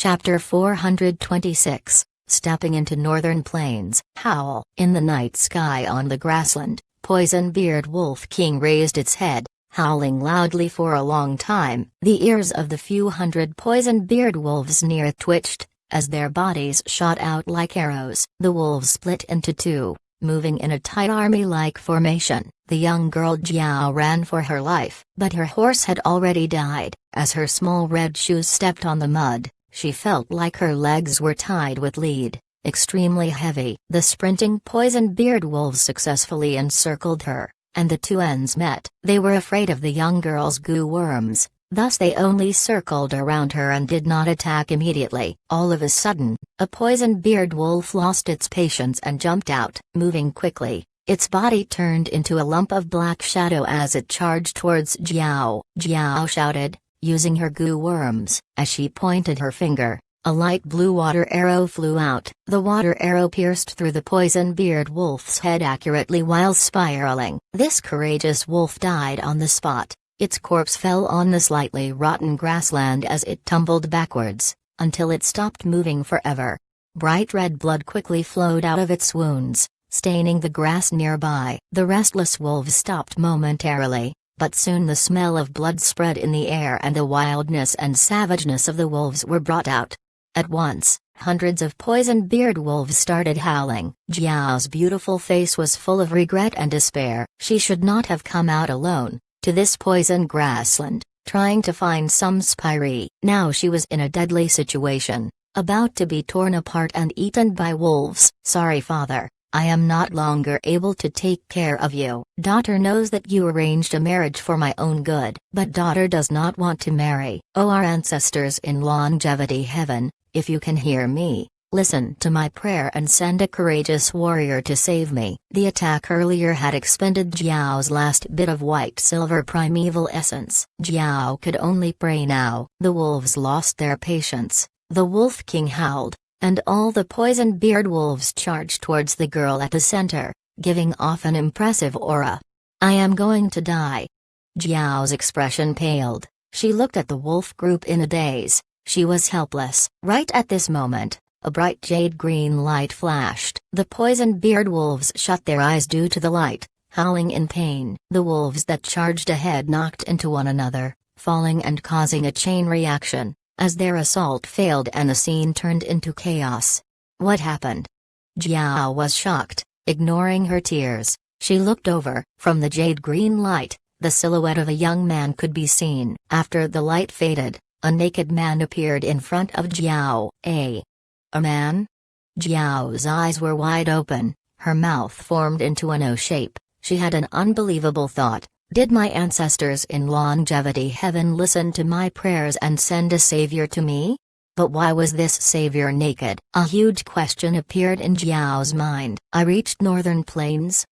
Chapter 426, Stepping into Northern Plains. Howl. In the night sky on the grassland, Poison-Beard Wolf King raised its head, howling loudly for a long time. The ears of the few hundred Poison-Beard wolves near it twitched, as their bodies shot out like arrows. The wolves split into two, moving in a tight army-like formation. The young girl Jiao ran for her life, but her horse had already died. As her small red shoes stepped on the mud, she felt like her legs were tied with lead, extremely heavy. The sprinting Poison-Beard wolves successfully encircled her, and the two ends met. They were afraid of the young girl's goo worms, thus they only circled around her and did not attack immediately. All of a sudden, a Poison-Beard wolf lost its patience and jumped out. Moving quickly, its body turned into a lump of black shadow as it charged towards Jiao. Jiao shouted, using her goo worms. As she pointed her finger, a light blue water arrow flew out. The water arrow pierced through the Poison-Beard wolf's head accurately while spiraling. This courageous wolf died on the spot. Its corpse fell on the slightly rotten grassland as it tumbled backwards, until it stopped moving forever. Bright red blood quickly flowed out of its wounds, staining the grass nearby. The restless wolves stopped momentarily, but soon the smell of blood spread in the air and the wildness and savageness of the wolves were brought out. At once, hundreds of Poison-Beard wolves started howling. Jiao's beautiful face was full of regret and despair. She should not have come out alone, to this poison grassland, trying to find some Spiri. Now she was in a deadly situation, about to be torn apart and eaten by wolves. Sorry, father. I am not longer able to take care of you. Daughter knows that you arranged a marriage for my own good, but daughter does not want to marry. Oh, our ancestors in longevity heaven, if you can hear me, listen to my prayer and send a courageous warrior to save me. The attack earlier had expended Jiao's last bit of white-silver primeval essence. Jiao could only pray now. The wolves lost their patience. The Wolf King howled, and all the Poison-Beard wolves charged towards the girl at the center, giving off an impressive aura. I am going to die. Jiao's expression paled. She looked at the wolf group in a daze. She was helpless. Right at this moment, a bright jade-green light flashed. The Poison-Beard wolves shut their eyes due to the light, howling in pain. The wolves that charged ahead knocked into one another, falling and causing a chain reaction, as their assault failed and the scene turned into chaos. What happened? Jiao was shocked, ignoring her tears. She looked over. From the jade-green light, the silhouette of a young man could be seen. After the light faded, a naked man appeared in front of Jiao. A man? Jiao's eyes were wide open, her mouth formed into an O shape. She had an unbelievable thought. Did my ancestors in longevity heaven listen to my prayers and send a savior to me? But why was this savior naked? A huge question appeared in Jiao's mind. I reached Northern Plains.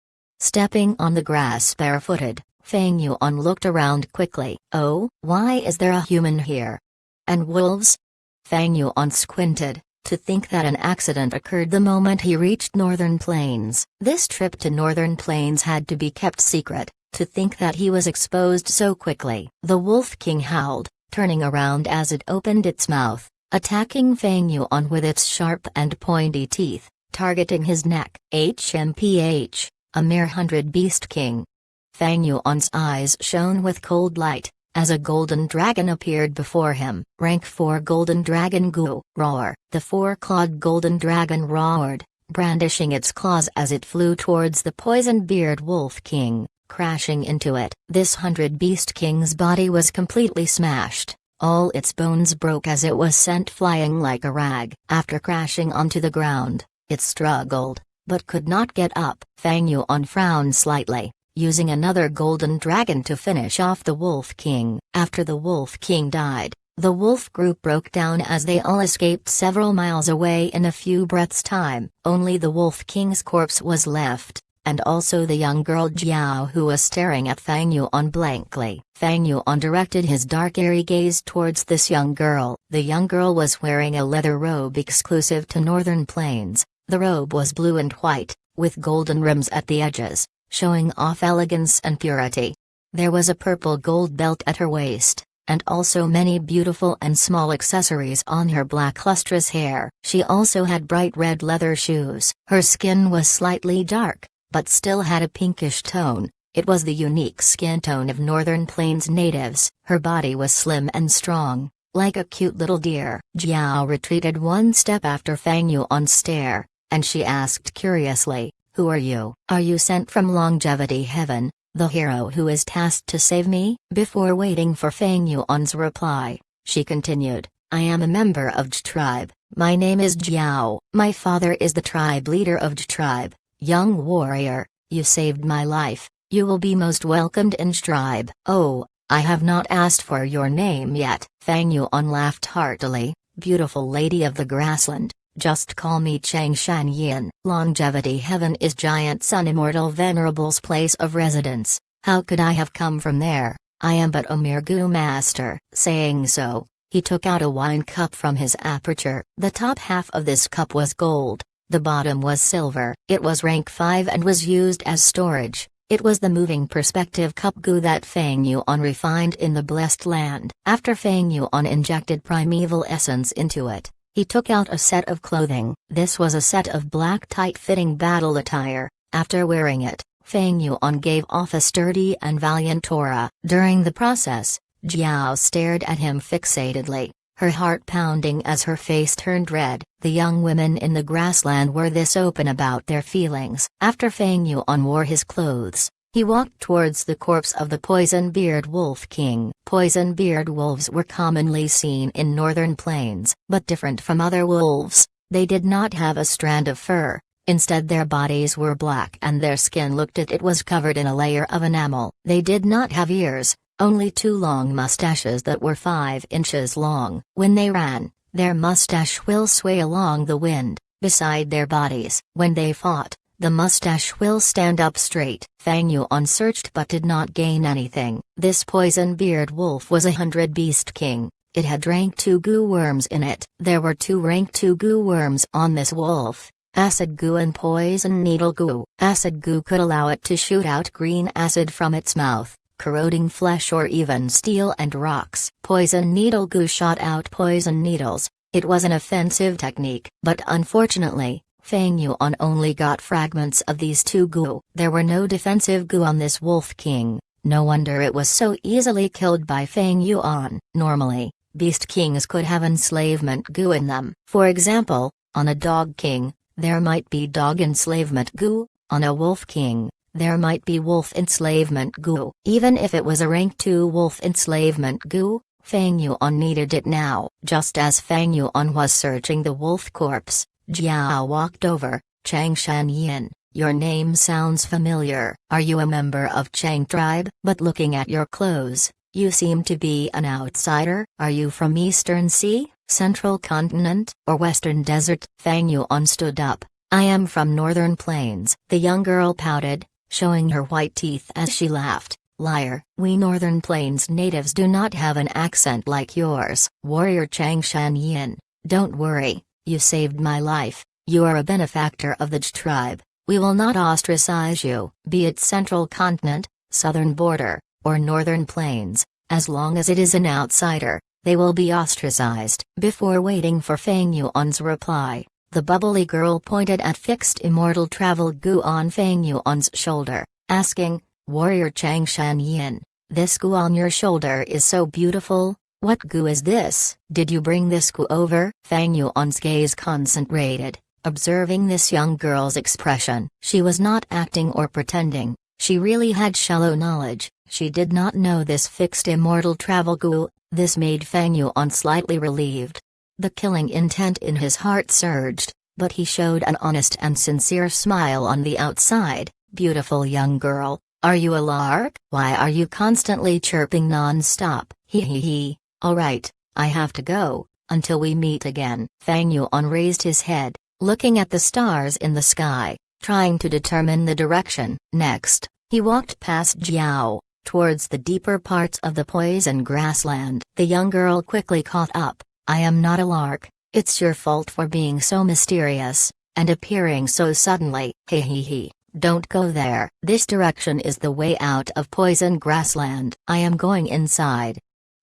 Stepping on the grass barefooted, Fang Yuan looked around quickly. Oh, why is there a human here? And wolves? Fang Yuan squinted, to think that an accident occurred the moment he reached Northern Plains. This trip to Northern Plains had to be kept secret. To think that he was exposed so quickly. The Wolf King howled, turning around as it opened its mouth, attacking Fang Yuan with its sharp and pointy teeth, targeting his neck. HMPH, a mere 100 Beast King. Fang Yuan's eyes shone with cold light, as a golden dragon appeared before him. Rank 4 Golden Dragon Gu. Roar. The four-clawed golden dragon roared, brandishing its claws as it flew towards the Poison-Beard Wolf King, crashing into it. This 100 Beast King's body was completely smashed. All its bones broke as it was sent flying like a rag. After crashing onto the ground, it struggled, but could not get up. Fang Yuan frowned slightly, using another golden dragon to finish off the Wolf King. After the Wolf King died, the wolf group broke down as they all escaped several miles away in a few breaths' time. Only the Wolf King's corpse was left, and also the young girl Jiao, who was staring at Fang Yuan blankly. Fang Yuan directed his dark airy gaze towards this young girl. The young girl was wearing a leather robe exclusive to Northern Plains. The robe was blue and white, with golden rims at the edges, showing off elegance and purity. There was a purple gold belt at her waist, and also many beautiful and small accessories on her black lustrous hair. She also had bright red leather shoes. Her skin was slightly dark, but still had a pinkish tone. It was the unique skin tone of Northern Plains natives. Her body was slim and strong, like a cute little deer. Jiao retreated one step after Fang Yuan's stare, and she asked curiously, "Who are you? Are you sent from Longevity Heaven, the hero who is tasked to save me?" Before waiting for Fang Yuan's reply, she continued, "I am a member of Zhi tribe. My name is Jiao. My father is the tribe leader of Zhi tribe. Young warrior, you saved my life. You will be most welcomed in Zhi tribe." "Oh, I have not asked for your name yet." Fang Yuan laughed heartily. "Beautiful lady of the grassland, just call me Chang Shan Yin." Longevity Heaven is Giant Sun Immortal Venerable's place of residence. How could I have come from there? I am but a mere Gu master. Saying so, he took out a wine cup from his aperture. The top half of this cup was gold, the bottom was silver. It was rank 5 and was used as storage. It was the moving perspective cup Gu that Fang Yuan refined in the Blessed Land. After Fang Yuan injected primeval essence into it, he took out a set of clothing. This was a set of black tight-fitting battle attire. After wearing it, Fang Yuan gave off a sturdy and valiant aura. During the process, Jiao stared at him fixatedly, her heart pounding as her face turned red. The young women in the grassland were this open about their feelings. After Fang Yuan wore his clothes, he walked towards the corpse of the poison-beard wolf king. Poison-beard wolves were commonly seen in Northern Plains, but different from other wolves, they did not have a strand of fur. Instead, their bodies were black and their skin looked as it was covered in a layer of enamel. They did not have ears, only 2 long mustaches that were 5 inches long. When they ran, their mustache will sway along the wind, beside their bodies. When they fought, the mustache will stand up straight. Fang Yuan searched but did not gain anything. This poison-beard wolf was a 100 beast king. It had rank 2 Gu worms in it. There were 2 rank 2 Gu worms on this wolf, Acid Gu and Poison Needle Gu. Acid Gu could allow it to shoot out green acid from its mouth, corroding flesh or even steel and rocks. Poison Needle Gu shot out poison needles. It was an offensive technique. But unfortunately, Fang Yuan only got fragments of these 2 Gu. There were no defensive Gu on this wolf king. No wonder it was so easily killed by Fang Yuan. Normally, beast kings could have enslavement Gu in them. For example, on a dog king, there might be dog enslavement Gu. On a wolf king, there might be wolf enslavement Gu. Even if it was a rank 2 wolf enslavement Gu, Fang Yuan needed it now. Just as Fang Yuan was searching the wolf corpse, Jiao walked over. "Chang Shan Yin, your name sounds familiar. Are you a member of Chang tribe? But looking at your clothes, you seem to be an outsider. Are you from Eastern Sea, Central Continent, or Western Desert?" Fang Yuan stood up. "I am from Northern Plains." The young girl pouted, showing her white teeth as she laughed. "Liar, we Northern Plains natives do not have an accent like yours." "Warrior Chang Shan Yin, don't worry, you saved my life. You are a benefactor of the Zhi tribe. We will not ostracize you, be it Central Continent, Southern Border, or Northern Plains. As long as it is an outsider, they will be ostracized." Before waiting for Fang Yuan's reply, the bubbly girl pointed at fixed immortal travel Gu on Fang Yuan's shoulder, asking, "Warrior Chang Shan Yin, this Gu on your shoulder is so beautiful. What Gu is this? Did you bring this Gu over?" Fang Yuan's gaze concentrated, observing this young girl's expression. She was not acting or pretending, she really had shallow knowledge. She did not know this fixed immortal travel Gu. This made Fang Yuan slightly relieved. The killing intent in his heart surged, but he showed an honest and sincere smile on the outside. "Beautiful young girl, are you a lark? Why are you constantly chirping non-stop?" He. "Alright, I have to go, until we meet again." Fang Yuan raised his head, looking at the stars in the sky, trying to determine the direction. Next, he walked past Jiao, towards the deeper parts of the poison grassland. The young girl quickly caught up. "I am not a lark, it's your fault for being so mysterious, and appearing so suddenly." He. "Don't go there. This direction is the way out of poison grassland. I am going inside."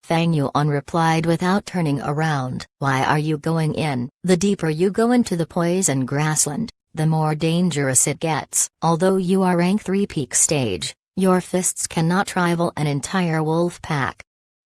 Fang Yuan replied without turning around. Why are you going in? The deeper you go into the poison grassland, the more dangerous it gets. Although you are rank 3 peak stage, your fists cannot rival an entire wolf pack.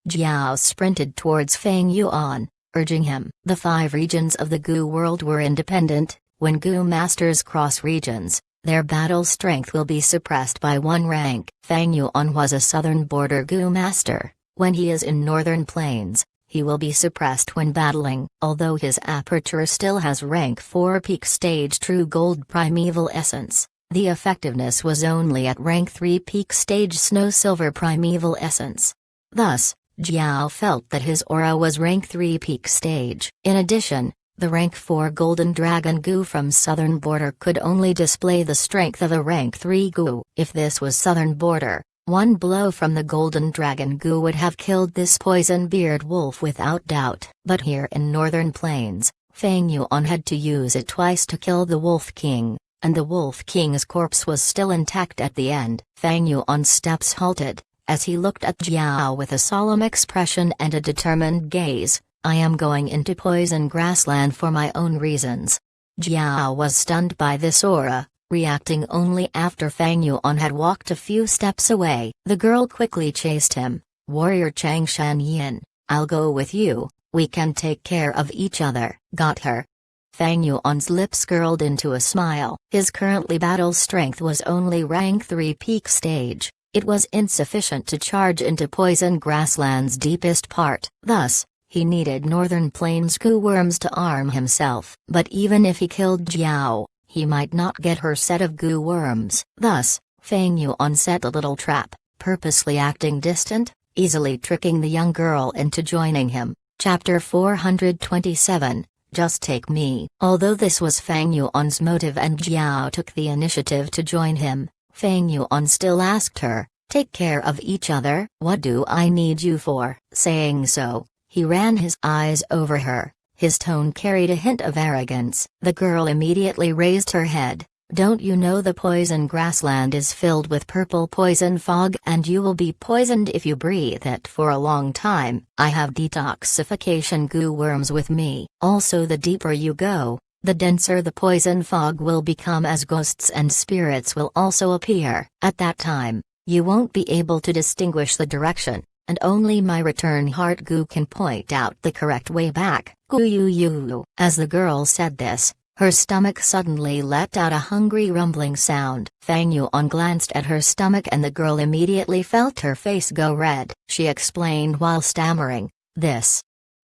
Jiao sprinted towards Fang Yuan, urging him. The 5 regions of the Gu world were independent. When Gu masters cross regions, their battle strength will be suppressed by 1 rank. Fang Yuan was a southern border Gu master. When he is in northern plains, he will be suppressed when battling. Although his aperture still has rank 4 peak stage true gold primeval essence, the effectiveness was only at rank 3 peak stage snow silver primeval essence. Thus, Jiao felt that his aura was rank 3 peak stage. In addition, the rank 4 golden dragon Gu from southern border could only display the strength of a rank 3 Gu. If this was southern border, 1 blow from the golden dragon Gu would have killed this poison-beard wolf without doubt. But here in northern plains, Fang Yuan had to use it twice to kill the Wolf King, and the Wolf King's corpse was still intact at the end. Fang Yuan's steps halted, as he looked at Jiao with a solemn expression and a determined gaze. I am going into poison grassland for my own reasons. Jiao was stunned by this aura, reacting only after Fang Yuan had walked a few steps away. The girl quickly chased him. Warrior Chang Shanyin, I'll go with you, we can take care of each other. Got her? Fang Yuan's lips curled into a smile. His currently battle strength was only rank 3 peak stage. It was insufficient to charge into poison grassland's deepest part. Thus, he needed northern plains Gu worms to arm himself. But even if he killed Jiao, he might not get her set of Gu worms. Thus, Fang Yuan set a little trap, purposely acting distant, easily tricking the young girl into joining him. Chapter 427, Just Take Me. Although this was Fang Yuan's motive and Jiao took the initiative to join him, Fang Yuan still asked her, take care of each other? What do I need you for? Saying so, he ran his eyes over her. His tone carried a hint of arrogance. The girl immediately raised her head. Don't you know the poison grassland is filled with purple poison fog and you will be poisoned if you breathe it for a long time? I have detoxification Gu worms with me. Also, the deeper you go, the denser the poison fog will become, as ghosts and spirits will also appear. At that time, you won't be able to distinguish the direction, and only my return heart Gu can point out the correct way back. Gu yu yu. As the girl said this, her stomach suddenly let out a hungry rumbling sound. Fang Yuan glanced at her stomach and the girl immediately felt her face go red. She explained while stammering,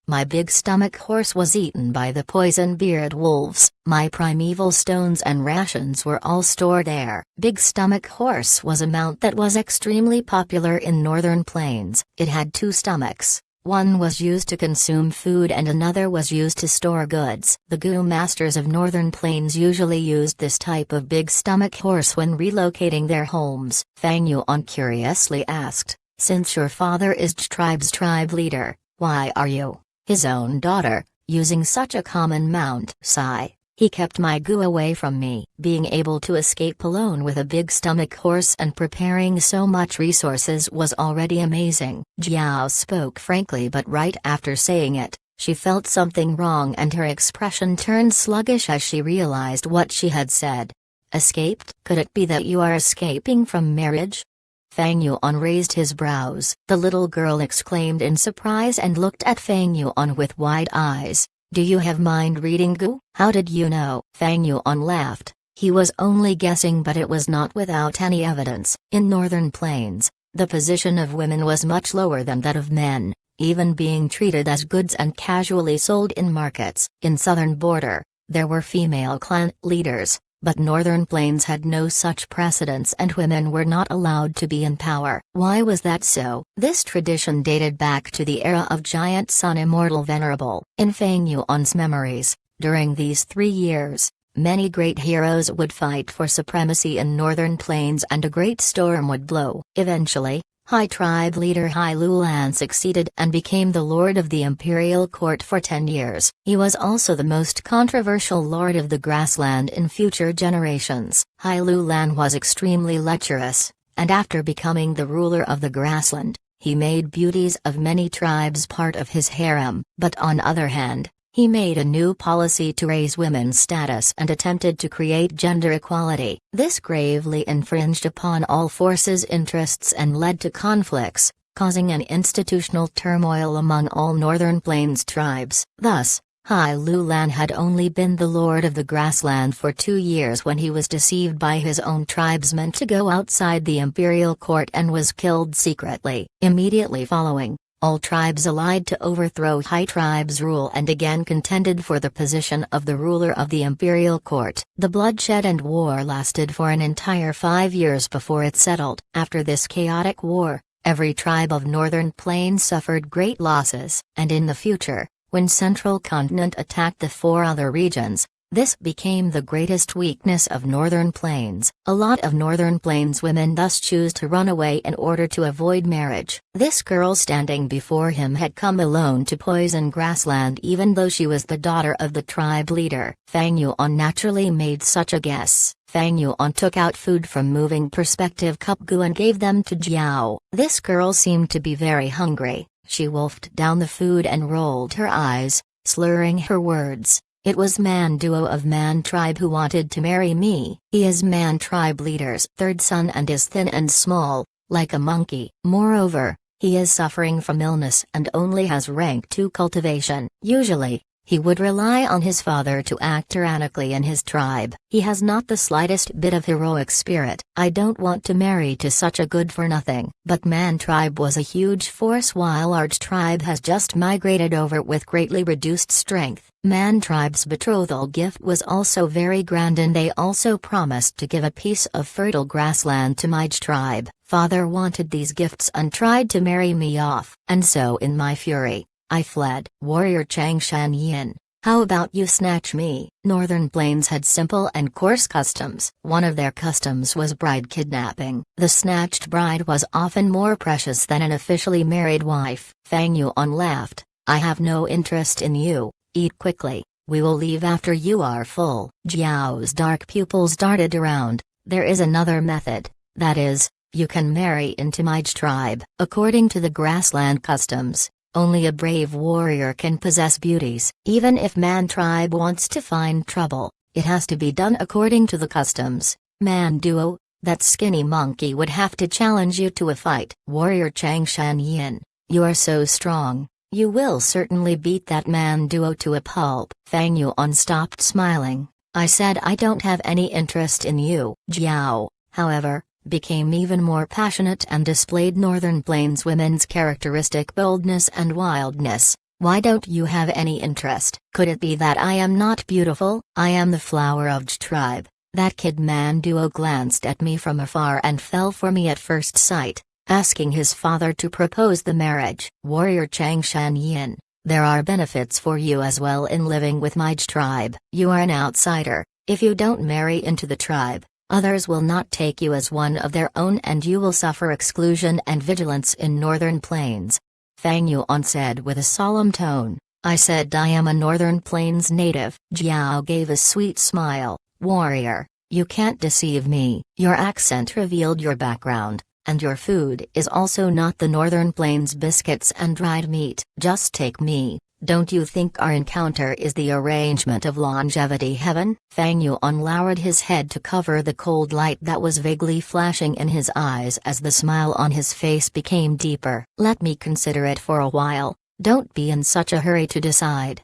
my big stomach horse was eaten by the poison-beard wolves. My primeval stones and rations were all stored there. Big stomach horse was a mount that was extremely popular in northern plains. It had 2 stomachs. One was used to consume food and another was used to store goods. The Gu masters of northern plains usually used this type of big stomach horse when relocating their homes. Fang Yuan curiously asked, since your father is tribe's tribe leader, why are you, his own daughter, using such a common mount? Sigh. He kept my Gu away from me. Being able to escape alone with a big stomach horse and preparing so much resources was already amazing. Jiao spoke frankly, but right after saying it, she felt something wrong and her expression turned sluggish as she realized what she had said. Escaped? Could it be that you are escaping from marriage? Fang Yuan raised his brows. The little girl exclaimed in surprise and looked at Fang Yuan with wide eyes. Do you have mind reading Gu? How did you know? Fang Yuan laughed. He was only guessing, but it was not without any evidence. In northern plains, the position of women was much lower than that of men, even being treated as goods and casually sold in markets. In southern border, there were female clan leaders, but northern plains had no such precedence and women were not allowed to be in power. Why was that so? This tradition dated back to the era of Giant Sun Immortal Venerable. In Fang Yuan's memories, during these 3 years, many great heroes would fight for supremacy in northern plains and a great storm would blow. Eventually, High Tribe leader Hai Lulan succeeded and became the lord of the imperial court for 10 years. He was also the most controversial lord of the grassland in future generations. Hai Lulan was extremely lecherous, and after becoming the ruler of the grassland, He made beauties of many tribes part of his harem, but on other hand, he made a new policy to raise women's status and attempted to create gender equality. This gravely infringed upon all forces' interests and led to conflicts, causing an institutional turmoil among all Northern Plains tribes. Thus, Hai Lulan had only been the lord of the grassland for 2 years when he was deceived by his own tribesmen to go outside the imperial court and was killed secretly. Immediately following, all tribes allied to overthrow Hai tribe's rule and again contended for the position of the ruler of the imperial court. The bloodshed and war lasted for an entire 5 years before it settled. After this chaotic war, every tribe of Northern Plains suffered great losses, and in the future, when Central Continent attacked the 4 other regions, this became the greatest weakness of Northern Plains. A lot of Northern Plains women thus choose to run away in order to avoid marriage. This girl standing before him had come alone to Poison Grassland even though she was the daughter of the tribe leader. Fang Yuan naturally made such a guess. Fang Yuan took out food from moving perspective cupgu and gave them to Jiao. This girl seemed to be very hungry. She wolfed down the food and rolled her eyes, slurring her words. It was Man Duo of Man tribe who wanted to marry me. He is Man tribe leader's 3rd son and is thin and small, like a monkey. Moreover, he is suffering from illness and only has rank 2 cultivation. Usually, he would rely on his father to act tyrannically in his tribe. He has not the slightest bit of heroic spirit. I don't want to marry to such a good-for-nothing. But Man tribe was a huge force while Arch tribe has just migrated over with greatly reduced strength. Man tribe's betrothal gift was also very grand and they also promised to give a piece of fertile grassland to my tribe. Father wanted these gifts and tried to marry me off, and so in my fury, I fled. Warrior Chang Shan Yin, how about you snatch me? Northern Plains had simple and coarse customs. One of their customs was bride kidnapping. The snatched bride was often more precious than an officially married wife. Fang Yuan laughed. I have no interest in you. Eat quickly, we will leave after you are full. Jiao's dark pupils darted around. There is another method, that is, you can marry into my tribe. According to the grassland customs, only a brave warrior can possess beauties. Even if Man tribe wants to find trouble, it has to be done according to the customs. Man Duo, that skinny monkey would have to challenge you to a fight. Warrior Chang Shan Yin, you are so strong. You will certainly beat that Man Duo to a pulp. Fang Yuan stopped smiling. I said I don't have any interest in you. Jiao, however, became even more passionate and displayed Northern Plains women's characteristic boldness and wildness. Why don't you have any interest? Could it be that I am not beautiful? I am the flower of tribe. That kid Man Duo glanced at me from afar and fell for me at first sight, asking his father to propose the marriage. Warrior Chang Shan Yin, there are benefits for you as well in living with my tribe. You are an outsider. If you don't marry into the tribe, others will not take you as one of their own and you will suffer exclusion and vigilance in Northern Plains. Fang Yuan said with a solemn tone. I said I am a Northern Plains native. Jiao gave a sweet smile. Warrior, you can't deceive me. Your accent revealed your background. And your food is also not the Northern Plains biscuits and dried meat. Just take me. Don't you think our encounter is the arrangement of longevity heaven? Fang Yuan lowered his head to cover the cold light that was vaguely flashing in his eyes as the smile on his face became deeper. Let me consider it for a while. Don't be in such a hurry to decide.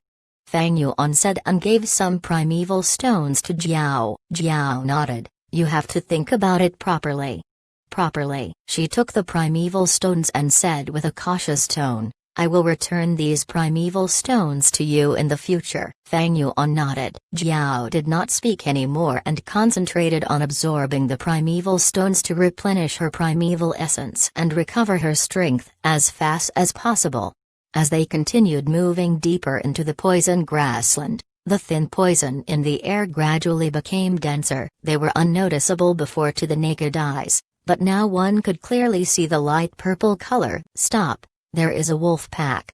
Fang Yuan said and gave some primeval stones to Jiao. Jiao nodded. You have to think about it properly. Properly. She took the primeval stones and said with a cautious tone, I will return these primeval stones to you in the future. Fang Yuan nodded. Jiao did not speak anymore and concentrated on absorbing the primeval stones to replenish her primeval essence and recover her strength as fast as possible. As they continued moving deeper into the poison grassland, the thin poison in the air gradually became denser. They were unnoticeable before to the naked eyes, but now one could clearly see the light purple color. Stop. There is a wolf pack.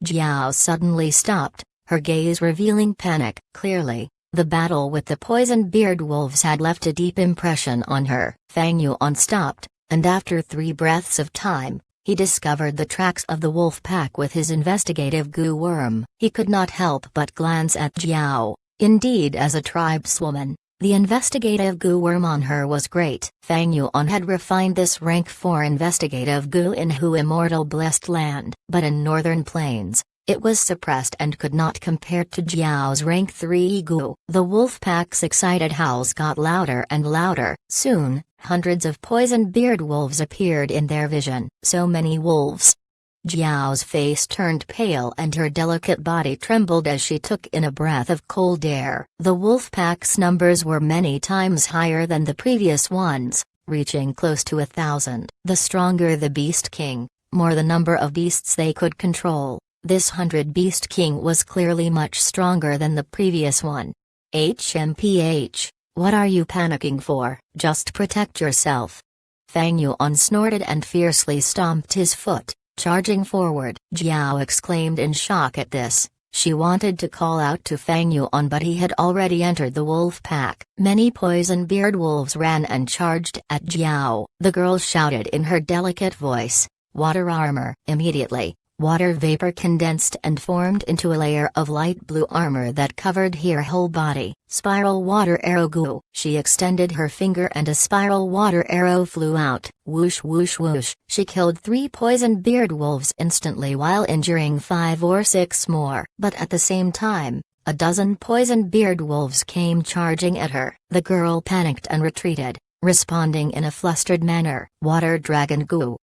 Jiao suddenly stopped, her gaze revealing panic. Clearly, the battle with the poison-beard wolves had left a deep impression on her. Fang Yuan stopped, and after 3 breaths of time, he discovered the tracks of the wolf pack with his investigative goo worm. He could not help but glance at Jiao. Indeed, as a tribeswoman, the investigative goo worm on her was great. Fang Yuan had refined this rank 4 investigative goo in Hu Immortal Blessed Land, but in Northern Plains, it was suppressed and could not compare to Jiao's rank 3 goo. The wolf pack's excited howls got louder and louder. Soon, hundreds of poison-beard wolves appeared in their vision. So many wolves. Jiao's face turned pale and her delicate body trembled as she took in a breath of cold air. The wolf pack's numbers were many times higher than the previous ones, reaching close to 1,000. The stronger the Beast King, more the number of beasts they could control. This 100 Beast King was clearly much stronger than the previous one. HMPH, what are you panicking for? Just protect yourself. Fang Yuan snorted and fiercely stomped his foot, charging forward. Jiao exclaimed in shock at this. She wanted to call out to Fang Yuan, but he had already entered the wolf pack. Many poison-beard wolves ran and charged at Jiao. The girl shouted in her delicate voice, "Water armor!" Immediately, water vapor condensed and formed into a layer of light blue armor that covered her whole body. Spiral water arrow goo. She extended her finger and a spiral water arrow flew out. Whoosh whoosh whoosh. She killed 3 poison-beard wolves instantly while injuring 5 or 6 more. But at the same time, a dozen poison-beard wolves came charging at her. The girl panicked and retreated, responding in a flustered manner. Water dragon goo.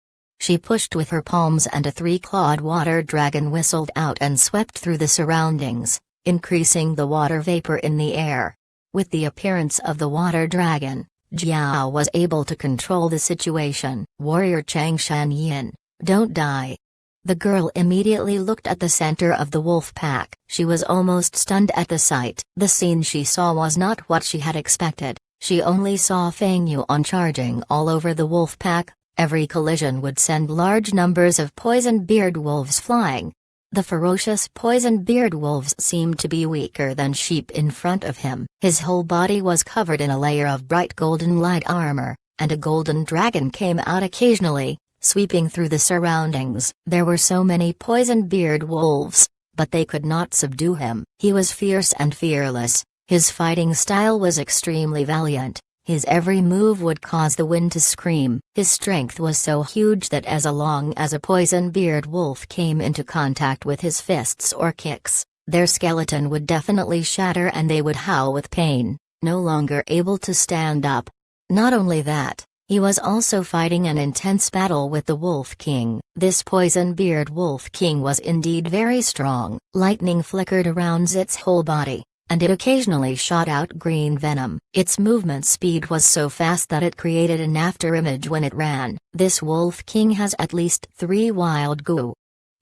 She pushed with her palms and a 3-clawed water dragon whistled out and swept through the surroundings, increasing the water vapor in the air. With the appearance of the water dragon, Jiao was able to control the situation. Warrior Chang Shan Yin, don't die. The girl immediately looked at the center of the wolf pack. She was almost stunned at the sight. The scene she saw was not what she had expected. She only saw Fang Yuan charging all over the wolf pack. Every collision would send large numbers of poison-beard wolves flying. The ferocious poison-beard wolves seemed to be weaker than sheep in front of him. His whole body was covered in a layer of bright golden light armor, and a golden dragon came out occasionally, sweeping through the surroundings. There were so many poison-beard wolves, but they could not subdue him. He was fierce and fearless. His fighting style was extremely valiant. His every move would cause the wind to scream. His strength was so huge that as long as a poison-beard wolf came into contact with his fists or kicks, their skeleton would definitely shatter and they would howl with pain, no longer able to stand up. Not only that, he was also fighting an intense battle with the Wolf King. This poison-beard Wolf King was indeed very strong. Lightning flickered around its whole body, and it occasionally shot out green venom. Its movement speed was so fast that it created an afterimage when it ran. This Wolf King has at least 3 wild goo.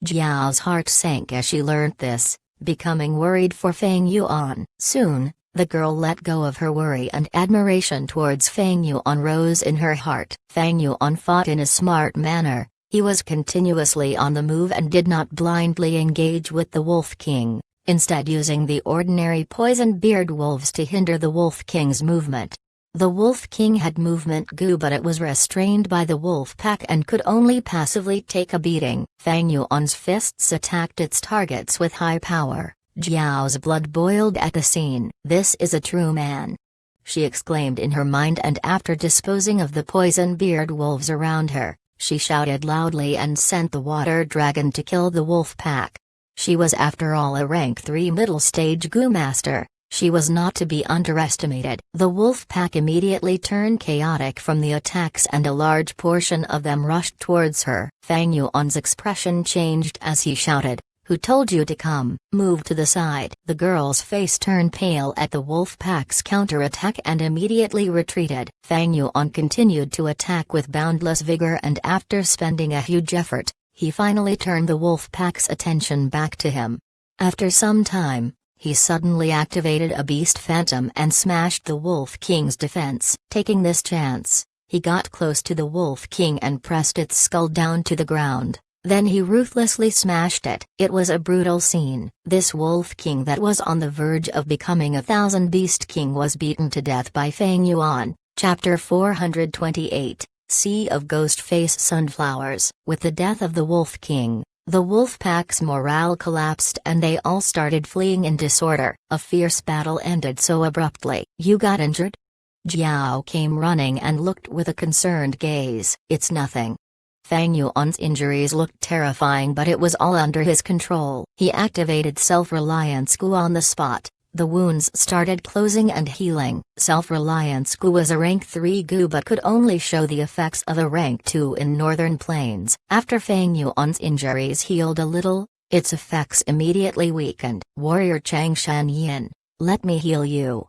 Jiao's heart sank as she learnt this, becoming worried for Fang Yuan. Soon, the girl let go of her worry and admiration towards Fang Yuan rose in her heart. Fang Yuan fought in a smart manner. He was continuously on the move and did not blindly engage with the Wolf King, instead using the ordinary poison-beard wolves to hinder the Wolf King's movement. The Wolf King had movement goo, but it was restrained by the wolf pack and could only passively take a beating. Fang Yuan's fists attacked its targets with high power. Jiao's blood boiled at the scene. "This is a true man," she exclaimed in her mind, and after disposing of the poison-beard wolves around her, she shouted loudly and sent the water dragon to kill the wolf pack. She was after all a rank 3 middle stage goo master. She was not to be underestimated. The wolf pack immediately turned chaotic from the attacks and a large portion of them rushed towards her. Fang Yuan's expression changed as he shouted, "Who told you to come? Move to the side." The girl's face turned pale at the wolf pack's counterattack and immediately retreated. Fang Yuan continued to attack with boundless vigor, and after spending a huge effort, he finally turned the wolf pack's attention back to him. After some time, he suddenly activated a beast phantom and smashed the Wolf King's defense. Taking this chance, he got close to the Wolf King and pressed its skull down to the ground. Then he ruthlessly smashed it. It was a brutal scene. This Wolf King that was on the verge of becoming a 1000 Beast King was beaten to death by Fang Yuan. Chapter 428, sea of ghost-face sunflowers. With the death of the Wolf King, the wolf pack's morale collapsed and they all started fleeing in disorder. A fierce battle ended so abruptly. You got injured? Jiao came running and looked with a concerned gaze. It's nothing. Fang Yuan's injuries looked terrifying, but it was all under his control. He activated Self-Reliance Gu on the spot. The wounds started closing and healing. Self-Reliance Gu was a rank 3 Gu but could only show the effects of a rank 2 in Northern Plains. After Fang Yuan's injuries healed a little, its effects immediately weakened. Warrior Chang Shanyin, let me heal you.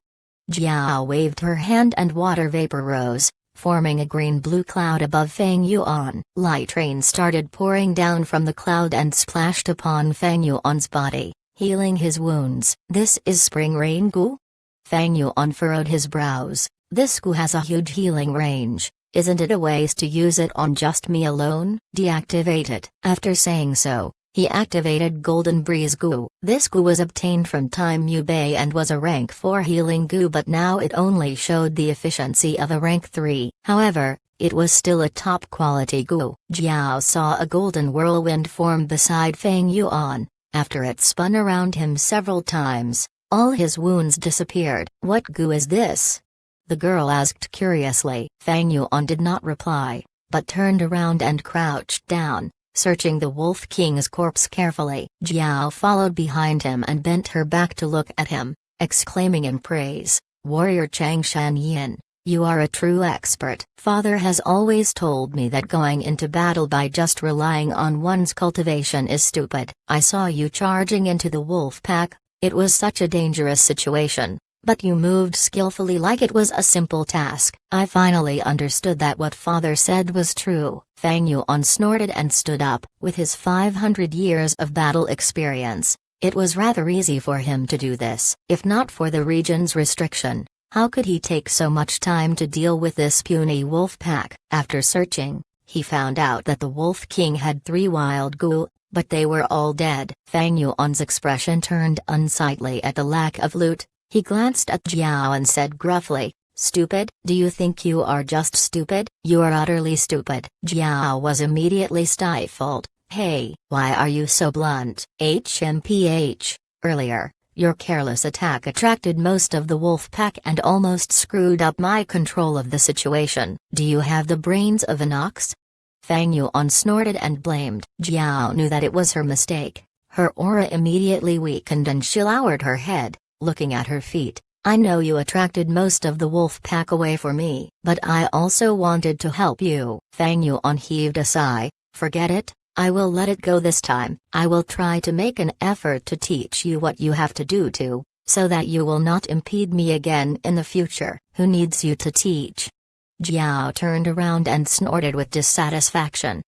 Jiao waved her hand and water vapor rose, forming a green-blue cloud above Fang Yuan. Light rain started pouring down from the cloud and splashed upon Fang Yuan's body, healing his wounds. This is Spring Rain Gu? Fang Yuan furrowed his brows. This Gu has a huge healing range. Isn't it a waste to use it on just me alone? Deactivate it. After saying so, he activated Golden Breeze Gu. This Gu was obtained from Time Yubei and was a rank 4 healing Gu, but now it only showed the efficiency of a rank 3. However, it was still a top quality Gu. Jiao saw a golden whirlwind form beside Fang Yuan. After it spun around him several times, all his wounds disappeared. What Gu is this? The girl asked curiously. Fang Yuan did not reply, but turned around and crouched down, searching the Wolf King's corpse carefully. Jiao followed behind him and bent her back to look at him, exclaiming in praise, Warrior Chang Shanyin, you are a true expert. Father has always told me that going into battle by just relying on one's cultivation is stupid. I saw you charging into the wolf pack. It was such a dangerous situation, but you moved skillfully like it was a simple task. I finally understood that what father said was true. Fang Yuan snorted and stood up. With his 500 years of battle experience, it was rather easy for him to do this. If not for the region's restriction, how could he take so much time to deal with this puny wolf pack? After searching, he found out that the Wolf King had 3 wild Gu, but they were all dead. Fang Yuan's expression turned unsightly at the lack of loot. He glanced at Jiao and said gruffly, Stupid? Do you think you are just stupid? You are utterly stupid. Jiao was immediately stifled. Hey, why are you so blunt? HMPH, earlier, your careless attack attracted most of the wolf pack and almost screwed up my control of the situation. Do you have the brains of an ox? Fang Yuan snorted and blamed. Jiao knew that it was her mistake. Her aura immediately weakened and she lowered her head, looking at her feet. I know you attracted most of the wolf pack away for me, but I also wanted to help you. Fang Yuan heaved a sigh. Forget it, I will let it go this time. I will try to make an effort to teach you what you have to do too, so that you will not impede me again in the future. Who needs you to teach? Jiao turned around and snorted with dissatisfaction.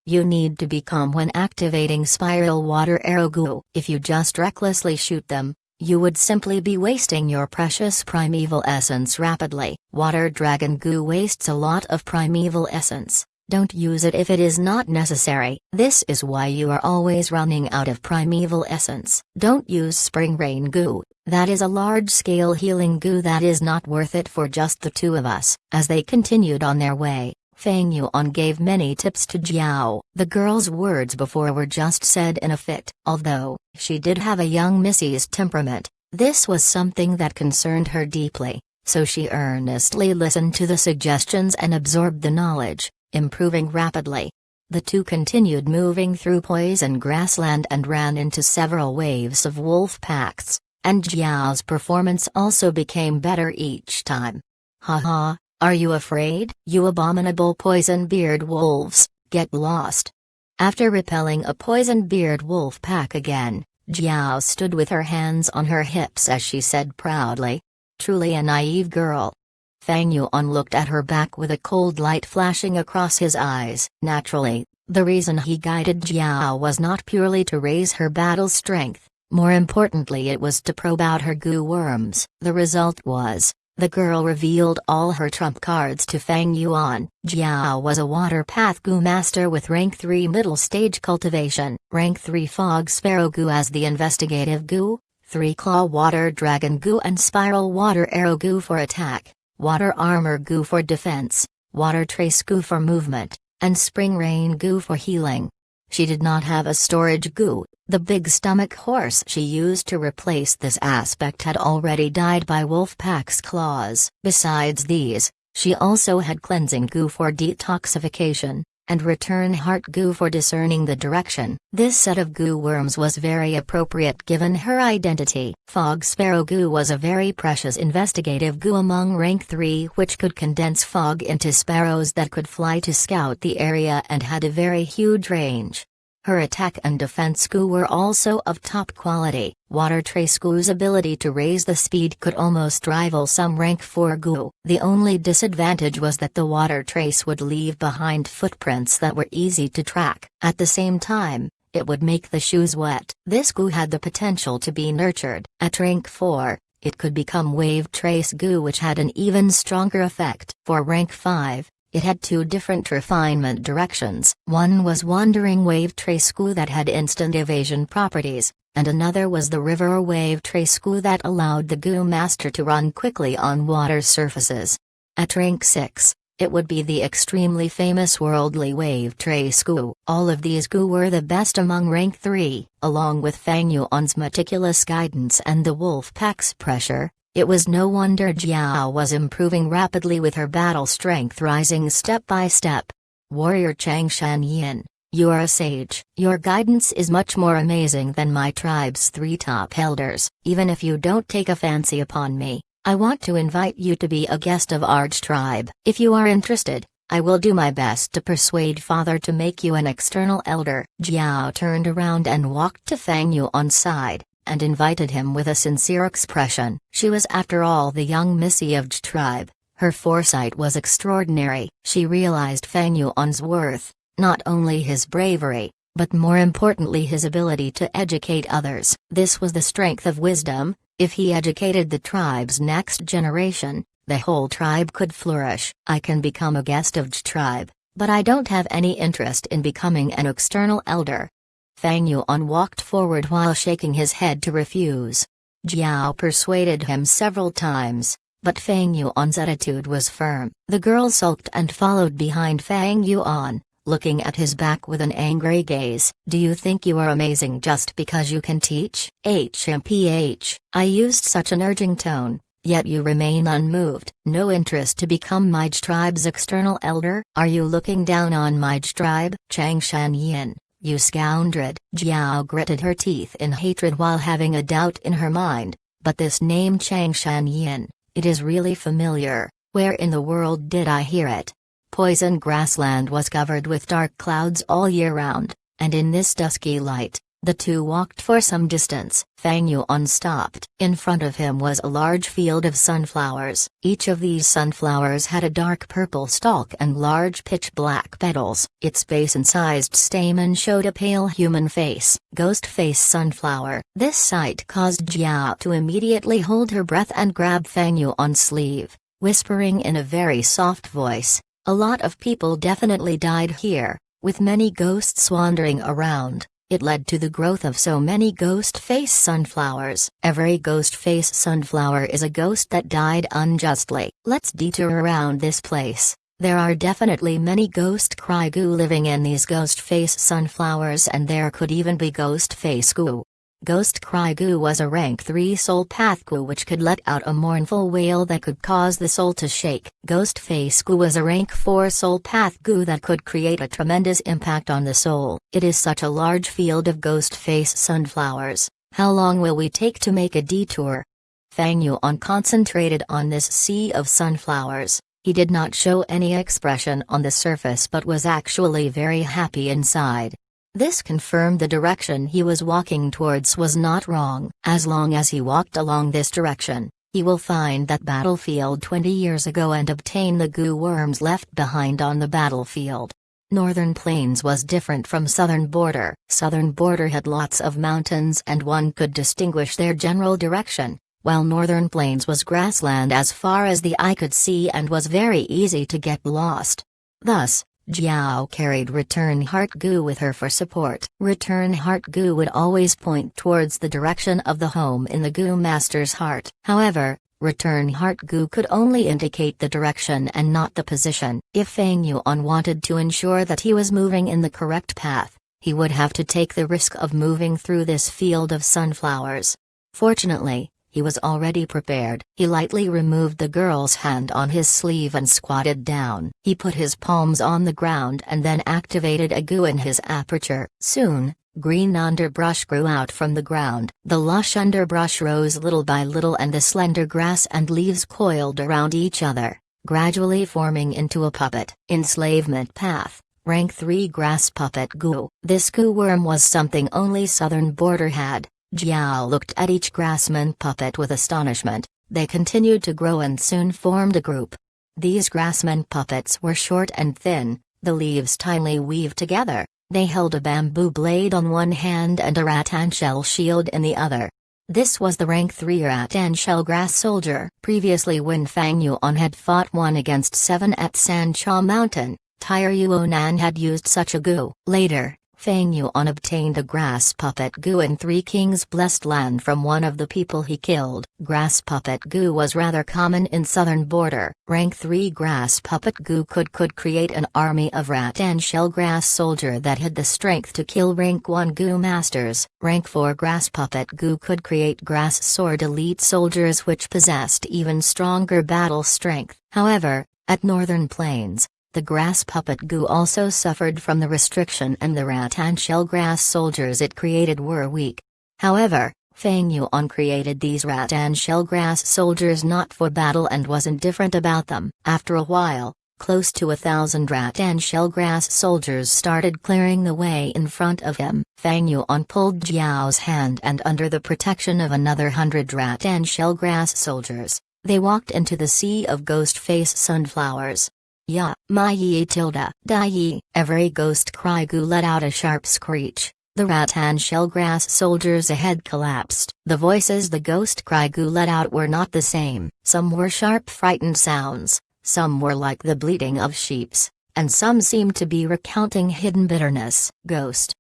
You need to be calm when activating Spiral Water Arrow Gu. If you just recklessly shoot them, you would simply be wasting your precious primeval essence rapidly. Water Dragon Gu wastes a lot of primeval essence. Don't use it if it is not necessary. This is why you are always running out of primeval essence. Don't use Spring Rain Gu. That is a large-scale healing Gu that is not worth it for just the 2 of us. As they continued on their way, Fang Yuan gave many tips to Jiao. The girl's words before were just said in a fit. Although she did have a young missy's temperament, this was something that concerned her deeply, so she earnestly listened to the suggestions and absorbed the knowledge, improving rapidly. The 2 continued moving through poison grassland and ran into several waves of wolf packs, and Jiao's performance also became better each time. Haha. Are you afraid? You abominable poison-beard wolves, get lost. After repelling a poison-beard wolf pack again, Jiao stood with her hands on her hips as she said proudly, truly a naive girl. Fang Yuan looked at her back with a cold light flashing across his eyes. Naturally, the reason he guided Jiao was not purely to raise her battle strength, more importantly it was to probe out her Gu worms. The result was, the girl revealed all her trump cards to Fang Yuan. Jiao was a Water Path Gu master with rank 3 middle stage cultivation, rank 3 Fog Sparrow Gu as the investigative Gu, 3 Claw Water Dragon Gu and Spiral Water Arrow Gu for attack, Water Armor Gu for defense, Water Trace Goo for movement, and Spring Rain Goo for healing. She did not have a storage goo. The big stomach horse she used to replace this aspect had already died by Wolfpack's claws. Besides these, she also had cleansing goo for detoxification, and return heart goo for discerning the direction. This set of goo worms was very appropriate given her identity. Fog Sparrow Goo was a very precious investigative goo among rank 3 which could condense fog into sparrows that could fly to scout the area and had a very huge range. Her attack and defense goo were also of top quality. Water Trace Goo's ability to raise the speed could almost rival some rank 4 goo. The only disadvantage was that the Water Trace would leave behind footprints that were easy to track. At the same time, it would make the shoes wet. This goo had the potential to be nurtured. At rank 4, it could become Wave Trace Goo, which had an even stronger effect. For rank 5, it had 2 different refinement directions. One was Wandering Wave Trace Goo that had instant evasion properties, and another was the River Wave Trace Goo that allowed the Goo Master to run quickly on water surfaces. At rank 6, it would be the extremely famous Worldly Wave Trace Goo. All of these goo were the best among rank 3, along with Fang Yuan's meticulous guidance and the Wolfpack's pressure. It was no wonder Jiao was improving rapidly with her battle strength rising step by step. Warrior Changshan Yin, you are a sage. Your guidance is much more amazing than my tribe's 3 top elders. Even if you don't take a fancy upon me, I want to invite you to be a guest of Arch tribe. If you are interested, I will do my best to persuade father to make you an external elder. Jiao turned around and walked to Fang Yuan's side, and invited him with a sincere expression. She was after all the young Missy of J tribe. Her foresight was extraordinary. She realized Fang Yuan's worth, not only his bravery, but more importantly his ability to educate others. This was the strength of wisdom. If he educated the tribe's next generation, the whole tribe could flourish. I can become a guest of J tribe, but I don't have any interest in becoming an external elder. Fang Yuan walked forward while shaking his head to refuse. Jiao persuaded him several times, but Fang Yuan's attitude was firm. The girl sulked and followed behind Fang Yuan, looking at his back with an angry gaze. Do you think you are amazing just because you can teach? HMPH. I used such an urging tone, yet you remain unmoved. No interest to become my tribe's external elder? Are you looking down on my tribe? Changshan Yin, you scoundrel. Jiao gritted her teeth in hatred while having a doubt in her mind, but this name Changshan Yin, it is really familiar. Where in the world did I hear it? Poison grassland was covered with dark clouds all year round, and in this dusky light, the two walked for some distance. Fang Yuan stopped. In front of him was a large field of sunflowers. Each of these sunflowers had a dark purple stalk and large pitch-black petals. Its basin-sized stamen showed a pale human face. Ghost face sunflower. This sight caused Jiao to immediately hold her breath and grab Fang Yuan's sleeve, whispering in a very soft voice, "A lot of people definitely died here, with many ghosts wandering around. It led to the growth of so many ghost face sunflowers. Every ghost face sunflower is a ghost that died unjustly. Let's detour around this place. There are definitely many ghost cry goo living in these ghost face sunflowers, and there could even be ghost face goo." Ghost Cry Goo was a rank 3 soul path goo which could let out a mournful wail that could cause the soul to shake. Ghost Face Goo was a rank 4 soul path goo that could create a tremendous impact on the soul. It is such a large field of ghost face sunflowers. How long will we take to make a detour? Fang Yuan concentrated on this sea of sunflowers. He did not show any expression on the surface but was actually very happy inside. This confirmed the direction he was walking towards was not wrong. As long as he walked along this direction, he will find that battlefield 20 years ago and obtain the goo worms left behind on the battlefield. Northern Plains was different from Southern Border. Southern Border had lots of mountains and one could distinguish their general direction, while Northern Plains was grassland as far as the eye could see and was very easy to get lost. Thus, Jiao carried Return Heart Goo with her for support. Return Heart Goo would always point towards the direction of the home in the Goo Master's heart. However, Return heart goo could only indicate the direction and not the position. If Feng Yuan wanted to ensure that he was moving in the correct path, he would have to take the risk of moving through this field of sunflowers. Fortunately, he was already prepared. He lightly removed the girl's hand on his sleeve and squatted down. He put his palms on the ground and then activated a goo in his aperture. Soon, green underbrush grew out from the ground. The lush underbrush rose little by little and the slender grass and leaves coiled around each other, gradually forming into a puppet. Enslavement path, rank 3 grass puppet goo. This goo worm was something only Southern Border had. Jiao looked at each grassman puppet with astonishment. They continued to grow and soon formed a group. These grassman puppets were short and thin, the leaves tightly weaved together. They held a bamboo blade on one hand and a rattan shell shield in the other. This was the rank 3 rattan shell grass soldier. Previously, when Feng Yuan had fought 1 against 7 at Sancha Mountain, Tire Yuanan had used such a goo. Later, Feng Yuan obtained a grass puppet goo in 3 Kings Blessed Land from one of the people he killed. Grass puppet goo was rather common in Southern Border. Rank 3 grass puppet goo could create an army of rattan shell grass soldier that had the strength to kill rank 1 goo masters. Rank 4 grass puppet goo could create grass sword elite soldiers which possessed even stronger battle strength. However, at Northern Plains, the grass puppet goo also suffered from the restriction and the rattan shell grass soldiers it created were weak. However, Feng Yuan created these rattan shell grass soldiers not for battle and was indifferent about them. After a while, close to 1,000 rattan shell grass soldiers started clearing the way in front of him. Feng Yuan pulled Jiao's hand and under the protection of another 100 rattan shell grass soldiers, they walked into the sea of ghost-face sunflowers. Ya, my yi tilde, da yi. Every ghost cry goo let out a sharp screech. The rattan shell grass soldiers ahead collapsed. The voices the ghost cry goo let out were not the same. Some were sharp frightened sounds, some were like the bleating of sheeps, and some seemed to be recounting hidden bitterness. Ghost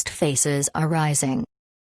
faces are rising.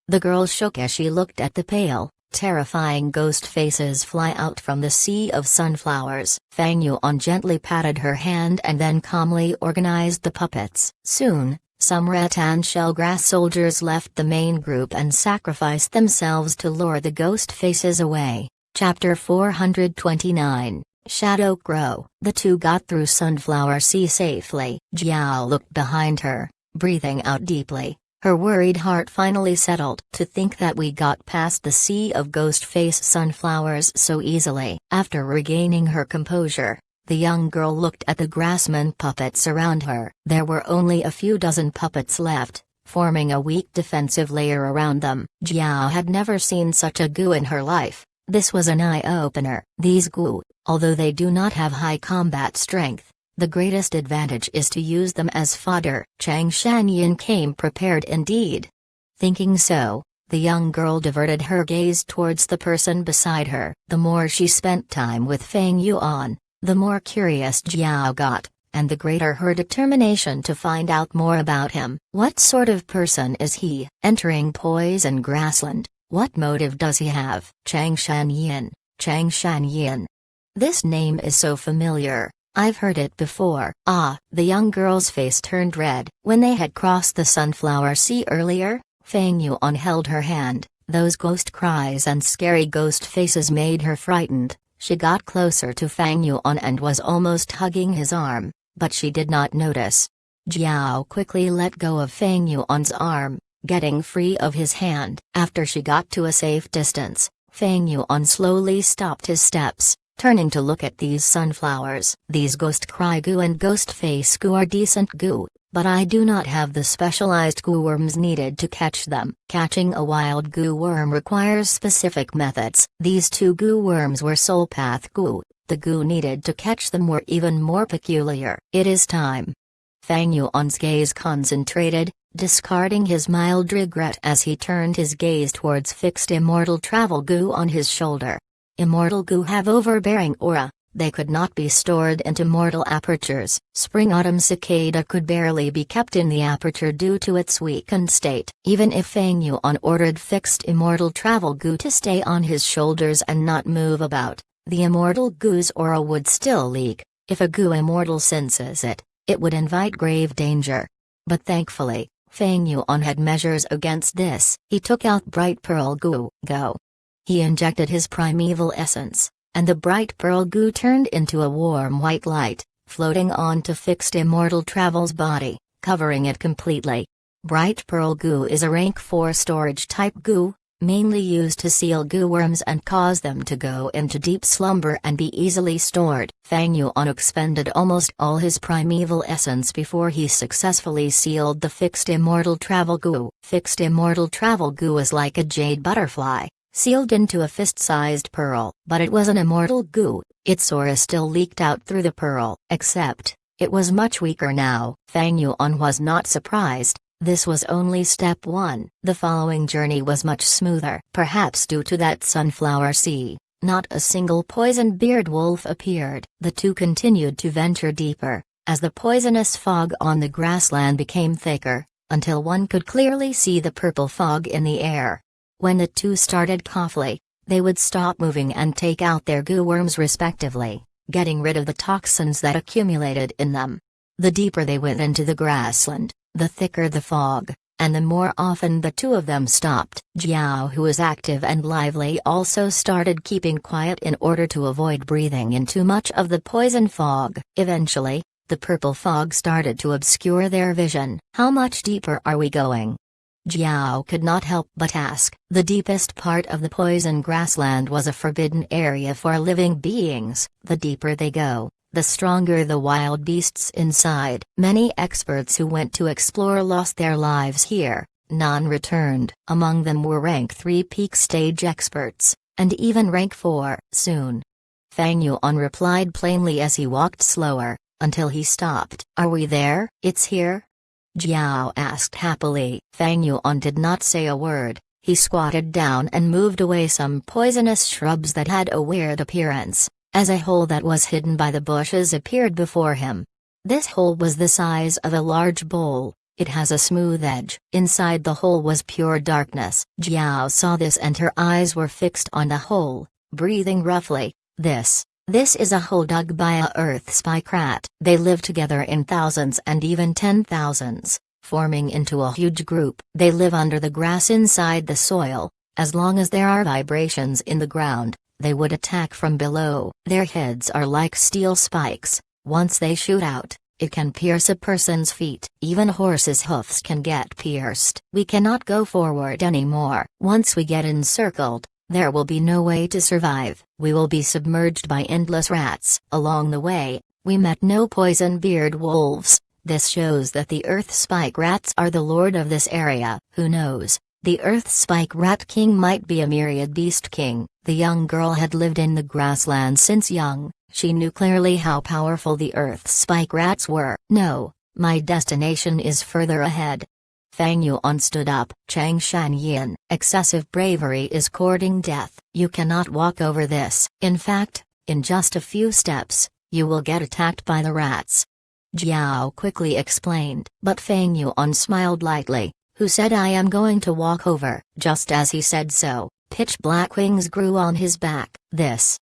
The girl shook as she looked at the pale, terrifying ghost faces fly out from the sea of sunflowers. Feng Yuan gently patted her hand and then calmly organized the puppets. Soon, some rattan shell grass soldiers left the main group and sacrificed themselves to lure the ghost faces away. Chapter 429, Shadow Crow. The two got through Sunflower Sea safely. Jiao looked behind her, breathing out deeply. Her worried heart finally settled. To think that we got past the sea of ghost-face sunflowers so easily. After regaining her composure, the young girl looked at the grassman puppets around her. There were only a few dozen puppets left, forming a weak defensive layer around them. Jiao had never seen such a goo in her life. This was an eye-opener. These goo, although they do not have high combat strength, the greatest advantage is to use them as fodder. Chang Shanyin came prepared indeed. Thinking so, the young girl diverted her gaze towards the person beside her. The more she spent time with Feng Yuan, the more curious Jiao got, and the greater her determination to find out more about him. What sort of person is he? Entering Poison Grassland, what motive does he have? Chang Shanyin. This name is so familiar. I've heard it before. Ah, the young girl's face turned red. When they had crossed the Sunflower Sea earlier, Feng Yuan held her hand. Those ghost cries and scary ghost faces made her frightened. She got closer to Feng Yuan and was almost hugging his arm, but she did not notice. Jiao quickly let go of Feng Yuan's arm, getting free of his hand. After she got to a safe distance, Feng Yuan slowly stopped his steps, turning to look at these sunflowers. These ghost cry goo and ghost face goo are decent goo, but I do not have the specialized goo worms needed to catch them. Catching a wild goo worm requires specific methods. These two goo worms were soul path goo. The goo needed to catch them were even more peculiar. It is time. Feng Yuan's gaze concentrated, discarding his mild regret as he turned his gaze towards fixed immortal travel goo on his shoulder. Immortal goo have overbearing aura, They could not be stored into mortal apertures. Spring-autumn cicada could barely be kept in the aperture due to its weakened state. Even if Feng Yuan ordered fixed immortal travel goo to stay on his shoulders and not move about, the immortal goo's aura would still leak. If a goo immortal senses it, it would invite grave danger. But thankfully, Feng Yuan had measures against this. He took out bright pearl goo. He injected his primeval essence, and the bright pearl goo turned into a warm white light, floating onto fixed immortal travel's body, covering it completely. Bright pearl goo is a rank 4 storage type goo, mainly used to seal goo worms and cause them to go into deep slumber and be easily stored. Feng Yuan expended almost all his primeval essence before he successfully sealed the fixed immortal travel goo. Fixed immortal travel goo is like a jade butterfly, sealed into a fist-sized pearl. But it was an immortal goo, its aura still leaked out through the pearl. Except, it was much weaker now. Feng Yuan was not surprised. This was only step 1. The following journey was much smoother. Perhaps due to that sunflower sea, not a single poison-beard wolf appeared. The two continued to venture deeper, as the poisonous fog on the grassland became thicker, until one could clearly see the purple fog in the air. When the two started coughly, they would stop moving and take out their goo worms respectively, getting rid of the toxins that accumulated in them. The deeper they went into the grassland, the thicker the fog, and the more often the two of them stopped. Jiao, who was active and lively, also started keeping quiet in order to avoid breathing in too much of the poison fog. Eventually, the purple fog started to obscure their vision. How much deeper are we going? Jiao could not help but ask. The deepest part of the poison grassland was a forbidden area for living beings. The deeper they go, the stronger the wild beasts inside. Many experts who went to explore lost their lives here. None returned. Among them were rank 3 peak stage experts, and even rank 4. Soon. Feng Yuan replied plainly as he walked slower, until he stopped. Are we there? It's here? Jiao asked happily. Feng Yuan did not say a word. He squatted down and moved away some poisonous shrubs that had a weird appearance, as a hole that was hidden by the bushes appeared before him. This hole was the size of a large bowl. It has a smooth edge. Inside the hole was pure darkness. Jiao saw this and her eyes were fixed on the hole, breathing roughly. This is a hole dug by a earth spike rat. They live together in thousands and even 10,000s, forming into a huge group. They live under the grass inside the soil. As long as there are vibrations in the ground, they would attack from below. Their heads are like steel spikes. Once they shoot out, it can pierce a person's feet. Even horses' hoofs can get pierced. We cannot go forward anymore. Once we get encircled, there will be no way to survive. We will be submerged by endless rats. Along the way, we met no poison-beard wolves. This shows that the earth spike rats are the lord of this area. Who knows? The earth spike rat king might be a myriad beast king. The young girl had lived in the grassland since young. She knew clearly how powerful the earth spike rats were. No, my destination is further ahead. Feng Yuan stood up. Chang Shanyin, excessive bravery is courting death. You cannot walk over this. In fact, in just a few steps, you will get attacked by the rats. Jiao quickly explained. But Feng Yuan smiled lightly. Who said I am going to walk over? Just as he said so, pitch black wings grew on his back. This.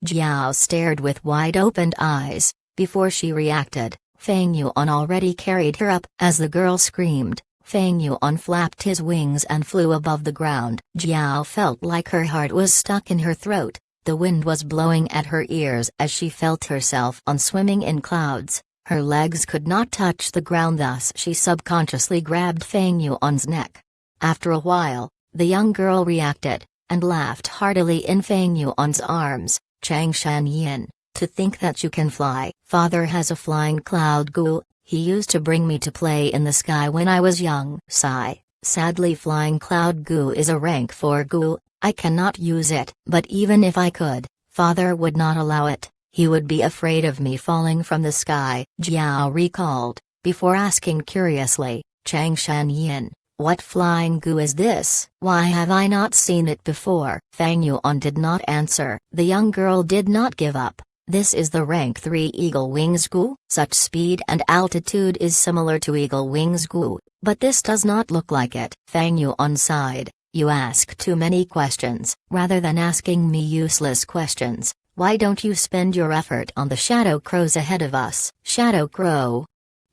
Jiao stared with wide-opened eyes. Before she reacted, Feng Yuan already carried her up. As the girl screamed, Feng Yuan flapped his wings and flew above the ground. Jiao felt like her heart was stuck in her throat. The wind was blowing at her ears as she felt herself on swimming in clouds. Her legs could not touch the ground, thus she subconsciously grabbed Feng Yuan's neck. After a while, the young girl reacted, and laughed heartily in Feng Yuan's arms. Chang Shanyin, to think that you can fly. Father has a flying cloud goo. He used to bring me to play in the sky when I was young. Sigh. Sadly, flying cloud goo is a rank 4 goo. I cannot use it. But even if I could, Father would not allow it. He would be afraid of me falling from the sky. Jiao recalled, before asking curiously, Chang Shanyin, what flying goo is this? Why have I not seen it before? Feng Yuan did not answer. The young girl did not give up. This is the rank 3 Eagle Wings Gu. Such speed and altitude is similar to Eagle Wings Gu, but this does not look like it. Fang Yuan sighed. You ask too many questions. Rather than asking me useless questions, why don't you spend your effort on the shadow crows ahead of us? Shadow crow?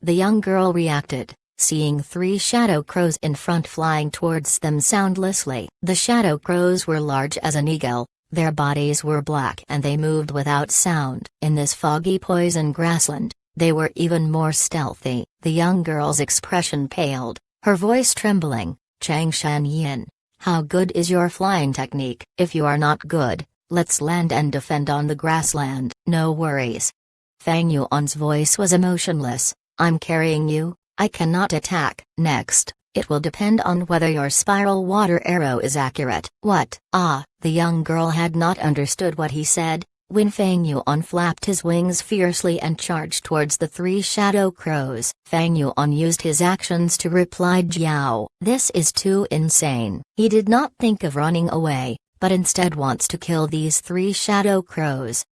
The young girl reacted, seeing 3 shadow crows in front flying towards them soundlessly. The shadow crows were large as an eagle, their bodies were black and they moved without sound. In this foggy poison grassland, they were even more stealthy. The young girl's expression paled, her voice trembling. Chang Shanyin, how good is your flying technique? If you are not good, let's land and defend on the grassland. No worries. Fang Yuan's voice was emotionless. I'm carrying you, I cannot attack. Next, it will depend on whether your spiral water arrow is accurate. What? Ah, the young girl had not understood what he said, when Fang Yuan flapped his wings fiercely and charged towards the 3 shadow crows. Fang Yuan used his actions to reply Jiao. This is too insane. He did not think of running away, but instead wants to kill these 3 shadow crows.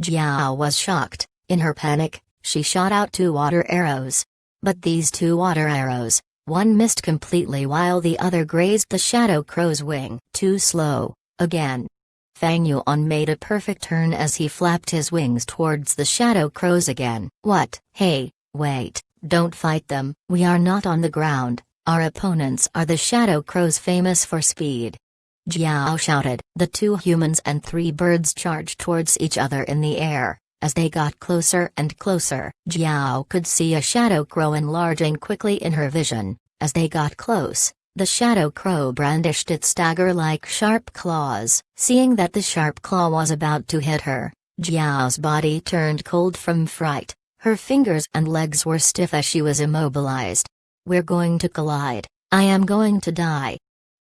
Jiao was shocked. In her panic, she shot out 2 water arrows. But these 2 water arrows, one missed completely while the other grazed the shadow crow's wing. Too slow, again. Fang Yuan made a perfect turn as he flapped his wings towards the shadow crows again. What? Hey, wait, don't fight them. We are not on the ground, our opponents are the shadow crows famous for speed. Jiao shouted. The 2 humans and 3 birds charged towards each other in the air. As they got closer and closer, Jiao could see a shadow crow enlarging quickly in her vision. As they got close, the shadow crow brandished its dagger-like sharp claws. Seeing that the sharp claw was about to hit her, Jiao's body turned cold from fright. Her fingers and legs were stiff as she was immobilized. We're going to collide. I am going to die.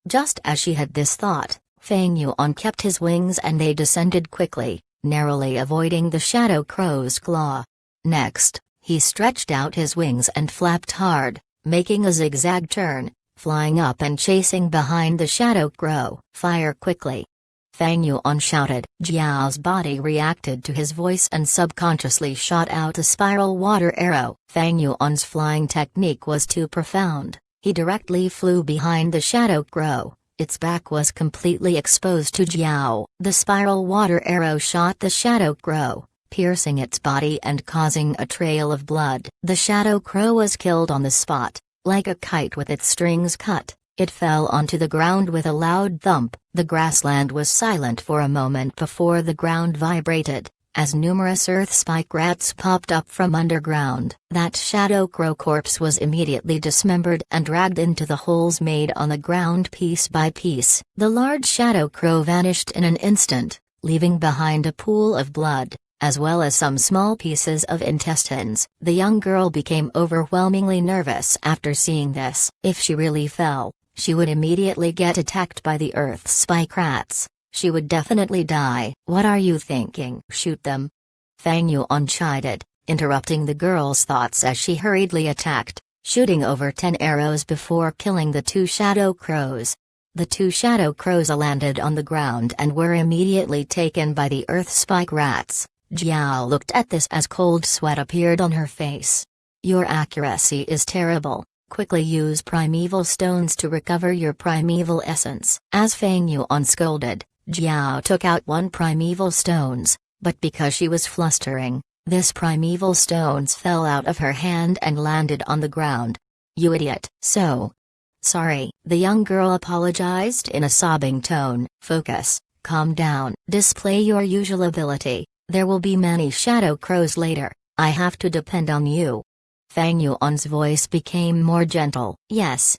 Just as she had this thought, Fang Yuan kept his wings and they descended quickly, narrowly avoiding the shadow crow's claw. Next, he stretched out his wings and flapped hard, making a zigzag turn, flying up and chasing behind the shadow crow. Fire quickly! Fang Yuan shouted. Jiao's body reacted to his voice and subconsciously shot out a spiral water arrow. Fang Yuan's flying technique was too profound. He directly flew behind the shadow crow. Its back was completely exposed to Jiao. The spiral water arrow shot the shadow crow, piercing its body and causing a trail of blood. The shadow crow was killed on the spot. Like a kite with its strings cut, it fell onto the ground with a loud thump. The grassland was silent for a moment before the ground vibrated, as numerous earth spike rats popped up from underground. That shadow crow corpse was immediately dismembered and dragged into the holes made on the ground piece by piece. The large shadow crow vanished in an instant, leaving behind a pool of blood, as well as some small pieces of intestines. The young girl became overwhelmingly nervous after seeing this. If she really fell, she would immediately get attacked by the earth spike rats. She would definitely die. What are you thinking? Shoot them. Fang Yuan chided, interrupting the girl's thoughts as she hurriedly attacked, shooting over 10 arrows before killing the 2 shadow crows. The 2 shadow crows landed on the ground and were immediately taken by the earth spike rats. Jiao looked at this as cold sweat appeared on her face. Your accuracy is terrible. Quickly use primeval stones to recover your primeval essence. As Fang Yuan scolded, Jiao took out 1 primeval stones, but because she was flustering, this primeval stones fell out of her hand and landed on the ground. You idiot. Sorry. The young girl apologized in a sobbing tone. Focus, calm down. Display your usual ability. There will be many shadow crows later. I have to depend on you. Fang Yuan's voice became more gentle. Yes.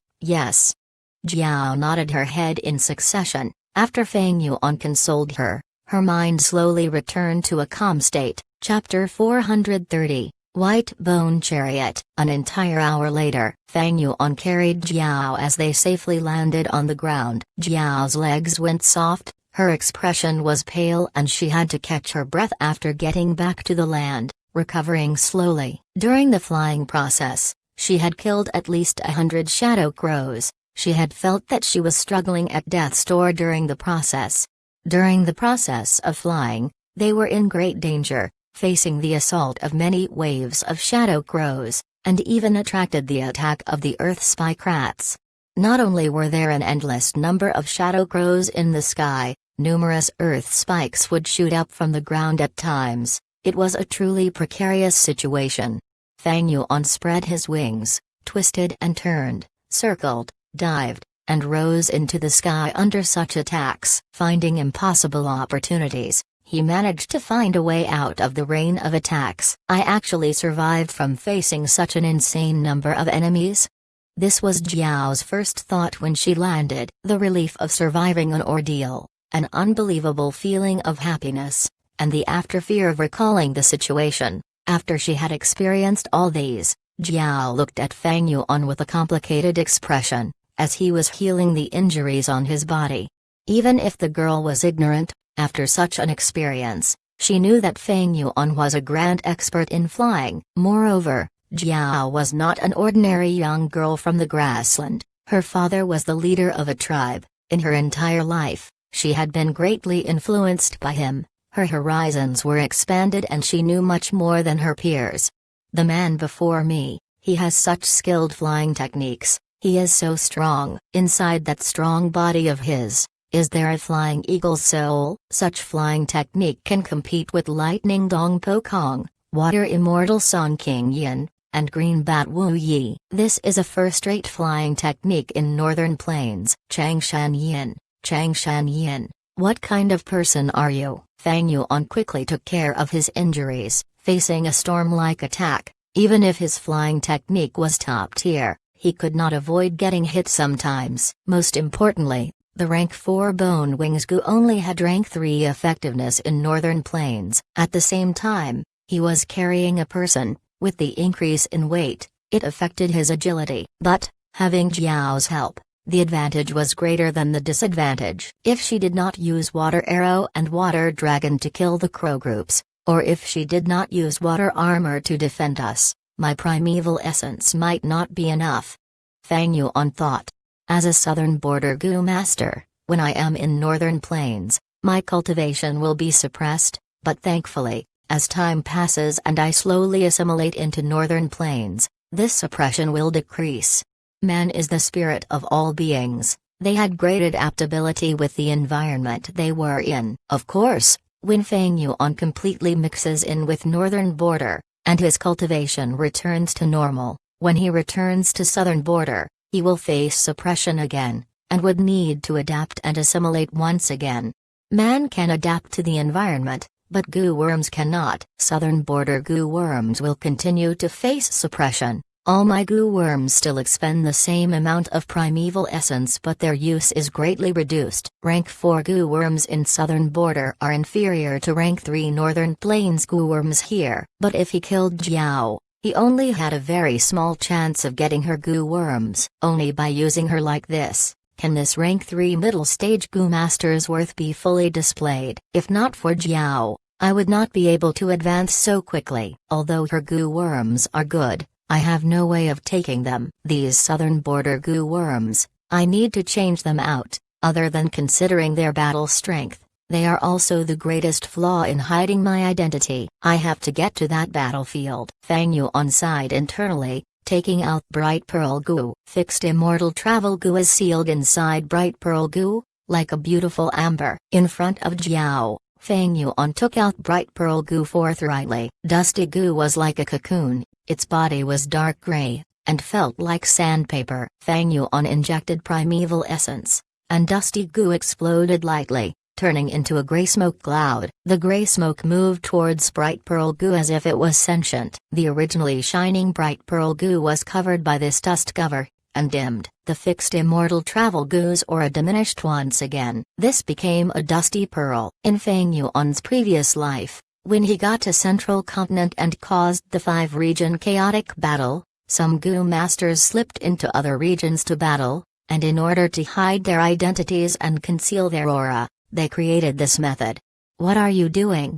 Jiao nodded her head in succession. After Fang Yuan consoled her, her mind slowly returned to a calm state. Chapter 430, White Bone Chariot. An entire hour later, Fang Yuan carried Jiao as they safely landed on the ground. Jiao's legs went soft, her expression was pale and she had to catch her breath after getting back to the land, recovering slowly. During the flying process, she had killed at least 100 shadow crows. She had felt that she was struggling at death's door during the process. During the process of flying, they were in great danger. facing the assault of many waves of shadow crows, and even attracted the attack of the earth spike rats. Not only were there an endless number of shadow crows in the sky, numerous earth spikes would shoot up from the ground at times. It was a truly precarious situation. Fang Yuan spread his wings, twisted and turned, circled, dived, and rose into the sky under such attacks. Finding impossible opportunities, he managed to find a way out of the rain of attacks. I actually survived from facing such an insane number of enemies? This was Jiao's first thought when she landed. The relief of surviving an ordeal, an unbelievable feeling of happiness, and the after-fear of recalling the situation. After she had experienced all these, Jiao looked at Fang Yuan with a complicated expression, as he was healing the injuries on his body. Even if the girl was ignorant, after such an experience, she knew that Fang Yuan was a grand expert in flying. Moreover, Jiao was not an ordinary young girl from the grassland. Her father was the leader of a tribe. In her entire life, she had been greatly influenced by him. Her horizons were expanded and she knew much more than her peers. The man before me, he has such skilled flying techniques, he is so strong. Inside that strong body of his, is there a flying eagle's soul? Such flying technique can compete with lightning Dong Po Kong, water immortal Song King Yin, and green bat Wu Yi. This is a first-rate flying technique in northern plains. Changshan Yin, what kind of person are you? Fang Yuan quickly took care of his injuries, facing a storm-like attack. Even if his flying technique was top tier, he could not avoid getting hit sometimes. Most importantly, the rank 4 Bone Wings Gu only had rank 3 effectiveness in northern plains. At the same time, he was carrying a person. With the increase in weight, it affected his agility. But, having Jiao's help, the advantage was greater than the disadvantage. If she did not use Water Arrow and Water Dragon to kill the crow groups, or if she did not use Water Armor to defend us, my primeval essence might not be enough. Fang Yuan thought. As a southern border Gu master, when I am in northern plains, my cultivation will be suppressed, but thankfully, as time passes and I slowly assimilate into northern plains, this suppression will decrease. Man is the spirit of all beings. They had great adaptability with the environment they were in. Of course, when Fang Yuan completely mixes in with northern border, and his cultivation returns to normal, when he returns to southern border, he will face suppression again, and would need to adapt and assimilate once again. Man can adapt to the environment, but Gu worms cannot. Southern border Gu worms will continue to face suppression. All my Gu worms still expend the same amount of primeval essence, but their use is greatly reduced. Rank 4 Gu worms in southern border are inferior to rank 3 northern plains Gu worms here. But if he killed Jiao, he only had a very small chance of getting her Gu worms. Only by using her like this can this rank 3 middle stage Gu master's worth be fully displayed. If not for Jiao, I would not be able to advance so quickly. Although her Gu worms are good, I have no way of taking them. These southern border Gu worms, I need to change them out. Other than considering their battle strength, they are also the greatest flaw in hiding my identity. I have to get to that battlefield. Fang Yuan sighed internally, taking out Bright Pearl Gu. Fixed Immortal Travel Gu is sealed inside Bright Pearl Gu, like a beautiful amber. In front of Jiao, Fang Yuan took out Bright Pearl Gu forthrightly. Dusty Gu was like a cocoon, its body was dark gray, and felt like sandpaper. Fang Yuan injected primeval essence, and Dusty Gu exploded lightly, turning into a gray smoke cloud. The gray smoke moved towards Bright Pearl Gu as if it was sentient. The originally shining Bright Pearl Gu was covered by this dust cover, and dimmed. The fixed Immortal Travel Gu's aura diminished once again. This became a dusty pearl. In Fang Yuan's previous life, when he got to Central Continent and caused the 5-region chaotic battle, some Gu masters slipped into other regions to battle, and in order to hide their identities and conceal their aura, they created this method. What are you doing?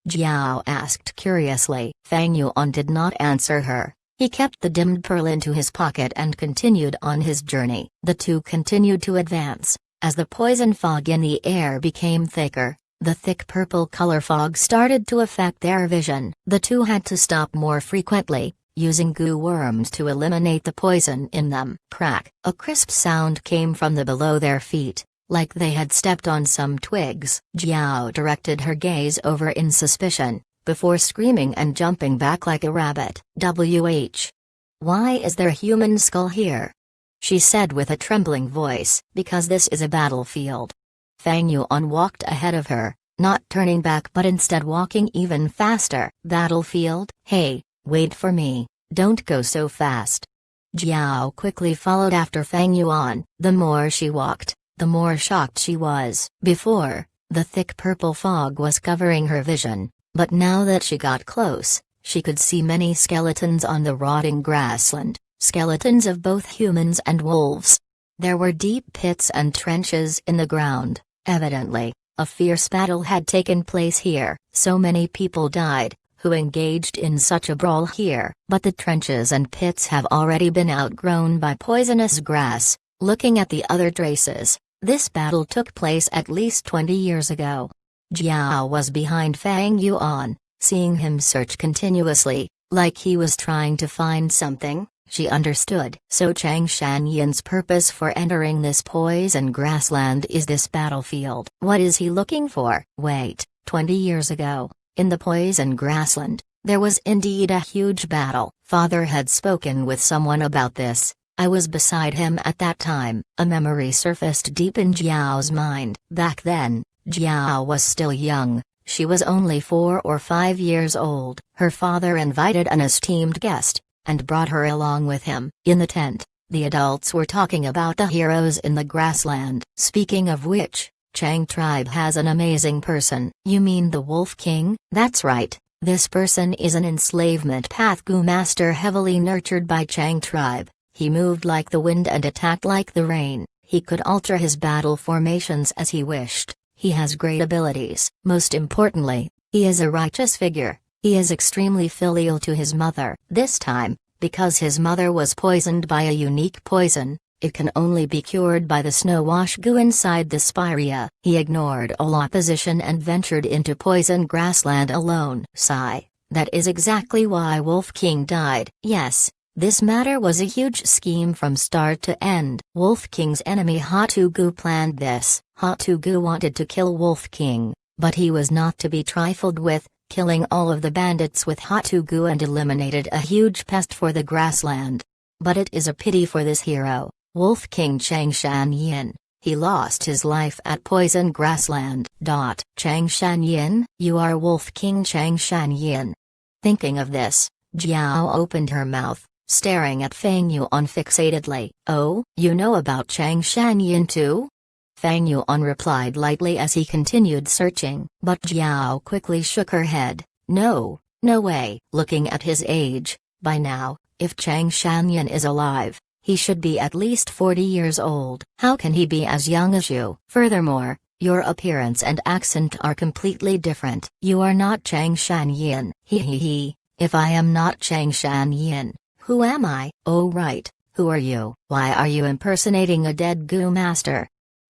Jiao asked curiously. Fang Yuan did not answer her. He kept the dimmed pearl into his pocket and continued on his journey. The two continued to advance. As the poison fog in the air became thicker, the thick purple color fog started to affect their vision. The two had to stop more frequently, using goo worms to eliminate the poison in them. Crack! A crisp sound came from the below their feet, like they had stepped on some twigs. Jiao directed her gaze over in suspicion, before screaming and jumping back like a rabbit. Why is there a human skull here? She said with a trembling voice. Because this is a battlefield. Fang Yuan walked ahead of her, not turning back but instead walking even faster. Battlefield? Hey, wait for me, don't go so fast. Jiao quickly followed after Fang Yuan. The more she walked, the more shocked she was. Before, the thick purple fog was covering her vision, but now that she got close, she could see many skeletons on the rotting grassland, skeletons of both humans and wolves. There were deep pits and trenches in the ground. Evidently, a fierce battle had taken place here. So many people died, who engaged in such a brawl here. But the trenches and pits have already been outgrown by poisonous grass. Looking at the other traces, this battle took place at least 20 years ago. Jiao was behind Fang Yuan, seeing him search continuously, like he was trying to find something. She understood. So Chang Shanyan's purpose for entering this poison grassland is this battlefield. What is he looking for? Wait, 20 years ago, in the poison grassland, there was indeed a huge battle. Father had spoken with someone about this. I was beside him at that time. A memory surfaced deep in Jiao's mind. Back then, Jiao was still young. She was only 4 or 5 years old. Her father invited an esteemed guest, and brought her along with him. In the tent, the adults were talking about the heroes in the grassland. Speaking of which, Chang tribe has an amazing person. You mean the Wolf King? That's right. This person is an enslavement path Gu master heavily nurtured by Chang tribe. He moved like the wind and attacked like the rain. He could alter his battle formations as he wished. He has great abilities. Most importantly, he is a righteous figure. He is extremely filial to his mother. This time, because his mother was poisoned by a unique poison, it can only be cured by the snow wash goo inside the spirea. He ignored all opposition and ventured into poison grassland alone. Sigh. That is exactly why Wolf King died. Yes, this matter was a huge scheme from start to end. Wolf King's enemy Hatugu planned this. Hatugu wanted to kill Wolf King, but he was not to be trifled with, killing all of the bandits with Hatugu and eliminated a huge pest for the grassland. But it is a pity for this hero, Wolf King Chang Shanyin. He lost his life at poison grassland. Chang Shanyin? You are Wolf King Chang Shanyin. Thinking of this, Jiao opened her mouth, staring at Fang Yuan fixatedly. Oh, you know about Chang Shanyin too? Fang Yuan replied lightly as he continued searching. But Jiao quickly shook her head. No, no way. Looking at his age, by now, if Chang Shanyan is alive, he should be at least 40 years old. How can he be as young as you? Furthermore, your appearance and accent are completely different. You are not Chang Shanyan. He. If I am not Chang Shanyan, who am I? Oh right, who are you? Why are you impersonating a dead Gu master?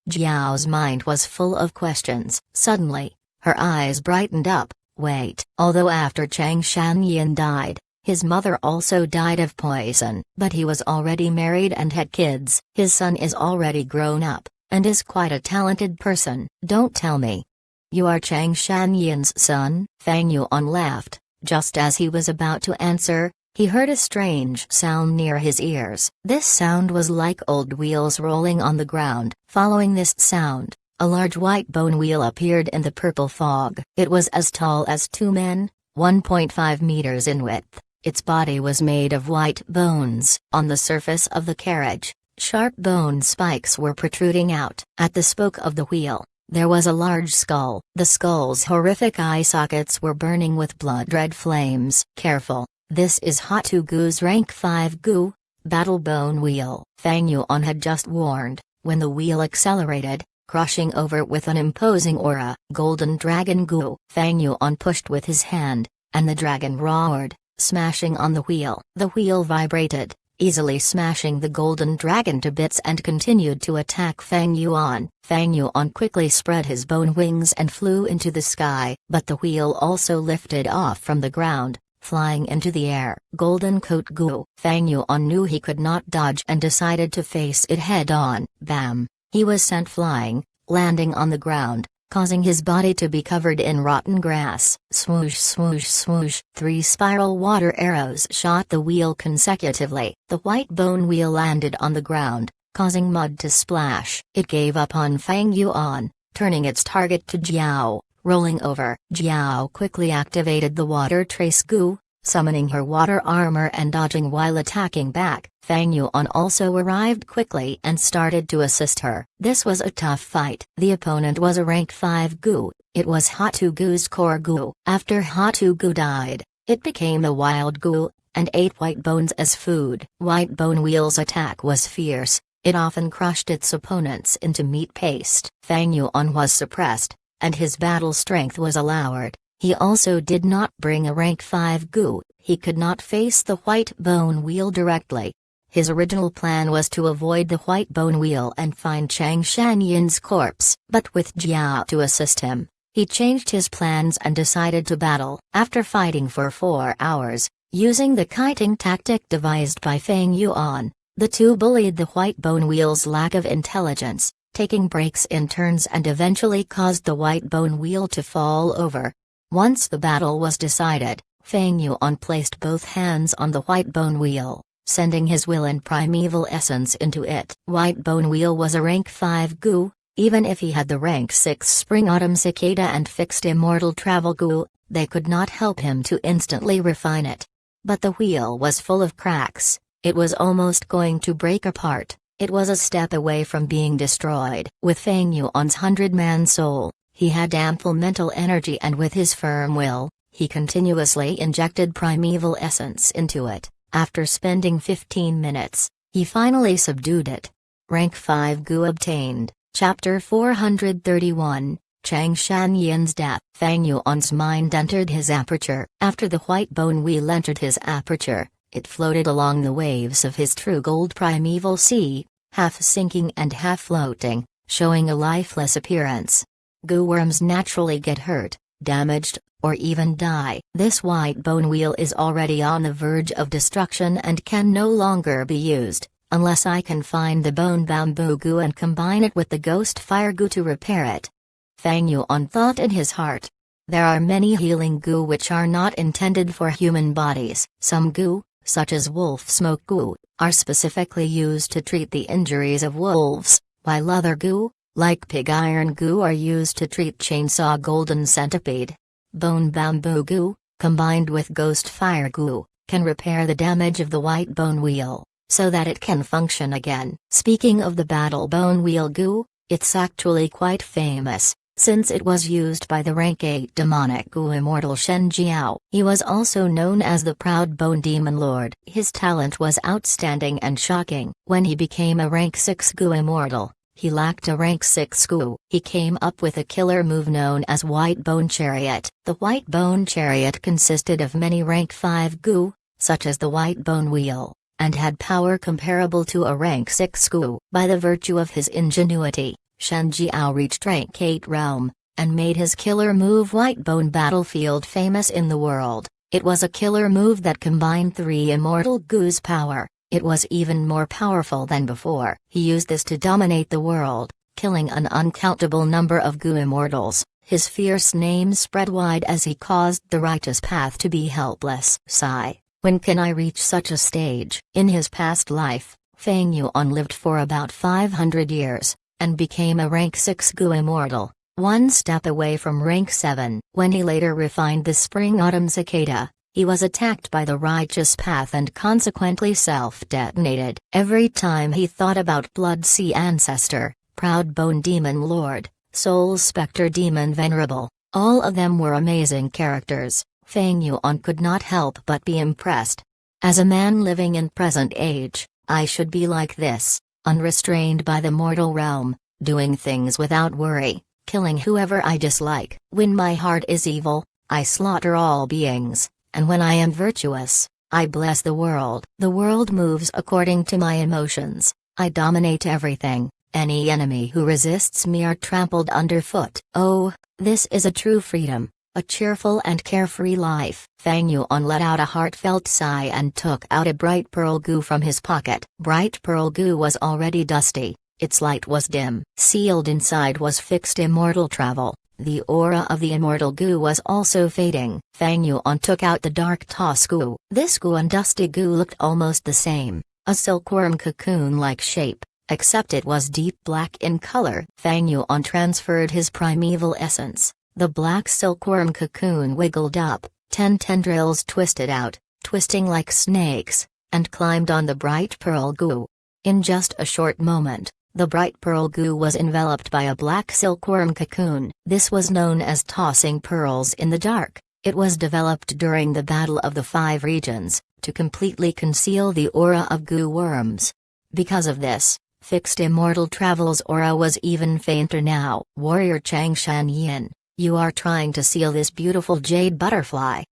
Jiao's mind was full of questions. Suddenly, her eyes brightened up. Wait. Although after Chang Shanyan died, his mother also died of poison. But he was already married and had kids. His son is already grown up, and is quite a talented person. Don't tell me. You are Chang Shanyan's son? Fang Yuan laughed. Just as he was about to answer, he heard a strange sound near his ears. This sound was like old wheels rolling on the ground. Following this sound, a large white bone wheel appeared in the purple fog. It was as tall as 2 men, 1.5 meters in width. Its body was made of white bones. On the surface of the carriage, sharp bone spikes were protruding out. At the spoke of the wheel, there was a large skull. The skull's horrific eye sockets were burning with blood-red flames. Careful. This is Hatugu's rank 5 Gu, battle bone wheel. Fang Yuan had just warned, when the wheel accelerated, crushing over with an imposing aura. Golden Dragon Gu. Fang Yuan pushed with his hand, and the dragon roared, smashing on the wheel. The wheel vibrated, easily smashing the golden dragon to bits and continued to attack Fang Yuan. Fang Yuan quickly spread his bone wings and flew into the sky, but the wheel also lifted off from the ground, flying into the air. Golden Coat Gu. Fang Yuan knew he could not dodge and decided to face it head-on. Bam! He was sent flying, landing on the ground, causing his body to be covered in rotten grass. Swoosh swoosh swoosh. 3 spiral water arrows shot the wheel consecutively. The white bone wheel landed on the ground, causing mud to splash. It gave up on Fang Yuan, turning its target to Jiao, rolling over. Jiao quickly activated the water trace Gu, summoning her water armor and dodging while attacking back. Fang Yuan also arrived quickly and started to assist her. This was a tough fight. The opponent was a rank 5 Gu. It was Hatu Gu's core Gu. After Hatu Gu died, it became a wild Gu, and ate white bones as food. White Bone Wheel's attack was fierce. It often crushed its opponents into meat paste. Fang Yuan was suppressed, and his battle strength was lowered. He also did not bring a rank 5 Gu. He could not face the white bone wheel directly. His original plan was to avoid the white bone wheel and find Chang Shanyin's corpse. But with Jiao to assist him, he changed his plans and decided to battle. After fighting for 4 hours, using the kiting tactic devised by Fang Yuan, the two bullied the white bone wheel's lack of intelligence, taking breaks in turns and eventually caused the white bone wheel to fall over. Once the battle was decided, Fang Yuan placed both hands on the white bone wheel, sending his will and primeval essence into it. White bone wheel was a rank 5 Gu. Even if he had the rank 6 Spring Autumn Cicada and fixed immortal travel Gu, they could not help him to instantly refine it. But the wheel was full of cracks. It was almost going to break apart. It was a step away from being destroyed. With Fang Yuan's 100-man soul, he had ample mental energy, and with his firm will, he continuously injected primeval essence into it. After spending 15 minutes, he finally subdued it. Rank 5 Gu obtained. Chapter 431, Chang Shanyin's Death. Fang Yuan's mind entered his aperture. After the white bone wheel entered his aperture, it floated along the waves of his true gold primeval sea, half sinking and half floating, showing a lifeless appearance. Gu worms naturally get hurt, damaged, or even die. This white bone wheel is already on the verge of destruction and can no longer be used, unless I can find the bone bamboo Gu and combine it with the ghost fire Gu to repair it. Fang Yuan thought in his heart. There are many healing Gu which are not intended for human bodies. Some Gu, such as wolf smoke Gu, are specifically used to treat the injuries of wolves, while other Gu, like pig iron Gu, are used to treat chainsaw golden centipede. Bone bamboo Gu, combined with ghost fire Gu, can repair the damage of the white bone wheel, so that it can function again. Speaking of the battle bone wheel Gu, it's actually quite famous, since it was used by the rank 8 demonic Gu immortal Shen Jiao. He was also known as the Proud Bone Demon Lord. His talent was outstanding and shocking. When he became a rank 6 Gu immortal, he lacked a rank 6 Gu. He came up with a killer move known as White Bone Chariot. The White Bone Chariot consisted of many rank 5 Gu, such as the White Bone Wheel, and had power comparable to a rank 6 Gu. By the virtue of his ingenuity, Shen Jiao reached rank 8 realm, and made his killer move White Bone Battlefield famous in the world. It was a killer move that combined 3 immortal Gu's power. It was even more powerful than before. He used this to dominate the world, killing an uncountable number of Gu immortals. His fierce name spread wide as he caused the righteous path to be helpless. Sigh, when can I reach such a stage? In his past life, Fang Yuan lived for about 500 years, and became a rank 6 Gu immortal, one step away from rank 7. When he later refined the Spring Autumn Cicada, he was attacked by the righteous path and consequently self-detonated. Every time he thought about Blood Sea Ancestor, Proud Bone Demon Lord, Soul Spectre Demon Venerable, all of them were amazing characters, Fang Yuan could not help but be impressed. As a man living in present age, I should be like this, unrestrained by the mortal realm, doing things without worry, killing whoever I dislike. When my heart is evil, I slaughter all beings. And when I am virtuous, I bless the world. The world moves according to my emotions. I dominate everything. Any enemy who resists me are trampled underfoot. Oh, this is a true freedom. A cheerful and carefree life. Fang Yuan let out a heartfelt sigh and took out a bright pearl goo from his pocket. Bright pearl goo was already dusty. Its light was dim. Sealed inside was fixed immortal travel. The aura of the immortal goo was also fading. Fang Yuan took out the dark toss goo. This goo and dusty goo looked almost the same. A silkworm cocoon-like shape, except it was deep black in color. Fang Yuan transferred his primeval essence. The black silkworm cocoon wiggled up, 10 tendrils twisted out, twisting like snakes, and climbed on the bright pearl goo. In just a short moment, the bright pearl goo was enveloped by a black silkworm cocoon. This was known as tossing pearls in the dark. It was developed during the Battle of the Five Regions, to completely conceal the aura of goo worms. Because of this, fixed immortal travel's aura was even fainter now. Warrior Chang Shanyin, you are trying to seal this beautiful jade butterfly.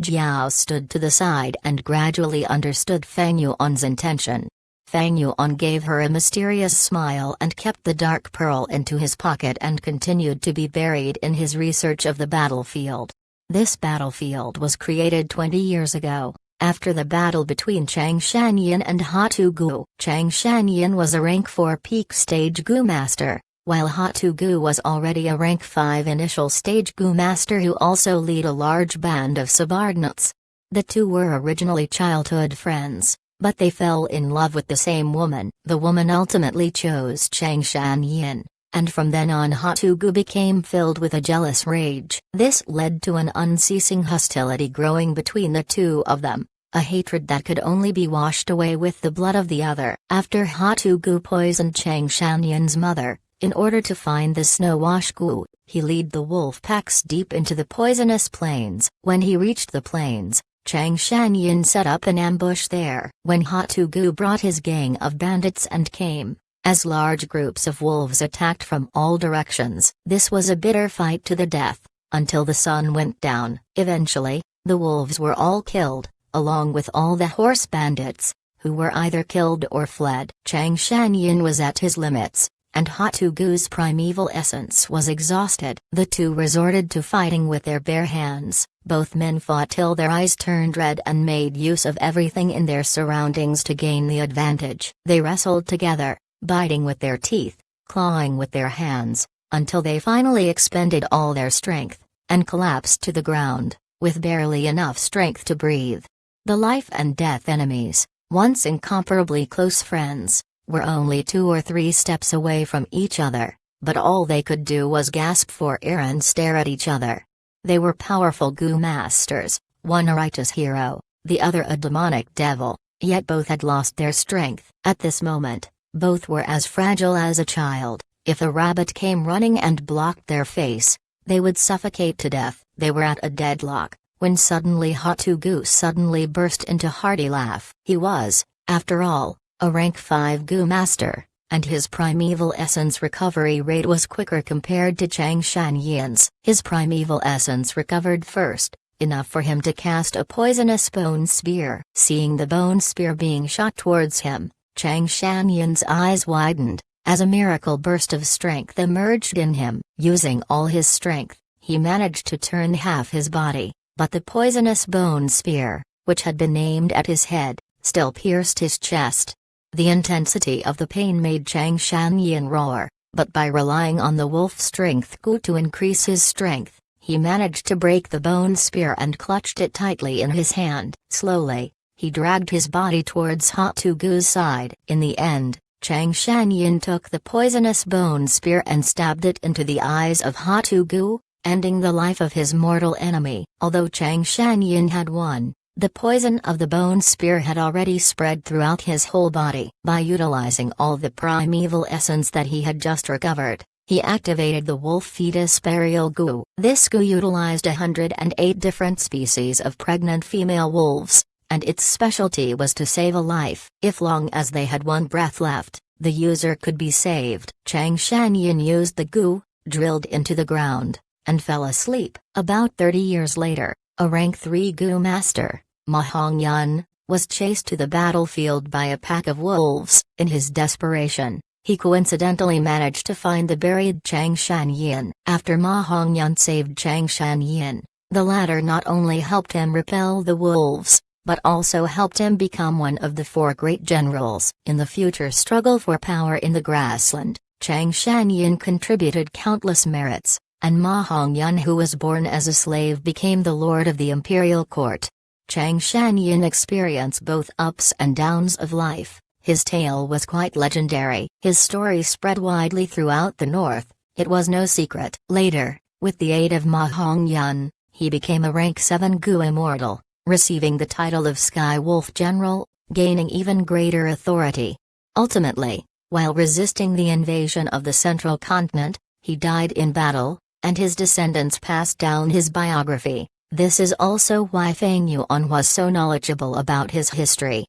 Jiao stood to the side and gradually understood Fang Yuan's intention. Fang Yuan gave her a mysterious smile and kept the dark pearl into his pocket and continued to be buried in his research of the battlefield. This battlefield was created 20 years ago, after the battle between Chang Shanyin and Hatu Gu. Chang Shanyin was a rank 4 peak stage Gu master, while Hatu Gu was already a rank 5 initial stage Gu master who also lead a large band of subordinates. The two were originally childhood friends, but they fell in love with the same woman. The woman ultimately chose Chang Shanyin, and from then on Hatu Gu became filled with a jealous rage. This led to an unceasing hostility growing between the two of them, a hatred that could only be washed away with the blood of the other. After Hatu Gu poisoned Chang Shanyin's mother, in order to find the Snow-Wash Gu, he led the wolf packs deep into the poisonous plains. When he reached the plains, Chang Shanyin set up an ambush there. When Hatu Gu brought his gang of bandits and came, as large groups of wolves attacked from all directions. This was a bitter fight to the death, until the sun went down. Eventually, the wolves were all killed, along with all the horse bandits, who were either killed or fled. Chang Shanyin was at his limits, and Hatu Gu's primeval essence was exhausted. The two resorted to fighting with their bare hands. Both men fought till their eyes turned red and made use of everything in their surroundings to gain the advantage. They wrestled together, biting with their teeth, clawing with their hands, until they finally expended all their strength, and collapsed to the ground, with barely enough strength to breathe. The life and death enemies, once incomparably close friends, were only 2 or 3 steps away from each other, but all they could do was gasp for air and stare at each other. They were powerful Gu masters, one a righteous hero, the other a demonic devil, yet both had lost their strength. At this moment, both were as fragile as a child. If a rabbit came running and blocked their face, they would suffocate to death. They were at a deadlock, when suddenly Hatu Gu suddenly burst into hearty laugh. He was, after all, a rank 5 Gu master, and his primeval essence recovery rate was quicker compared to Chang Shanyin's. His primeval essence recovered first, enough for him to cast a poisonous bone spear. Seeing the bone spear being shot towards him, Chang Shanyin's eyes widened, as a miracle burst of strength emerged in him. Using all his strength, he managed to turn half his body, but the poisonous bone spear, which had been aimed at his head, still pierced his chest. The intensity of the pain made Chang Shanyin roar, but by relying on the wolf strength Gu to increase his strength, he managed to break the bone spear and clutched it tightly in his hand. Slowly, he dragged his body towards Hatu Gu's side. In the end, Chang Shanyin took the poisonous bone spear and stabbed it into the eyes of Hatu Gu, ending the life of his mortal enemy. Although Chang Shanyin had won, the poison of the bone spear had already spread throughout his whole body. By utilizing all the primeval essence that he had just recovered, he activated the wolf fetus burial Gu. This Gu utilized 108 different species of pregnant female wolves, and its specialty was to save a life. If long as they had one breath left, the user could be saved. Chang Shanyin used the Gu, drilled into the ground, and fell asleep. About 30 years later, a rank 3 Gu master, Ma Hongyun, was chased to the battlefield by a pack of wolves. In his desperation, he coincidentally managed to find the buried Chang Shanyin. After Ma Hongyun saved Chang Shanyin, the latter not only helped him repel the wolves, but also helped him become one of the 4 great generals. In the future struggle for power in the grassland, Chang Shanyin contributed countless merits, and Ma Hongyun, who was born as a slave, became the lord of the imperial court. Chang Shanyin experienced both ups and downs of life. His tale was quite legendary. His story spread widely throughout the north. It was no secret. Later, with the aid of Ma Hongyun, he became a rank 7 Gu immortal, receiving the title of Sky Wolf General, gaining even greater authority. Ultimately, while resisting the invasion of the central continent, he died in battle, and his descendants passed down his biography. This is also why Feng Yuan was so knowledgeable about his history.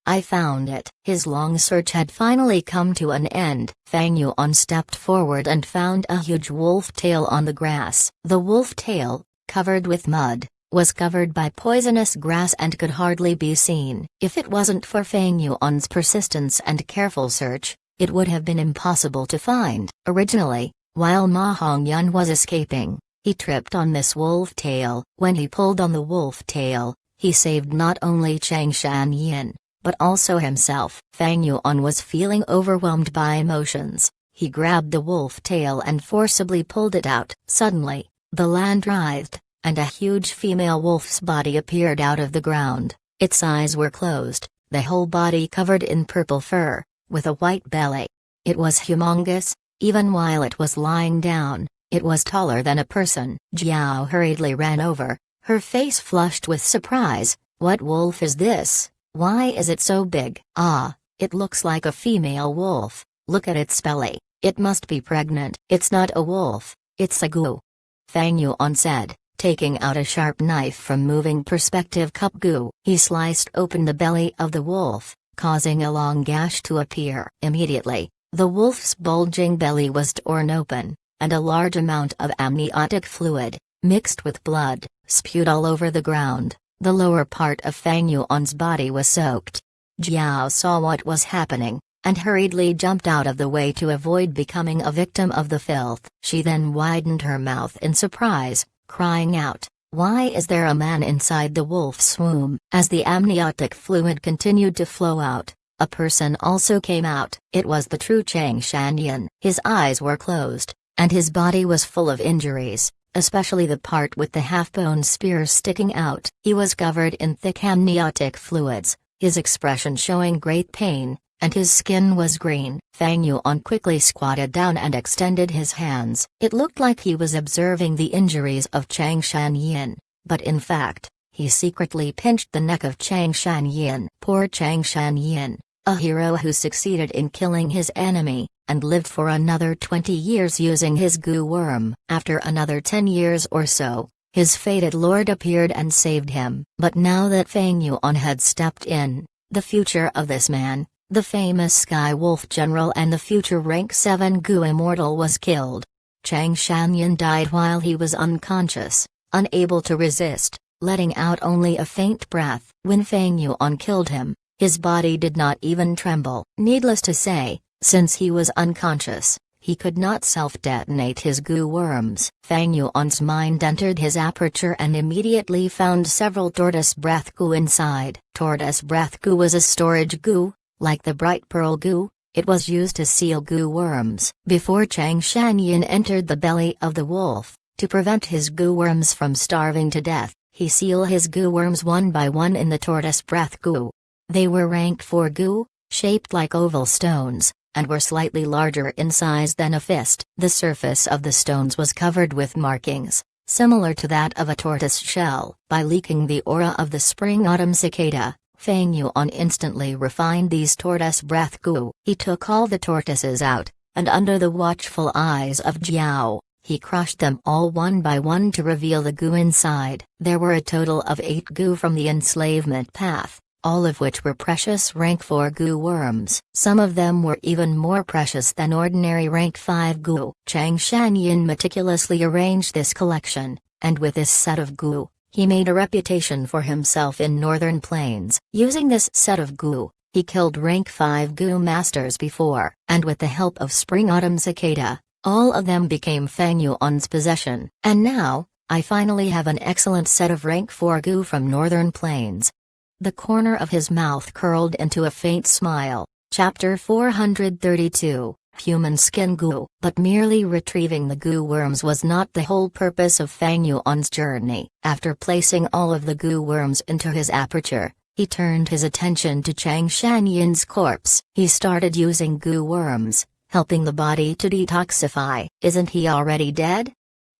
I found it. His long search had finally come to an end. Feng Yuan stepped forward and found a huge wolf tail on the grass. The wolf tail, covered with mud, was covered by poisonous grass and could hardly be seen. If it wasn't for Feng Yuan's persistence and careful search, it would have been impossible to find. Originally, while Ma Hongyun was escaping, he tripped on this wolf tail. When he pulled on the wolf tail, he saved not only Chang Shanyin, but also himself. Feng Yuan was feeling overwhelmed by emotions. He grabbed the wolf tail and forcibly pulled it out. Suddenly, the land writhed, and a huge female wolf's body appeared out of the ground. Its eyes were closed, the whole body covered in purple fur, with a white belly. It was humongous. Even while it was lying down, it was taller than a person. Jiao hurriedly ran over, her face flushed with surprise. What wolf is this? Why is it so big? Ah, it looks like a female wolf. Look at its belly. It must be pregnant. It's not a wolf, it's a gu. Feng Yuan said, taking out a sharp knife from moving perspective cup gu. He sliced open the belly of the wolf, causing a long gash to appear. Immediately, the wolf's bulging belly was torn open, and a large amount of amniotic fluid, mixed with blood, spewed all over the ground. The lower part of Feng Yuan's body was soaked. Jiao saw what was happening, and hurriedly jumped out of the way to avoid becoming a victim of the filth. She then widened her mouth in surprise, crying out, "Why is there a man inside the wolf's womb?" As the amniotic fluid continued to flow out, a person also came out. It was the true Chang Shanyin. His eyes were closed, and his body was full of injuries, especially the part with the half-bone spear sticking out. He was covered in thick amniotic fluids, his expression showing great pain, and his skin was green. Feng Yuan quickly squatted down and extended his hands. It looked like he was observing the injuries of Chang Shanyin, but in fact, he secretly pinched the neck of Chang Shanyin. Poor Chang Shanyin, a hero who succeeded in killing his enemy, and lived for another 20 years using his gu worm. After another 10 years or so, his fated lord appeared and saved him. But now that Feng Yuan had stepped in, the future of this man, the famous Sky Wolf General and the future rank 7 gu immortal, was killed. Chang Shanyin died while he was unconscious, unable to resist, letting out only a faint breath. When Feng Yuan killed him, his body did not even tremble. Needless to say, since he was unconscious, he could not self-detonate his gu worms. Feng Yuan's mind entered his aperture and immediately found several tortoise breath gu inside. Tortoise breath gu was a storage gu, like the bright pearl gu. It was used to seal gu worms. Before Chang Shanyin entered the belly of the wolf, to prevent his gu worms from starving to death, he sealed his gu worms one by one in the tortoise breath gu. They were rank 4 gu, shaped like oval stones, and were slightly larger in size than a fist. The surface of the stones was covered with markings, similar to that of a tortoise shell. By leaking the aura of the spring-autumn cicada, Feng Yuan instantly refined these tortoise breath gu. He took all the tortoises out, and under the watchful eyes of Jiao, he crushed them all one by one to reveal the gu inside. There were a total of 8 gu from the enslavement path, all of which were precious rank 4 gu worms. Some of them were even more precious than ordinary rank 5 gu. Chang Shanyin meticulously arranged this collection, and with this set of gu, He made a reputation for himself in Northern Plains. Using this set of goo, he killed rank 5 goo masters before, and with the help of Spring Autumn Cicada, all of them became Fang Yuan's possession. And now, I finally have an excellent set of rank 4 goo from Northern Plains. The corner of his mouth curled into a faint smile. Chapter 432, Human Skin Goo. But merely retrieving the goo worms was not the whole purpose of Fang Yuan's journey. After placing all of the goo worms into his aperture, he turned his attention to Chang Shanyin's corpse. He started using goo worms, helping the body to detoxify. Isn't he already dead?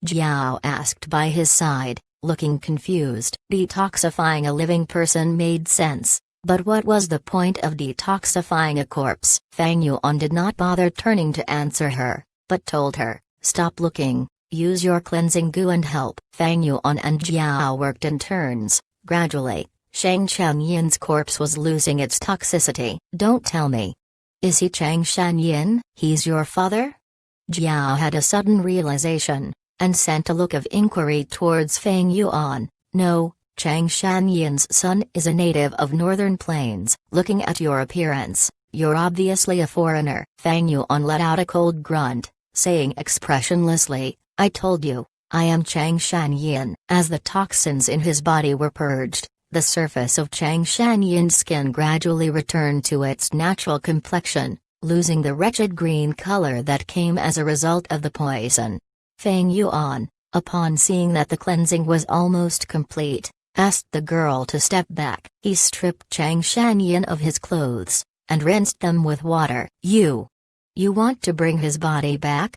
Jiao asked by his side, looking confused. Detoxifying a living person made sense, but what was the point of detoxifying a corpse? Fang Yuan did not bother turning to answer her, but told her, "Stop looking, use your cleansing goo and help." Fang Yuan and Jiao worked in turns. Gradually, Chang Shanyin's corpse was losing its toxicity. "Don't tell me. Is he Chang Shanyin? He's your father?" Jiao had a sudden realization, and sent a look of inquiry towards Fang Yuan. "No, Chang Shanyin's son is a native of Northern Plains. Looking at your appearance, you're obviously a foreigner." Fang Yuan let out a cold grunt, saying expressionlessly, "I told you, I am Chang Shanyin." As the toxins in his body were purged, the surface of Chang Shanyin's skin gradually returned to its natural complexion, losing the wretched green color that came as a result of the poison. Fang Yuan, upon seeing that the cleansing was almost complete, asked the girl to step back. He stripped Chang Shanyin of his clothes, and rinsed them with water. You want to bring his body back?"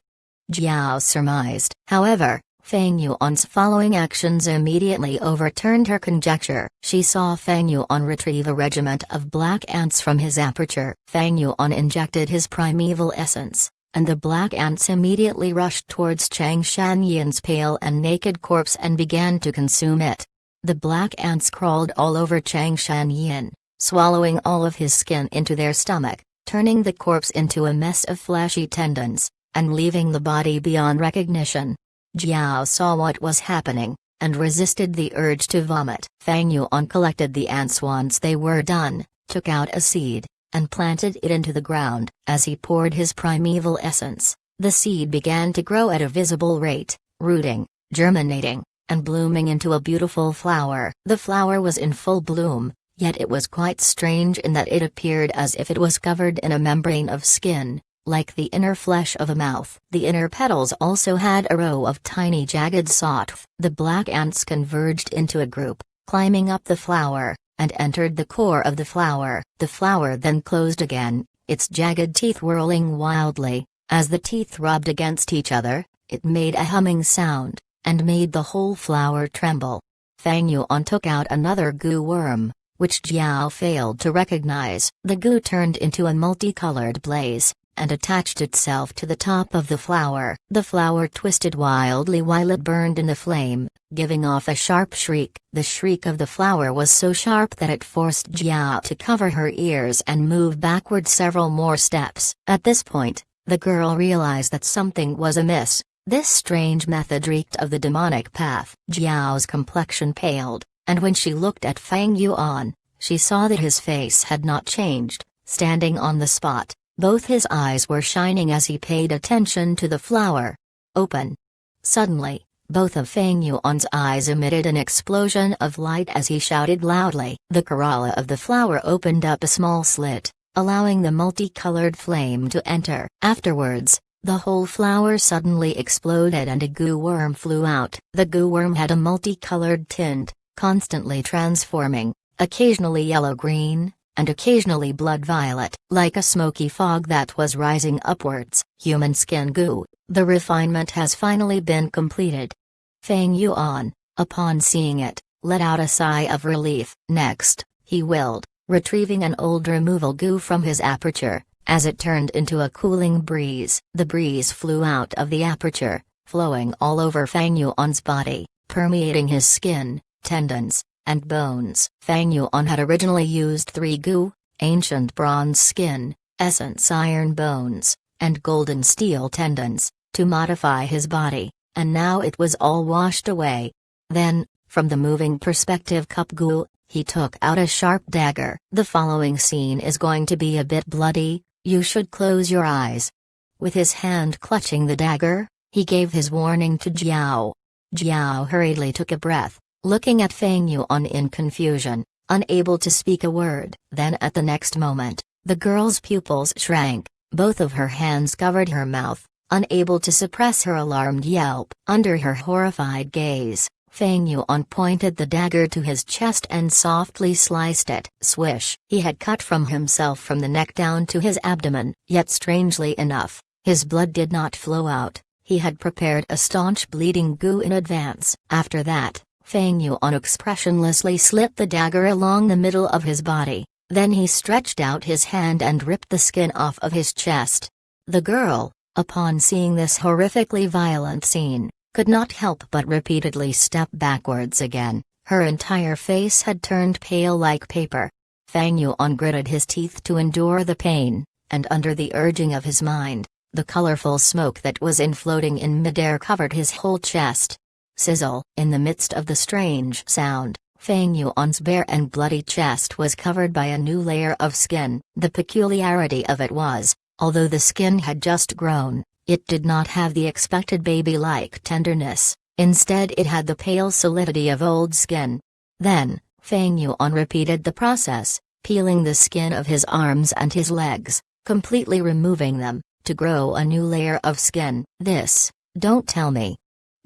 Jiao surmised. However, Fang Yuan's following actions immediately overturned her conjecture. She saw Fang Yuan retrieve a regiment of black ants from his aperture. Fang Yuan injected his primeval essence, and the black ants immediately rushed towards Chang Shanyin's pale and naked corpse and began to consume it. The black ants crawled all over Chang Shanyin, swallowing all of his skin into their stomach, turning the corpse into a mess of fleshy tendons, and leaving the body beyond recognition. Jiao saw what was happening, and resisted the urge to vomit. Fang Yuan collected the ants once they were done, took out a seed, and planted it into the ground. As he poured his primeval essence, the seed began to grow at a visible rate, rooting, germinating, and blooming into a beautiful flower. The flower was in full bloom, yet it was quite strange in that it appeared as if it was covered in a membrane of skin, like the inner flesh of a mouth. The inner petals also had a row of tiny jagged saws. The black ants converged into a group, climbing up the flower, and entered the core of the flower. The flower then closed again, its jagged teeth whirling wildly. As the teeth rubbed against each other, it made a humming sound, and made the whole flower tremble. Fang Yuan took out another goo worm, which Jiao failed to recognize. The goo turned into a multicolored blaze, and attached itself to the top of the flower. The flower twisted wildly while it burned in the flame, giving off a sharp shriek. The shriek of the flower was so sharp that it forced Jiao to cover her ears and move backward several more steps. At this point, the girl realized that something was amiss. This strange method reeked of the demonic path. Jiao's complexion paled, and when she looked at Fang Yuan, she saw that his face had not changed. Standing on the spot, both his eyes were shining as he paid attention to the flower. "Open!" Suddenly, both of Fang Yuan's eyes emitted an explosion of light as he shouted loudly. The corolla of the flower opened up a small slit, allowing the multicolored flame to enter. Afterwards, the whole flower suddenly exploded and a goo worm flew out. The goo worm had a multicolored tint, constantly transforming, occasionally yellow-green, and occasionally blood-violet. Like a smoky fog that was rising upwards. Human skin goo, the refinement has finally been completed. Fang Yuan, upon seeing it, let out a sigh of relief. Next, he willed, retrieving an old removal goo from his aperture. As it turned into a cooling breeze, the breeze flew out of the aperture, flowing all over Fang Yuan's body, permeating his skin, tendons, and bones. Fang Yuan had originally used 3 goo, ancient bronze skin, essence iron bones, and golden steel tendons, to modify his body, and now it was all washed away. Then, From the moving perspective cup Gu, he took out a sharp dagger. The following scene is going to be a bit bloody, you should close your eyes. With his hand clutching the dagger, he gave his warning to Jiao. Jiao hurriedly took a breath, looking at Feng Yuan in confusion, unable to speak a word. Then at the next moment, the girl's pupils shrank, both of her hands covered her mouth, unable to suppress her alarmed yelp. Under her horrified gaze, Feng Yuan pointed the dagger to his chest and softly sliced it. Swish! He had cut from himself from the neck down to his abdomen, yet strangely enough, his blood did not flow out. He had prepared a staunch bleeding Gu in advance. After that, Feng Yuan expressionlessly slit the dagger along the middle of his body, then he stretched out his hand and ripped the skin off of his chest. The girl, upon seeing this horrifically violent scene, could not help but repeatedly step backwards again. Her entire face had turned pale like paper. Feng Yuan gritted his teeth to endure the pain, and under the urging of his mind, the colorful smoke that was floating in midair covered his whole chest. Sizzle! In the midst of the strange sound, Feng Yuan's bare and bloody chest was covered by a new layer of skin. The peculiarity of it was, although the skin had just grown, it did not have the expected baby-like tenderness. Instead it had the pale solidity of old skin. Then, Feng Yuan repeated the process, peeling the skin of his arms and his legs, completely removing them, to grow a new layer of skin. This, don't tell me.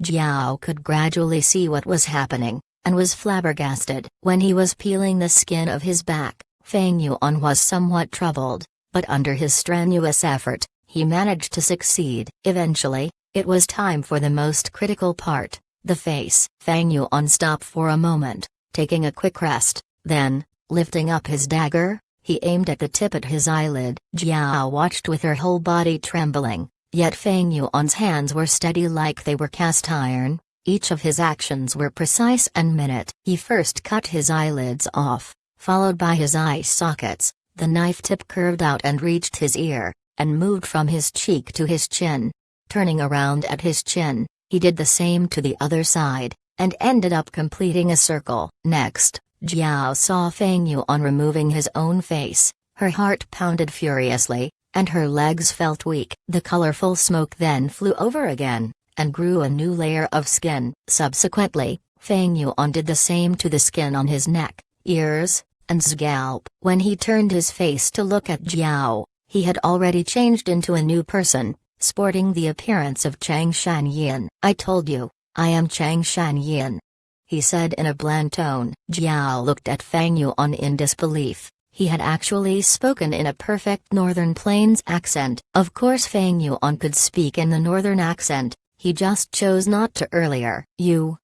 Jiao could gradually see what was happening, and was flabbergasted. When he was peeling the skin of his back, Feng Yuan was somewhat troubled, but under his strenuous effort, he managed to succeed. Eventually, it was time for the most critical part, the face. Feng Yuan stopped for a moment, taking a quick rest, then, lifting up his dagger, he aimed at the tip at his eyelid. Jiao watched with her whole body trembling, yet Feng Yuan's hands were steady like they were cast iron. Each of his actions were precise and minute. He first cut his eyelids off, followed by his eye sockets. The knife tip curved out and reached his ear, and moved from his cheek to his chin. Turning around at his chin, he did the same to the other side, and ended up completing a circle. Next, Jiao saw Feng Yuan removing his own face. Her heart pounded furiously, and her legs felt weak. The colorful smoke then flew over again, and grew a new layer of skin. Subsequently, Feng Yuan did the same to the skin on his neck, ears, and scalp. When he turned his face to look at Jiao, he had already changed into a new person, sporting the appearance of Chang Shanyin. I told you, I am Chang Shanyin, he said in a bland tone. Jiao looked at Feng Yuan in disbelief. He had actually spoken in a perfect Northern Plains accent. Of course Feng Yuan could speak in the Northern accent, he just chose not to earlier. You.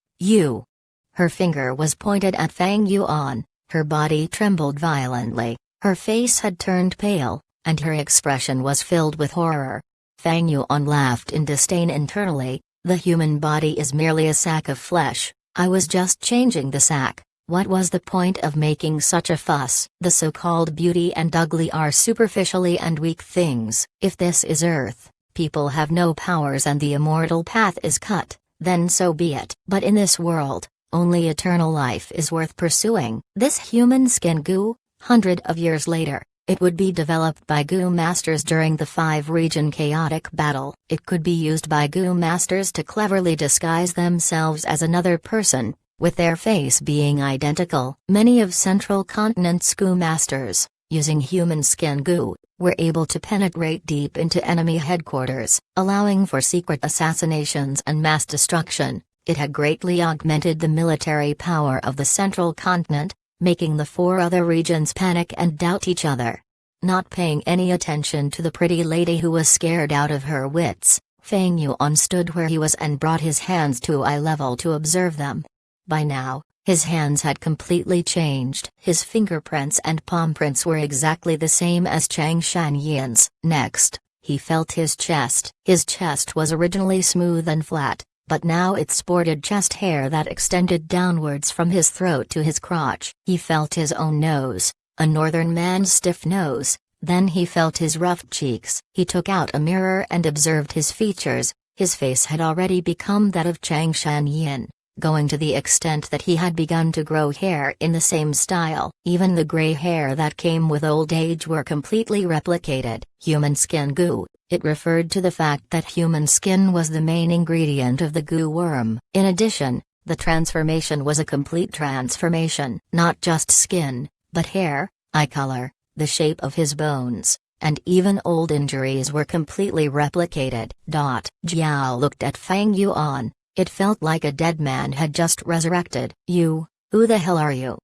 Her finger was pointed at Feng Yuan, her body trembled violently, her face had turned pale, and her expression was filled with horror. Feng Yuan laughed in disdain internally. The human body is merely a sack of flesh. I was just changing the sack. What was the point of making such a fuss? The so-called beauty and ugly are superficially and weak things. If this is Earth, people have no powers and the immortal path is cut, then so be it. But in this world, only eternal life is worth pursuing. This human skin Gu, hundred of years later, it would be developed by Gu masters during the 5-region chaotic battle. It could be used by Gu masters to cleverly disguise themselves as another person, with their face being identical. Many of Central Continent's Gu masters, using human skin Gu, were able to penetrate deep into enemy headquarters, allowing for secret assassinations and mass destruction. It had greatly augmented the military power of the Central Continent, making the 4 other regions panic and doubt each other. Not paying any attention to the pretty lady who was scared out of her wits, Feng Yuan stood where he was and brought his hands to eye level to observe them. By now, his hands had completely changed. His fingerprints and palm prints were exactly the same as Chang Shanyin's. Next, he felt his chest. His chest was originally smooth and flat, but now it sported chest hair that extended downwards from his throat to his crotch. He felt his own nose, a northern man's stiff nose, then he felt his rough cheeks. He took out a mirror and observed his features. His face had already become that of Chang Shanyin. going to the extent that he had begun to grow hair in the same style. Even the gray hair that came with old age were completely replicated. Human skin goo. It referred to the fact that human skin was the main ingredient of the goo worm. In addition, the transformation was a complete transformation. Not just skin, but hair, eye color, the shape of his bones, and even old injuries were completely replicated. Jiao looked at Fang Yuan. It felt like a dead man had just resurrected. You, who the hell are you?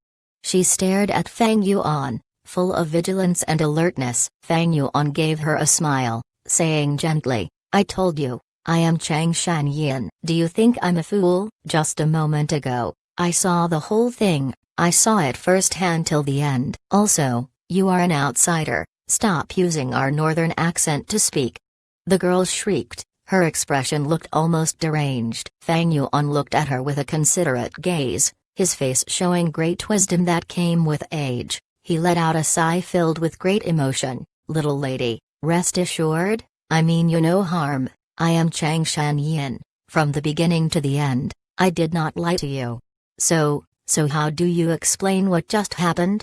She stared at Fang Yuan, full of vigilance and alertness. Fang Yuan gave her a smile, saying gently, I told you, I am Chang Shanyin. Do you think I'm a fool? Just a moment ago, I saw the whole thing. I saw it firsthand till the end. Also, you are an outsider. Stop using our northern accent to speak. The girl shrieked. Her expression looked almost deranged. Fang Yuan looked at her with a considerate gaze, his face showing great wisdom that came with age. He let out a sigh filled with great emotion. Little lady, rest assured, I mean you no harm. I am Chang Shanyin. From the beginning to the end, I did not lie to you. So how do you explain what just happened?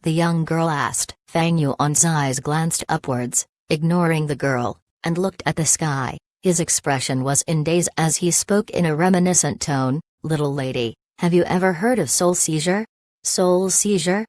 The young girl asked. Fang Yuan's eyes glanced upwards, ignoring the girl, and looked at the sky. His expression was in daze as he spoke in a reminiscent tone. Little lady, have you ever heard of soul seizure? Soul seizure?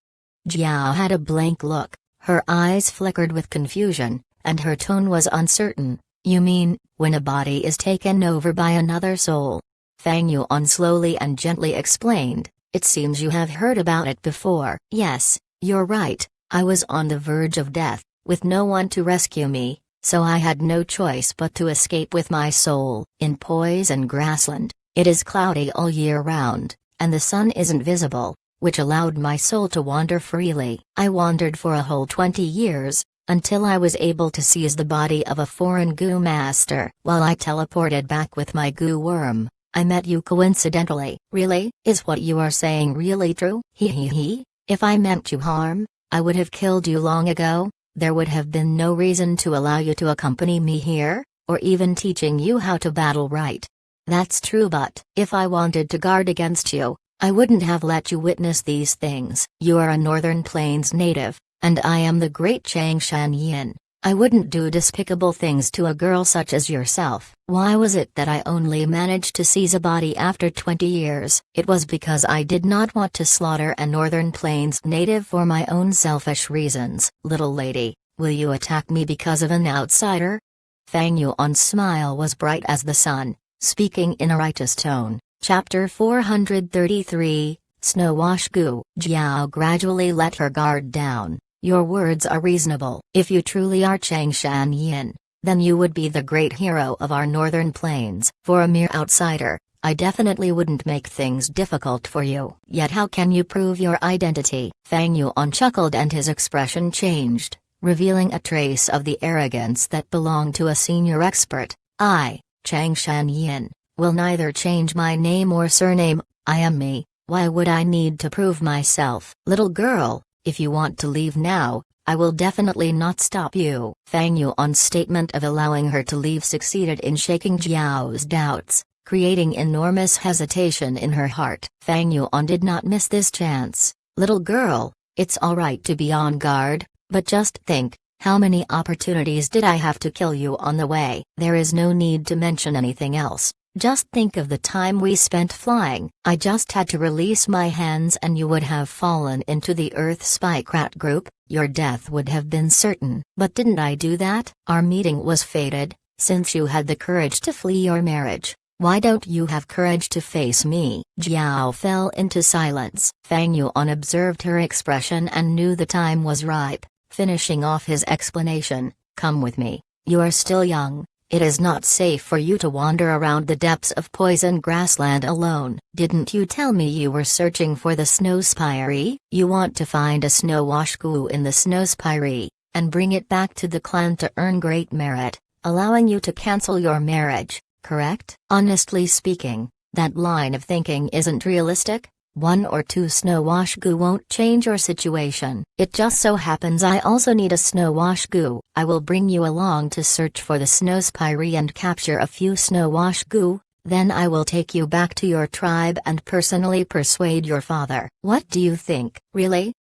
Jiao had a blank look, her eyes flickered with confusion, and her tone was uncertain. You mean, when a body is taken over by another soul? Fang Yuan slowly and gently explained, it seems you have heard about it before. Yes, you're right, I was on the verge of death, with no one to rescue me. So I had no choice but to escape with my soul. In Poison Grassland, it is cloudy all year round, and the sun isn't visible, which allowed my soul to wander freely. I wandered for a whole 20 years, until I was able to seize the body of a foreign goo master. While I teleported back with my goo worm, I met you coincidentally. Really? Is what you are saying really true? He. If I meant you harm, I would have killed you long ago. There would have been no reason to allow you to accompany me here, or even teaching you how to battle right. That's true, but if I wanted to guard against you, I wouldn't have let you witness these things. You are a Northern Plains native, and I am the great Chang Shanyin. I wouldn't do despicable things to a girl such as yourself. Why was it that I only managed to seize a body after 20 years? It was because I did not want to slaughter a Northern Plains native for my own selfish reasons. Little lady, will you attack me because of an outsider? Fang Yuan's smile was bright as the sun, speaking in a righteous tone. Chapter 433, Snowwash Goo. Jiao gradually let her guard down. Your words are reasonable. If you truly are Chang Shanyin, then you would be the great hero of our Northern Plains. For a mere outsider, I definitely wouldn't make things difficult for you. Yet how can you prove your identity? Fang Yuan chuckled and his expression changed, revealing a trace of the arrogance that belonged to a senior expert. I, Chang Shanyin, will neither change my name or surname. I am me. Why would I need to prove myself? Little girl, if you want to leave now, I will definitely not stop you. Fang Yuan's statement of allowing her to leave succeeded in shaking Jiao's doubts, creating enormous hesitation in her heart. Fang Yuan did not miss this chance. Little girl, it's alright to be on guard, but just think, how many opportunities did I have to kill you on the way? There is no need to mention anything else. Just think of the time we spent flying. I just had to release my hands and you would have fallen into the Earth Spike Rat group. Your death would have been certain. But didn't I do that? Our meeting was fated. Since you had the courage to flee your marriage, why don't you have courage to face me? Jiao fell into silence. Fang Yuan observed her expression and knew the time was ripe, finishing off his explanation. Come with me. You are still young. It is not safe for you to wander around the depths of Poison Grassland alone. Didn't you tell me you were searching for the Snow Spire? You want to find a Snowwash Goo in the Snow Spire, and bring it back to the clan to earn great merit, allowing you to cancel your marriage, correct? Honestly speaking, that line of thinking isn't realistic. 1 or 2 Snowwash Goo won't change your situation. It just so happens I also need a Snowwash Goo. I will bring you along to search for the Snow Spire and capture a few Snowwash Goo. Then I will take you back to your tribe and personally persuade your father. What do you think, really?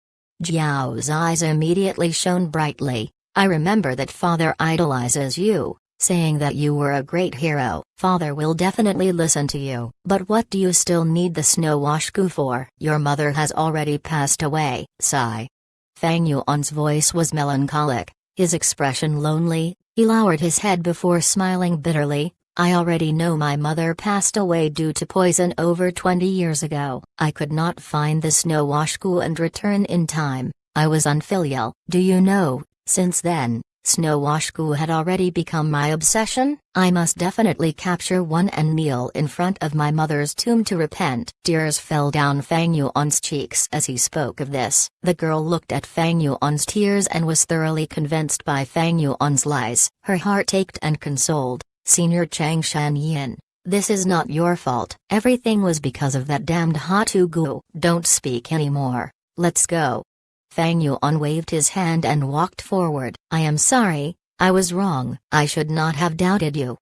Jiao's eyes immediately shone brightly. I remember that father idolizes you, saying that you were a great hero. Father will definitely listen to you. But what do you still need the Snow Washgu for? Your mother has already passed away. Sigh. Fang Yuan's voice was melancholic, his expression lonely. He lowered his head before smiling bitterly. I already know my mother passed away due to poison over 20 years ago. I could not find the Snow Washgu and return in time. I was unfilial. Do you know, since then, Snow Washgu had already become my obsession? I must definitely capture one and kneel in front of my mother's tomb to repent. Tears fell down Fang Yuan's cheeks as he spoke of this. The girl looked at Fang Yuan's tears and was thoroughly convinced by Fang Yuan's lies. Her heart ached and consoled. Senior Chang Shanyin, this is not your fault. Everything was because of that damned Hatu Gu. Don't speak anymore. Let's go. Fang Yuan waved his hand and walked forward. I am sorry, I was wrong. I should not have doubted you.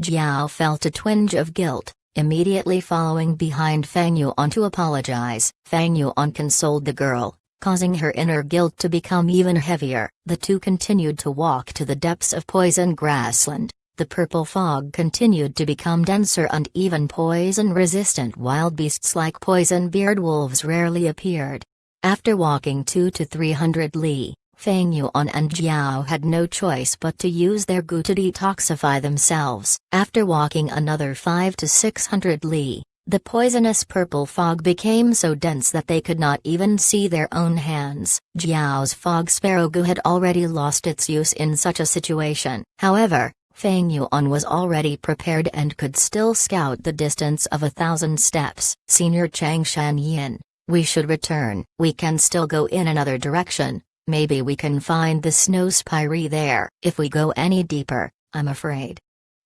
Jiao felt a twinge of guilt, immediately following behind Fang Yuan to apologize. Fang Yuan consoled the girl, causing her inner guilt to become even heavier. The two continued to walk to the depths of Poison Grassland. The purple fog continued to become denser and even poison-resistant wild beasts like poison-beard wolves rarely appeared. After walking 200 to 300 li, Fang Yuan and Jiao had no choice but to use their gu to detoxify themselves. After walking another 500 to 600 li, the poisonous purple fog became so dense that they could not even see their own hands. Jiao's fog sparrow gu had already lost its use in such a situation. However, Fang Yuan was already prepared and could still scout the distance of 1,000 steps. Senior Chang Shanyin, we should return. We can still go in another direction. Maybe we can find the snow spire there. If we go any deeper, I'm afraid.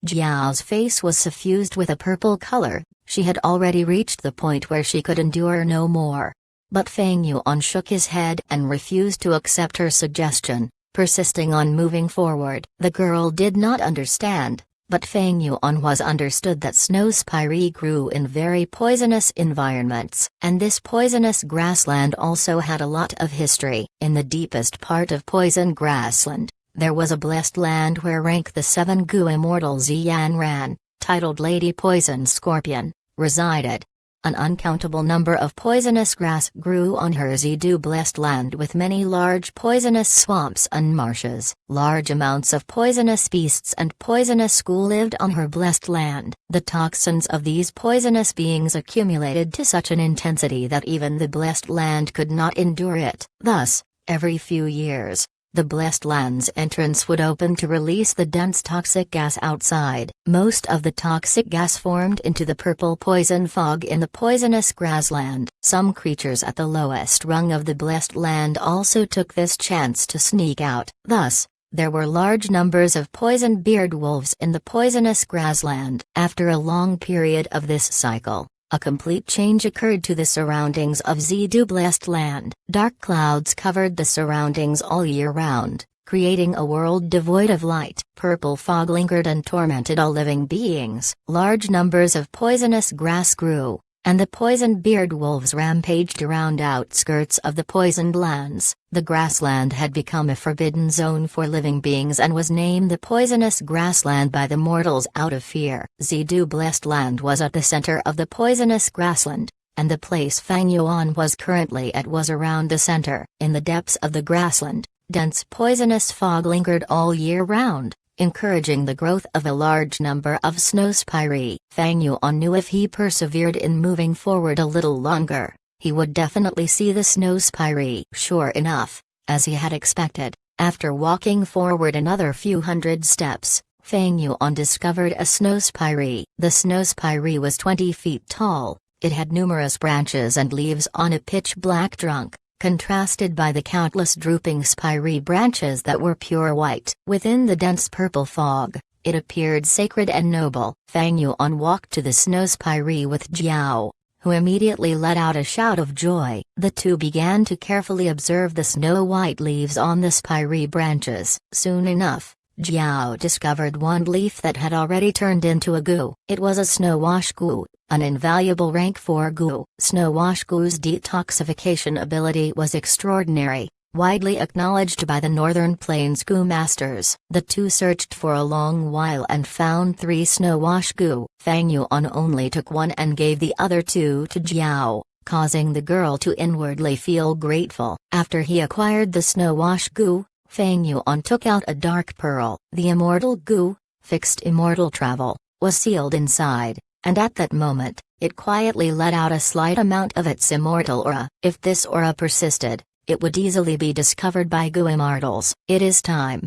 Jiao's face was suffused with a purple color. She had already reached the point where she could endure no more. But Fang Yuan shook his head and refused to accept her suggestion, persisting on moving forward. The girl did not understand, but Fang Yuan was understood that snow spire grew in very poisonous environments, and this poisonous grassland also had a lot of history. In the deepest part of Poison Grassland, there was a blessed land where rank the 7 Gu immortal Xian Ran, titled Lady Poison Scorpion, resided. An uncountable number of poisonous grass grew on her Zidu blessed land with many large poisonous swamps and marshes. Large amounts of poisonous beasts and poisonous ghoul lived on her blessed land. The toxins of these poisonous beings accumulated to such an intensity that even the blessed land could not endure it. Thus, every few years, the blessed land's entrance would open to release the dense toxic gas outside. Most of the toxic gas formed into the purple poison fog in the poisonous grassland. Some creatures at the lowest rung of the blessed land also took this chance to sneak out. Thus, there were large numbers of poison-beard wolves in the poisonous grassland. After a long period of this cycle, a complete change occurred to the surroundings of Zidu blessed land. Dark clouds covered the surroundings all year round, creating a world devoid of light. Purple fog lingered and tormented all living beings. Large numbers of poisonous grass grew, and the poison-beard wolves rampaged around outskirts of the poisoned lands. The grassland had become a forbidden zone for living beings and was named the poisonous grassland by the mortals out of fear. Zidu blessed land was at the center of the poisonous grassland, and the place Fang Yuan was currently at was around the center. In the depths of the grassland, dense poisonous fog lingered all year round, encouraging the growth of a large number of snow spire. Fang Yuan knew if he persevered in moving forward a little longer, he would definitely see the snow spire. Sure enough, as he had expected, after walking forward another few hundred steps, Fang Yuan discovered a snow spire. The snow spire was 20 feet tall. It had numerous branches and leaves on a pitch-black trunk, contrasted by the countless drooping spire branches that were pure white. Within the dense purple fog, it appeared sacred and noble. Fang Yuan walked to the snow spire with Jiao, who immediately let out a shout of joy. The two began to carefully observe the snow-white leaves on the spire branches. Soon enough, Jiao discovered one leaf that had already turned into a goo. It was a Snow Wash Goo, an invaluable rank 4 goo. Snow Wash Goo's detoxification ability was extraordinary, widely acknowledged by the Northern Plains Goo Masters. The two searched for a long while and found 3 Snow Wash Goo. Fang Yuan only took one and gave the other 2 to Jiao, causing the girl to inwardly feel grateful. After he acquired the Snow Wash Goo, Fang Yuan took out a dark pearl. The immortal goo, fixed immortal travel, was sealed inside, and at that moment, it quietly let out a slight amount of its immortal aura. If this aura persisted, it would easily be discovered by goo immortals. It is time.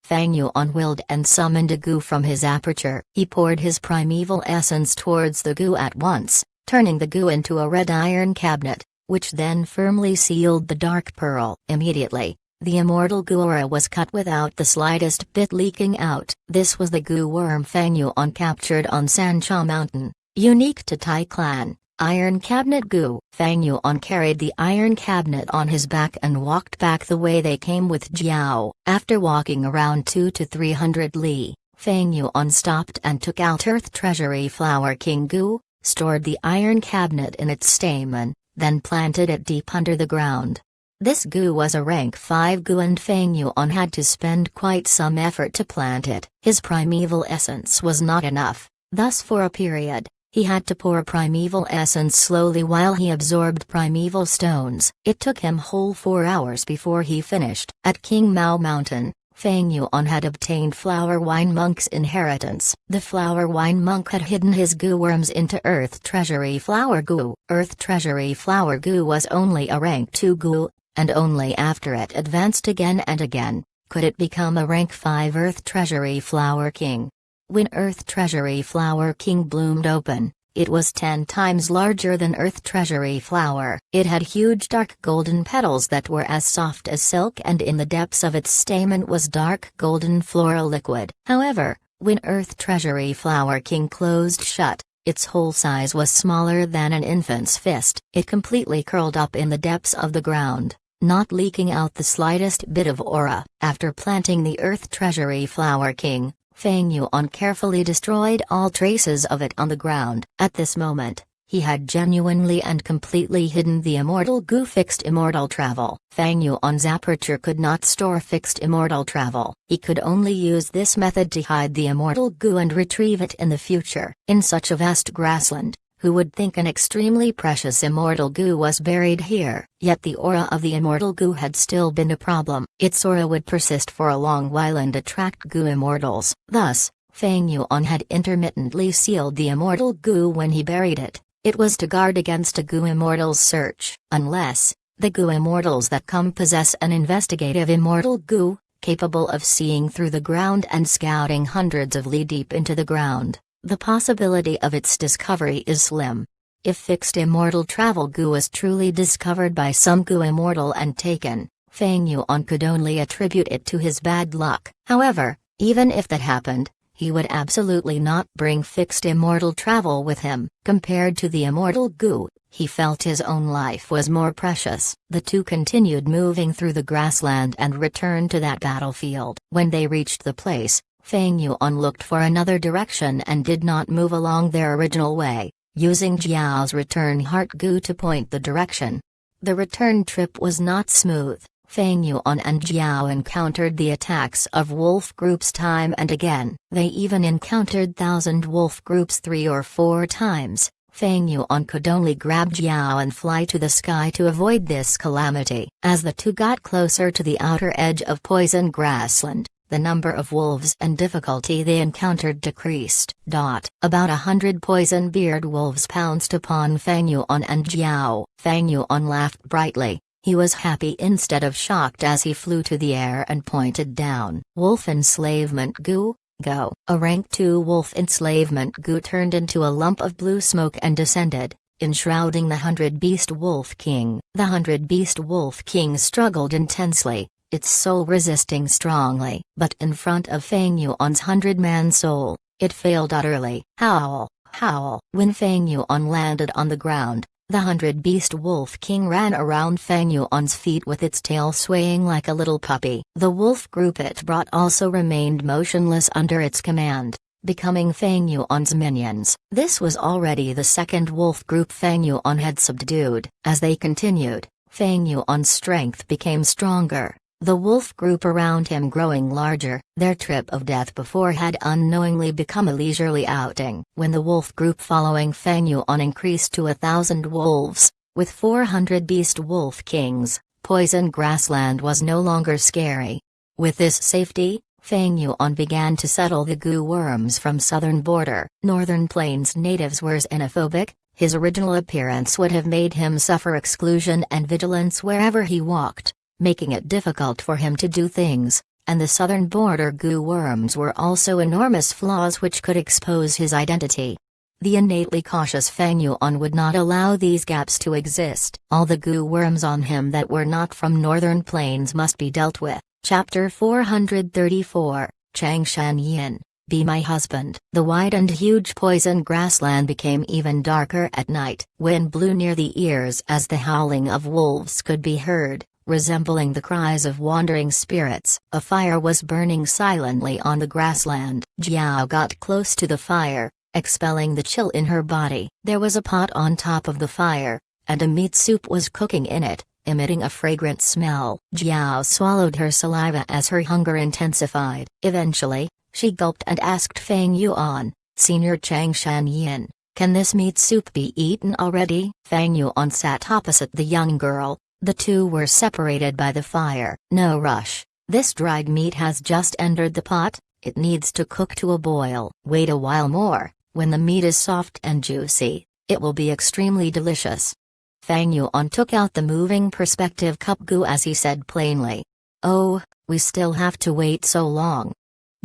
Fang Yuan willed and summoned a goo from his aperture. He poured his primeval essence towards the goo at once, turning the goo into a red iron cabinet, which then firmly sealed the dark pearl. Immediately, the immortal goo aura was cut without the slightest bit leaking out. This was the goo worm Fang Yuan captured on Sancha Mountain, unique to Tai Clan. Iron cabinet goo. Fang Yuan carried the iron cabinet on his back and walked back the way they came with Jiao. After walking around 200 to 300 li, Fang Yuan stopped and took out Earth Treasury Flower King goo, stored the iron cabinet in its stamen, then planted it deep under the ground. This goo was a rank 5 goo and Fang Yuan had to spend quite some effort to plant it. His primeval essence was not enough, thus for a period, he had to pour primeval essence slowly while he absorbed primeval stones. It took him whole 4 hours before he finished. At King Mao Mountain, Fang Yuan had obtained Flower Wine Monk's inheritance. The Flower Wine Monk had hidden his goo worms into Earth Treasury Flower Goo. Earth Treasury Flower Goo was only a rank 2 goo, and only after it advanced again and again, could it become a rank 5 Earth Treasury Flower King. When Earth Treasury Flower King bloomed open, it was 10 times larger than Earth Treasury Flower. It had huge dark golden petals that were as soft as silk, and in the depths of its stamen was dark golden floral liquid. However, when Earth Treasury Flower King closed shut, its whole size was smaller than an infant's fist. It completely curled up in the depths of the ground, not leaking out the slightest bit of aura. After planting the Earth Treasury Flower King, Fang Yuan carefully destroyed all traces of it on the ground. At this moment, he had genuinely and completely hidden the immortal goo fixed immortal travel. Fang Yuan's aperture could not store fixed immortal travel. He could only use this method to hide the immortal goo and retrieve it in the future. In such a vast grassland, who would think an extremely precious immortal goo was buried here? Yet the aura of the immortal goo had still been a problem. Its aura would persist for a long while and attract goo immortals. Thus, Fang Yuan had intermittently sealed the immortal goo when he buried it. It was to guard against a goo immortal's search. Unless, the goo immortals that come possess an investigative immortal goo, capable of seeing through the ground and scouting hundreds of li deep into the ground, the possibility of its discovery is slim. If fixed immortal travel goo was truly discovered by some goo immortal and taken, Fang Yuan could only attribute it to his bad luck. However, even if that happened, he would absolutely not bring fixed immortal travel with him. Compared to the immortal goo, he felt his own life was more precious. The two continued moving through the grassland and returned to that battlefield. When they reached the place, Fang Yuan looked for another direction and did not move along their original way, using Jiao's return heart goo to point the direction. The return trip was not smooth. Fang Yuan and Jiao encountered the attacks of wolf groups time and again. They even encountered 1,000 wolf groups 3 or 4 times. Fang Yuan could only grab Jiao and fly to the sky to avoid this calamity. As the two got closer to the outer edge of poison grassland, the number of wolves and difficulty they encountered decreased. About 100 poison-beard wolves pounced upon Fang Yuan and Jiao. Fang Yuan laughed brightly. He was happy instead of shocked as he flew to the air and pointed down. Wolf enslavement goo, go. A rank 2 wolf enslavement goo turned into a lump of blue smoke and descended, enshrouding the 100-beast Wolf King. The 100-beast Wolf King struggled intensely, its soul resisting strongly. But in front of Fang Yuan's 100-man soul, it failed utterly. Howl, howl. When Fang Yuan landed on the ground, The 100-beast Wolf King ran around Fang Yuan's feet with its tail swaying like a little puppy. The wolf group it brought also remained motionless under its command, becoming Fang Yuan's minions. This was already the second wolf group Fang Yuan had subdued. As they continued, Fang Yuan's strength became stronger, the wolf group around him growing larger. Their trip of death before had unknowingly become a leisurely outing. When the wolf group following Fang Yuan increased to 1,000 wolves, with 400 beast wolf kings, poison grassland was no longer scary. With this safety, Fang Yuan began to settle the goo worms from southern border. Northern Plains natives were xenophobic. His original appearance would have made him suffer exclusion and vigilance wherever he walked, making it difficult for him to do things, and the southern border goo worms were also enormous flaws which could expose his identity. The innately cautious Fang Yuan would not allow these gaps to exist. All the goo worms on him that were not from Northern Plains must be dealt with. Chapter 434, Chang Shan Yin, Be My Husband. The wide and huge poison grassland became even darker at night. Wind blew near the ears as the howling of wolves could be heard, resembling the cries of wandering spirits. A fire was burning silently on the grassland. Jiao got close to the fire, expelling the chill in her body. There was a pot on top of the fire, and a meat soup was cooking in it, emitting a fragrant smell. Jiao swallowed her saliva as her hunger intensified. Eventually, she gulped and asked Fang Yuan, "Senior Chang Shan Yin, can this meat soup be eaten already?" Fang Yuan sat opposite the young girl. The two were separated by the fire. "No rush. This dried meat has just entered the pot, it needs to cook to a boil. Wait a while more, when the meat is soft and juicy, it will be extremely delicious." Fang Yuan took out the moving perspective cup goo as he said plainly. "Oh, we still have to wait so long."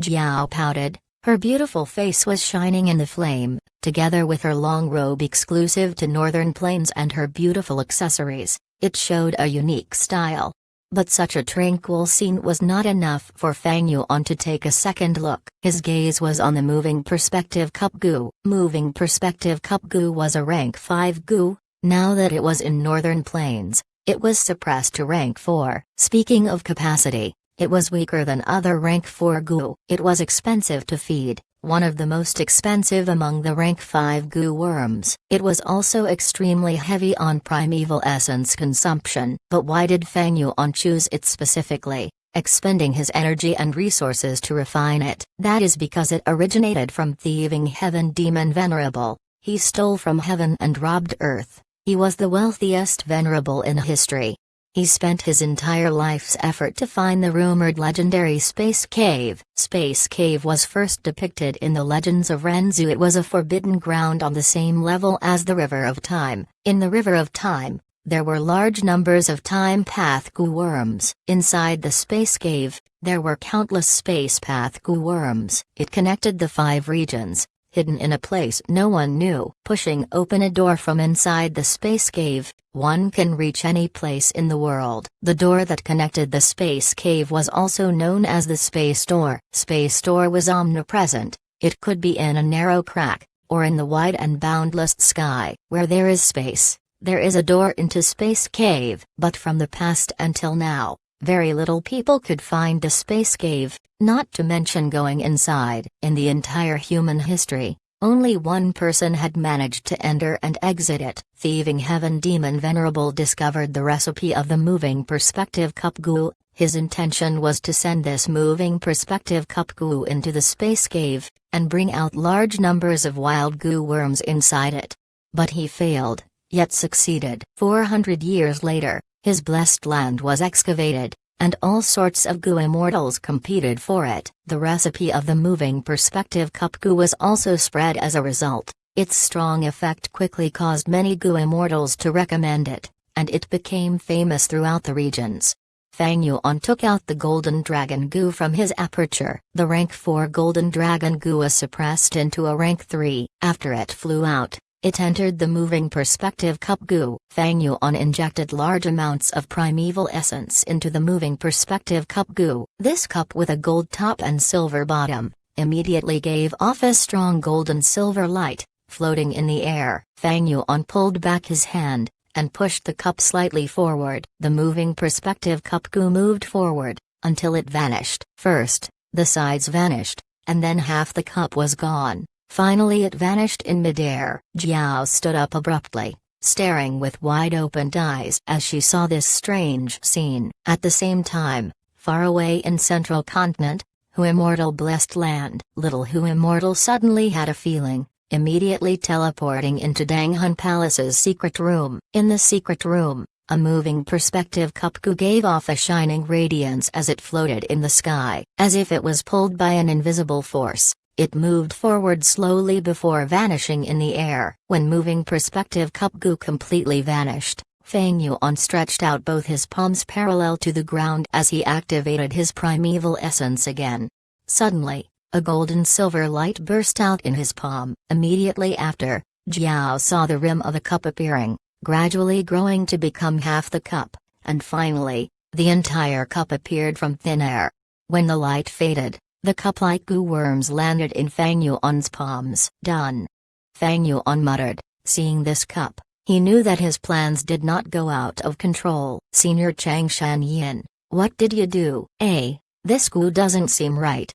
Jiao pouted, her beautiful face was shining in the flame, together with her long robe exclusive to Northern Plains and her beautiful accessories. It showed a unique style. But such a tranquil scene was not enough for Fang Yuan to take a second look. His gaze was on the moving perspective cup goo. Moving perspective cup goo was a rank 5 goo. Now that it was in Northern Plains, it was suppressed to rank 4. Speaking of capacity, it was weaker than other rank 4 goo. It was expensive to feed, one of the most expensive among the rank 5 goo worms. It was also extremely heavy on primeval essence consumption. But why did Fang Yuan choose it specifically, expending his energy and resources to refine it? That is because it originated from thieving heaven demon Venerable. He stole from heaven and robbed earth. He was the wealthiest Venerable in history. He spent his entire life's effort to find the rumored legendary Space Cave. Space Cave was first depicted in the legends of Renzu. It was a forbidden ground on the same level as the River of Time. In the River of Time, there were large numbers of time path goo worms. Inside the Space Cave, there were countless space path goo worms. It connected the 5 regions, hidden in a place no one knew. Pushing open a door from inside the Space Cave, one can reach any place in the world. The door that connected the Space Cave was also known as the Space Door. Space Door was omnipresent. It could be in a narrow crack, or in the wide and boundless sky. Where there is space, there is a door into Space Cave. But from the past until now, very little people could find the Space Cave, not to mention going inside. In the entire human history, only one person had managed to enter and exit it. Thieving Heaven Demon Venerable discovered the recipe of the moving perspective cup goo. His intention was to send this moving perspective cup goo into the Space Cave, and bring out large numbers of wild goo worms inside it. But he failed, yet succeeded. 400 years later, his blessed land was excavated, and all sorts of goo immortals competed for it. The recipe of the moving perspective cup goo was also spread as a result. Its strong effect quickly caused many goo immortals to recommend it, and it became famous throughout the regions. Fang Yuan took out the golden dragon goo from his aperture. The rank 4 golden dragon goo was suppressed into a rank 3. After it flew out, it entered the moving perspective cup goo. Fang Yuan injected large amounts of primeval essence into the moving perspective cup goo. This cup with a gold top and silver bottom immediately gave off a strong golden silver light, floating in the air. Fang Yuan pulled back his hand and pushed the cup slightly forward. The moving perspective cup goo moved forward until it vanished. First, the sides vanished, and then half the cup was gone. Finally it vanished in midair. Jiao stood up abruptly, staring with wide-opened eyes as she saw this strange scene. At the same time, far away in Central Continent, Hu Immortal Blessed Land, little Hu Immortal suddenly had a feeling, immediately teleporting into Danghun Palace's secret room. In the secret room, a moving perspective cup goo gave off a shining radiance as it floated in the sky. As if it was pulled by an invisible force, it moved forward slowly before vanishing in the air. When moving perspective cup goo completely vanished, Fang Yuan stretched out both his palms parallel to the ground as he activated his primeval essence again. Suddenly, a golden-silver light burst out in his palm. Immediately after, Jiao saw the rim of a cup appearing, gradually growing to become half the cup, and finally, the entire cup appeared from thin air. When the light faded, the cup-like goo worms landed in Fang Yuan's palms. Done. Fang Yuan muttered, seeing this cup. He knew that his plans did not go out of control. Senior Chang Shanyin, what did you do? This goo doesn't seem right.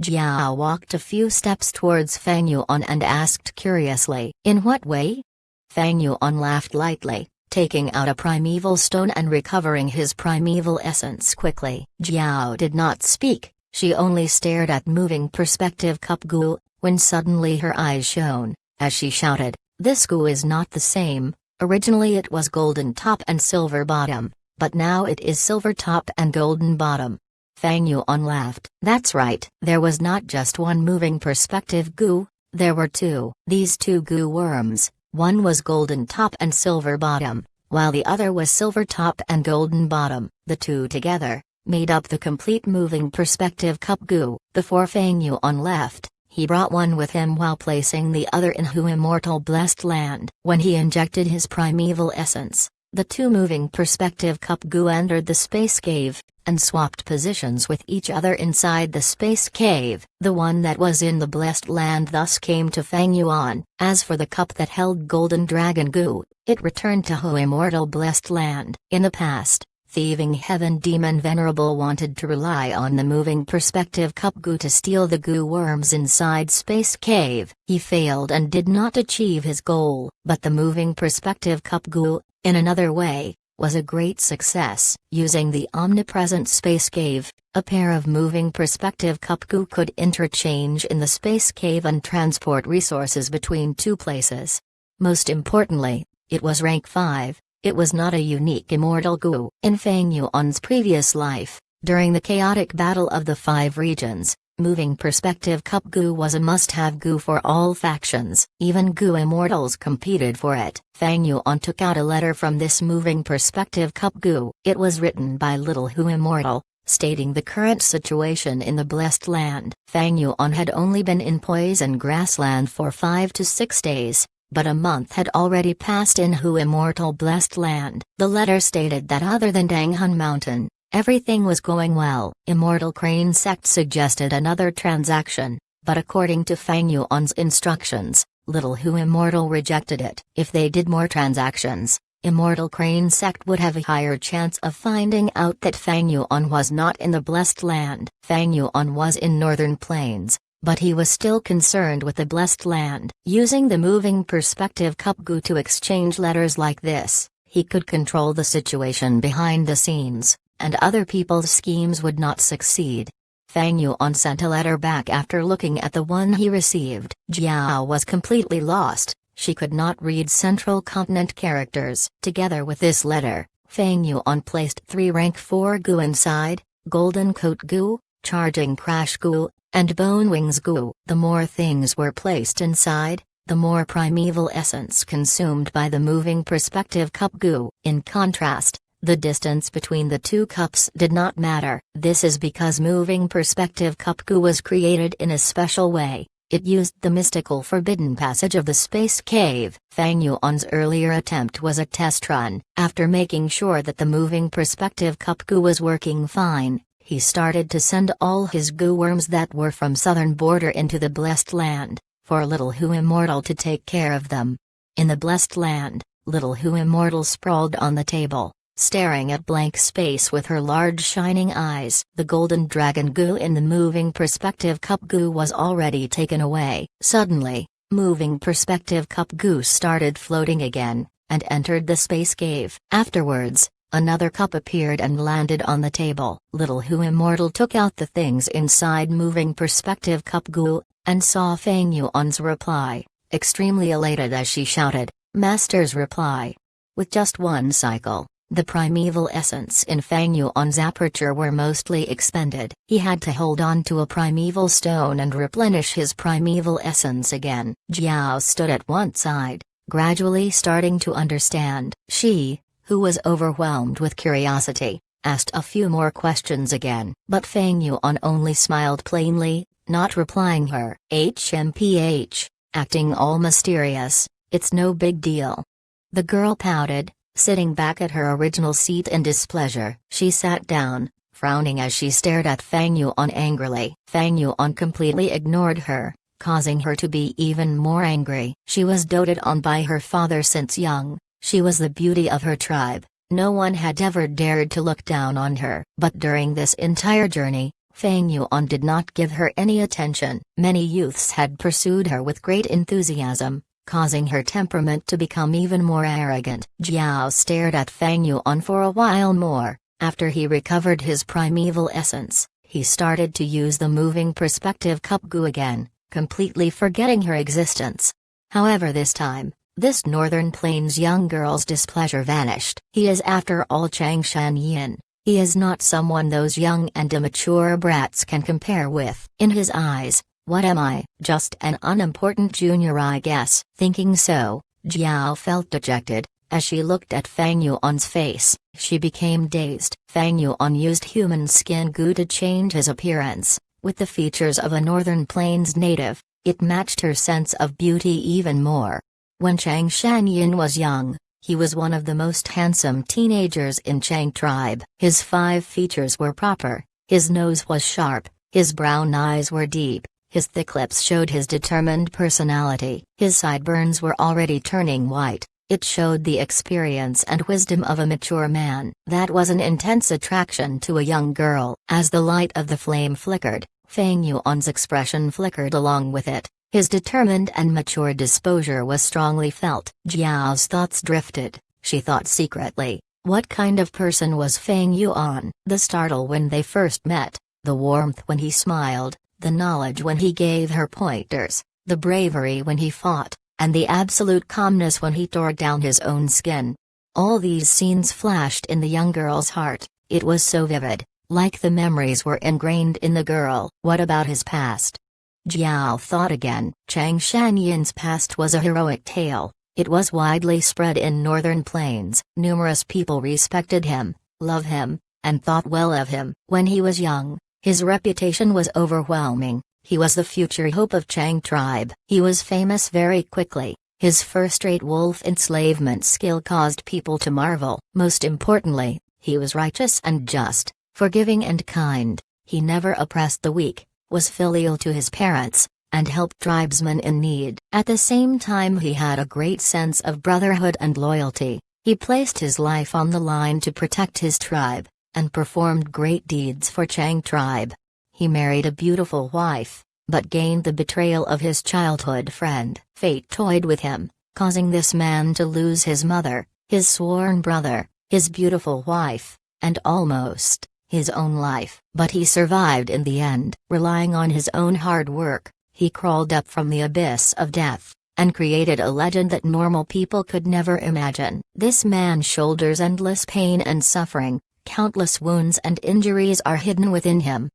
Jiao walked a few steps towards Fang Yuan and asked curiously, in what way? Fang Yuan laughed lightly, taking out a primeval stone and recovering his primeval essence quickly. Jiao did not speak, she only stared at moving perspective cup goo, when suddenly her eyes shone, as she shouted, this goo is not the same. Originally it was golden top and silver bottom, but now it is silver top and golden bottom. Fang Yuan laughed. That's right. There was not just one moving perspective goo, there were two. These two goo worms, one was golden top and silver bottom, while the other was silver top and golden bottom. The two together made up the complete moving perspective cup goo. Before Fang Yuan left, he brought one with him while placing the other in Hu Immortal Blessed Land. When he injected his primeval essence, the two moving perspective cup goo entered the space cave, and swapped positions with each other inside the space cave. The one that was in the Blessed Land thus came to Fang Yuan. As for the cup that held golden dragon goo, it returned to Hu Immortal Blessed Land. In the past, Thieving Heaven Demon Venerable wanted to rely on the moving perspective cup goo to steal the goo worms inside Space Cave. He failed and did not achieve his goal. But the moving perspective cup goo, in another way, was a great success. Using the omnipresent Space Cave, a pair of moving perspective cup goo could interchange in the Space Cave and transport resources between two places. Most importantly, it was rank 5. It was not a unique immortal goo. In Fang Yuan's previous life, during the chaotic battle of the 5 regions, moving perspective cup goo was a must-have goo for all factions. Even goo immortals competed for it. Fang Yuan took out a letter from this moving perspective cup goo. It was written by Little Hu Immortal, stating the current situation in the Blessed Land. Fang Yuan had only been in Poison Grassland for 5 to 6 days. But a month had already passed in Hu Immortal Blessed Land. The letter stated that other than Danghun Mountain, everything was going well. Immortal Crane Sect suggested another transaction, but according to Fang Yuan's instructions, Little Hu Immortal rejected it. If they did more transactions, Immortal Crane Sect would have a higher chance of finding out that Fang Yuan was not in the Blessed Land. Fang Yuan was in Northern Plains, but he was still concerned with the Blessed Land. Using the moving perspective cup goo to exchange letters like this, he could control the situation behind the scenes, and other people's schemes would not succeed. Fang Yuan sent a letter back after looking at the one he received. Jiao was completely lost, she could not read Central Continent characters. Together with this letter, Fang Yuan placed 3 rank 4 goo inside, Golden Coat goo, Charging Crash goo, and Bone Wings goo. The more things were placed inside, the more primeval essence consumed by the moving perspective cup goo. In contrast, the distance between the two cups did not matter. This is because moving perspective cup goo was created in a special way. It used the mystical forbidden passage of the space cave. Fang Yuan's earlier attempt was a test run. After making sure that the moving perspective cup goo was working fine, he started to send all his goo worms that were from southern border into the Blessed Land. for Little Who Immortal to take care of them. In the blessed land, Little Who Immortal sprawled on the table, staring at blank space with her large shining eyes. The golden dragon goo in the moving perspective cup goo was already taken away. Suddenly, moving perspective cup goo started floating again, and entered the space cave. Afterwards, another cup appeared and landed on the table. Little Who Immortal took out the things inside moving perspective cup goo, and saw Feng Yuan's reply, extremely elated as she shouted, "Master's reply!" With just one cycle, the primeval essence in Feng Yuan's aperture were mostly expended. He had to hold on to a primeval stone and replenish his primeval essence again. Jiao stood at one side, gradually starting to understand. She, who was overwhelmed with curiosity, asked a few more questions again. But Feng Yuan only smiled plainly, not replying her. HMPH, acting all mysterious, "It's no big deal." The girl pouted, sitting back at her original seat in displeasure. She sat down, frowning as she stared at Feng Yuan angrily. Feng Yuan completely ignored her, causing her to be even more angry. She was doted on by her father since young. She was the beauty of her tribe. No one had ever dared to look down on her. But during this entire journey, Feng Yuan did not give her any attention. Many youths had pursued her with great enthusiasm, causing her temperament to become even more arrogant. Jiao stared at Feng Yuan for a while more. After he recovered his primeval essence, he started to use the moving perspective cup goo again, completely forgetting her existence. However, this time, this Northern Plains young girl's displeasure vanished. He is after all Chang Shanyin. He is not someone those young and immature brats can compare with. In his eyes, what am I? Just an unimportant junior, I guess. Thinking so, Jiao felt dejected. As she looked at Feng Yuan's face, she became dazed. Feng Yuan used human skin goo to change his appearance. With the features of a Northern Plains native, it matched her sense of beauty even more. When Chang Shanyin was young, he was one of the most handsome teenagers in Chang tribe. His 5 features were proper, his nose was sharp, his brown eyes were deep, his thick lips showed his determined personality. His sideburns were already turning white, it showed the experience and wisdom of a mature man. That was an intense attraction to a young girl. As the light of the flame flickered, Feng Yuan's expression flickered along with it. His determined and mature disposure was strongly felt. Jiao's thoughts drifted. She thought secretly, what kind of person was Feng Yuan? The startle when they first met, the warmth when he smiled, the knowledge when he gave her pointers, the bravery when he fought, and the absolute calmness when he tore down his own skin. All these scenes flashed in the young girl's heart. It was so vivid, like the memories were ingrained in the girl. What about his past? Jiao thought again. Chang Shanyin's past was a heroic tale. It was widely spread in Northern Plains. Numerous people respected him, loved him, and thought well of him. When he was young, his reputation was overwhelming. He was the future hope of Chang tribe. He was famous very quickly. His first-rate wolf enslavement skill caused people to marvel. Most importantly, he was righteous and just, forgiving and kind. He never oppressed the weak, was filial to his parents, and helped tribesmen in need. At the same time, he had a great sense of brotherhood and loyalty. He placed his life on the line to protect his tribe, and performed great deeds for Chang tribe. He married a beautiful wife, but gained the betrayal of his childhood friend. Fate toyed with him, causing this man to lose his mother, his sworn brother, his beautiful wife, and almost his own life. But he survived in the end. Relying on his own hard work, he crawled up from the abyss of death, and created a legend that normal people could never imagine. This man shoulders endless pain and suffering, countless wounds and injuries are hidden within him.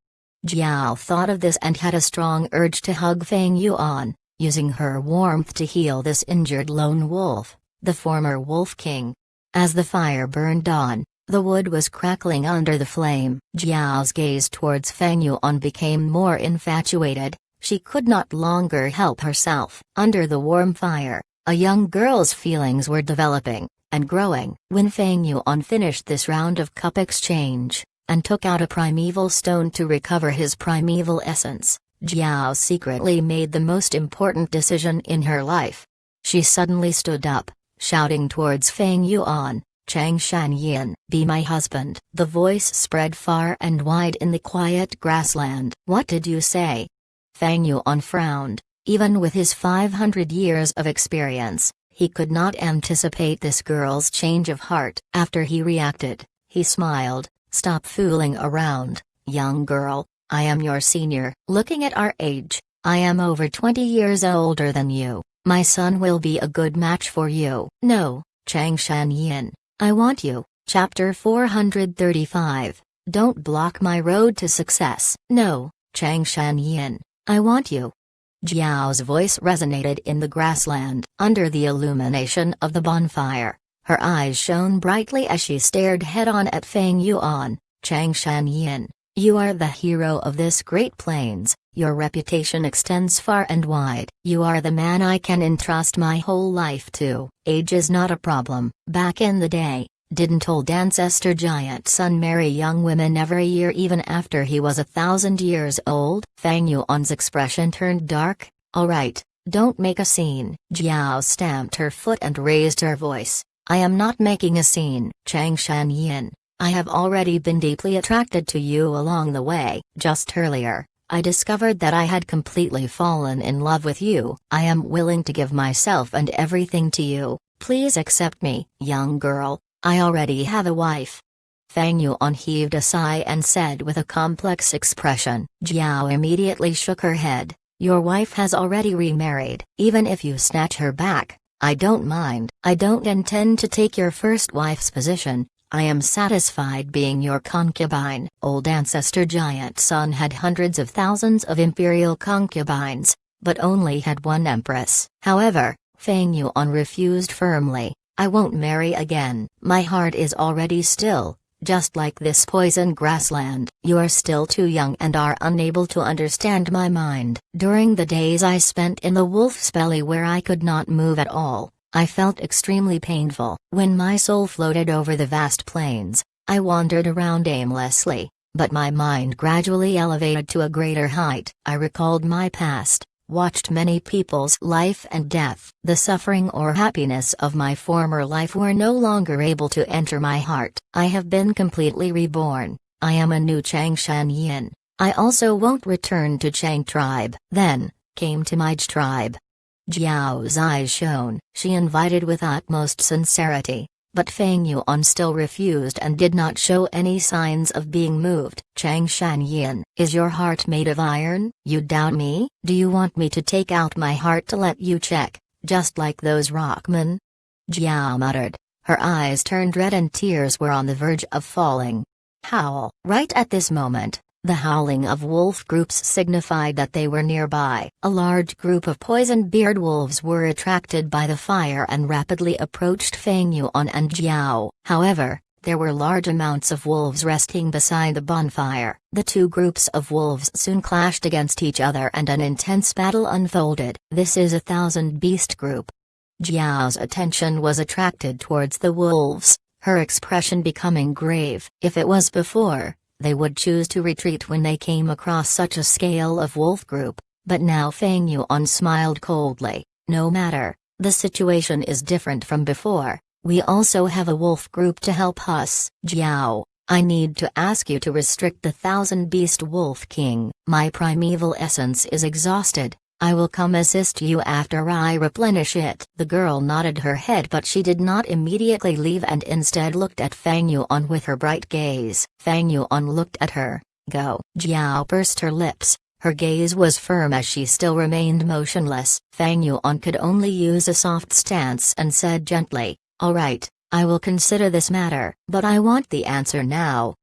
Jiao thought of this and had a strong urge to hug Feng Yuan, using her warmth to heal this injured lone wolf, the former Wolf King. As the fire burned on, the wood was crackling under the flame. Jiao's gaze towards Feng Yuan became more infatuated. She could not longer help herself. Under the warm fire, a young girl's feelings were developing and growing. When Feng Yuan finished this round of cup exchange, and took out a primeval stone to recover his primeval essence, Jiao secretly made the most important decision in her life. She suddenly stood up, shouting towards Feng Yuan, "Chang Shanyin, be my husband." The voice spread far and wide in the quiet grassland. "What did you say?" Feng Yuan frowned. Even with his 500 years of experience, he could not anticipate this girl's change of heart. After he reacted, he smiled. "Stop fooling around, young girl. I am your senior. Looking at our age, I am over 20 years older than you. My son will be a good match for you." "No, Chang Shanyin, I want you." Chapter 435. Don't block my road to success. "No, Chang Shanyin, I want you." Jiao's voice resonated in the grassland. Under the illumination of the bonfire, her eyes shone brightly as she stared head-on at Feng Yuan. "Chang Shanyin, you are the hero of this great plains. Your reputation extends far and wide. You are the man I can entrust my whole life to. Age is not a problem. Back in the day, didn't old ancestor Giant Sun marry young women every year even after he was 1,000 years old?" Feng Yuan's expression turned dark. "All right, don't make a scene." Jiao stamped her foot and raised her voice. "I am not making a scene. Chang Shanyin, I have already been deeply attracted to you along the way. Just earlier, I discovered that I had completely fallen in love with you. I am willing to give myself and everything to you. Please accept me." "Young girl, I already have a wife." Feng Yuan heaved a sigh and said with a complex expression. Jiao immediately shook her head. "Your wife has already remarried. Even if you snatch her back, I don't mind. I don't intend to take your first wife's position. I am satisfied being your concubine." Old ancestor Giant Sun had hundreds of thousands of imperial concubines, but only had one empress. However, Feng Yuan refused firmly. "I won't marry again. My heart is already still, just like this poison grassland. You are still too young and are unable to understand my mind." During the days I spent in the wolf's belly where I could not move at all, I felt extremely painful. When my soul floated over the vast plains, I wandered around aimlessly, but my mind gradually elevated to a greater height. I recalled my past, watched many people's life and death. The suffering or happiness of my former life were no longer able to enter my heart. I have been completely reborn. I am a new Chang Shanyin. I also won't return to Chang tribe. Then, came to my tribe. Jiao's eyes shone. She invited with utmost sincerity, but Feng Yuan still refused and did not show any signs of being moved. "Chang Shanyin, is your heart made of iron? You doubt me? Do you want me to take out my heart to let you check, just like those rockmen?" Jiao muttered. Her eyes turned red and tears were on the verge of falling. "Howl!" Right at this moment, the howling of wolf groups signified that they were nearby. A large group of poison-beard wolves were attracted by the fire and rapidly approached Feng Yuan and Jiao. However, there were large amounts of wolves resting beside the bonfire. The two groups of wolves soon clashed against each other and an intense battle unfolded. "This is a 1,000-beast group." Jiao's attention was attracted towards the wolves, her expression becoming grave. If it was before, they would choose to retreat when they came across such a scale of wolf group, but now Feng Yuan smiled coldly. "No matter, the situation is different from before. We also have a wolf group to help us." "Jiao, I need to ask you to restrict the 1,000-beast wolf king. My primeval essence is exhausted. I will come assist you after I replenish it." The girl nodded her head, but she did not immediately leave and instead looked at Feng Yuan with her bright gaze. Feng Yuan looked at her. "Go." Jiao pursed her lips. Her gaze was firm as she still remained motionless. Feng Yuan could only use a soft stance and said gently, "All right, I will consider this matter, but I want the answer now."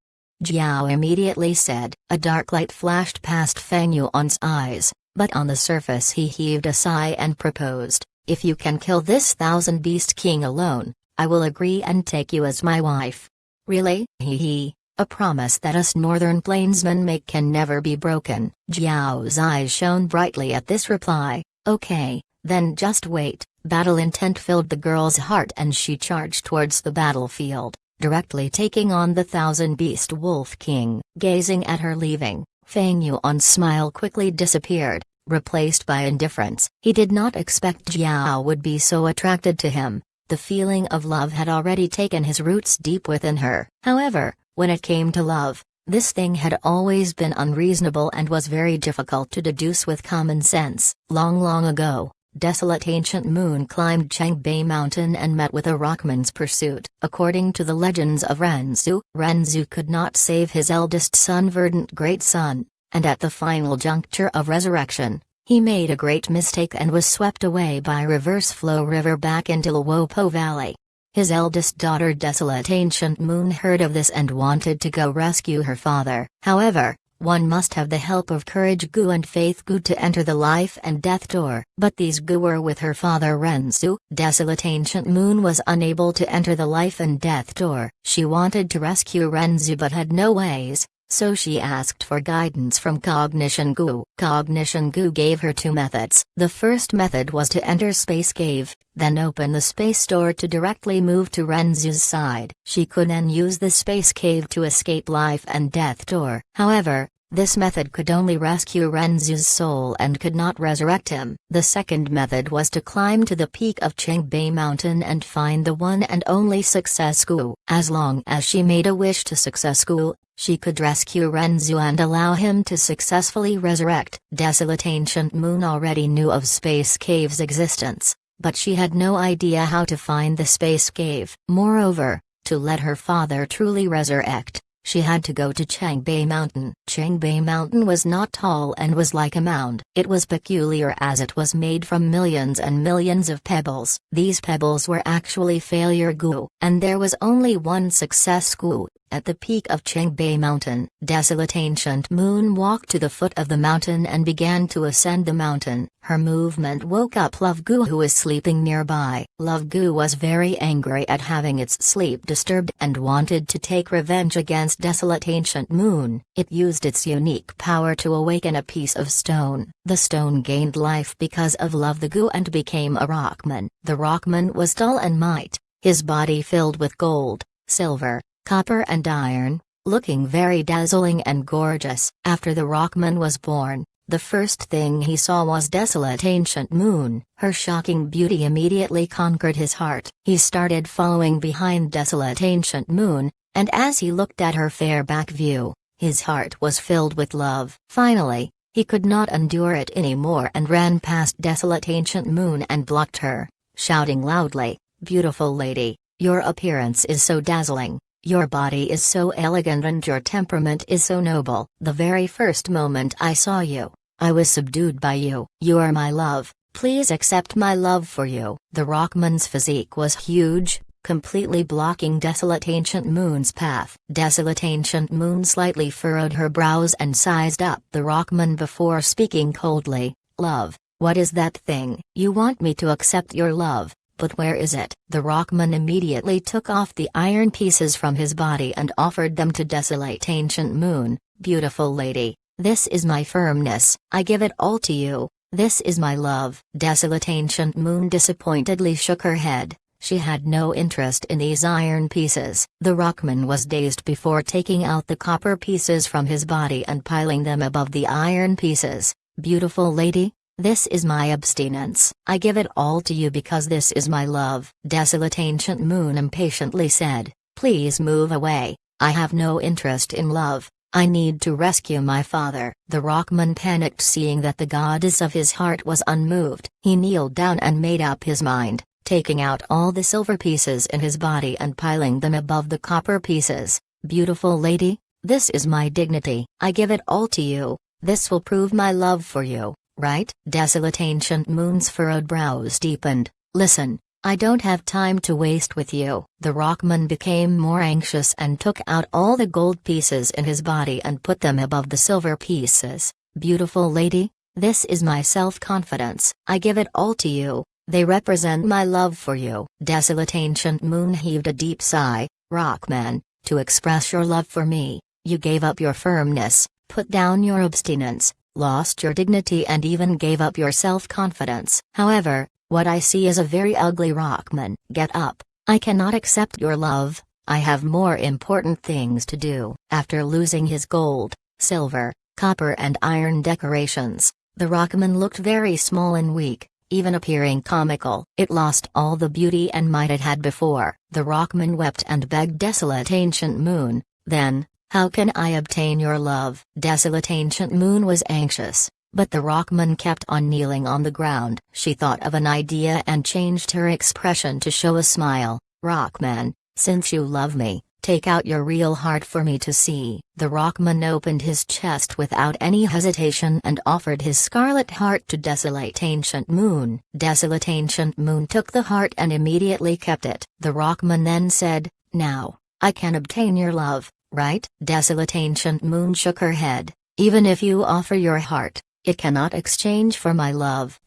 Jiao immediately said. A dark light flashed past Feng Yuan's eyes, but on the surface he heaved a sigh and proposed, "If you can kill this 1,000-beast king alone, I will agree and take you as my wife." "Really?" "He. A promise that us northern plainsmen make can never be broken." Jiao's eyes shone brightly at this reply. "Okay, then just wait." Battle intent filled the girl's heart and she charged towards the battlefield, directly taking on the 1,000-beast wolf king. Gazing at her leaving, Feng Yuan's smile quickly disappeared, replaced by indifference. He did not expect Jiao would be so attracted to him. The feeling of love had already taken his roots deep within her. However, when it came to love, this thing had always been unreasonable and was very difficult to deduce with common sense. Long, long ago, desolate ancient Moon climbed Chengbei Mountain and met with a Rockman's pursuit. According to the legends of Renzu, Renzu could not save his eldest son Verdant Great Son, and at the final juncture of resurrection, he made a great mistake and was swept away by reverse flow river back into Luopo Valley. His eldest daughter Desolate Ancient Moon heard of this and wanted to go rescue her father. However, one must have the help of Courage Gu and Faith Gu to enter the life and death door. But these Gu were with her father Renzu. Desolate Ancient Moon was unable to enter the life and death door. She wanted to rescue Renzu but had no ways, so she asked for guidance from Cognition Gu. Cognition Gu gave her two methods. The first method was to enter Space Cave, then open the space door to directly move to Renzu's side. She could then use the Space Cave to escape life and death door. However, this method could only rescue Renzu's soul and could not resurrect him. The second method was to climb to the peak of Chengbei Mountain and find the one and only Success Gu. As long as she made a wish to Success Gu, she could rescue Renzu and allow him to successfully resurrect. Desolate Ancient Moon already knew of Space Cave's existence, but she had no idea how to find the Space Cave. Moreover, to let her father truly resurrect, she had to go to Chengbei Mountain. Chengbei Mountain was not tall and was like a mound. It was peculiar as it was made from millions and millions of pebbles. These pebbles were actually failure Gu, and there was only one Success Gu. At the peak of Chengbei Mountain, Desolate Ancient Moon walked to the foot of the mountain and began to ascend the mountain. Her movement woke up Love Gu, who was sleeping nearby. Love Gu was very angry at having its sleep disturbed and wanted to take revenge against Desolate Ancient Moon. It used its unique power to awaken a piece of stone. The stone gained life because of Love the Gu and became a Rockman. The Rockman was dull and might, his body filled with gold, silver, copper and iron, looking very dazzling and gorgeous. After the Rockman was born, the first thing he saw was Desolate Ancient Moon. Her shocking beauty immediately conquered his heart. He started following behind Desolate Ancient Moon, and as he looked at her fair back view, his heart was filled with love. Finally, he could not endure it anymore and ran past Desolate Ancient Moon and blocked her, shouting loudly, "Beautiful lady, your appearance is so dazzling. Your body is so elegant and your temperament is so noble. The very first moment I saw you, I was subdued by you. You are my love, please accept my love for you." The Rockman's physique was huge, completely blocking Desolate Ancient Moon's path. Desolate Ancient Moon slightly furrowed her brows and sized up the Rockman before speaking coldly, "Love, what is that thing? You want me to accept your love. But where is it?" The Rockman immediately took off the iron pieces from his body and offered them to Desolate Ancient Moon. "Beautiful lady, this is my firmness. I give it all to you. This is my love." Desolate Ancient Moon disappointedly shook her head. She had no interest in these iron pieces. The Rockman was dazed before taking out the copper pieces from his body and piling them above the iron pieces. "Beautiful lady, this is my abstinence. I give it all to you because this is my love." Desolate Ancient Moon impatiently said, "Please move away. I have no interest in love. I need to rescue my father." The Rockman panicked seeing that the goddess of his heart was unmoved. He kneeled down and made up his mind, taking out all the silver pieces in his body and piling them above the copper pieces. "Beautiful lady, this is my dignity. I give it all to you. This will prove my love for you. Right?" Desolate Ancient Moon's furrowed brows deepened. "Listen, I don't have time to waste with you." The Rockman became more anxious and took out all the gold pieces in his body and put them above the silver pieces. "Beautiful lady, this is my self-confidence. I give it all to you. They represent my love for you." Desolate Ancient Moon heaved a deep sigh. "Rockman, to express your love for me, you gave up your firmness, put down your abstinence, lost your dignity and even gave up your self-confidence. However, what I see is a very ugly Rockman. Get up. I cannot accept your love. I have more important things to do." After losing his gold, silver, copper and iron decorations. The Rockman looked very small and weak, even appearing comical. It lost all the beauty and might it had before. The Rockman wept and begged Desolate Ancient Moon, then, "How can I obtain your love?" Desolate Ancient Moon was anxious, but the Rockman kept on kneeling on the ground. She thought of an idea and changed her expression to show a smile. "Rockman, since you love me, take out your real heart for me to see." The Rockman opened his chest without any hesitation and offered his scarlet heart to Desolate Ancient Moon. Desolate Ancient Moon took the heart and immediately kept it. The Rockman then said, "Now, I can obtain your love, right?" Desolate Ancient Moon shook her head. "Even if you offer your heart, it cannot exchange for my love."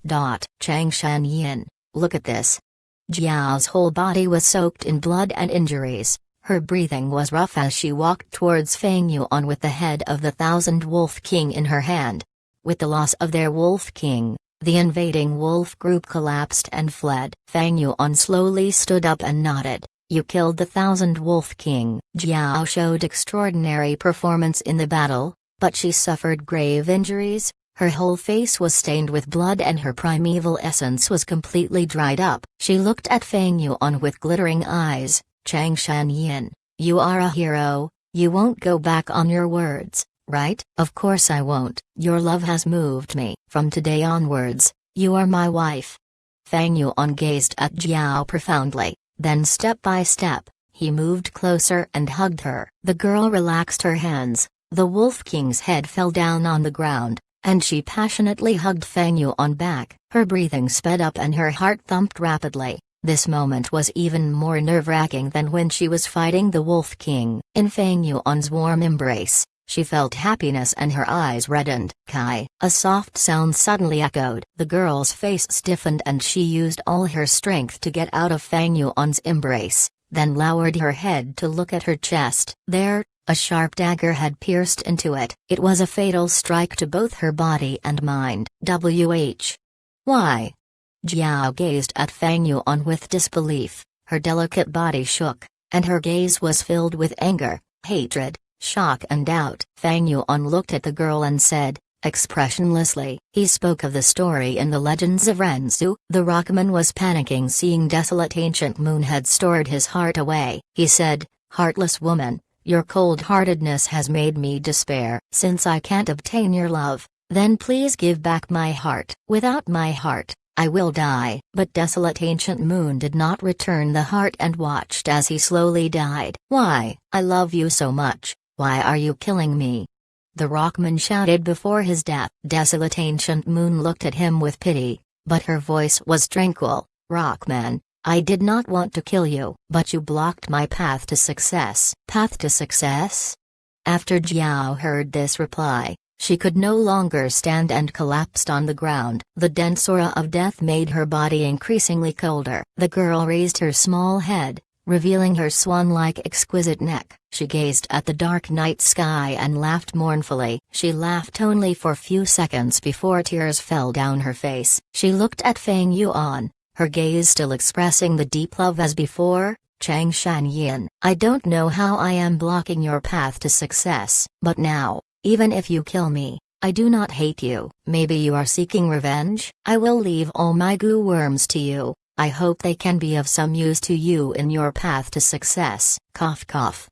Chang Shan Yin, look at this. Jiao's whole body was soaked in blood and injuries. Her breathing was rough as she walked towards Feng Yuan with the head of the Thousand Wolf King in her hand. With the loss of their Wolf King, the invading wolf group collapsed and fled. Feng Yuan slowly stood up and nodded. "You killed the Thousand Wolf King." Jiao showed extraordinary performance in the battle, but she suffered grave injuries. Her whole face was stained with blood and her primeval essence was completely dried up. She looked at Feng Yuan with glittering eyes. "Chang Shan Yin, you are a hero, you won't go back on your words, right?" "Of course I won't. Your love has moved me. From today onwards, you are my wife." Feng Yuan gazed at Jiao profoundly, then step by step, he moved closer and hugged her. The girl relaxed her hands, the Wolf King's head fell down on the ground, and she passionately hugged Feng Yuan back. Her breathing sped up and her heart thumped rapidly. This moment was even more nerve-wracking than when she was fighting the Wolf King. In Feng Yuan's warm embrace, she felt happiness and her eyes reddened. "Kai!" A soft sound suddenly echoed. The girl's face stiffened and she used all her strength to get out of Feng Yuan's embrace, then lowered her head to look at her chest. There, a sharp dagger had pierced into it. It was a fatal strike to both her body and mind. Why? Jiao gazed at Feng Yuan with disbelief. Her delicate body shook, and her gaze was filled with anger, hatred, shock and doubt. Feng Yuan looked at the girl and said, expressionlessly, he spoke of the story in the Legends of Renzu. The Rockman was panicking seeing Desolate Ancient Moon had stored his heart away. He said, "Heartless woman, your cold-heartedness has made me despair. Since I can't obtain your love, then please give back my heart. Without my heart, I will die." But Desolate Ancient Moon did not return the heart and watched as he slowly died. "Why? I love you so much, why are you killing me?" the Rockman shouted before his death. Desolate Ancient Moon looked at him with pity, but her voice was tranquil. "Rockman, I did not want to kill you, but you blocked my path to success." Path to success? After Jiao heard this reply, she could no longer stand and collapsed on the ground. The dense aura of death made her body increasingly colder. The girl raised her small head, revealing her swan-like exquisite neck. She gazed at the dark night sky and laughed mournfully. She laughed only for few seconds before tears fell down her face. She looked at Feng Yuan, her gaze still expressing the deep love as before. "Chang Shan Yin, I don't know how I am blocking your path to success, but now, even if you kill me, I do not hate you." "Maybe you are seeking revenge?" "I will leave all my goo worms to you. I hope they can be of some use to you in your path to success." Cough cough.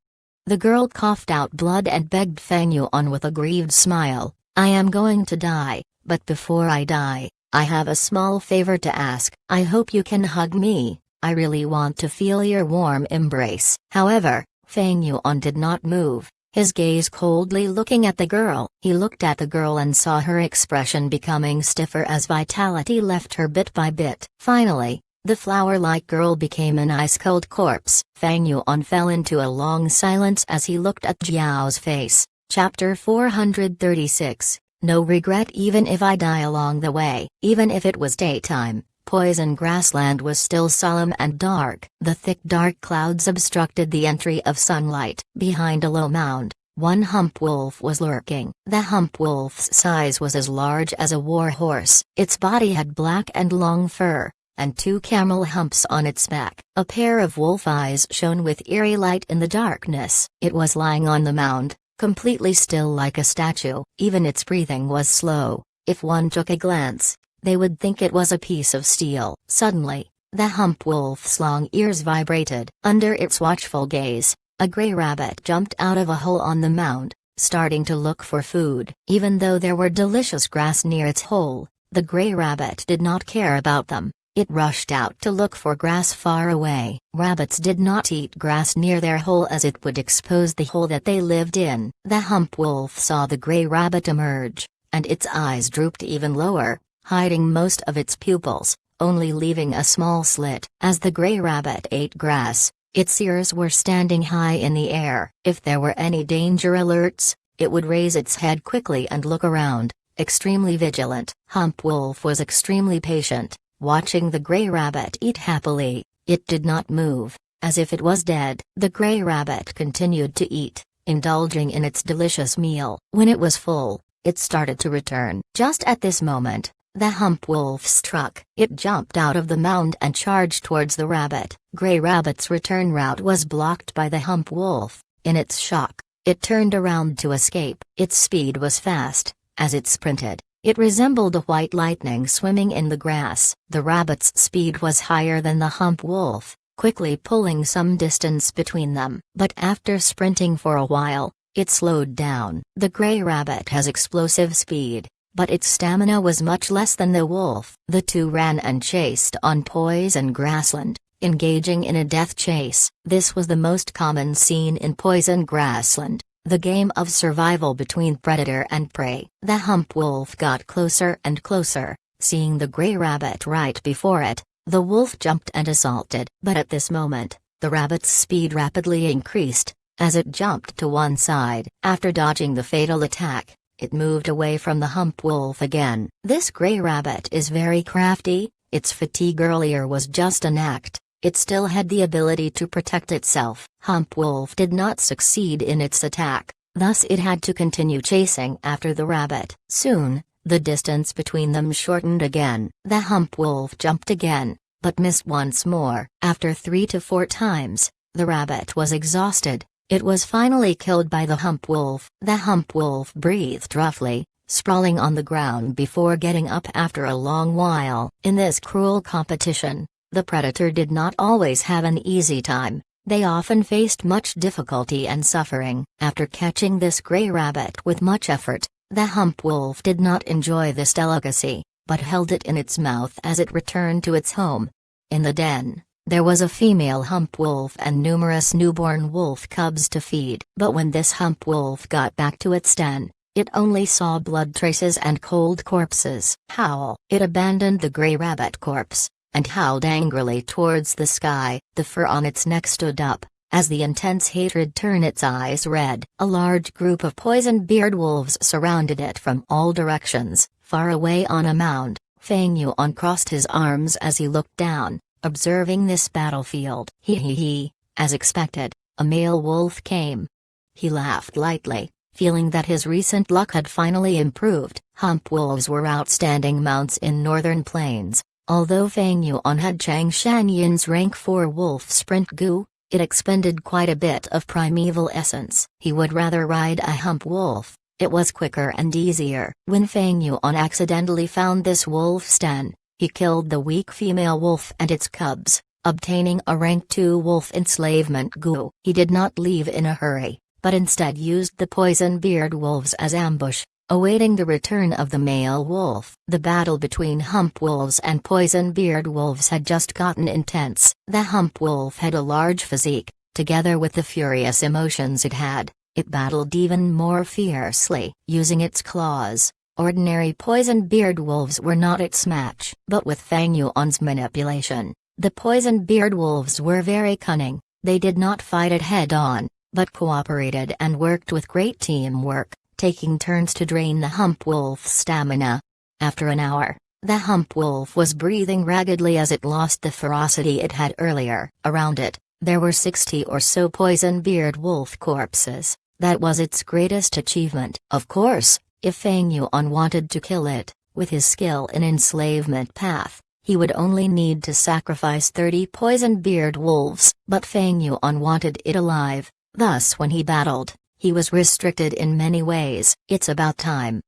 The girl coughed out blood and begged Feng Yuan with a grieved smile, "I am going to die, but before I die, I have a small favor to ask. I hope you can hug me. I really want to feel your warm embrace." However, Feng Yuan did not move, his gaze coldly looking at the girl. He looked at the girl and saw her expression becoming stiffer as vitality left her bit by bit. Finally, the flower-like girl became an ice-cold corpse. Feng Yuan fell into a long silence as he looked at Jiao's face. Chapter 436, No regret. Even if I die along the way. Even if it was daytime, Poison Grassland was still solemn and dark. The thick dark clouds obstructed the entry of sunlight. Behind a low mound, one hump wolf was lurking. The hump wolf's size was as large as a war horse. Its body had black and long fur, and two camel humps on its back. A pair of wolf eyes shone with eerie light in the darkness. It was lying on the mound, completely still like a statue. Even its breathing was slow. If one took a glance, they would think it was a piece of steel. Suddenly, the hump wolf's long ears vibrated. Under its watchful gaze, a gray rabbit jumped out of a hole on the mound, starting to look for food. Even though there were delicious grass near its hole, the gray rabbit did not care about them. It rushed out to look for grass far away. Rabbits did not eat grass near their hole as it would expose the hole that they lived in. The hump wolf saw the gray rabbit emerge, and its eyes drooped even lower, hiding most of its pupils, only leaving a small slit. As the gray rabbit ate grass, its ears were standing high in the air. If there were any danger alerts, it would raise its head quickly and look around, extremely vigilant. Hump wolf was extremely patient. Watching the gray rabbit eat happily, it did not move, as if it was dead. The gray rabbit continued to eat, indulging in its delicious meal. When it was full, it started to return. Just at this moment, the hump wolf struck. It jumped out of the mound and charged towards the rabbit. Gray rabbit's return route was blocked by the hump wolf. In its shock, it turned around to escape. Its speed was fast. As it sprinted, it resembled a white lightning swimming in the grass. The rabbit's speed was higher than the hump wolf, quickly pulling some distance between them. But after sprinting for a while, it slowed down. The gray rabbit has explosive speed, but its stamina was much less than the wolf. The two ran and chased on Poison Grassland, engaging in a death chase. This was the most common scene in Poison Grassland, the game of survival between predator and prey. The hump wolf got closer and closer. Seeing the gray rabbit right before it, the wolf jumped and assaulted. But at this moment, the rabbit's speed rapidly increased, as it jumped to one side. After dodging the fatal attack, it moved away from the hump wolf again. This gray rabbit is very crafty. Its fatigue earlier was just an act. It still had the ability to protect itself. Hump wolf did not succeed in its attack, thus it had to continue chasing after the rabbit. Soon, the distance between them shortened again. The hump wolf jumped again, but missed once more. After 3 to 4 times, the rabbit was exhausted. It was finally killed by the hump wolf. The hump wolf breathed roughly, sprawling on the ground before getting up after a long while. In this cruel competition, the predator did not always have an easy time. They often faced much difficulty and suffering. After catching this gray rabbit with much effort, the hump wolf did not enjoy this delicacy, but held it in its mouth as it returned to its home. In the den, there was a female hump wolf and numerous newborn wolf cubs to feed. But when this hump wolf got back to its den, it only saw blood traces and cold corpses. Howl! It abandoned the gray rabbit corpse, and howled angrily towards the sky. The fur on its neck stood up, as the intense hatred turned its eyes red. A large group of poison-beard wolves surrounded it from all directions. Far away on a mound, Fang Yuan crossed his arms as he looked down, observing this battlefield. He, as expected, a male wolf came. He laughed lightly, feeling that his recent luck had finally improved. Hump wolves were outstanding mounts in northern plains. Although Fang Yuan had Chang Shanyin's rank 4 wolf sprint goo, it expended quite a bit of primeval essence. He would rather ride a hump wolf. It was quicker and easier. When Fang Yuan accidentally found this wolf's den, he killed the weak female wolf and its cubs, obtaining a rank 2 wolf enslavement goo. He did not leave in a hurry, but instead used the poison-beard wolves as ambush, awaiting the return of the male wolf. The battle between hump wolves and poison-beard wolves had just gotten intense. The hump wolf had a large physique, together with the furious emotions it had. It battled even more fiercely. Using its claws, ordinary poison-beard wolves were not its match. But with Fang Yuan's manipulation, the poison-beard wolves were very cunning. They did not fight it head-on, but cooperated and worked with great teamwork, taking turns to drain the hump wolf's stamina. After an hour, the hump wolf was breathing raggedly as it lost the ferocity it had earlier. Around it, there were 60 or so poison-beard wolf corpses. That was its greatest achievement. Of course, if Fang Yuan wanted to kill it, with his skill in enslavement path, he would only need to sacrifice 30 poison-beard wolves. But Fang Yuan wanted it alive, thus when he battled, he was restricted in many ways. It's about time.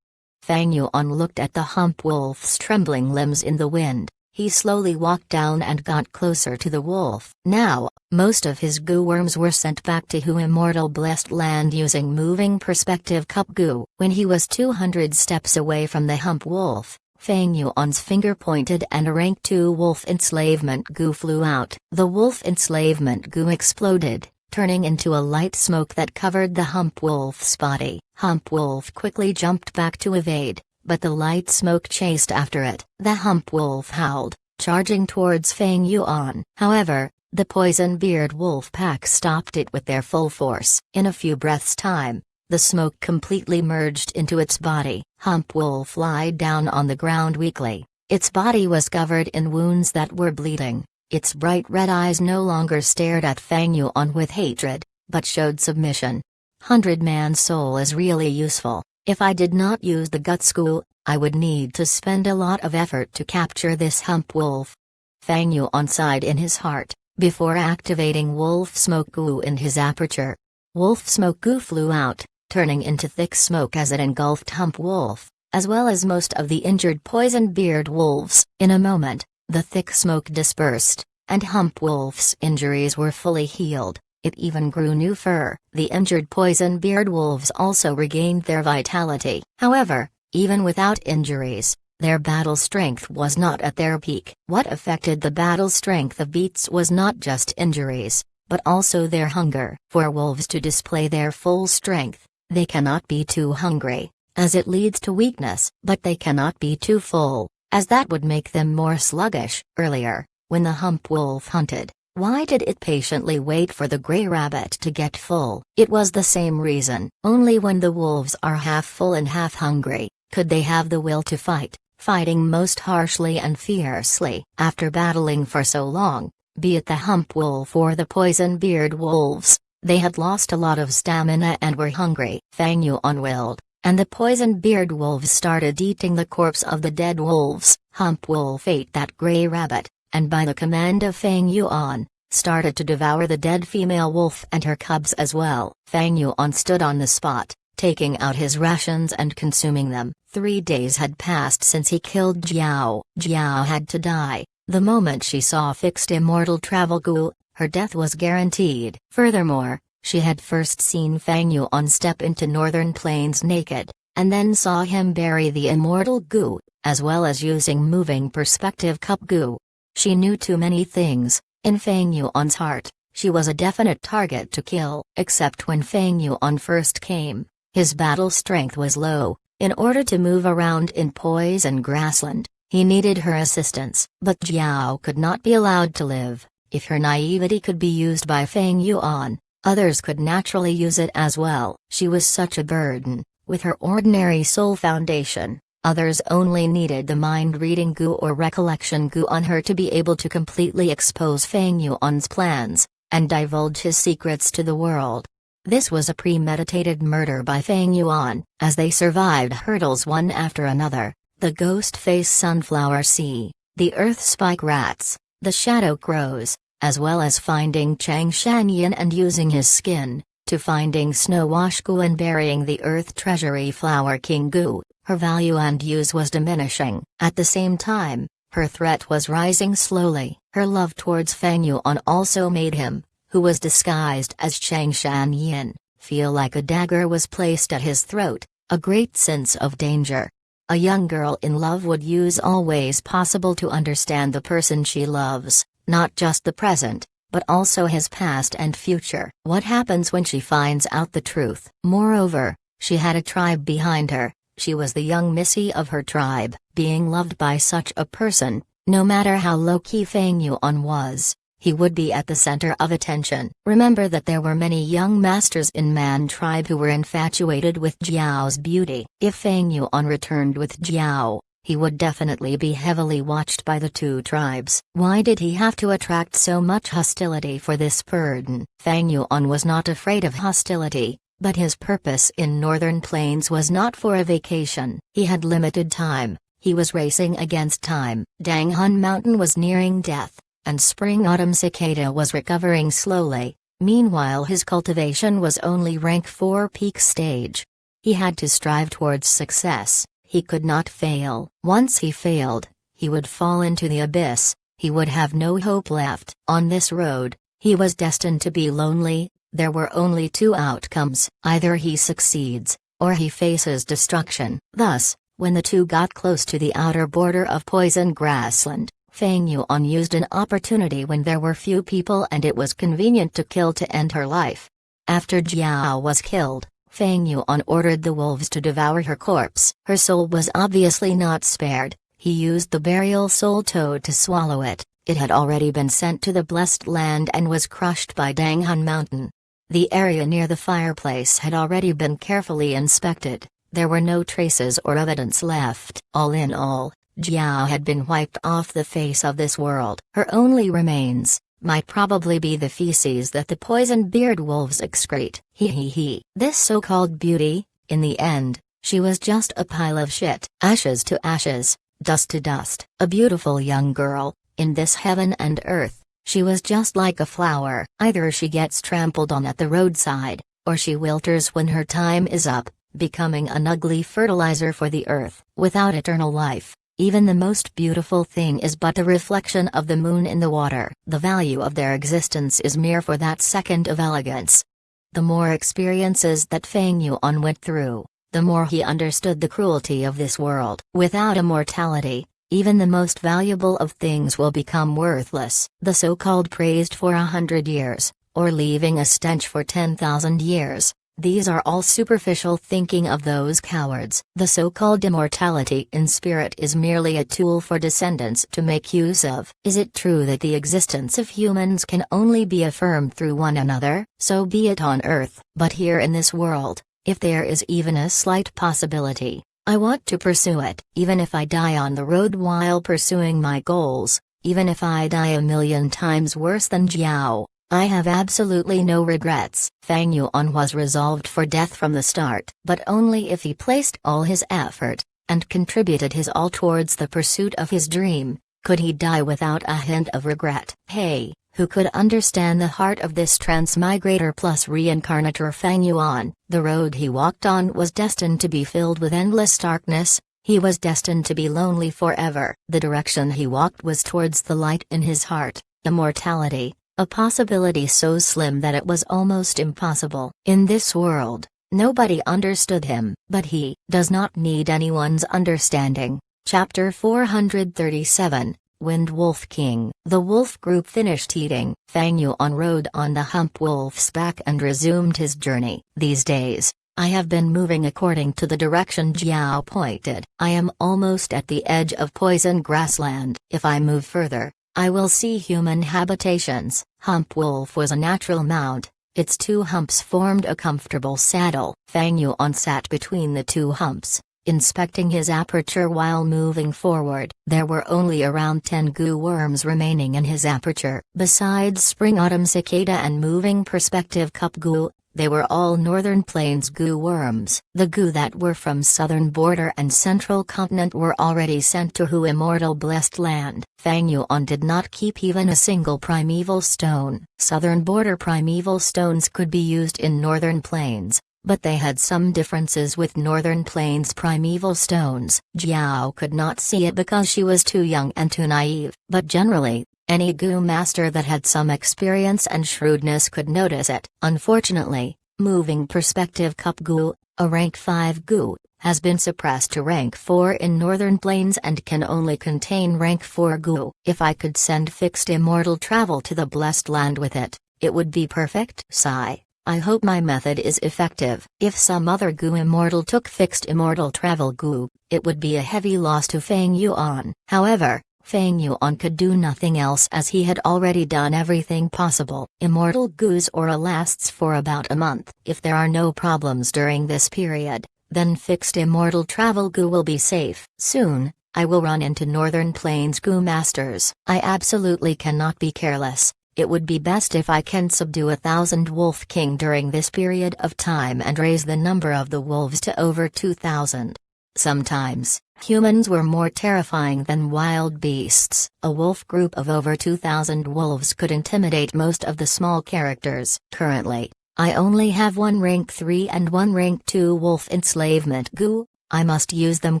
Fang Yuan looked at the hump wolf's trembling limbs in the wind. He slowly walked down and got closer to the wolf. Now, most of his goo worms were sent back to Hu Immortal Blessed Land using moving perspective cup goo. When he was 200 steps away from the hump wolf, Fang Yuan's finger pointed and a rank 2 wolf enslavement goo flew out. The wolf enslavement goo exploded, turning into a light smoke that covered the hump wolf's body. Hump wolf quickly jumped back to evade, but the light smoke chased after it. The hump wolf howled, charging towards Fang Yuan. However, the poison-beard wolf pack stopped it with their full force. In a few breaths' time, the smoke completely merged into its body. Hump wolf lied down on the ground weakly. Its body was covered in wounds that were bleeding. Its bright red eyes no longer stared at Fang Yuan with hatred, but showed submission. 100-man soul is really useful. If I did not use the guts goo, I would need to spend a lot of effort to capture this hump wolf. Fang Yuan sighed in his heart, before activating wolf smoke goo in his aperture. Wolf smoke goo flew out, turning into thick smoke as it engulfed hump wolf, as well as most of the injured poison-beard wolves. In a moment, the thick smoke dispersed, and hump wolf's injuries were fully healed. It even grew new fur. The injured poison-beard wolves also regained their vitality. However, even without injuries, their battle strength was not at their peak. What affected the battle strength of beasts was not just injuries, but also their hunger. For wolves to display their full strength, they cannot be too hungry, as it leads to weakness. But they cannot be too full, as that would make them more sluggish. Earlier, when the hump wolf hunted, why did it patiently wait for the gray rabbit to get full? It was the same reason. Only when the wolves are half full and half hungry, could they have the will to fight, fighting most harshly and fiercely. After battling for so long, be it the hump wolf or the poison-beard wolves, they had lost a lot of stamina and were hungry. Fang Yuan willed, and the poison-beard wolves started eating the corpse of the dead wolves. Hump wolf ate that gray rabbit, and by the command of Fang Yuan, started to devour the dead female wolf and her cubs as well. Fang Yuan stood on the spot, taking out his rations and consuming them. 3 days had passed since he killed Jiao. Jiao had to die. The moment she saw fixed immortal travel goo, her death was guaranteed. Furthermore, she had first seen Fang Yuan step into Northern Plains naked, and then saw him bury the immortal goo, as well as using moving perspective cup goo. She knew too many things. In Fang Yuan's heart, she was a definite target to kill. Except when Fang Yuan first came, his battle strength was low. In order to move around in poison grassland, he needed her assistance. But Jiao could not be allowed to live. If her naivety could be used by Fang Yuan, others could naturally use it as well. She was such a burden. With her ordinary soul foundation, others only needed the mind-reading goo or recollection goo on her to be able to completely expose Fang Yuan's plans, and divulge his secrets to the world. This was a premeditated murder by Fang Yuan. As they survived hurdles one after another, the ghost-face sunflower sea, the earth spike rats, the shadow crows, as well as finding Chang Shanyin and using his skin, to finding Snow Wash Goo and burying the Earth Treasury Flower King Goo, her value and use was diminishing. At the same time, her threat was rising slowly. Her love towards Fang Yuan also made him, who was disguised as Chang Shanyin, feel like a dagger was placed at his throat, a great sense of danger. A young girl in love would use all ways possible to understand the person she loves, not just the present, but also his past and future. What happens when she finds out the truth? Moreover, she had a tribe behind her. She was the young Missy of her tribe. Being loved by such a person, no matter how low-key Fang Yuan was, he would be at the center of attention. Remember that there were many young masters in Man tribe who were infatuated with Jiao's beauty. If Fang Yuan returned with Jiao, he would definitely be heavily watched by the two tribes. Why did he have to attract so much hostility for this burden? Fang Yuan was not afraid of hostility, but his purpose in Northern Plains was not for a vacation. He had limited time. He was racing against time. Danghun Mountain was nearing death, and Spring Autumn Cicada was recovering slowly. Meanwhile his cultivation was only rank 4 peak stage. He had to strive towards success, he could not fail. Once he failed, he would fall into the abyss, he would have no hope left. On this road, he was destined to be lonely. There were only two outcomes: either he succeeds, or he faces destruction. Thus, when the two got close to the outer border of Poison Grassland, Feng Yuan used an opportunity when there were few people and it was convenient to kill to end her life. After Jiao was killed, Feng Yuan ordered the wolves to devour her corpse. Her soul was obviously not spared. He used the burial soul toad to swallow it. It had already been sent to the Blessed Land and was crushed by Danghan Mountain. The area near the fireplace had already been carefully inspected. There were no traces or evidence left. All in all, Jiao had been wiped off the face of this world. Her only remains might probably be the feces that the poison-beard wolves excrete. He. This so-called beauty, in the end, she was just a pile of shit. Ashes to ashes, dust to dust. A beautiful young girl, in this heaven and earth, she was just like a flower. Either she gets trampled on at the roadside, or she wilters when her time is up, becoming an ugly fertilizer for the earth. Without eternal life, even the most beautiful thing is but a reflection of the moon in the water. The value of their existence is mere for that second of elegance. The more experiences that Feng Yuan went through, the more he understood the cruelty of this world. Without immortality, even the most valuable of things will become worthless. The so-called praised for 100 years, or leaving a stench for 10,000 years. These are all superficial thinking of those cowards. The so-called immortality in spirit is merely a tool for descendants to make use of. Is it true that the existence of humans can only be affirmed through one another? So be it on Earth. But here in this world, if there is even a slight possibility, I want to pursue it. Even if I die on the road while pursuing my goals, even if I die a million times worse than Jiao, I have absolutely no regrets. Feng Yuan was resolved for death from the start, but only if he placed all his effort, and contributed his all towards the pursuit of his dream, could he die without a hint of regret. Hey, who could understand the heart of this transmigrator plus reincarnator Feng Yuan? The road he walked on was destined to be filled with endless darkness. He was destined to be lonely forever. The direction he walked was towards the light in his heart, immortality. A possibility so slim that it was almost impossible. In this world, nobody understood him, but he does not need anyone's understanding. Chapter 437, Wind Wolf King. The wolf group finished eating. Feng Yuan rode on the hump wolf's back and resumed his journey. These days, I have been moving according to the direction Jiao pointed. I am almost at the edge of Poison Grassland. If I move further, I will see human habitations. Hump Wolf was a natural mount. Its two humps formed a comfortable saddle. Feng Yuan sat between the two humps, inspecting his aperture while moving forward. There were only around 10 goo worms remaining in his aperture. Besides spring-autumn cicada and moving perspective cup goo, they were all northern plains goo worms. The goo that were from southern border and central continent were already sent to Hu Immortal Blessed Land. Feng Yuan did not keep even a single primeval stone. Southern border primeval stones could be used in northern plains, but they had some differences with northern plains primeval stones. Jiao could not see it because she was too young and too naive, but generally, any goo master that had some experience and shrewdness could notice it. Unfortunately, moving perspective cup goo, a rank 5 goo, has been suppressed to rank 4 in northern plains and can only contain rank 4 goo. If I could send fixed immortal travel to the Blessed Land with it, it would be perfect. Sigh. I hope my method is effective. If some other goo immortal took fixed immortal travel goo, it would be a heavy loss to Feng Yuan. However, Feng Yuan could do nothing else as he had already done everything possible. Immortal goo's aura lasts for about a month. If there are no problems during this period, then fixed immortal travel goo will be safe. Soon, I will run into northern plains goo masters. I absolutely cannot be careless. It would be best if I can subdue 1,000 Wolf King during this period of time and raise the number of the wolves to over 2,000. Sometimes, humans were more terrifying than wild beasts. A wolf group of over 2,000 wolves could intimidate most of the small characters. Currently, I only have one rank 3 and one rank 2 wolf enslavement goo. I must use them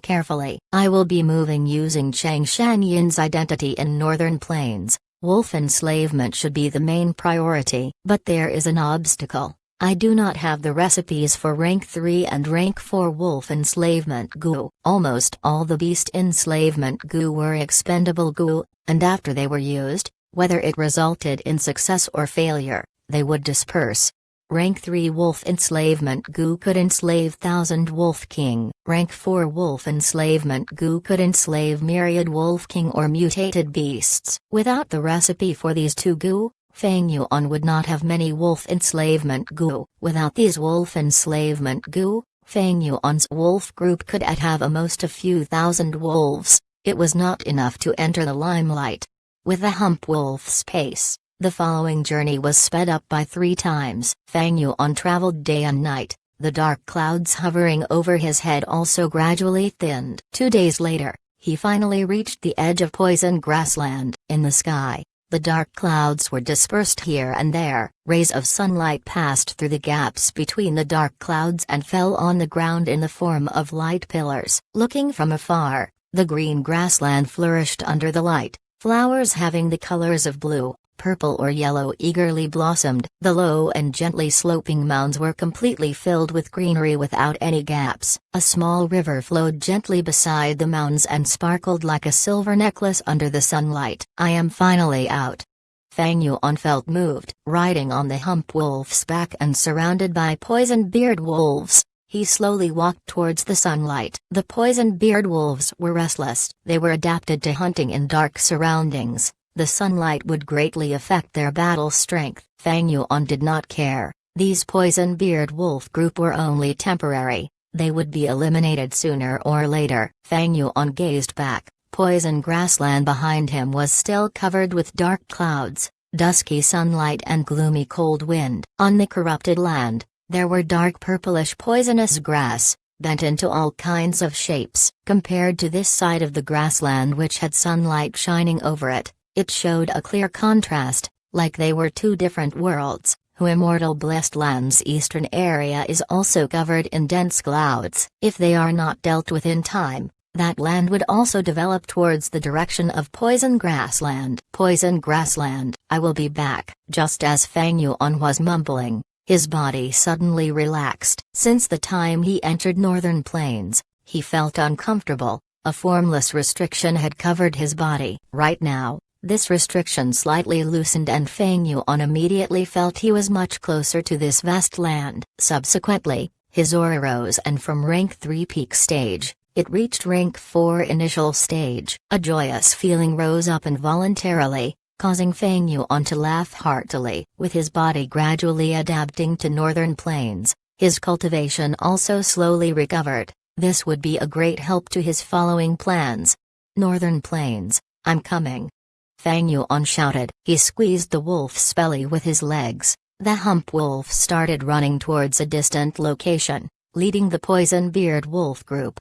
carefully. I will be moving using Chang Shanyin's identity in Northern Plains. Wolf enslavement should be the main priority. But there is an obstacle. I do not have the recipes for rank 3 and rank 4 wolf enslavement goo. Almost all the beast enslavement goo were expendable goo, and after they were used, whether it resulted in success or failure, they would disperse. Rank 3 wolf enslavement goo could enslave 1000 wolf king. Rank 4 wolf enslavement goo could enslave myriad wolf king or mutated beasts. Without the recipe for these two goo, Fang Yuan would not have many wolf enslavement goo. Without these wolf enslavement goo, Fang Yuan's wolf group could have a most a few thousand wolves. It was not enough to enter the limelight. With the hump wolf's pace, the following journey was sped up by 3 times. Fang Yuan traveled day and night. The dark clouds hovering over his head also gradually thinned. 2 days later, he finally reached the edge of poison grassland. In the sky, the dark clouds were dispersed here and there. Rays of sunlight passed through the gaps between the dark clouds and fell on the ground in the form of light pillars. Looking from afar, the green grassland flourished under the light. Flowers having the colors of blue, purple or yellow eagerly blossomed. The low and gently sloping mounds were completely filled with greenery without any gaps. A small river flowed gently beside the mounds and sparkled like a silver necklace under the sunlight. I am finally out. Fang Yuan felt moved. Riding on the hump wolf's back and surrounded by poison-beard wolves, he slowly walked towards the sunlight. The poison-beard wolves were restless. They were adapted to hunting in dark surroundings. The sunlight would greatly affect their battle strength. Fang Yuan did not care. These poison-beard wolf group were only temporary. They would be eliminated sooner or later. Fang Yuan gazed back. Poison grassland behind him was still covered with dark clouds, dusky sunlight and gloomy cold wind. On the corrupted land, there were dark purplish poisonous grass, bent into all kinds of shapes. Compared to this side of the grassland which had sunlight shining over it, it showed a clear contrast, like they were two different worlds. Immortal Blessed Land's eastern area is also covered in dense clouds. If they are not dealt with in time, that land would also develop towards the direction of Poison Grassland. Poison Grassland, I will be back. Just as Fang Yuan was mumbling, his body suddenly relaxed. Since the time he entered Northern Plains, he felt uncomfortable. A formless restriction had covered his body. Right now, this restriction slightly loosened and Fang Yuan immediately felt he was much closer to this vast land. Subsequently, his aura rose and from rank 3 peak stage, it reached rank 4 initial stage. A joyous feeling rose up involuntarily, causing Fang Yuan to laugh heartily. With his body gradually adapting to Northern Plains, his cultivation also slowly recovered. This would be a great help to his following plans. Northern Plains, I'm coming. Fang Yuan shouted. He squeezed the wolf's belly with his legs. The hump wolf started running towards a distant location, leading the poison-beard wolf group.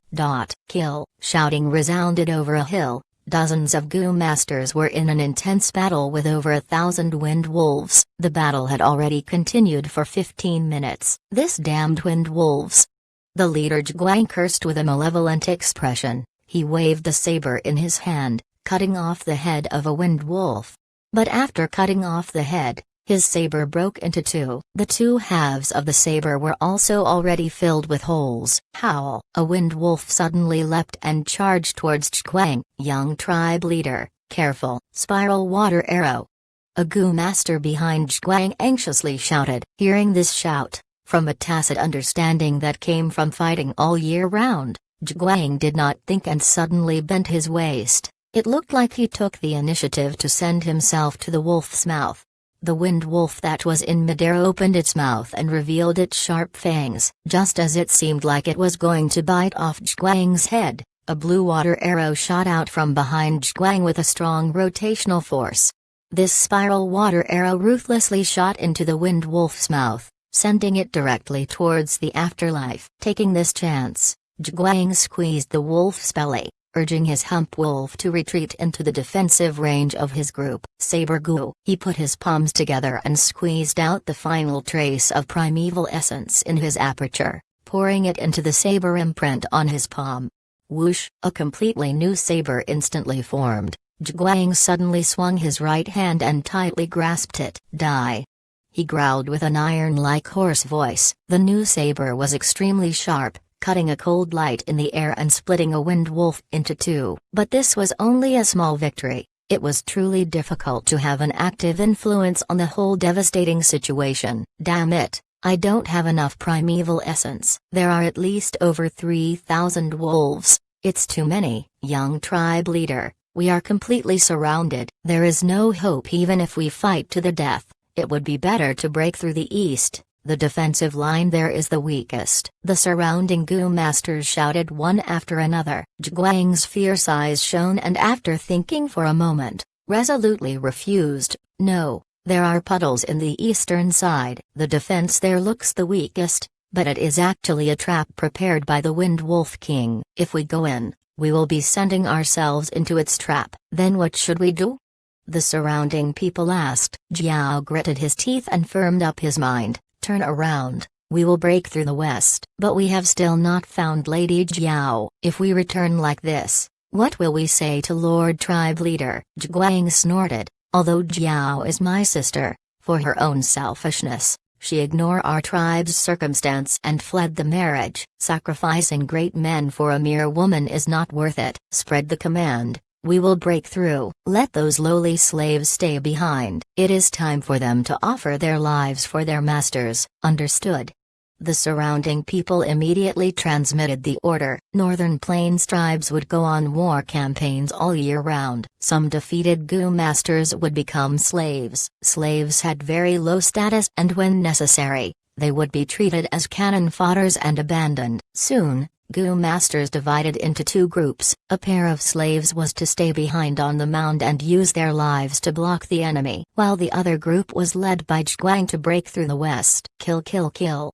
Kill! Shouting resounded over a hill. Dozens of Goo Masters were in an intense battle with over 1,000 wind wolves. The battle had already continued for 15 minutes. This damned wind wolves! The leader Zhuang cursed with a malevolent expression. He waved a saber in his hand, cutting off the head of a wind wolf. But after cutting off the head, his saber broke into 2. The 2 halves of the saber were also already filled with holes. Howl! A wind wolf suddenly leapt and charged towards Zhuang. Young tribe leader, careful! Spiral water arrow! A Goo Master behind Zhuang anxiously shouted. Hearing this shout, from a tacit understanding that came from fighting all year round, Zhuang did not think and suddenly bent his waist. It looked like he took the initiative to send himself to the wolf's mouth. The wind wolf that was in midair opened its mouth and revealed its sharp fangs. Just as it seemed like it was going to bite off Zhuang's head, a blue water arrow shot out from behind Zhuang with a strong rotational force. This spiral water arrow ruthlessly shot into the wind wolf's mouth, sending it directly towards the afterlife. Taking this chance, Zhuang squeezed the wolf's belly, urging his hump wolf to retreat into the defensive range of his group. Saber Gu. He put his palms together and squeezed out the final trace of primeval essence in his aperture, pouring it into the saber imprint on his palm. Whoosh! A completely new saber instantly formed. Zhuang suddenly swung his right hand and tightly grasped it. Die! He growled with an iron-like hoarse voice. The new saber was extremely sharp, cutting a cold light in the air and splitting a wind wolf into two. But this was only a small victory. It was truly difficult to have an active influence on the whole devastating situation. Damn it, I don't have enough primeval essence. There are at least over 3,000 wolves. It's too many. Young tribe leader, we are completely surrounded. There is no hope even if we fight to the death. It would be better to break through the east. The defensive line there is the weakest. The surrounding Gu masters shouted one after another. Zhuang's fierce eyes shone and after thinking for a moment, resolutely refused. No, there are puddles in the eastern side. The defense there looks the weakest, but it is actually a trap prepared by the Wind Wolf King. If we go in, we will be sending ourselves into its trap. Then what should we do? The surrounding people asked. Jiao gritted his teeth and firmed up his mind. Turn around, we will break through the west. But we have still not found Lady Jiao. If we return like this, what will we say to Lord Tribe Leader? Zhuang snorted. Although Jiao is my sister, for her own selfishness, she ignored our tribe's circumstance and fled the marriage. Sacrificing great men for a mere woman is not worth it. Spread the command. We will break through. Let those lowly slaves stay behind. It is time for them to offer their lives for their masters. Understood? The surrounding people immediately transmitted the order. Northern Plains tribes would go on war campaigns all year round. Some defeated Gu masters would become slaves. Slaves had very low status and when necessary, they would be treated as cannon fodders and abandoned. Soon, Gu masters divided into two groups. A pair of slaves was to stay behind on the mound and use their lives to block the enemy, while the other group was led by Zhuang to break through the west. Kill kill kill.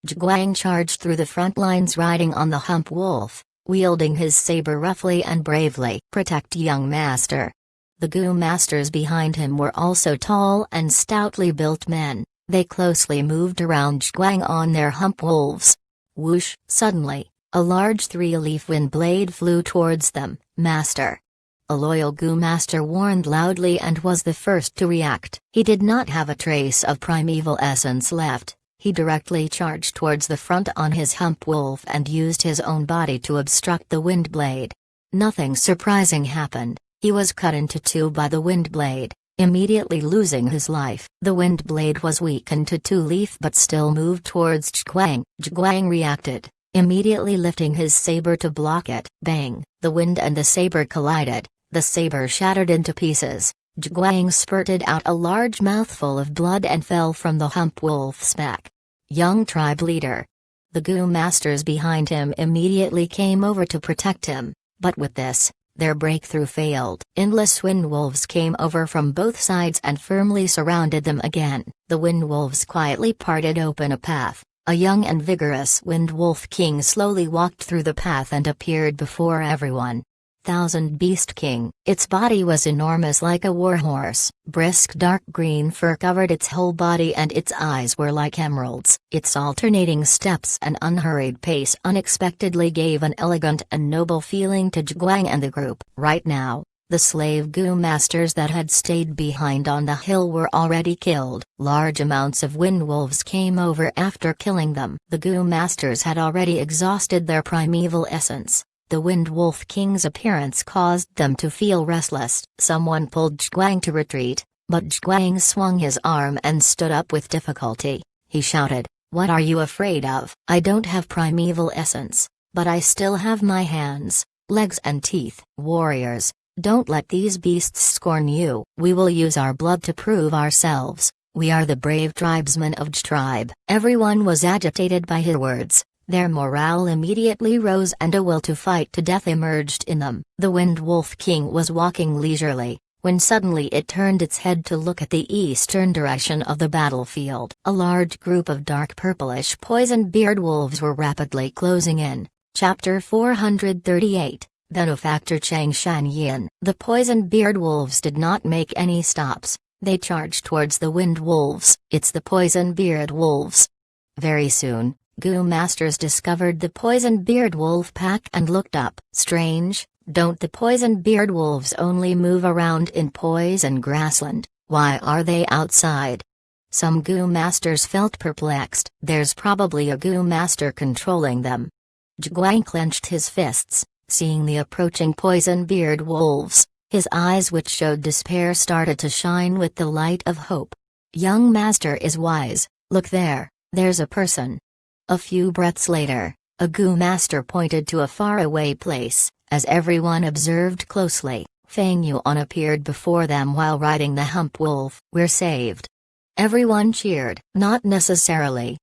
Zhuang charged through the front lines riding on the hump wolf, wielding his saber roughly and bravely. Protect young master. The Gu masters behind him were also tall and stoutly built men. They closely moved around Zhuang on their hump wolves. Whoosh! Suddenly, a large three-leaf wind blade flew towards them. Master! A loyal Gu master warned loudly and was the first to react. He did not have a trace of primeval essence left. He directly charged towards the front on his hump wolf and used his own body to obstruct the wind blade. Nothing surprising happened. He was cut into two by the wind blade, immediately losing his life. The wind blade was weakened to two-leaf but still moved towards Zhuang. Zhuang reacted, immediately lifting his saber to block it. Bang! The wind and the saber collided. The saber shattered into pieces. Zhuang spurted out a large mouthful of blood and fell from the hump wolf's back. Young tribe leader. The Gu masters behind him immediately came over to protect him, but with this, their breakthrough failed. Endless wind wolves came over from both sides and firmly surrounded them again. The wind wolves quietly parted open a path. A young and vigorous Wind Wolf King slowly walked through the path and appeared before everyone. Thousand Beast King. Its body was enormous like a warhorse. Brisk dark green fur covered its whole body and its eyes were like emeralds. Its alternating steps and unhurried pace unexpectedly gave an elegant and noble feeling to Zhuang and the group. Right now, the slave Gu masters that had stayed behind on the hill were already killed. Large amounts of wind wolves came over after killing them. The Gu masters had already exhausted their primeval essence. The Wind Wolf King's appearance caused them to feel restless. Someone pulled Zhuang to retreat, but Zhuang swung his arm and stood up with difficulty. He shouted, "What are you afraid of? I don't have primeval essence, but I still have my hands, legs and teeth. Warriors, don't let these beasts scorn you. We will use our blood to prove ourselves. We are the brave tribesmen of Zh tribe." Everyone was agitated by his words. Their morale immediately rose and a will to fight to death emerged in them. The Wind Wolf King was walking leisurely, when suddenly it turned its head to look at the eastern direction of the battlefield. A large group of dark purplish poison beard wolves were rapidly closing in. Chapter 438, Benefactor Chang Shanyin. The poison-beard wolves did not make any stops. They charged towards the wind wolves. It's the poison-beard wolves. Very soon, Gu Masters discovered the poison-beard wolf pack and looked up. Strange, don't the poison-beard wolves only move around in poison grassland? Why are they outside? Some Gu Masters felt perplexed. There's probably a Gu Master controlling them. Zhiguang clenched his fists, seeing the approaching poison-beard wolves. His eyes, which showed despair, started to shine with the light of hope. Young Master is wise. Look there, there's a person. A few breaths later, a Gu Master pointed to a faraway place. As everyone observed closely, Fang Yuan appeared before them while riding the hump wolf. We're saved. Everyone cheered. Not necessarily.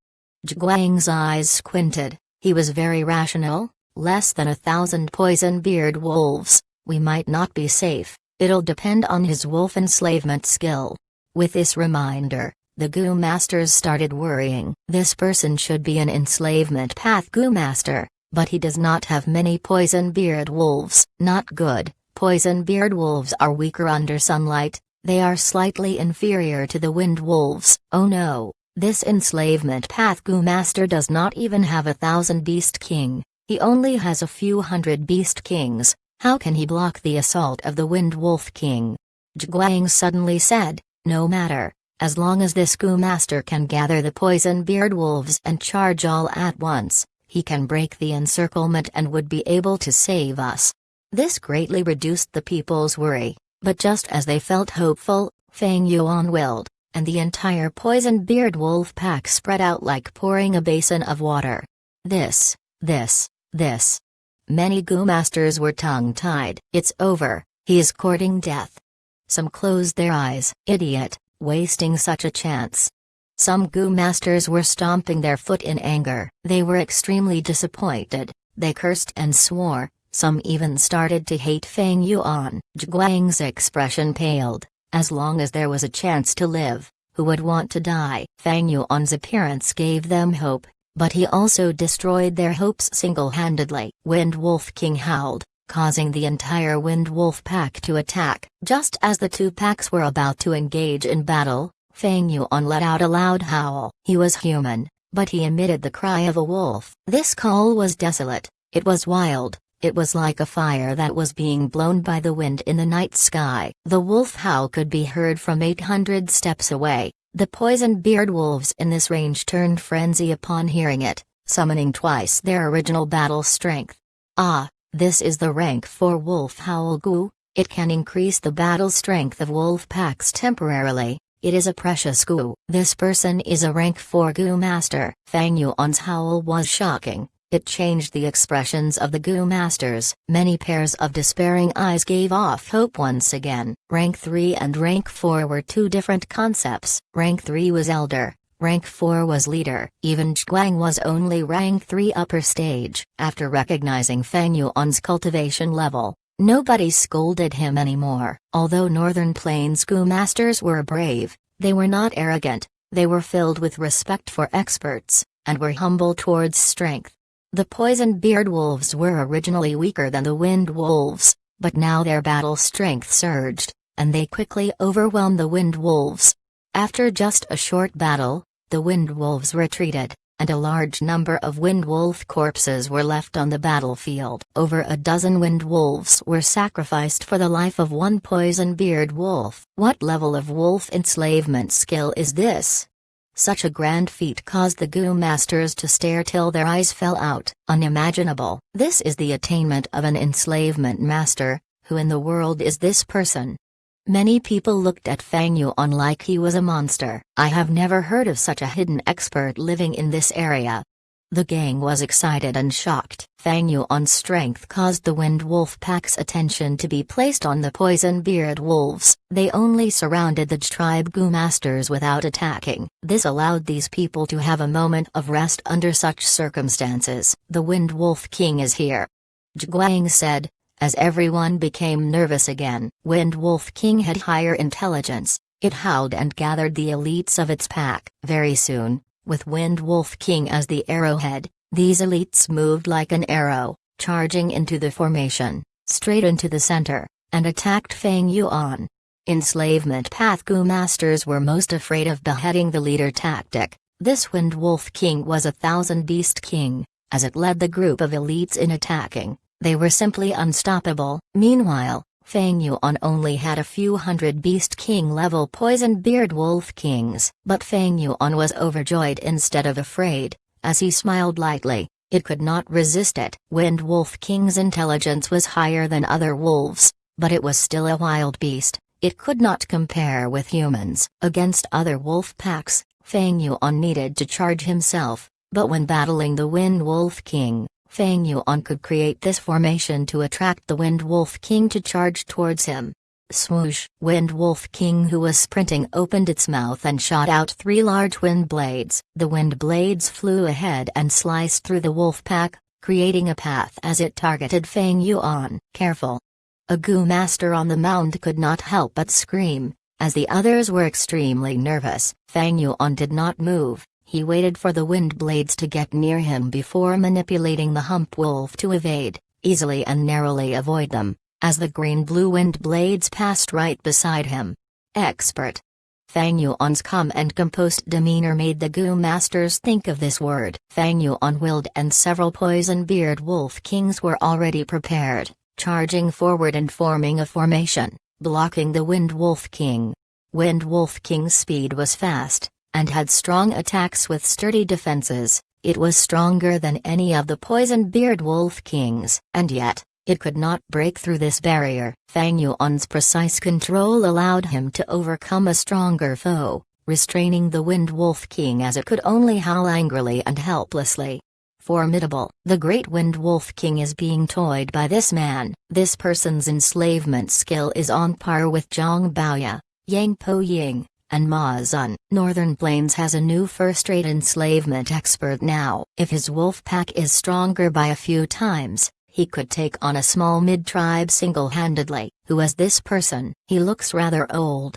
Zhiguang's eyes squinted. He was very rational. Less than 1,000 poison-beard wolves. We might not be safe. It'll depend on his wolf enslavement skill. With this reminder, the Gu Masters started worrying. This person should be an enslavement path Gu Master, but he does not have many poison-beard wolves. Not good. Poison-beard wolves are weaker under sunlight. They are slightly inferior to the wind wolves. Oh no, this enslavement path Gu Master does not even have 1,000 beast king. He only has a few hundred beast kings. How can he block the assault of the wind wolf king? Zhiguang suddenly said, no matter, as long as this Gu Master can gather the poison-beard wolves and charge all at once, he can break the encirclement and would be able to save us. This greatly reduced the people's worry. But just as they felt hopeful, Fang Yuan willed, and the entire poison-beard wolf pack spread out like pouring a basin of water. This. Many Gu Masters were tongue-tied. It's over, he is courting death. Some closed their eyes. Idiot, wasting such a chance. Some Gu Masters were stomping their foot in anger. They were extremely disappointed. They cursed and swore. Some even started to hate Fang Yuan. Zhiguang's expression paled. As long as there was a chance to live, who would want to die? Fang Yuan's appearance gave them hope, but he also destroyed their hopes single-handedly. Wind Wolf King howled, causing the entire Wind Wolf pack to attack. Just as the two packs were about to engage in battle, Fang Yuan let out a loud howl. He was human, but he emitted the cry of a wolf. This call was desolate. It was wild. It was like a fire that was being blown by the wind in the night sky. The wolf howl could be heard from 800 steps away. The poison-beard wolves in this range turned frenzy upon hearing it, summoning twice their original battle strength. Ah, this is the rank 4 wolf howl Gu. It can increase the battle strength of wolf packs temporarily. It is a precious Gu. This person is a rank 4 Gu Master. Fang Yuan's howl was shocking. It changed the expressions of the Gu Masters. Many pairs of despairing eyes gave off hope once again. Rank 3 and Rank 4 were two different concepts. Rank 3 was Elder, Rank 4 was Leader. Even Zhiguang was only Rank 3 upper stage. After recognizing Fang Yuan's cultivation level, nobody scolded him anymore. Although Northern Plains Gu Masters were brave, they were not arrogant. They were filled with respect for experts, and were humble towards strength. The poison-beard wolves were originally weaker than the wind wolves, but now their battle strength surged, and they quickly overwhelmed the wind wolves. After just a short battle, the wind wolves retreated, and a large number of wind wolf corpses were left on the battlefield. Over a dozen wind wolves were sacrificed for the life of one poison-beard wolf. What level of wolf enslavement skill is this? Such a grand feat caused the Gu Masters to stare till their eyes fell out. Unimaginable. This is the attainment of an enslavement master. Who in the world is this person? Many people looked at Fang Yuan like he was a monster. I have never heard of such a hidden expert living in this area. The gang was excited and shocked. Fang Yuan's strength caused the Wind Wolf pack's attention to be placed on the poison-beard wolves. They only surrounded the tribe Gu Masters without attacking. This allowed these people to have a moment of rest under such circumstances. The Wind Wolf King is here, Zhiguang said, as everyone became nervous again. Wind Wolf King had higher intelligence. It howled and gathered the elites of its pack. Very soon, with Wind Wolf King as the arrowhead, These elites moved like an arrow, charging into the formation, straight into the center, and attacked Feng Yuan. Enslavement path Gu masters were most afraid of beheading the leader tactic. This Wind Wolf King was a thousand beast king. As it led the group of elites in attacking, they were simply unstoppable. Meanwhile, Feng Yuan only had a few hundred beast king level poison beard wolf kings. But Feng Yuan was overjoyed instead of afraid. As he smiled lightly, it could not resist it. Wind Wolf King's intelligence was higher than other wolves, but it was still a wild beast. It could not compare with humans. Against other wolf packs, Feng Yuan needed to charge himself, but when battling the Wind Wolf King, Feng Yuan could create this formation to attract the Wind Wolf King to charge towards him. Swoosh! Wind Wolf King, who was sprinting, opened its mouth and shot out 3 large wind blades. The wind blades flew ahead and sliced through the wolf pack, creating a path as it targeted Feng Yuan. Careful! A Gu master on the mound could not help but scream, as the others were extremely nervous. Feng Yuan did not move. He waited for the wind blades to get near him before manipulating the hump wolf to evade, easily and narrowly avoid them, as the green-blue wind blades passed right beside him. Expert. Feng Yuan's calm and composed demeanor made the Gu masters think of this word. Feng Yuan willed and several poison beard wolf kings were already prepared, charging forward and forming a formation, blocking the Wind Wolf King. Wind Wolf King's speed was fast, and had strong attacks with sturdy defenses. It was stronger than any of the poison beard wolf kings, and yet, it could not break through this barrier. Feng Yuan's precise control allowed him to overcome a stronger foe, restraining the Wind Wolf King as it could only howl angrily and helplessly. Formidable. The great Wind Wolf King is being toyed by this man. This person's enslavement skill is on par with Zhang Baoya, Yang Po Ying, and Ma Zun. Northern Plains has a new first-rate enslavement expert now. If his wolf pack is stronger by a few times, he could take on a small mid-tribe single-handedly. Who is this person? He looks rather old.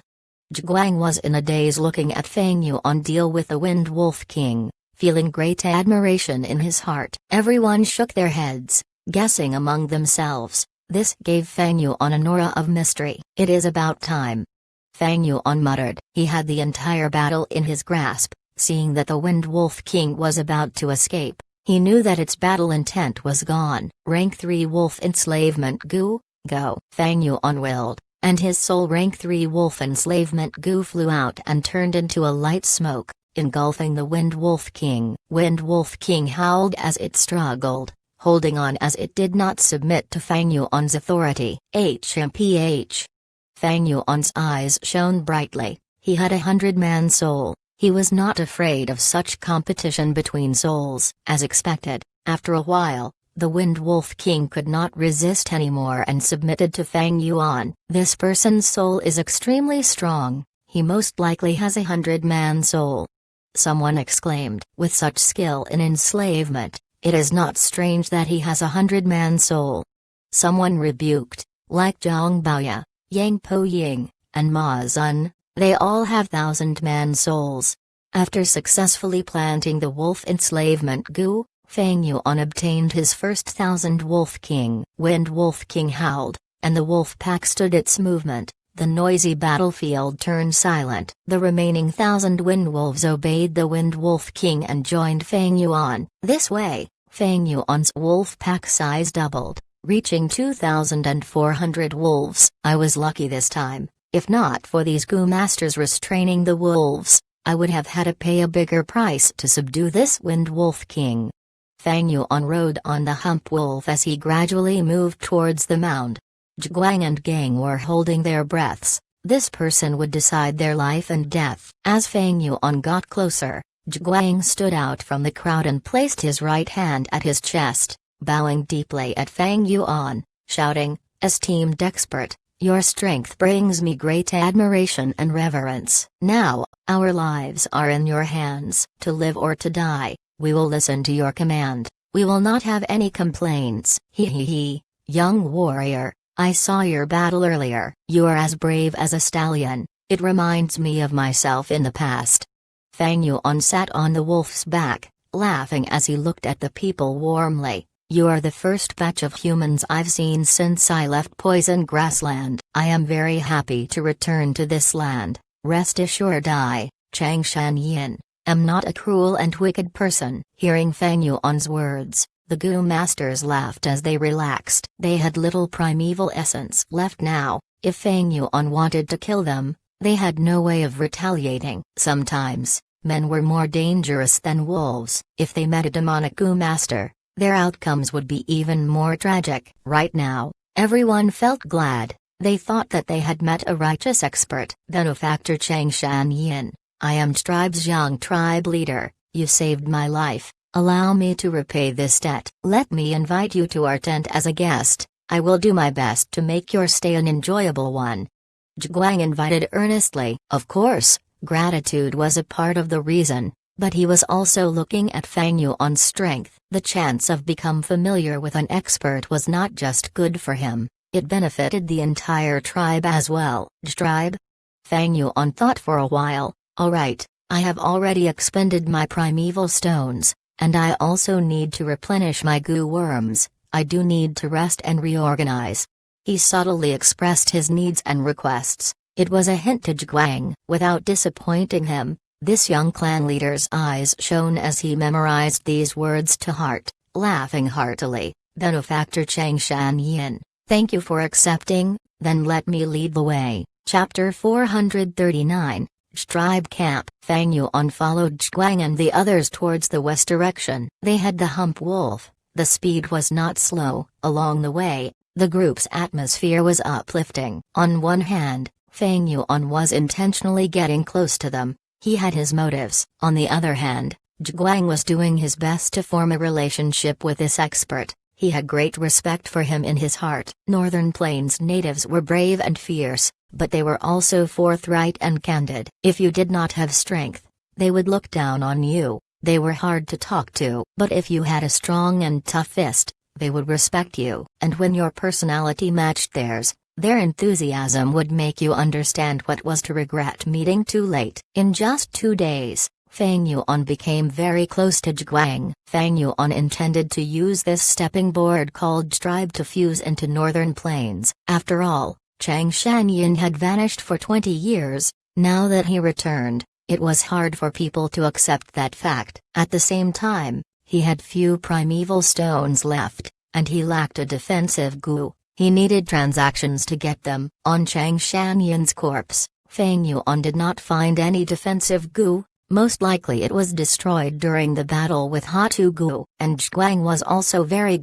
Zhiguang was in a daze looking at Feng Yuan deal with the Wind Wolf King, feeling great admiration in his heart. Everyone shook their heads, guessing among themselves. This gave Feng Yuan an aura of mystery. It is about time. Feng Yuan muttered. He had the entire battle in his grasp. Seeing that the Wind Wolf King was about to escape, he knew that its battle intent was gone. Rank 3 Wolf Enslavement Gu, go. Feng Yuan willed, and his soul Rank 3 Wolf Enslavement Gu flew out and turned into a light smoke, engulfing the Wind Wolf King. Wind Wolf King howled as it struggled, holding on as it did not submit to Feng Yuan's authority. HMPH. Feng Yuan's eyes shone brightly. He had 100-man soul. He was not afraid of such competition between souls. As expected, after a while, the Wind Wolf King could not resist anymore and submitted to Feng Yuan. This person's soul is extremely strong. He most likely has 100-man soul. Someone exclaimed. With such skill in enslavement, it is not strange that he has 100-man soul. Someone rebuked. Like Zhang Baoya, Yang Po Ying, and Ma Zun, they all have 1,000-man souls. After successfully planting the wolf enslavement Gu, Feng Yuan obtained his first 1,000 Wolf King. Wind Wolf King howled, and the wolf pack stood its movement. The noisy battlefield turned silent. The remaining 1,000 Wind Wolves obeyed the Wind Wolf King and joined Feng Yuan. This way, Feng Yuan's wolf pack size doubled, reaching 2,400 wolves. I was lucky this time. If not for these Gu masters restraining the wolves, I would have had to pay a bigger price to subdue this Wind Wolf King. Feng Yuan rode on the hump wolf as he gradually moved towards the mound. Zhiguang and Gang were holding their breaths. This person would decide their life and death. As Feng Yuan got closer, Zhiguang stood out from the crowd and placed his right hand at his chest, bowing deeply at Feng Yuan, shouting, "Esteemed expert, your strength brings me great admiration and reverence. Now, our lives are in your hands. To live or to die, we will listen to your command. We will not have any complaints." He, young warrior, I saw your battle earlier. You are as brave as a stallion. It reminds me of myself in the past. Feng Yuan sat on the wolf's back, laughing as he looked at the people warmly. "You are the first batch of humans I've seen since I left Poison Grassland. I am very happy to return to this land. Rest assured I, Chang Shanyin, am not a cruel and wicked person." Hearing Feng Yuan's words, the Gu Masters laughed as they relaxed. They had little primeval essence left now. If Feng Yuan wanted to kill them, they had no way of retaliating. Sometimes, men were more dangerous than wolves. If they met a demonic Gu Master, their outcomes would be even more tragic. Right now, everyone felt glad. They thought that they had met a righteous expert. Benefactor Chang Shanyin, I am Tribe's young tribe leader. You saved my life. Allow me to repay this debt. Let me invite you to our tent as a guest. I will do my best to make your stay an enjoyable one. Zhiguang invited earnestly. Of course, gratitude was a part of the reason, but he was also looking at Feng Yuan's strength. The chance of become familiar with an expert was not just good for him, it benefited the entire tribe as well. Tribe? Feng Yuan thought for a while. Alright, I have already expended my primeval stones, and I also need to replenish my goo worms. I do need to rest and reorganize. He subtly expressed his needs and requests. It was a hint to Zhiguang. Without disappointing him, this young clan leader's eyes shone as he memorized these words to heart, laughing heartily. Benefactor Chang Shanyin, thank you for accepting, then let me lead the way. Chapter 439, Tribe Camp. Feng Yuan followed Zhiguang and the others towards the west direction. They had the hump wolf. The speed was not slow. Along the way, the group's atmosphere was uplifting. On one hand, Feng Yuan was intentionally getting close to them. He had his motives. On the other hand, Zhiguang was doing his best to form a relationship with this expert. He had great respect for him in his heart. Northern Plains natives were brave and fierce, but they were also forthright and candid. If you did not have strength, they would look down on you. They were hard to talk to. But if you had a strong and tough fist, they would respect you. And when your personality matched theirs, their enthusiasm would make you understand what was to regret meeting too late. In just 2 days, Feng Yuan became very close to Zhiguang. Feng Yuan intended to use this stepping board called Tribe to fuse into Northern Plains. After all, Chang Shanyin had vanished for 20 years. Now that he returned, it was hard for people to accept that fact. At the same time, he had few primeval stones left, and he lacked a defensive goo. He needed transactions to get them. On Chang Shanyin's corpse, Feng Yuan did not find any defensive goo. Most likely it was destroyed during the battle with Hatu Gu. And Zhiguang was also very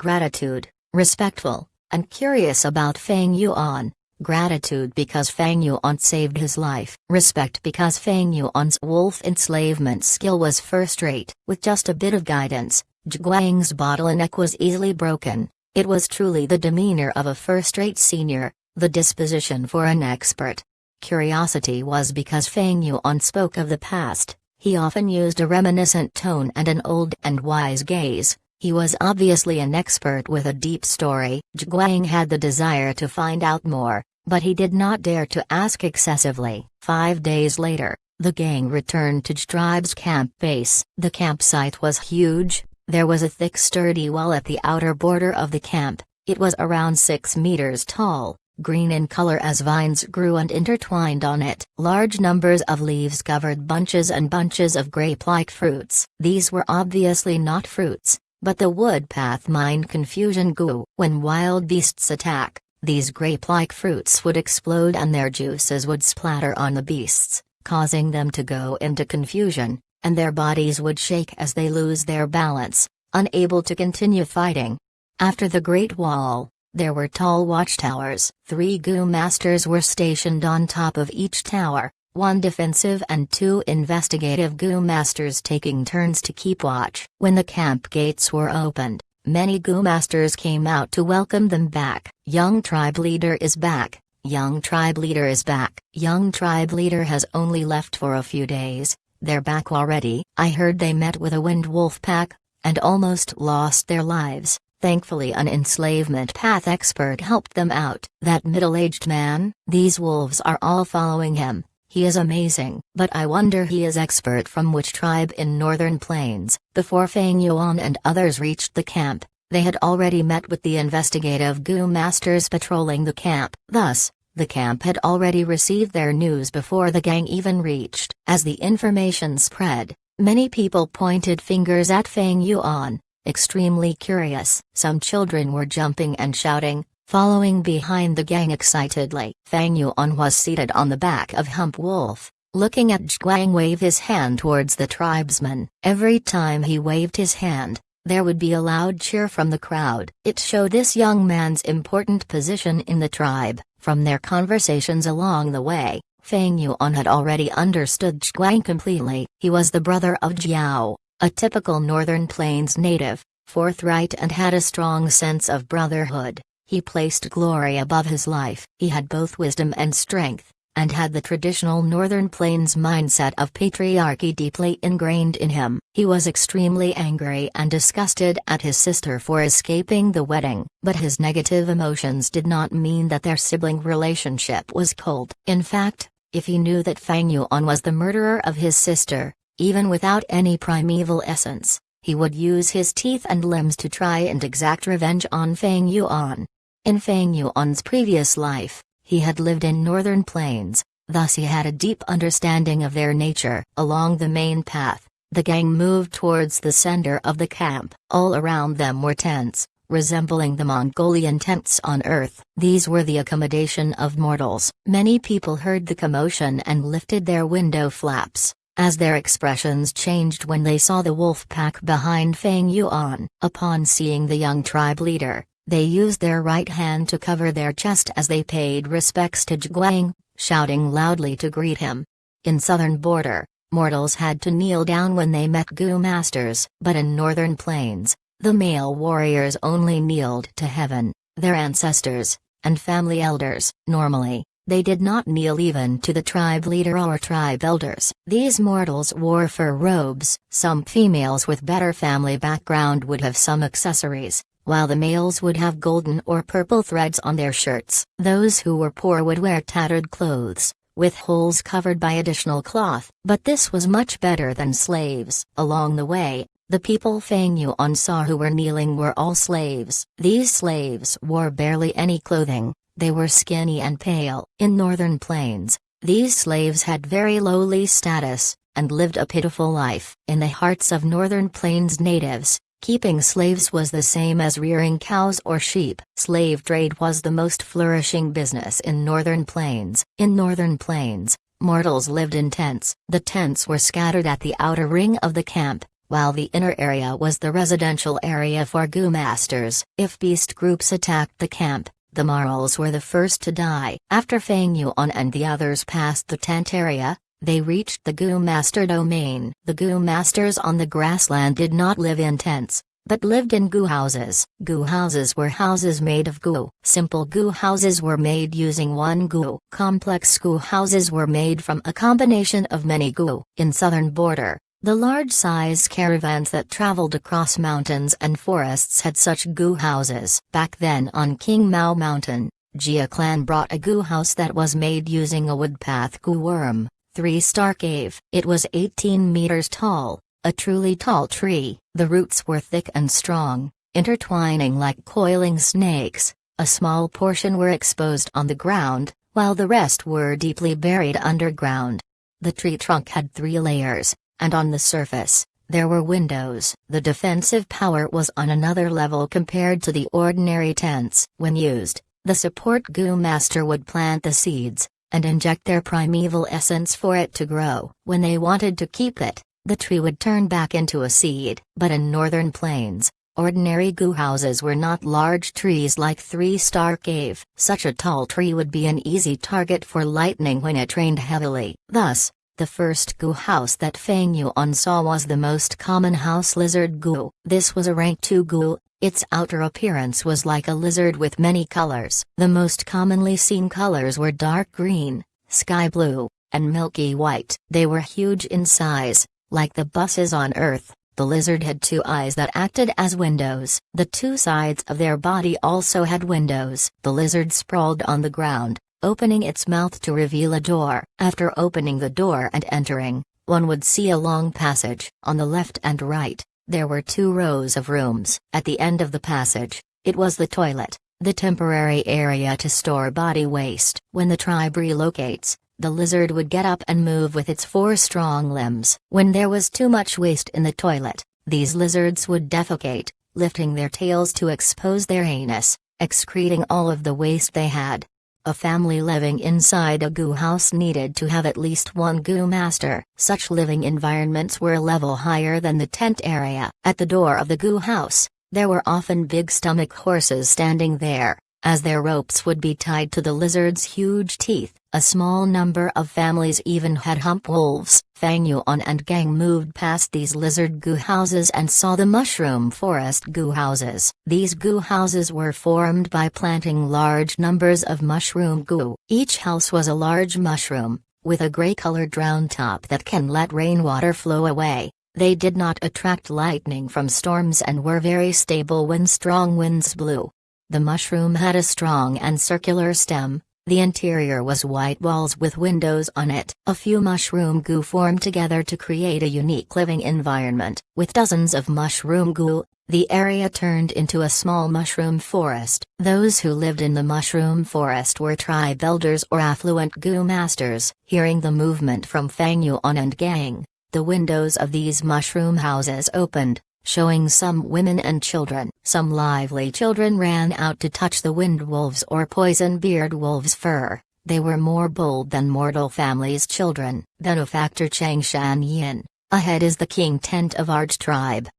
respectful, and curious about Feng Yuan. Gratitude because Feng Yuan saved his life. Respect because Feng Yuan's wolf enslavement skill was first-rate. With just a bit of guidance, Zhiguang's bottleneck was easily broken. It was truly the demeanor of a first-rate senior, the disposition for an expert. Curiosity was because Feng Yuan spoke of the past. He often used a reminiscent tone and an old and wise gaze. He was obviously an expert with a deep story. Zhiguang had the desire to find out more, but he did not dare to ask excessively. 5 days later, the gang returned to Tribe's camp base. The campsite was huge. There was a thick sturdy wall at the outer border of the camp. It was around 6 meters tall, green in color as vines grew and intertwined on it. Large numbers of leaves covered bunches and bunches of grape-like fruits. These were obviously not fruits, but the wood path mined confusion goo. When wild beasts attack, these grape-like fruits would explode and their juices would splatter on the beasts, causing them to go into confusion, and their bodies would shake as they lose their balance, unable to continue fighting. After the Great Wall, there were tall watchtowers. 3 Gu Masters were stationed on top of each tower, 1 defensive and 2 investigative Gu Masters taking turns to keep watch. When the camp gates were opened, many Gu Masters came out to welcome them back. Young tribe leader is back. Young tribe leader is back. Young tribe leader has only left for a few days. They're back already. I heard they met with a wind wolf pack, and almost lost their lives. Thankfully an enslavement path expert helped them out. That middle-aged man? These wolves are all following him. He is amazing. But I wonder he is expert from which tribe in Northern Plains. Before Feng Yuan and others reached the camp, they had already met with the investigative Gu masters patrolling the camp. Thus, the camp had already received their news before the gang even reached. As the information spread, many people pointed fingers at Feng Yuan, extremely curious. Some children were jumping and shouting, following behind the gang excitedly. Feng Yuan was seated on the back of Hump Wolf, looking at Zhuang wave his hand towards the tribesmen. Every time he waved his hand, there would be a loud cheer from the crowd. It showed this young man's important position in the tribe. From their conversations along the way, Feng Yuan had already understood Zhuang completely. He was the brother of Jiao, a typical Northern Plains native, forthright and had a strong sense of brotherhood. He placed glory above his life. He had both wisdom and strength, and had the traditional Northern Plains mindset of patriarchy deeply ingrained in him. He was extremely angry and disgusted at his sister for escaping the wedding, but his negative emotions did not mean that their sibling relationship was cold. In fact, if he knew that Feng Yuan was the murderer of his sister, even without any primeval essence, he would use his teeth and limbs to try and exact revenge on Feng Yuan. In Feng Yuan's previous life, he had lived in Northern Plains, thus he had a deep understanding of their nature. Along the main path, the gang moved towards the center of the camp. All around them were tents, resembling the Mongolian tents on Earth. These were the accommodation of mortals. Many people heard the commotion and lifted their window flaps, as their expressions changed when they saw the wolf pack behind Feng Yuan. Upon seeing the young tribe leader, they used their right hand to cover their chest as they paid respects to Zhuang, shouting loudly to greet him. In southern border, mortals had to kneel down when they met Gu masters, but in Northern Plains, the male warriors only kneeled to heaven, their ancestors, and family elders. Normally, they did not kneel even to the tribe leader or tribe elders. These mortals wore fur robes. Some females with better family background would have some accessories, while the males would have golden or purple threads on their shirts. Those who were poor would wear tattered clothes, with holes covered by additional cloth. But this was much better than slaves. Along the way, the people Feng Yuan saw who were kneeling were all slaves. These slaves wore barely any clothing, they were skinny and pale. In Northern Plains, these slaves had very lowly status, and lived a pitiful life. In the hearts of Northern Plains natives, keeping slaves was the same as rearing cows or sheep. Slave trade was the most flourishing business in Northern Plains. In Northern Plains, mortals lived in tents. The tents were scattered at the outer ring of the camp, while the inner area was the residential area for Gu masters. If beast groups attacked the camp, the Marls were the first to die. After Feng Yuan and the others passed the tent area, they reached the Gu master domain. The Gu masters on the grassland did not live in tents, but lived in Gu houses. Gu houses were houses made of Gu. Simple Gu houses were made using one Gu. Complex Gu houses were made from a combination of many Gu. In southern border, the large-size caravans that traveled across mountains and forests had such Gu houses. Back then on King Mao Mountain, Jia clan brought a Gu house that was made using a woodpath Gu worm. 3-star cave. It was 18 meters tall, a truly tall tree. The roots were thick and strong, intertwining like coiling snakes. A small portion were exposed on the ground, while the rest were deeply buried underground. The tree trunk had 3 layers, and on the surface, there were windows. The defensive power was on another level compared to the ordinary tents. When used, the support Gu master would plant the seeds, and inject their primeval essence for it to grow. When they wanted to keep it, the tree would turn back into a seed. But in Northern Plains, ordinary Gu houses were not large trees like 3-star cave. Such a tall tree would be an easy target for lightning when it rained heavily. Thus, the first Gu house that Feng Yuan saw was the most common house lizard Gu. This was a rank 2 Gu. Its outer appearance was like a lizard with many colors. The most commonly seen colors were dark green, sky blue, and milky white. They were huge in size, like the buses on Earth. The lizard had 2 eyes that acted as windows. The 2 sides of their body also had windows. The lizard sprawled on the ground, opening its mouth to reveal a door. After opening the door and entering, one would see a long passage. On the left and right, there were 2 rows of rooms. At the end of the passage, it was the toilet, the temporary area to store body waste. When the tribe relocates, the lizard would get up and move with its 4 strong limbs. When there was too much waste in the toilet, these lizards would defecate, lifting their tails to expose their anus, excreting all of the waste they had. A family living inside a goo house needed to have at least 1 goo master. Such living environments were a level higher than the tent area. At the door of the goo house, there were often big stomach horses standing there, as their ropes would be tied to the lizard's huge teeth. A small number of families even had hump wolves. Fang Yuan and gang moved past these lizard goo houses and saw the mushroom forest goo houses. These goo houses were formed by planting large numbers of mushroom goo. Each house was a large mushroom, with a gray-colored round top that can let rainwater flow away. They did not attract lightning from storms and were very stable when strong winds blew. The mushroom had a strong and circular stem. The interior was white walls with windows on it. A few mushroom goo formed together to create a unique living environment. With dozens of mushroom goo, the area turned into a small mushroom forest. Those who lived in the mushroom forest were tribe elders or affluent goo masters. Hearing the movement from Fang Yuan and gang, the windows of these mushroom houses opened, showing some women and children. Some lively children ran out to touch the wind wolves or poison-beard wolves' fur. They were more bold than mortal families' children. Benefactor Chang Shan Yin, ahead is the king tent of our tribe.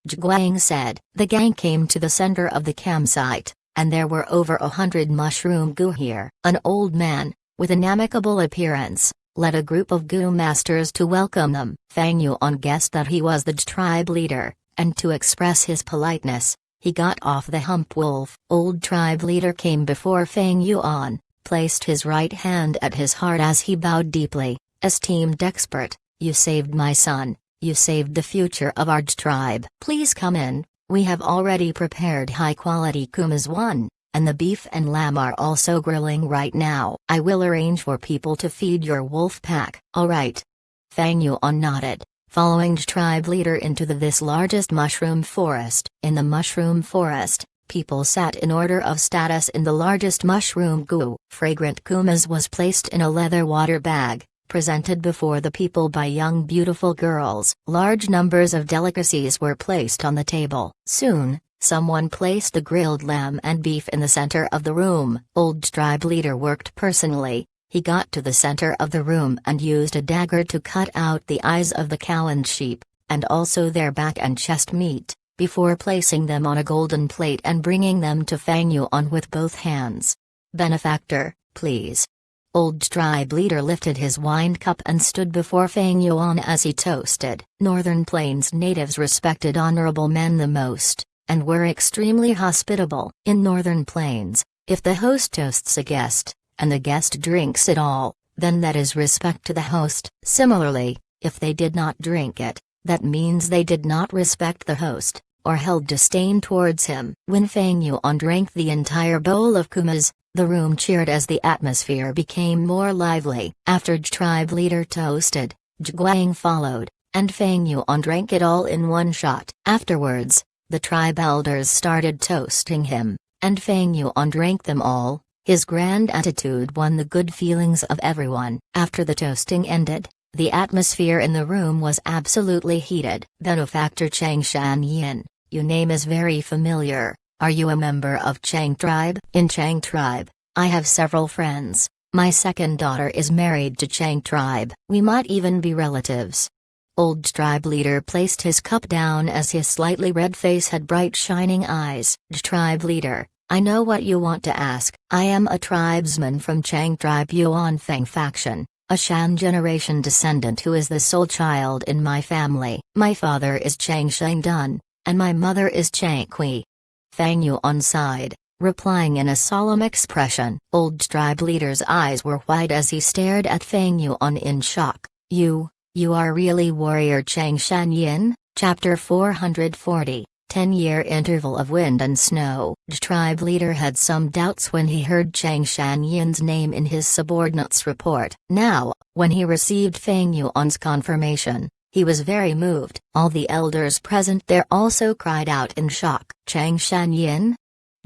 Zhiguang said. The gang came to the center of the campsite, and there were over 100 mushroom goo here. An old man, with an amicable appearance, led a group of goo masters to welcome them. Fang Yuan guessed that he was the tribe leader, and to express his politeness, he got off the hump wolf. Old tribe leader came before Fang Yuan, placed his right hand at his heart as he bowed deeply. Esteemed expert, you saved my son, you saved the future of our tribe. Please come in, we have already prepared high-quality kumas one, and the beef and lamb are also grilling right now. I will arrange for people to feed your wolf pack. All right. Fang Yuan nodded, following tribe leader into this largest mushroom forest. In the mushroom forest, people sat in order of status in the largest mushroom goo. Fragrant kumas was placed in a leather water bag, presented before the people by young beautiful girls. Large numbers of delicacies were placed on the table. Soon, someone placed the grilled lamb and beef in the center of the room. Old tribe leader worked personally. He got to the center of the room and used a dagger to cut out the eyes of the cow and sheep, and also their back and chest meat, before placing them on a golden plate and bringing them to Fang Yuan with both hands. Benefactor, please. Old tribe leader lifted his wine cup and stood before Fang Yuan as he toasted. Northern Plains natives respected honorable men the most, and were extremely hospitable. In Northern Plains, if the host toasts a guest, and the guest drinks it all, then that is respect to the host. Similarly, if they did not drink it, that means they did not respect the host, or held disdain towards him. When Fang Yuan drank the entire bowl of kumas, the room cheered as the atmosphere became more lively. After tribe leader toasted, Zhiguang followed, and Fang Yuan drank it all in one shot. Afterwards, the tribe elders started toasting him, and Fang Yuan drank them all. His grand attitude won the good feelings of everyone. After the toasting ended, the atmosphere in the room was absolutely heated. Benefactor Chang Shan Yin, your name is very familiar. Are you a member of Chang tribe? In Chang tribe, I have several friends. My second daughter is married to Chang tribe. We might even be relatives. Old tribe leader placed his cup down as his slightly red face had bright shining eyes. Tribe leader, I know what you want to ask. I am a tribesman from Chang tribe Yuan Feng faction, a Shan generation descendant who is the sole child in my family. My father is Chang Shengdun, and my mother is Chang Kui. Fang Yuan sighed, replying in a solemn expression. Old tribe leader's eyes were wide as he stared at Fang Yuan in shock. You are really warrior Chang Shan Yin? Chapter 440. 10-year interval of wind and snow. The tribe leader had some doubts when he heard Chang Shanyin's name in his subordinate's report. Now, when he received Feng Yuan's confirmation, he was very moved. All the elders present there also cried out in shock. Chang Shanyin?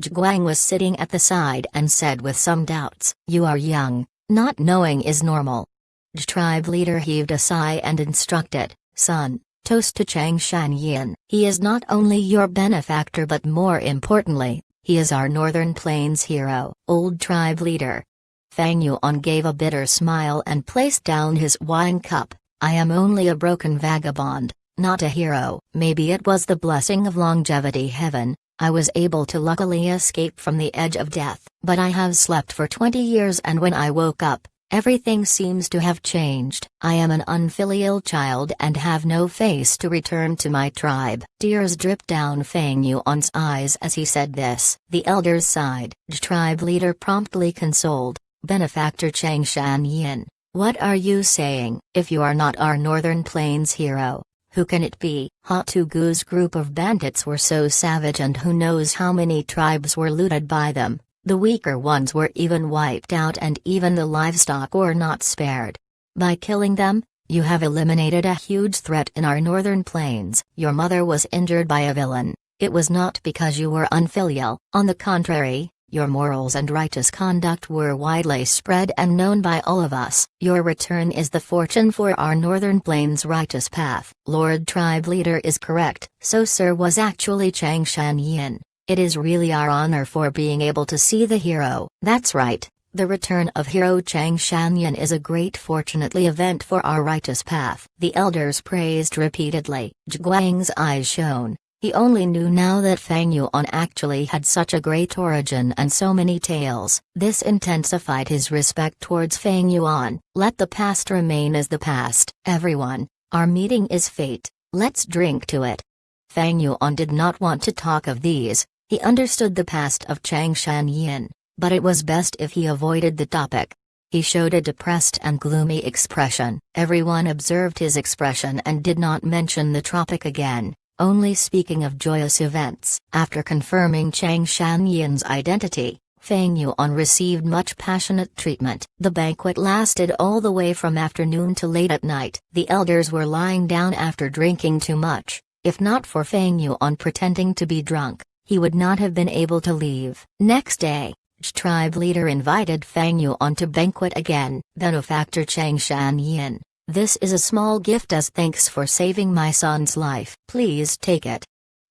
Zhiguang was sitting at the side and said with some doubts, "You are young, not knowing is normal." The tribe leader heaved a sigh and instructed, "Son, toast to Chang Shanyin. He is not only your benefactor but more importantly, he is our Northern Plains hero." Old tribe leader Feng Yuan gave a bitter smile and placed down his wine cup. "I am only a broken vagabond, not a hero." Maybe it was the blessing of longevity heaven. I was able to luckily escape from the edge of death. But I have slept for 20 years and when I woke up, everything seems to have changed. I am an unfilial child and have no face to return to my tribe. Tears dripped down Feng Yuan's eyes as he said this. The elders sighed. The tribe leader promptly consoled, "Benefactor Chang Shanyin, what are you saying? If you are not our Northern Plains hero, who can it be?" Hatugu's group of bandits were so savage and who knows how many tribes were looted by them. The weaker ones were even wiped out and even the livestock were not spared. By killing them, you have eliminated a huge threat in our Northern Plains. Your mother was injured by a villain. It was not because you were unfilial. On the contrary, your morals and righteous conduct were widely spread and known by all of us. Your return is the fortune for our Northern Plains righteous path. Lord Tribe Leader is correct. So Sir was actually Chang Shanyin. It is really our honor for being able to see the hero. That's right. The return of hero Chang Shanyin is a great fortunately event for our righteous path. The elders praised repeatedly. Zhiguang's eyes shone. He only knew now that Feng Yuan actually had such a great origin and so many tales. This intensified his respect towards Feng Yuan. Let the past remain as the past. Everyone, our meeting is fate. Let's drink to it. Feng Yuan did not want to talk of these. He understood the past of Chang Shanyin, but it was best if he avoided the topic. He showed a depressed and gloomy expression. Everyone observed his expression and did not mention the topic again, only speaking of joyous events. After confirming Chang Shanyin's identity, Feng Yuan received much passionate treatment. The banquet lasted all the way from afternoon to late at night. The elders were lying down after drinking too much. If not for Feng Yuan pretending to be drunk, he would not have been able to leave. Next day, the tribe leader invited Feng Yuan to banquet again. Benefactor Chang Shanyin, this is a small gift as thanks for saving my son's life. Please take it.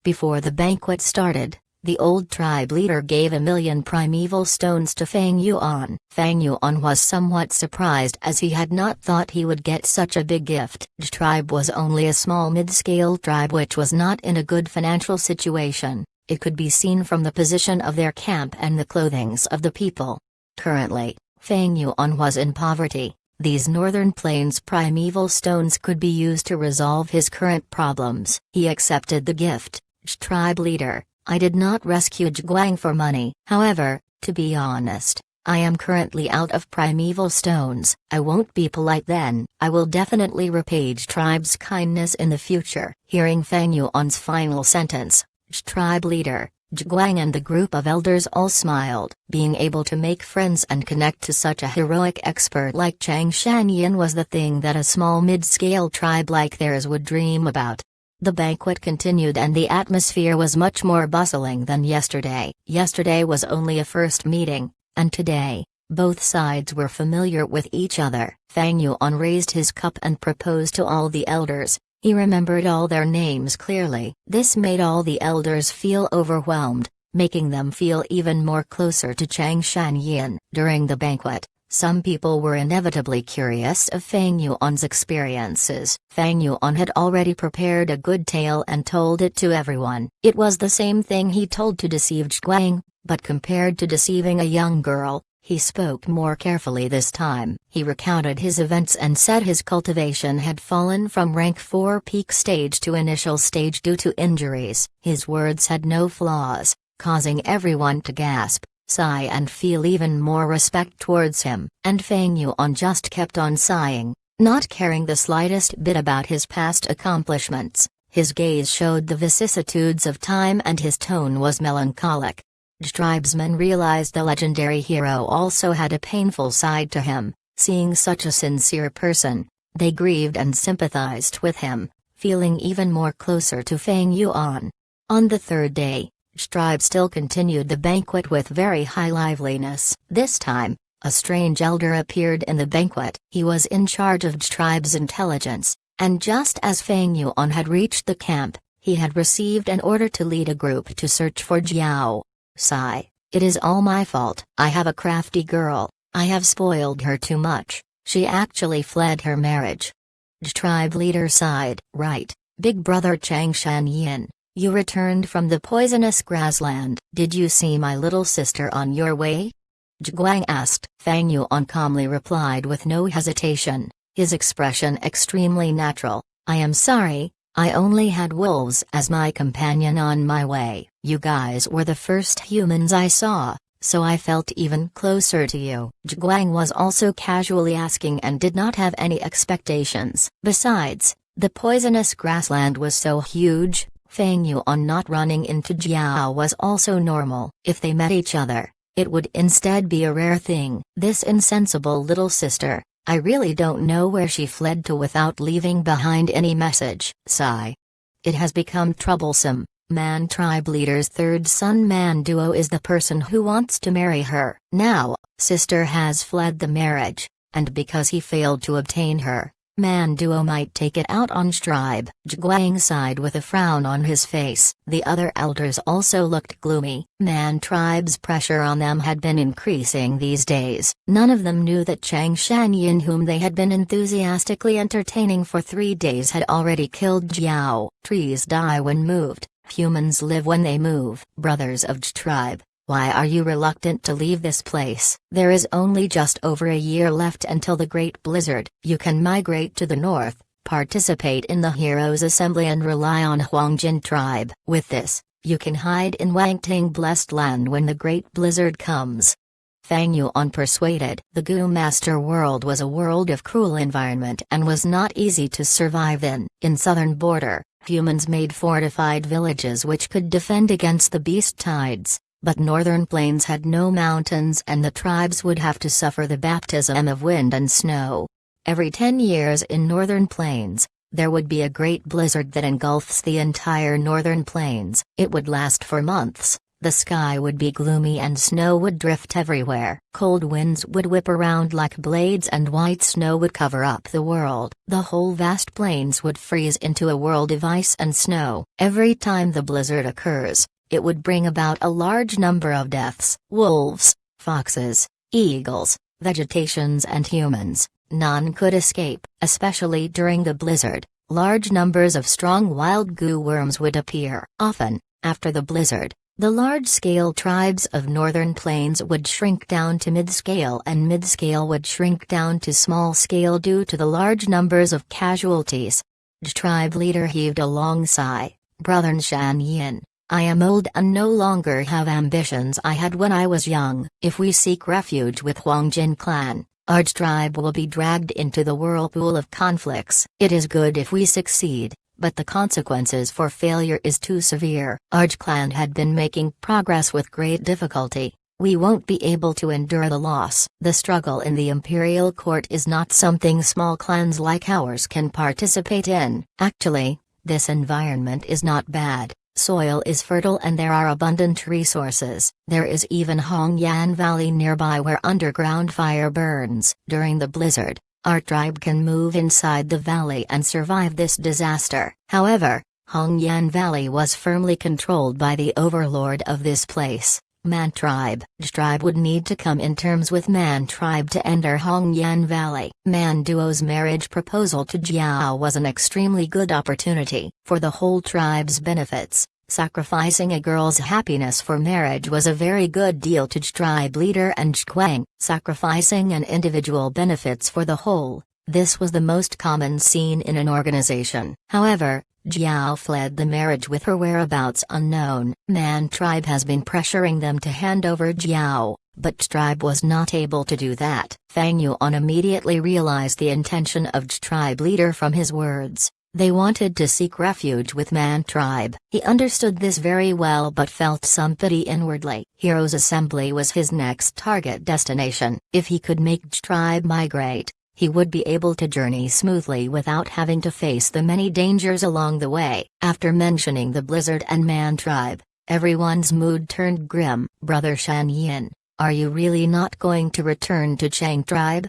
Before the banquet started, the old tribe leader gave 1,000,000 primeval stones to Feng Yuan. Feng Yuan was somewhat surprised as he had not thought he would get such a big gift. The tribe was only a small mid-scale tribe which was not in a good financial situation. It could be seen from the position of their camp and the clothings of the people. Currently, Feng Yuan was in poverty. These Northern Plains primeval stones could be used to resolve his current problems. He accepted the gift. Tribe leader, I did not rescue Zhiguang for money. However, to be honest, I am currently out of primeval stones. I won't be polite then. I will definitely repay tribe's kindness in the future. Hearing Feng Yuan's final sentence, tribe leader, Zhiguang and the group of elders all smiled. Being able to make friends and connect to such a heroic expert like Chang Shanyin was the thing that a small mid-scale tribe like theirs would dream about. The banquet continued and the atmosphere was much more bustling than yesterday. Yesterday was only a first meeting, and today, both sides were familiar with each other. Feng Yuan raised his cup and proposed to all the elders. He remembered all their names clearly. This made all the elders feel overwhelmed, making them feel even more closer to Chang Shanyin. During the banquet, some people were inevitably curious of Feng Yuan's experiences. Feng Yuan had already prepared a good tale and told it to everyone. It was the same thing he told to deceive Zhiguang, but compared to deceiving a young girl, he spoke more carefully this time. He recounted his events and said his cultivation had fallen from rank 4 peak stage to initial stage due to injuries. His words had no flaws, causing everyone to gasp, sigh and feel even more respect towards him. And Feng Yuan just kept on sighing, not caring the slightest bit about his past accomplishments. His gaze showed the vicissitudes of time and his tone was melancholic. Tribesmen realized the legendary hero also had a painful side to him. Seeing such a sincere person, they grieved and sympathized with him, feeling even more closer to Feng Yuan. On the third day, Tribe still continued the banquet with very high liveliness. This time, a strange elder appeared in the banquet. He was in charge of Tribe's intelligence, and just as Feng Yuan had reached the camp, he had received an order to lead a group to search for Jiao. Sigh, it is all my fault. I have a crafty girl, I have spoiled her too much, she actually fled her marriage. Tribe leader sighed. Right, big brother Chang Shanyin, you returned from the poisonous grassland. Did you see my little sister on your way? Zhuguang asked. Feng Yuan calmly replied with no hesitation, his expression extremely natural. I am sorry, I only had wolves as my companion on my way. You guys were the first humans I saw, so I felt even closer to you. Zhuguang was also casually asking and did not have any expectations. Besides, the poisonous grassland was so huge, Feng Yuan not running into Jiao was also normal. If they met each other, it would instead be a rare thing. This insensible little sister, I really don't know where she fled to without leaving behind any message. Sigh. It has become troublesome. Man tribe leader's third son Man Duo is the person who wants to marry her. Now, sister has fled the marriage, and because he failed to obtain her, Man Duo might take it out on Tribe. Zhuguang sighed with a frown on his face. The other elders also looked gloomy. Man Tribe's pressure on them had been increasing these days. None of them knew that Chang Shanyin, whom they had been enthusiastically entertaining for 3 days, had already killed Jiao. Trees die when moved, humans live when they move. Brothers of Tribe, why are you reluctant to leave this place? There is only just over a year left until the Great Blizzard. You can migrate to the north, participate in the Heroes' Assembly and rely on Huangjin Tribe. With this, you can hide in Wangting Blessed Land when the Great Blizzard comes. Feng Yuan persuaded. The Gu Master world was a world of cruel environment and was not easy to survive in. In southern border, humans made fortified villages which could defend against the beast tides. But northern plains had no mountains and the tribes would have to suffer the baptism of wind and snow. Every 10 years in northern plains, there would be a great blizzard that engulfs the entire northern plains. It would last for months, the sky would be gloomy and snow would drift everywhere. Cold winds would whip around like blades and white snow would cover up the world. The whole vast plains would freeze into a world of ice and snow. Every time the blizzard occurs, it would bring about a large number of deaths. Wolves, foxes, eagles, vegetations and humans, none could escape. Especially during the blizzard, large numbers of strong wild goo worms would appear. Often, after the blizzard, the large-scale tribes of northern plains would shrink down to mid-scale and mid-scale would shrink down to small-scale due to the large numbers of casualties. The tribe leader heaved a long sigh. Brother Shanyin, I am old and no longer have ambitions I had when I was young. If we seek refuge with Huangjin clan, our tribe will be dragged into the whirlpool of conflicts. It is good if we succeed, but the consequences for failure is too severe. Our clan had been making progress with great difficulty. We won't be able to endure the loss. The struggle in the imperial court is not something small clans like ours can participate in. Actually, this environment is not bad. Soil is fertile and there are abundant resources. There is even Hongyan Valley nearby where underground fire burns. During the blizzard, our tribe can move inside the valley and survive this disaster. However, Hongyan Valley was firmly controlled by the overlord of this place, Man Tribe. Tribe would need to come in terms with Man Tribe to enter Hongyan Valley. Man Duo's marriage proposal to Jiao was an extremely good opportunity. For the whole tribe's benefits, sacrificing a girl's happiness for marriage was a very good deal to tribe leader and Zhuguang. Sacrificing an individual benefits for the whole, this was the most common scene in an organization. However, Jiao fled the marriage with her whereabouts unknown. Man Tribe has been pressuring them to hand over Jiao, but Tribe was not able to do that. Feng Yuan immediately realized the intention of Tribe leader from his words. They wanted to seek refuge with Man tribe. He understood this very well but felt some pity inwardly. Heroes Assembly was his next target destination. If he could make tribe migrate, he would be able to journey smoothly without having to face the many dangers along the way. After mentioning the blizzard and Man tribe, everyone's mood turned grim. Brother Shan Yin, are you really not going to return to Chang tribe?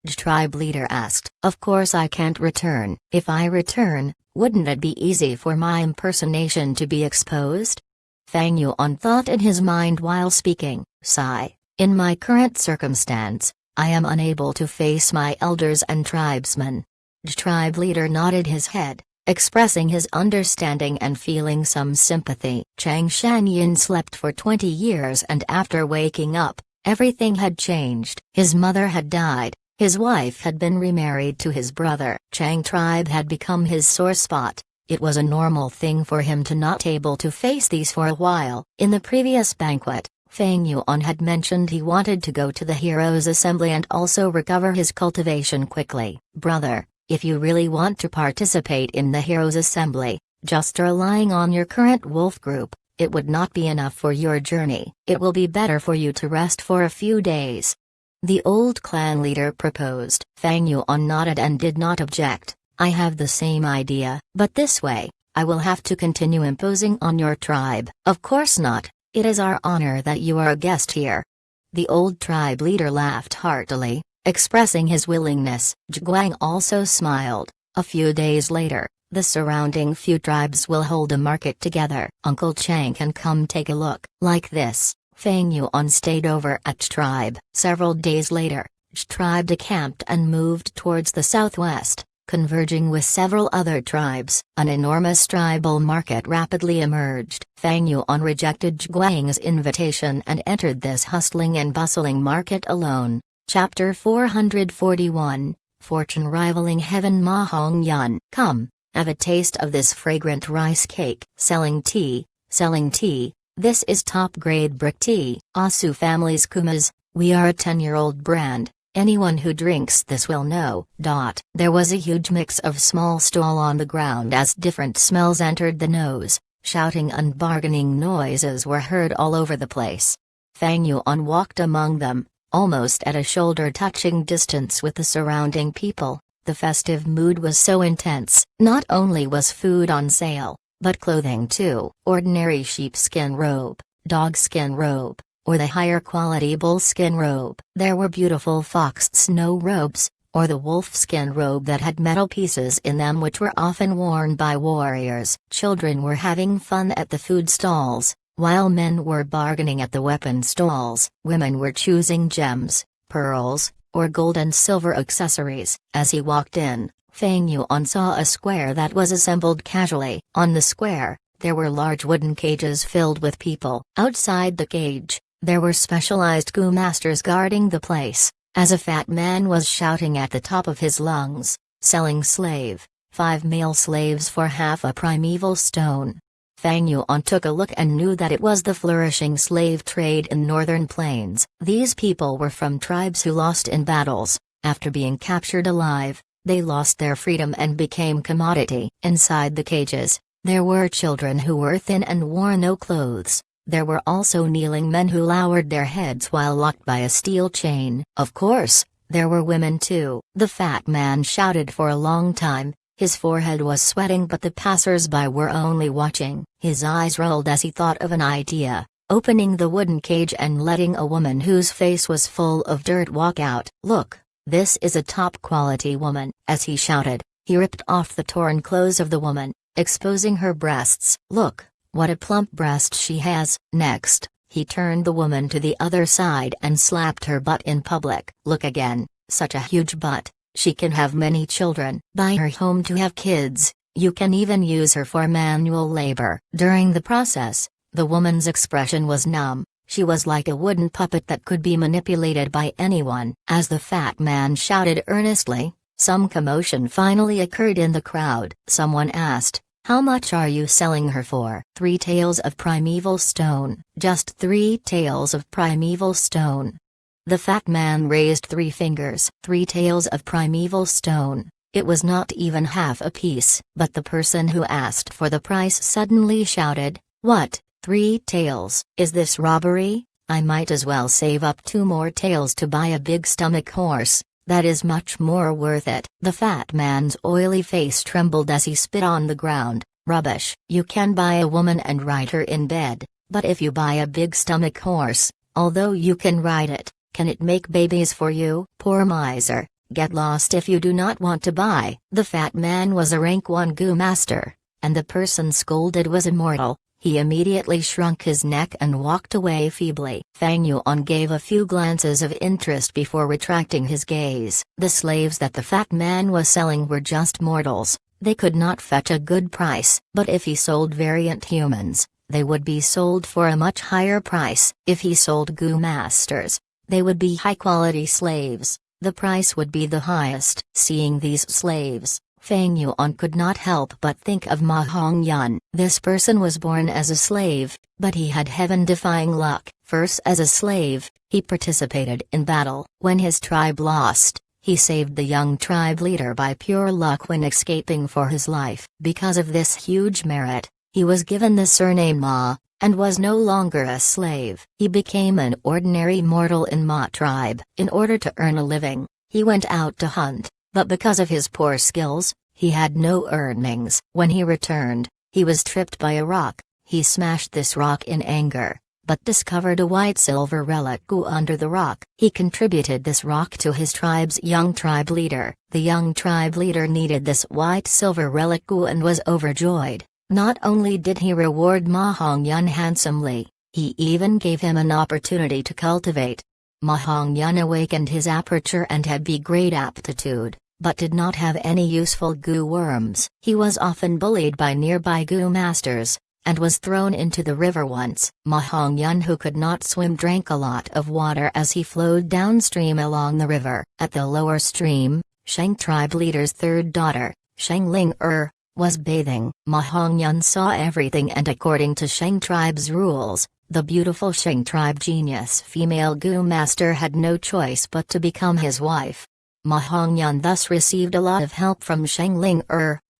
Tribe leader asked. Of course I can't return. If I return, wouldn't it be easy for my impersonation to be exposed? Fang Yuan thought in his mind while speaking. Sigh. In my current circumstance, I am unable to face my elders and tribesmen. Tribe leader nodded his head, expressing his understanding and feeling some sympathy. Chang Shanyin slept for 20 years and after waking up, everything had changed. His mother had died. His wife had been remarried to his brother. Chang tribe had become his sore spot. It was a normal thing for him to not able to face these for a while. In the previous banquet, Fang Yuan had mentioned he wanted to go to the Heroes Assembly and also recover his cultivation quickly. Brother, if you really want to participate in the Heroes Assembly, just relying on your current wolf group, it would not be enough for your journey. It will be better for you to rest for a few days. The old clan leader proposed. Fang Yuan nodded and did not object. I have the same idea, but this way, I will have to continue imposing on your tribe. Of course not, it is our honor that you are a guest here. The old tribe leader laughed heartily, expressing his willingness. Zhuguang also smiled. A few days later, the surrounding few tribes will hold a market together. Uncle Chang can come take a look. Like this, Fang Yuan stayed over at tribe. Several days later, tribe decamped and moved towards the southwest, converging with several other tribes. An enormous tribal market rapidly emerged. Fang Yuan rejected Zhuguang's invitation and entered this hustling and bustling market alone. Chapter 441, Fortune Rivaling Heaven. Ma Hong Yun. Come, have a taste of this fragrant rice cake. Selling tea. This is top-grade brick tea. Asu Family's Kumas, we are a 10-year-old brand, anyone who drinks this will know. There was a huge mix of small stall on the ground as different smells entered the nose, shouting and bargaining noises were heard all over the place. Fang Yuan walked among them, almost at a shoulder-touching distance with the surrounding people. The festive mood was so intense. Not only was food on sale, but clothing too. Ordinary sheepskin robe, dogskin robe, or the higher quality bullskin robe. There were beautiful fox snow robes, or the wolfskin robe that had metal pieces in them which were often worn by warriors. Children were having fun at the food stalls, while men were bargaining at the weapon stalls. Women were choosing gems, pearls, or gold and silver accessories. As he walked in, Fang Yuan saw a square that was assembled casually. On the square, there were large wooden cages filled with people. Outside the cage, there were specialized Gu masters guarding the place. As a fat man was shouting at the top of his lungs, selling slave, 5 male slaves for half a primeval stone. Fang Yuan took a look and knew that it was the flourishing slave trade in northern plains. These people were from tribes who lost in battles. After being captured alive, they lost their freedom and became commodity. Inside the cages, there were children who were thin and wore no clothes. There were also kneeling men who lowered their heads while locked by a steel chain. Of course, there were women too. The fat man shouted for a long time. His forehead was sweating, but the passers-by were only watching. His eyes rolled as he thought of an idea, opening the wooden cage and letting a woman whose face was full of dirt walk out. Look, this is a top-quality woman. As he shouted, he ripped off the torn clothes of the woman, exposing her breasts. Look, what a plump breast she has. Next, he turned the woman to the other side and slapped her butt in public. Look again, such a huge butt. She can have many children. Buy her home to have kids. You can even use her for manual labor. During the process, the woman's expression was numb. She was like a wooden puppet that could be manipulated by anyone. As the fat man shouted earnestly, some commotion finally occurred in the crowd. Someone asked, "How much are you selling her for?" 3 taels of primeval stone. Just 3 taels of primeval stone. The fat man raised 3 fingers. 3 taels of primeval stone. It was not even half a piece. But the person who asked for the price suddenly shouted, "What, 3 taels? Is this robbery? I might as well save up 2 more taels to buy a big stomach horse. That is much more worth it." The fat man's oily face trembled as he spit on the ground. "Rubbish. You can buy a woman and ride her in bed, but if you buy a big stomach horse, although you can ride it, can it make babies for you? Poor miser, get lost if you do not want to buy." The fat man was a rank 1 Gu master, and the person scolded was immortal. He immediately shrunk his neck and walked away feebly. Fang Yuan gave a few glances of interest before retracting his gaze. The slaves that the fat man was selling were just mortals. They could not fetch a good price. But if he sold variant humans, they would be sold for a much higher price. If he sold Gu masters, they would be high-quality slaves. The price would be the highest. Seeing these slaves, Fang Yuan could not help but think of Ma Hongyun. This person was born as a slave, but he had heaven-defying luck. First as a slave, he participated in battle. When his tribe lost, he saved the young tribe leader by pure luck when escaping for his life. Because of this huge merit, he was given the surname Ma, and was no longer a slave. He became an ordinary mortal in Ma tribe. In order to earn a living, he went out to hunt. But because of his poor skills, he had no earnings. When he returned, he was tripped by a rock. He smashed this rock in anger, but discovered a white silver relic Gu under the rock. He contributed this rock to his tribe's young tribe leader. The young tribe leader needed this white silver relic Gu and was overjoyed. Not only did he reward Ma Hongyun handsomely, he even gave him an opportunity to cultivate. Ma Hongyun awakened his aperture and had great aptitude, but did not have any useful Gu worms. He was often bullied by nearby Gu masters, and was thrown into the river once. Ma Hongyun, who could not swim, drank a lot of water as he flowed downstream along the river. At the lower stream, Sheng tribe leader's third daughter, Sheng Ling was bathing. Ma Hongyun saw everything, and according to Sheng tribe's rules, the beautiful Sheng tribe genius female Gu master had no choice but to become his wife. Ma Hongyun thus received a lot of help from Sheng Ling.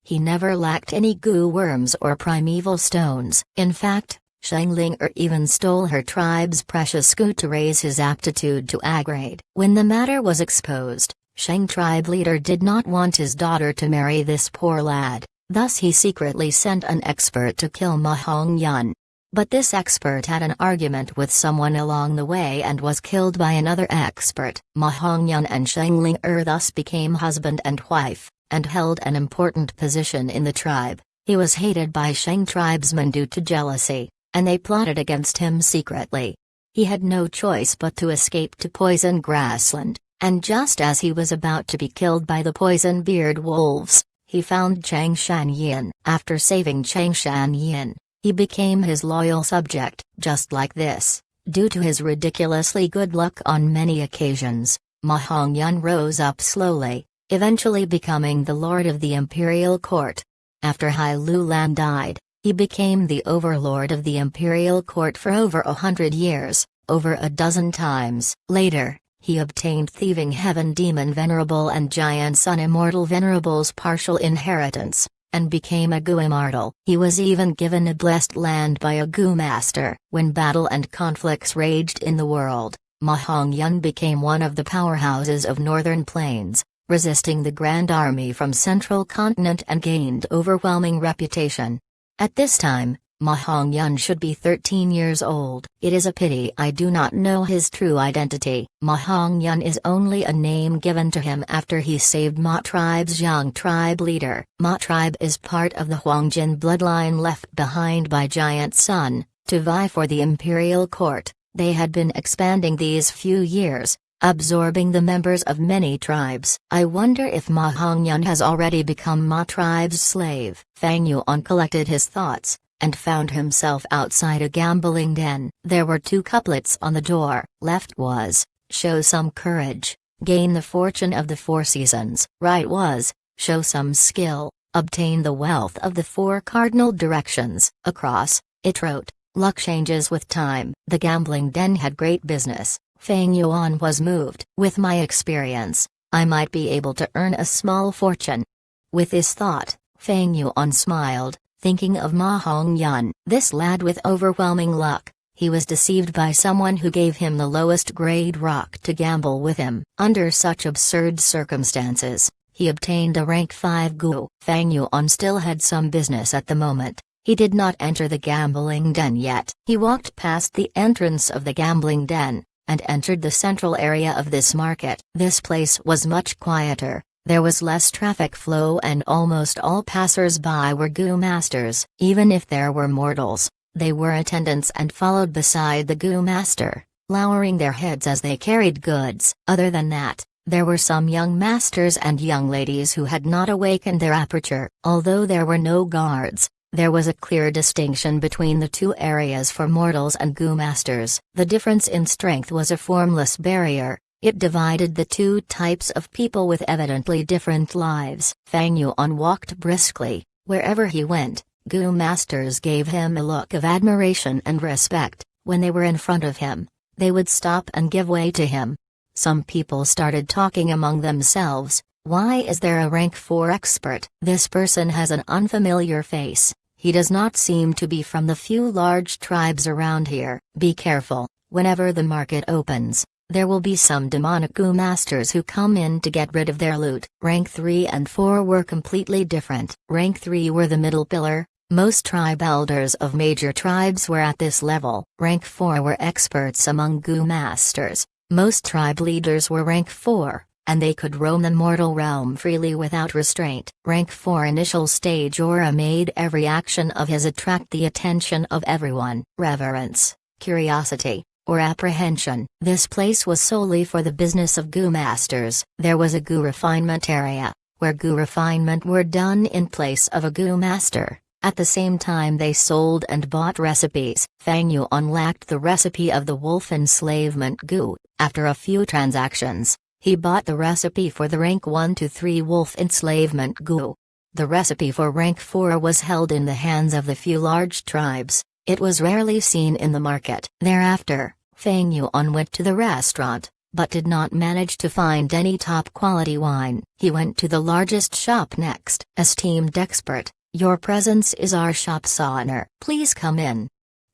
He never lacked any Gu worms or primeval stones. In fact, Sheng Ling even stole her tribe's precious Gu to raise his aptitude to agrade. When the matter was exposed, Sheng tribe leader did not want his daughter to marry this poor lad, thus he secretly sent an expert to kill Ma Hongyun. But this expert had an argument with someone along the way and was killed by another expert. Ma Hongyun and Sheng Ling thus became husband and wife, and held an important position in the tribe. He was hated by Sheng tribesmen due to jealousy, and they plotted against him secretly. He had no choice but to escape to Poison Grassland, and just as he was about to be killed by the poison-beard wolves, he found Chang Shanyin. After saving Chang Shanyin, he became his loyal subject. Just like this, due to his ridiculously good luck on many occasions, Ma Hongyun rose up slowly, eventually becoming the lord of the imperial court. After Hai Lulan died, he became the overlord of the imperial court for over 100 years, over a dozen times. Later, he obtained Thieving Heaven Demon Venerable and Giant Sun Immortal Venerable's partial inheritance, and became a Gu immortal. He was even given a blessed land by a Gu master. When battle and conflicts raged in the world, Ma Hongyun became one of the powerhouses of northern plains, resisting the Grand Army from Central Continent, and gained overwhelming reputation. At this time, Ma Hongyun should be 13 years old. It is a pity I do not know his true identity. Ma Hongyun is only a name given to him after he saved Ma tribe's young tribe leader. Ma tribe is part of the Huangjin bloodline left behind by Giant Sun, to vie for the imperial court. They had been expanding these few years, absorbing the members of many tribes. I wonder if Ma Hongyun has already become Ma tribe's slave. Fang Yuan collected his thoughts, and found himself outside a gambling den. There were 2 couplets on the door. Left was, "Show some courage, gain the fortune of the 4 seasons." Right was, "Show some skill, obtain the wealth of the 4 cardinal directions." Across, it wrote, "Luck changes with time." The gambling den had great business. Fang Yuan was moved. With my experience, I might be able to earn a small fortune. With this thought, Fang Yuan smiled, thinking of Ma Hongyun, this lad with overwhelming luck. He was deceived by someone who gave him the lowest grade rock to gamble with him. Under such absurd circumstances, he obtained a rank 5 gu. Fang Yuan still had some business at the moment. He did not enter the gambling den yet. He walked past the entrance of the gambling den, and entered the central area of this market. This place was much quieter. There was less traffic flow and almost all passers-by were gu masters. Even if there were mortals, they were attendants and followed beside the gu master, lowering their heads as they carried goods. Other than that, there were some young masters and young ladies who had not awakened their aperture. Although there were no guards, there was a clear distinction between the two areas for mortals and gu masters. The difference in strength was a formless barrier. It divided the two types of people with evidently different lives. Fang Yuan walked briskly. Wherever he went, gu masters gave him a look of admiration and respect. When they were in front of him, they would stop and give way to him. Some people started talking among themselves. Why is there a rank 4 expert? This person has an unfamiliar face. He does not seem to be from the few large tribes around here. Be careful, whenever the market opens, there will be some demonic gu masters who come in to get rid of their loot. Rank 3 and 4 were completely different. Rank 3 were the middle pillar. Most tribe elders of major tribes were at this level. Rank 4 were experts among gu masters. Most tribe leaders were rank 4, and they could roam the mortal realm freely without restraint. Rank 4 initial stage aura made every action of his attract the attention of everyone. Reverence, curiosity, or apprehension. This place was solely for the business of gu masters. There was a gu refinement area, where gu refinement were done in place of a gu master. At the same time they sold and bought recipes. Fang Yuan lacked the recipe of the wolf enslavement gu. After a few transactions, he bought the recipe for the rank 1 to 3 wolf enslavement gu. The recipe for rank 4 was held in the hands of the few large tribes. It was rarely seen in the market. Thereafter, Fang Yuan went to the restaurant, but did not manage to find any top-quality wine. He went to the largest shop next. Esteemed expert, your presence is our shop's honor. Please come in.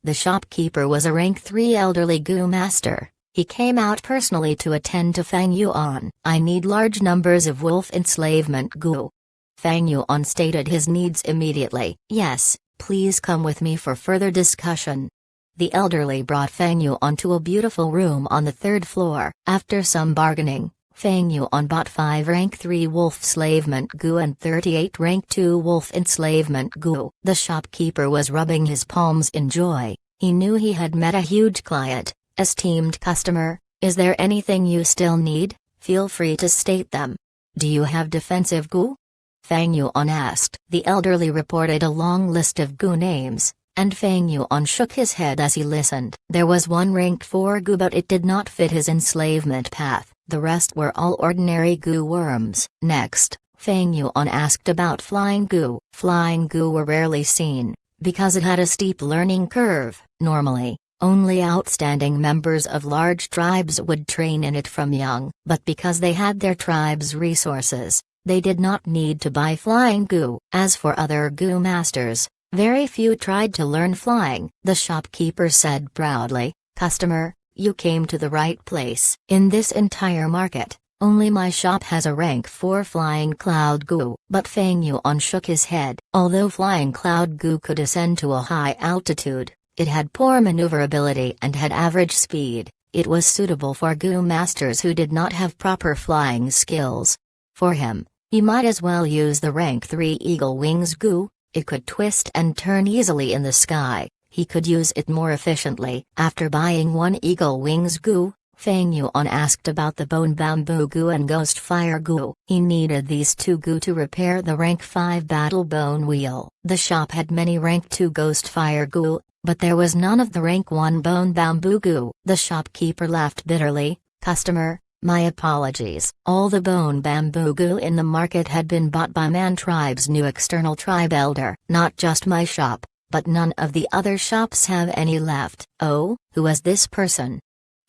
The shopkeeper was a rank 3 elderly gu master. He came out personally to attend to Fang Yuan. I need large numbers of wolf enslavement gu. Fang Yuan stated his needs immediately. Yes, please come with me for further discussion. The elderly brought Fang Yuan to a beautiful room on the 3rd floor. After some bargaining, Fang Yuan bought 5 rank 3 wolf enslavement gu and 38 rank 2 wolf enslavement gu. The shopkeeper was rubbing his palms in joy. He knew he had met a huge client. Esteemed customer, is there anything you still need? Feel free to state them. Do you have defensive gu? Fang Yuan asked. The elderly reported a long list of gu names, and Fang Yuan shook his head as he listened. There was one rank 4 gu, but it did not fit his enslavement path. The rest were all ordinary gu worms. Next, Fang Yuan asked about flying gu. Flying gu were rarely seen, because it had a steep learning curve. Normally, only outstanding members of large tribes would train in it from young, but because they had their tribe's resources, they did not need to buy flying gu. As for other gu masters, very few tried to learn flying. The shopkeeper said proudly, "Customer, you came to the right place. In this entire market, only my shop has a rank 4 flying cloud gu." But Fang Yuan shook his head. Although flying cloud gu could ascend to a high altitude, it had poor maneuverability and had average speed. It was suitable for gu masters who did not have proper flying skills. For him, he might as well use the rank 3 eagle wings gu. It could twist and turn easily in the sky. He could use it more efficiently. After buying 1 eagle wings gu, Fang Yuan asked about the bone bamboo gu and ghost fire gu. He needed these 2 gu to repair the rank 5 battle bone wheel. The shop had many rank 2 ghost fire gu, but there was none of the rank 1 bone bamboo gu. The shopkeeper laughed bitterly. "Customer, my apologies. All the bone bamboo gu in the market had been bought by Man Tribe's new external tribe elder. Not just my shop, but none of the other shops have any left." "Oh, who is this person?"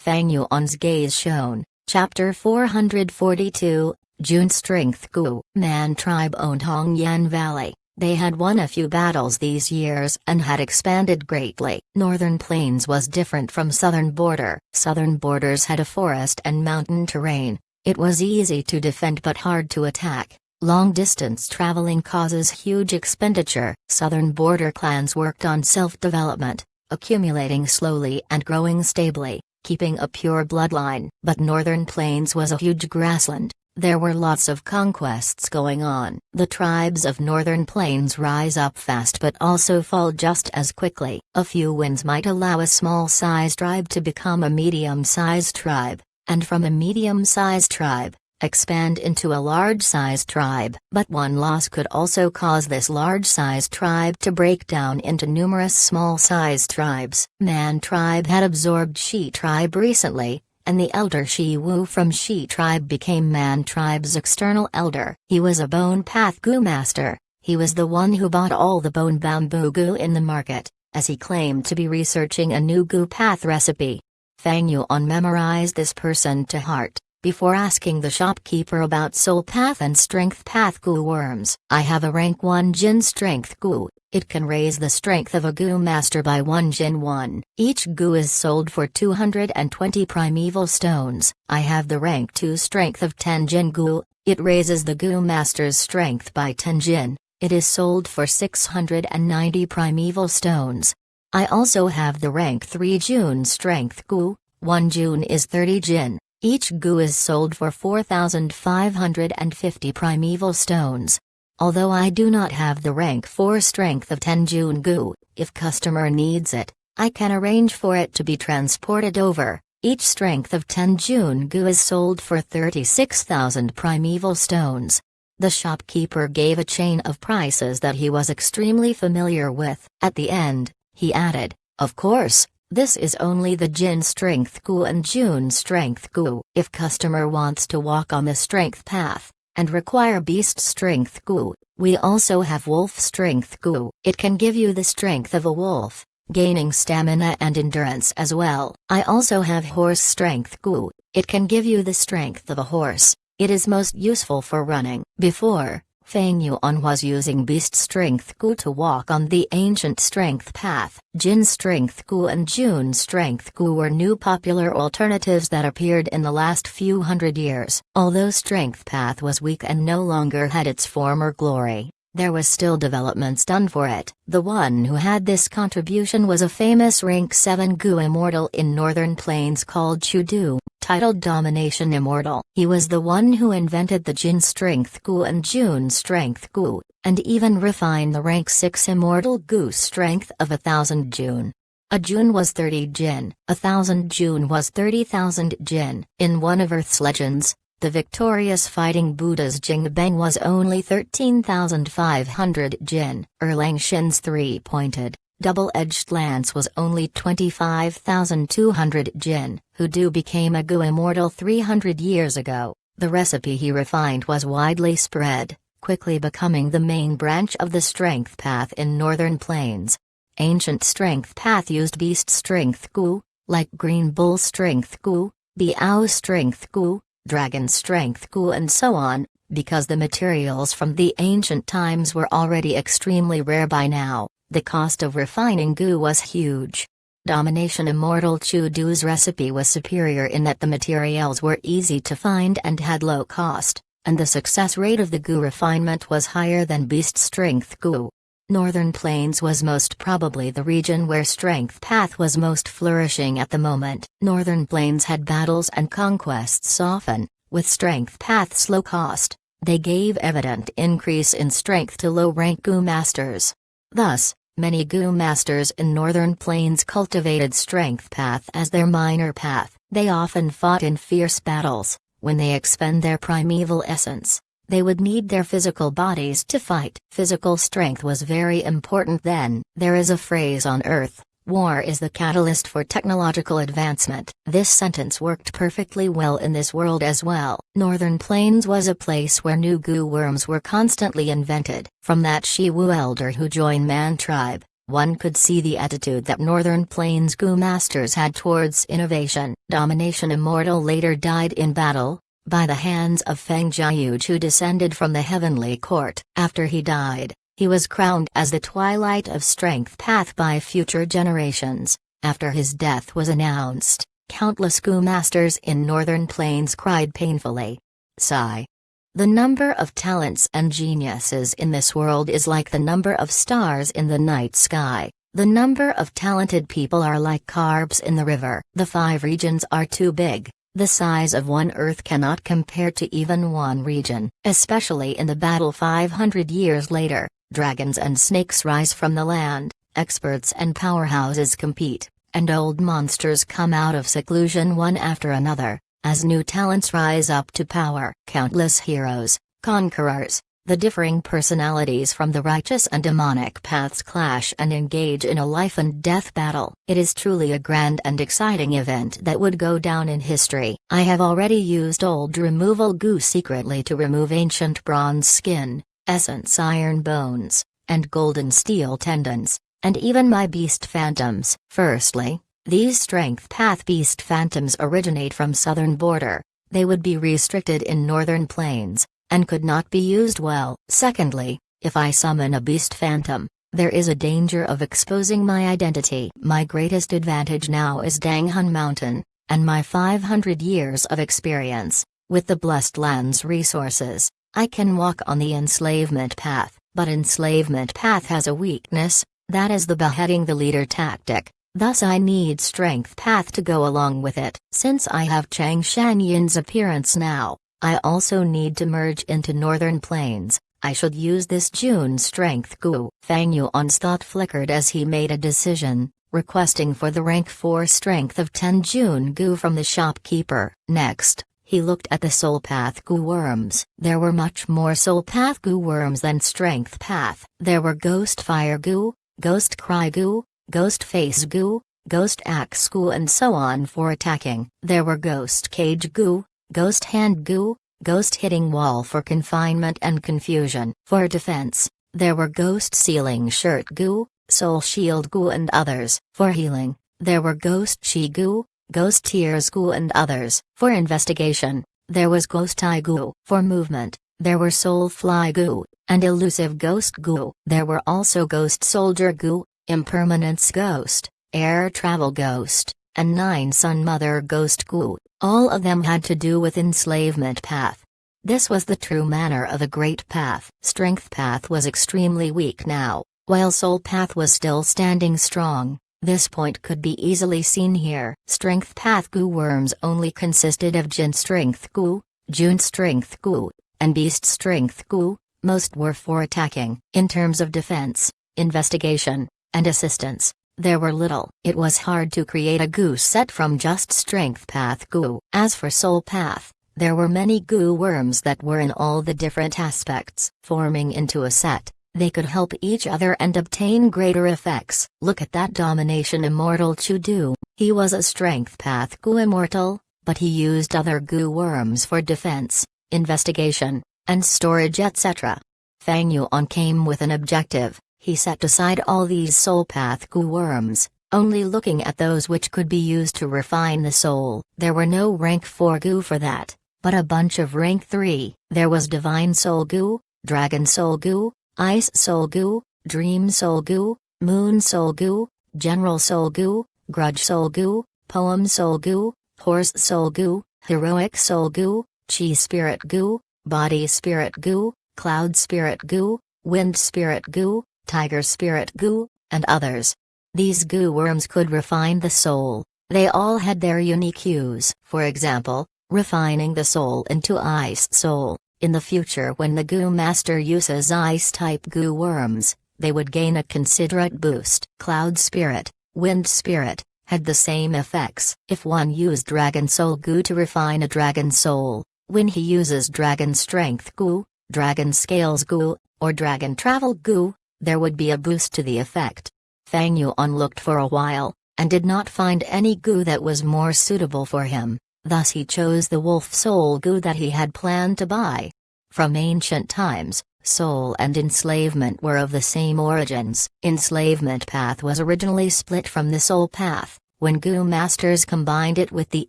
Fang Yuan's gaze shone. Chapter 442, June Strength Gu. Man tribe owned Hongyan Valley. They had won a few battles these years and had expanded greatly. Northern Plains was different from southern border. Southern borders had a forest and mountain terrain. It was easy to defend but hard to attack. Long distance traveling causes huge expenditure. Southern border clans worked on self-development, accumulating slowly and growing stably, keeping a pure bloodline. But Northern Plains was a huge grassland. There were lots of conquests going on. The tribes of Northern Plains rise up fast but also fall just as quickly. A few wins might allow a small-sized tribe to become a medium-sized tribe, and from a medium-sized tribe, expand into a large-sized tribe. But one loss could also cause this large-sized tribe to break down into numerous small-sized tribes. Man tribe had absorbed Shi tribe recently, and the elder Shi Wu from Shi tribe became Man tribe's external elder. He was a bone path gu master. He was the one who bought all the bone bamboo gu in the market, as he claimed to be researching a new gu path recipe. Fang Yuan memorized this person to heart, before asking the shopkeeper about soul path and strength path gu worms. I have a rank 1 Jin strength gu. It can raise the strength of a gu master by 1 Jin 1. Each gu is sold for 220 primeval stones. I have the rank 2 strength of 10 Jin gu. It raises the gu master's strength by 10 Jin. It is sold for 690 primeval stones. I also have the rank 3 Jun strength gu. 1 Jun is 30 Jin. Each gu is sold for 4,550 primeval stones. Although I do not have the rank 4 strength of 10 Jun gu, if customer needs it, I can arrange for it to be transported over. Each strength of 10 Jun gu is sold for 36,000 primeval stones. The shopkeeper gave a chain of prices that he was extremely familiar with. At the end, he added, "Of course, this is only the Jin strength gu and Jun strength gu. If customer wants to walk on the strength path, and require beast strength gu, we also have wolf strength gu. It can give you the strength of a wolf, gaining stamina and endurance as well. I also have horse strength gu. It can give you the strength of a horse. It is most useful for running." Before, Fang Yuan was using beast strength gu to walk on the ancient strength path. Jin strength gu and Jun strength gu were new popular alternatives that appeared in the last few hundred years. Although strength path was weak and no longer had its former glory, there was still developments done for it. The one who had this contribution was a famous rank 7 gu immortal in Northern Plains called Chu Du, titled Domination Immortal. He was the one who invented the Jin strength gu and Jun strength gu, and even refined the rank 6 immortal gu strength of 1,000 Jun. A Jun was 30 Jin, 1,000 Jun was 30,000 Jin. In one of Earth's legends, the victorious fighting Buddha's Jingbang was only 13,500 Jin. Erlang Shin's 3-pointed, double-edged lance was only 25,200 Jin. Hudu became a gu immortal 300 years ago. The recipe he refined was widely spread, quickly becoming the main branch of the strength path in Northern Plains. Ancient strength path used beast strength gu, like green bull strength gu, biao strength gu, dragon strength gu and so on, because the materials from the ancient times were already extremely rare by now. The cost of refining gu was huge. Domination Immortal Chu Du's recipe was superior in that the materials were easy to find and had low cost, and the success rate of the gu refinement was higher than beast strength gu. Northern Plains was most probably the region where strength path was most flourishing at the moment. Northern Plains had battles and conquests often, with strength path's low cost. They gave evident increase in strength to low-rank gu masters. Thus, many gu masters in Northern Plains cultivated strength path as their minor path. They often fought in fierce battles. When they expend their primeval essence, they would need their physical bodies to fight. Physical strength was very important then. There is a phrase on Earth, "War is the catalyst for technological advancement." This sentence worked perfectly well in this world as well. Northern Plains was a place where new gu worms were constantly invented. From that Shi Wu elder who joined Man tribe, one could see the attitude that Northern Plains gu masters had towards innovation. Domination Immortal later died in battle, by the hands of Feng Jiayuj, who descended from the heavenly court. After he died, he was crowned as the Twilight of Strength Path by future generations. After his death was announced, countless Gu masters in Northern Plains cried painfully. Sigh. The number of talents and geniuses in this world is like the number of stars in the night sky. The number of talented people are like carbs in the river. The 5 regions are too big. The size of one Earth cannot compare to even one region. Especially in the battle 500 years later, dragons and snakes rise from the land, experts and powerhouses compete, and old monsters come out of seclusion one after another, as new talents rise up to power. Countless heroes, conquerors, the differing personalities from the righteous and demonic paths clash and engage in a life-and-death battle. It is truly a grand and exciting event that would go down in history. I have already used old removal goo secretly to remove ancient bronze skin, essence iron bones, and golden steel tendons, and even my beast phantoms. Firstly, these strength path beast phantoms originate from southern border. They would be restricted in northern plains, and could not be used well. Secondly, if I summon a beast phantom, there is a danger of exposing my identity. My greatest advantage now is Danghun Mountain, and my 500 years of experience. With the Blessed Land's resources, I can walk on the enslavement path, but enslavement path has a weakness, that is the beheading the leader tactic. Thus I need strength path to go along with it. Since I have Chang Shanyin's appearance now, I also need to merge into northern plains. I should use this June strength goo. Fang Yuan's thought flickered as he made a decision, requesting for the rank 4 strength of 10 June goo from the shopkeeper. Next, he looked at the soul path goo worms. There were much more soul path goo worms than strength path. There were ghost fire goo, ghost cry goo, ghost face goo, ghost axe goo, and so on for attacking. There were ghost cage goo, ghost hand goo, ghost hitting wall for confinement and confusion. For defense, there were ghost ceiling shirt goo, soul shield goo, and others. For healing, there were ghost chi goo, ghost tears goo, and others. For investigation, there was ghost eye goo. For movement, there were soul fly goo, and elusive ghost goo. There were also ghost soldier goo, impermanence ghost, air travel ghost, and 9 Sun Mother ghost goo. All of them had to do with enslavement path. This was the true manner of a great path. Strength path was extremely weak now, while soul path was still standing strong. This point could be easily seen here. Strength path goo worms only consisted of Jin strength goo, June strength goo, and beast strength goo. Most were for attacking. In terms of defense, investigation, and assistance, there were little. It was hard to create a goo set from just strength path goo. As for soul path, there were many goo worms that were in all the different aspects. Forming into a set, they could help each other and obtain greater effects. Look at that domination immortal Chudu. He was a strength path goo immortal, but he used other goo worms for defense, investigation, and storage, etc. Fang Yuan came with an objective. He set aside all these soul path goo worms, only looking at those which could be used to refine the soul. There were no rank 4 goo for that, but a bunch of rank 3. There was divine soul goo, dragon soul goo, ice soul goo, dream soul goo, moon soul goo, general soul goo, grudge soul goo, poem soul goo, horse soul goo, heroic soul goo, chi spirit goo, body spirit goo, cloud spirit goo, wind spirit goo, tiger spirit goo, and others. These goo worms could refine the soul. They all had their unique use. For example, refining the soul into ice soul. In the future, when the goo master uses ice-type goo worms, they would gain a considerate boost. Cloud spirit, wind spirit, had the same effects. If one used dragon soul goo to refine a dragon soul, when he uses dragon strength goo, dragon scales goo, or dragon travel goo, there would be a boost to the effect. Fang Yuan looked for a while, and did not find any goo that was more suitable for him, thus he chose the wolf soul goo that he had planned to buy. From ancient times, soul and enslavement were of the same origins. Enslavement path was originally split from the soul path, when goo masters combined it with the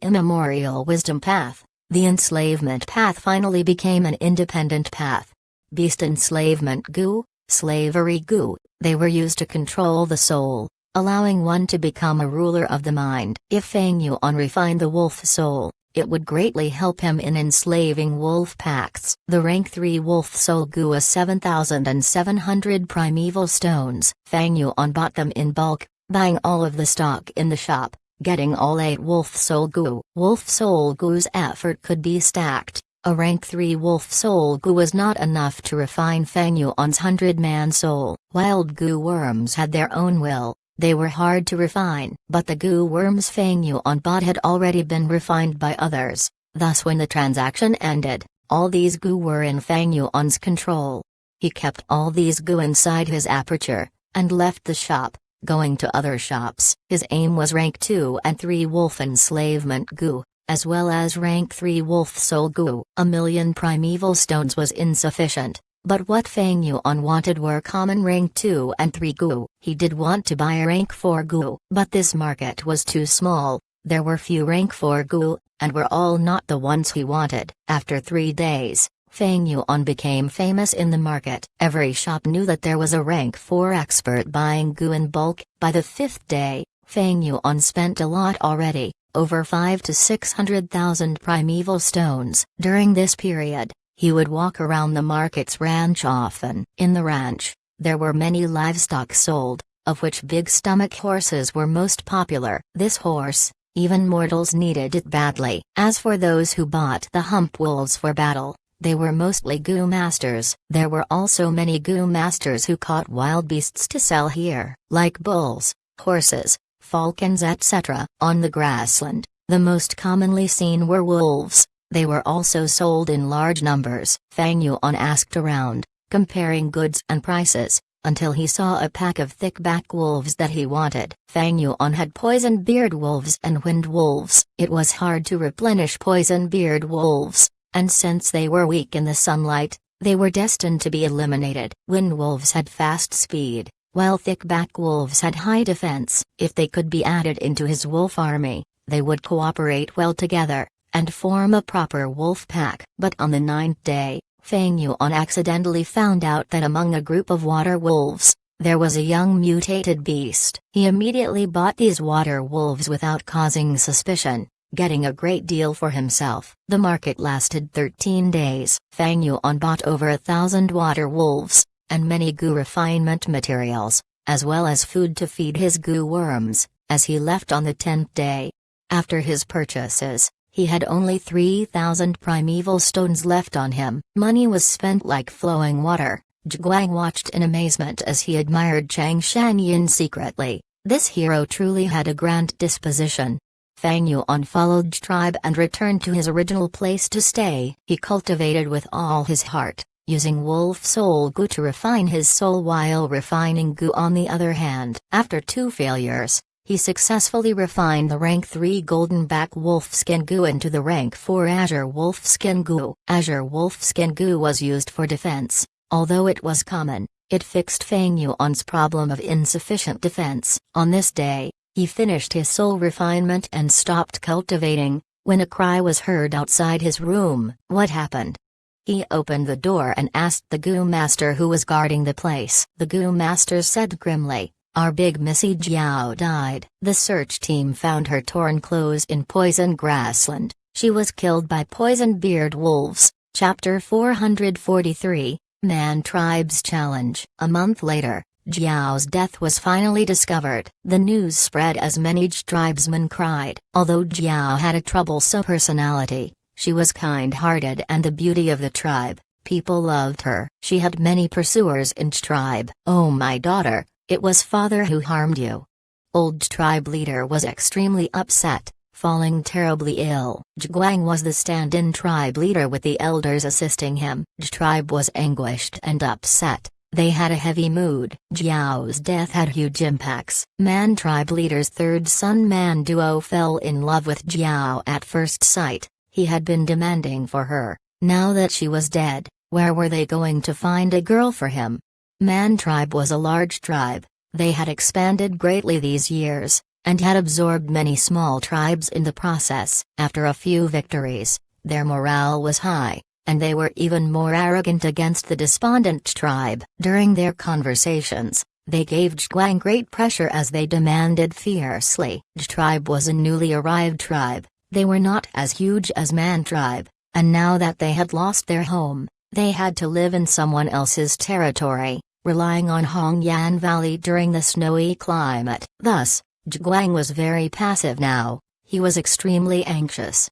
immemorial wisdom path. The enslavement path finally became an independent path. Beast enslavement gu, slavery gu, they were used to control the soul, allowing one to become a ruler of the mind. If Feng Yuan refined the wolf soul, it would greatly help him in enslaving wolf packs. The rank 3 wolf soul gu was 7,700 primeval stones. Feng Yuan bought them in bulk, buying all of the stock in the shop, getting all 8 wolf soul gu. Wolf soul gu's effort could be stacked. A rank 3 wolf soul gu was not enough to refine Feng Yuan's 100-man soul. Wild gu worms had their own will. They were hard to refine, but the gu worms Feng Yuan bought had already been refined by others. Thus when the transaction ended, all these gu were in Feng Yuan's control. He kept all these gu inside his aperture, and left the shop, going to other shops. His aim was rank 2 and 3 wolf enslavement gu, as well as rank 3 wolf soul gu. 1,000,000 primeval stones was insufficient. But what Feng Yuan wanted were common rank 2 and 3 gu. He did want to buy a rank 4 gu, but this market was too small. There were few rank 4 gu, and were all not the ones he wanted. After 3 days, Feng Yuan became famous in the market. Every shop knew that there was a rank 4 expert buying gu in bulk. By the 5th day, Feng Yuan spent a lot already, over 500 to 600,000 primeval stones. During this period, he would walk around the market's ranch often. In the ranch, there were many livestock sold, of which big stomach horses were most popular. This horse, even mortals needed it badly. As for those who bought the hump wolves for battle, they were mostly gu masters. There were also many gu masters who caught wild beasts to sell here, like bulls, horses, falcons etc. On the grassland, the most commonly seen were wolves. They were also sold in large numbers. Feng Yuan asked around, comparing goods and prices, until he saw a pack of thick-back wolves that he wanted. Feng Yuan had poison-beard wolves and wind wolves. It was hard to replenish poison-beard wolves, and since they were weak in the sunlight, they were destined to be eliminated. Wind wolves had fast speed, while thick-back wolves had high defense. If they could be added into his wolf army, they would cooperate well together and form a proper wolf pack. But on the 9th day, Feng Yuan accidentally found out that among a group of water wolves, there was a young mutated beast. He immediately bought these water wolves without causing suspicion, getting a great deal for himself. The market lasted 13 days. Feng Yuan bought over 1,000 water wolves, and many gu refinement materials, as well as food to feed his gu worms, as he left on the 10th day. After his purchases, he had only 3,000 primeval stones left on him. Money was spent like flowing water. Zhiguang watched in amazement as he admired Chang Shanyin secretly. This hero truly had a grand disposition. Feng Yuan followed Tribe and returned to his original place to stay. He cultivated with all his heart, using wolf soul gu to refine his soul while refining gu on the other hand. After 2 failures, he successfully refined the rank 3 golden back wolf skin gu into the rank 4 azure wolf skin gu. Azure wolf skin gu was used for defense. Although it was common, it fixed Feng Yuan's problem of insufficient defense. On this day, he finished his soul refinement and stopped cultivating, when a cry was heard outside his room. What happened? He opened the door and asked the gu master who was guarding the place. The gu master said grimly, "Our big Missy Jiao died." The search team found her torn clothes in poison grassland. She was killed by poison-beard wolves. Chapter 443, Man Tribes Challenge. A month later, Jiao's death was finally discovered. The news spread as many tribesmen cried. Although Jiao had a troublesome personality, she was kind-hearted and the beauty of the tribe. People loved her. She had many pursuers in tribe. "Oh my daughter, it was father who harmed you." Old tribe leader was extremely upset, falling terribly ill. Zhiguang was the stand-in tribe leader with the elders assisting him. Tribe was anguished and upset. They had a heavy mood. Jiao's death had huge impacts. Man tribe leader's third son Man Duo fell in love with Jiao at first sight. He had been demanding for her. Now that she was dead, where were they going to find a girl for him? Man tribe was a large tribe. They had expanded greatly these years, and had absorbed many small tribes in the process. After a few victories, Their morale was high, and they were even more arrogant against the despondent tribe. During their conversations, they gave Zhuang great pressure as they demanded fiercely. The tribe was a newly arrived tribe, they were not as huge as Man tribe, and now that they had lost their home, they had to live in someone else's territory, relying on Hongyan Valley during the snowy climate. Thus, Zhuang was very passive now, he was extremely anxious.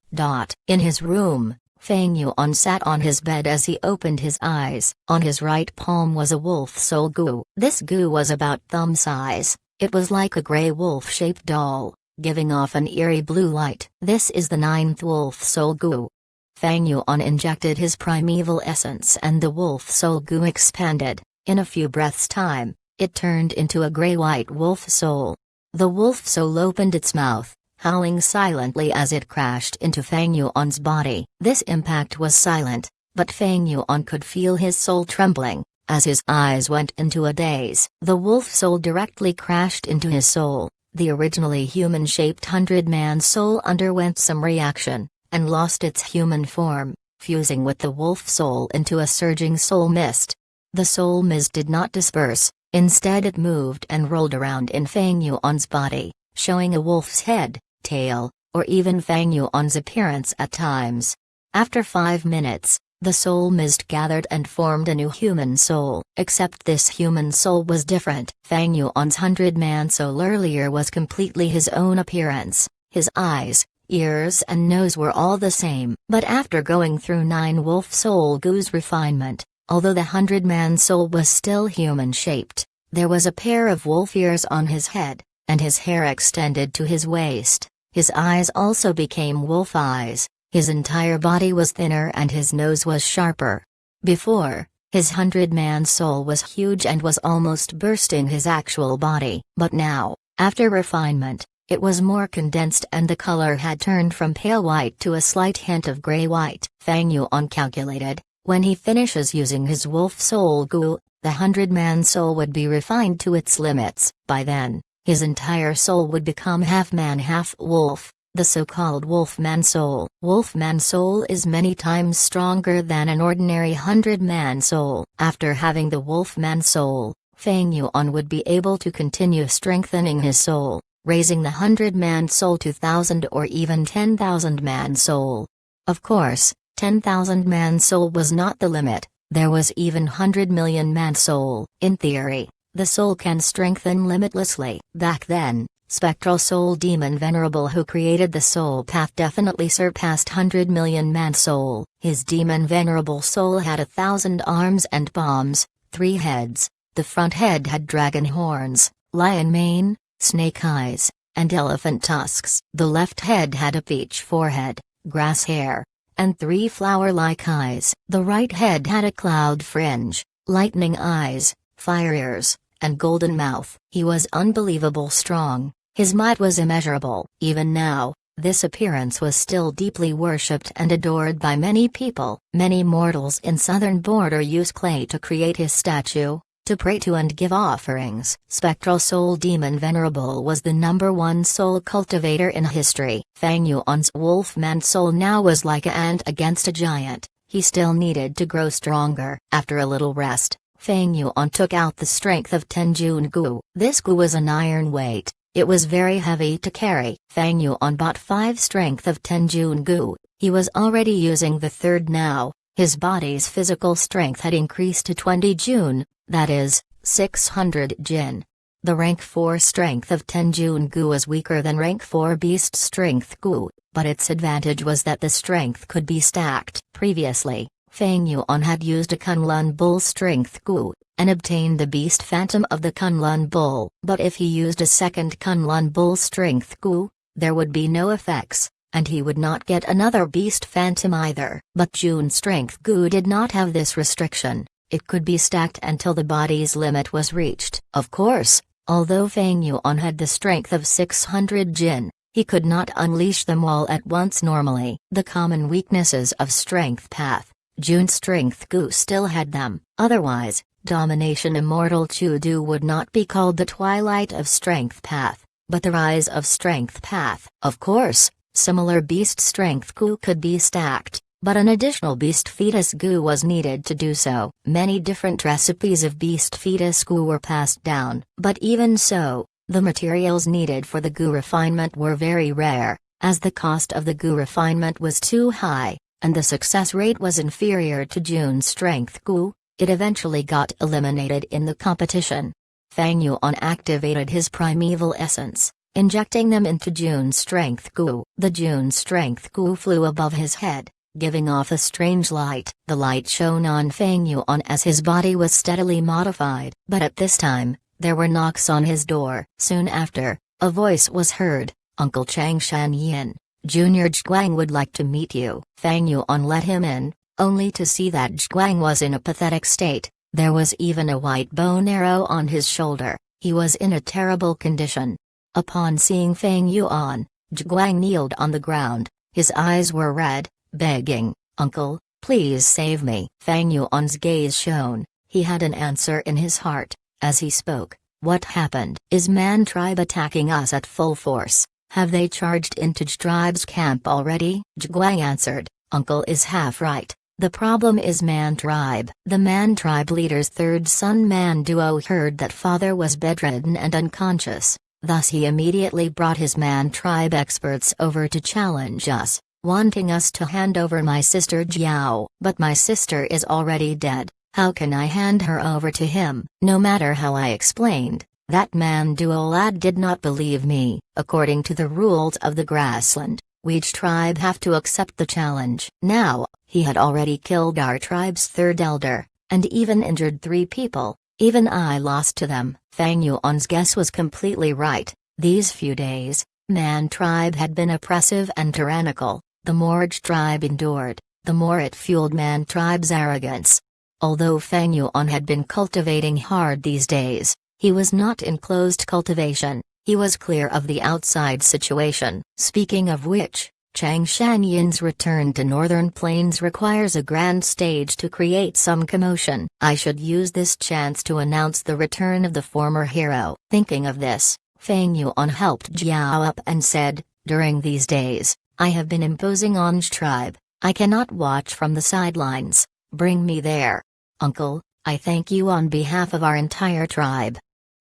In his room, Feng Yuan sat on his bed as he opened his eyes. On his right palm was a wolf soul goo. This goo was about thumb size, it was like a gray wolf-shaped doll, giving off an eerie blue light. This is the 9th wolf soul goo. Feng Yuan injected his primeval essence and the wolf soul goo expanded. In a few breaths' time, it turned into a gray-white wolf soul. The wolf soul opened its mouth, howling silently as it crashed into Feng Yuan's body. This impact was silent, but Feng Yuan could feel his soul trembling, as his eyes went into a daze. The wolf soul directly crashed into his soul. The originally human-shaped 100-man soul underwent some reaction, and lost its human form, fusing with the wolf soul into a surging soul mist. The soul mist did not disperse, instead it moved and rolled around in Feng Yuan's body, showing a wolf's head, tail, or even Feng Yuan's appearance at times. After 5 minutes, the soul mist gathered and formed a new human soul. Except this human soul was different. Feng Yuan's 100-man soul earlier was completely his own appearance. His eyes, ears and nose were all the same. But after going through 9 wolf soul goo's refinement, although the 100-man soul was still human-shaped, there was a pair of wolf ears on his head, and his hair extended to his waist. His eyes also became wolf eyes, his entire body was thinner and his nose was sharper. Before, his 100-man soul was huge and was almost bursting his actual body. But now, after refinement, it was more condensed and the color had turned from pale white to a slight hint of gray-white. Feng Yuan calculated, when he finishes using his wolf soul goo, the 100-man soul would be refined to its limits. By then, his entire soul would become half man half wolf, the so-called Wolfman soul. Wolfman soul is many times stronger than an ordinary 100-man soul. After having the Wolfman soul, Feng Yuan would be able to continue strengthening his soul, raising the 100-man soul to 1,000 or even 10,000-man soul. Of course, 10,000-man soul was not the limit, there was even 100 million-man soul. In theory, the soul can strengthen limitlessly. Back then, Spectral Soul Demon Venerable who created the soul path definitely surpassed 100 million-man soul. His Demon Venerable soul had 1,000 arms and palms, 3 heads. The front head had dragon horns, lion mane, snake eyes, and elephant tusks. The left head had a peach forehead, grass hair, and 3 flower-like eyes. The right head had a cloud fringe, lightning eyes, fire ears, and golden mouth. He was unbelievable strong, his might was immeasurable. Even now, this appearance was still deeply worshipped and adored by many people. Many mortals in southern border use clay to create his statue, to pray to and give offerings. Spectral Soul Demon Venerable was the #1 soul cultivator in history. Feng Yuan's Wolfman soul now was like an ant against a giant, he still needed to grow stronger. After a little rest, Feng Yuan took out the strength of Tenjun Gu. This Gu was an iron weight, it was very heavy to carry. Feng Yuan bought 5 strength of Tenjun Gu, he was already using the 3rd now, his body's physical strength had increased to 20 Jun, that is, 600 Jin. The rank 4 strength of Tenjun Gu was weaker than rank 4 beast strength Gu, but its advantage was that the strength could be stacked. Previously, Feng Yuan had used a Kunlun Bull strength Gu, and obtained the beast phantom of the Kunlun Bull. But if he used a second Kunlun Bull strength Gu, there would be no effects, and he would not get another beast phantom either. But Jun strength Gu did not have this restriction, it could be stacked until the body's limit was reached. Of course, although Feng Yuan had the strength of 600 Jin, he could not unleash them all at once normally. The common weaknesses of strength path, Jun strength Gu still had them. Otherwise, Domination Immortal Chudu would not be called the Twilight of Strength Path, but the Rise of Strength Path. Of course, Similar beast strength goo could be stacked, but an additional beast fetus goo was needed to do so. Many different recipes of beast fetus goo were passed down, but even so, the materials needed for the goo refinement were very rare, as the cost of the goo refinement was too high, and the success rate was inferior to June strength goo. It eventually got eliminated in the competition. Fang Yuan activated his primeval essence, injecting them into June strength goo. The June strength goo flew above his head, giving off a strange light. The light shone on Fang Yuan as his body was steadily modified. But at this time, there were knocks on his door. Soon after, a voice was heard. "Uncle Chang Shan Yin, Junior Zhuang would like to meet you." Fang Yuan let him in, only to see that Zhuang was in a pathetic state. There was even a white bone arrow on his shoulder. He was in a terrible condition. Upon seeing Fang Yuan, Zhuang kneeled on the ground. His eyes were red, begging, "Uncle, please save me." Fang Yuan's gaze shone. He had an answer in his heart. As he spoke, "What happened? Is Man tribe attacking us at full force? Have they charged into tribe's camp already?" Zhuang answered, "Uncle is half right. The problem is Man tribe." The Man tribe leader's third son Man Duo heard that father was bedridden and unconscious, thus he immediately brought his Man tribe experts over to challenge us, wanting us to hand over my sister Jiao. But my sister is already dead. How can I hand her over to him? No matter how I explained, that Man Duo lad did not believe me. According to the rules of the grassland, we tribe have to accept the challenge. Now, he had already killed our tribe's third elder, and even injured 3 people. Even I lost to them. Fang Yuan's guess was completely right. These few days, Man tribe had been oppressive and tyrannical. The more tribe endured, the more it fueled Man tribe's arrogance. Although Fang Yuan had been cultivating hard these days, he was not in closed cultivation. He was clear of the outside situation. Speaking of which, Chang Shanyin's return to Northern Plains requires a grand stage to create some commotion. I should use this chance to announce the return of the former hero. Thinking of this, Fang Yuan helped Jiao up and said, "During these days, I have been imposing on tribe. I cannot watch from the sidelines. Bring me there." "Uncle, I thank you on behalf of our entire tribe."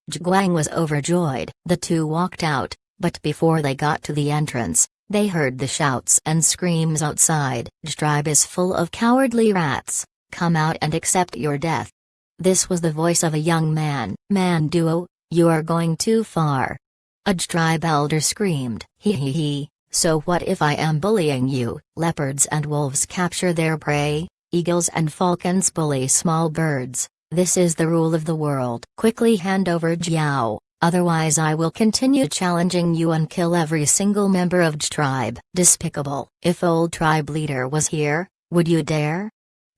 Zhuang was overjoyed. The two walked out, but before they got to the entrance, they heard the shouts and screams outside. "Tribe is full of cowardly rats. Come out and accept your death." This was the voice of a young man. "Man Duo, you are going too far." A tribe elder screamed. He. So what if I am bullying you?" Leopards and wolves capture their prey. Eagles and falcons bully small birds. This is the rule of the world. Quickly hand over Jiao, otherwise I will continue challenging you and kill every single member of tribe. Despicable. If old tribe leader was here, would you dare?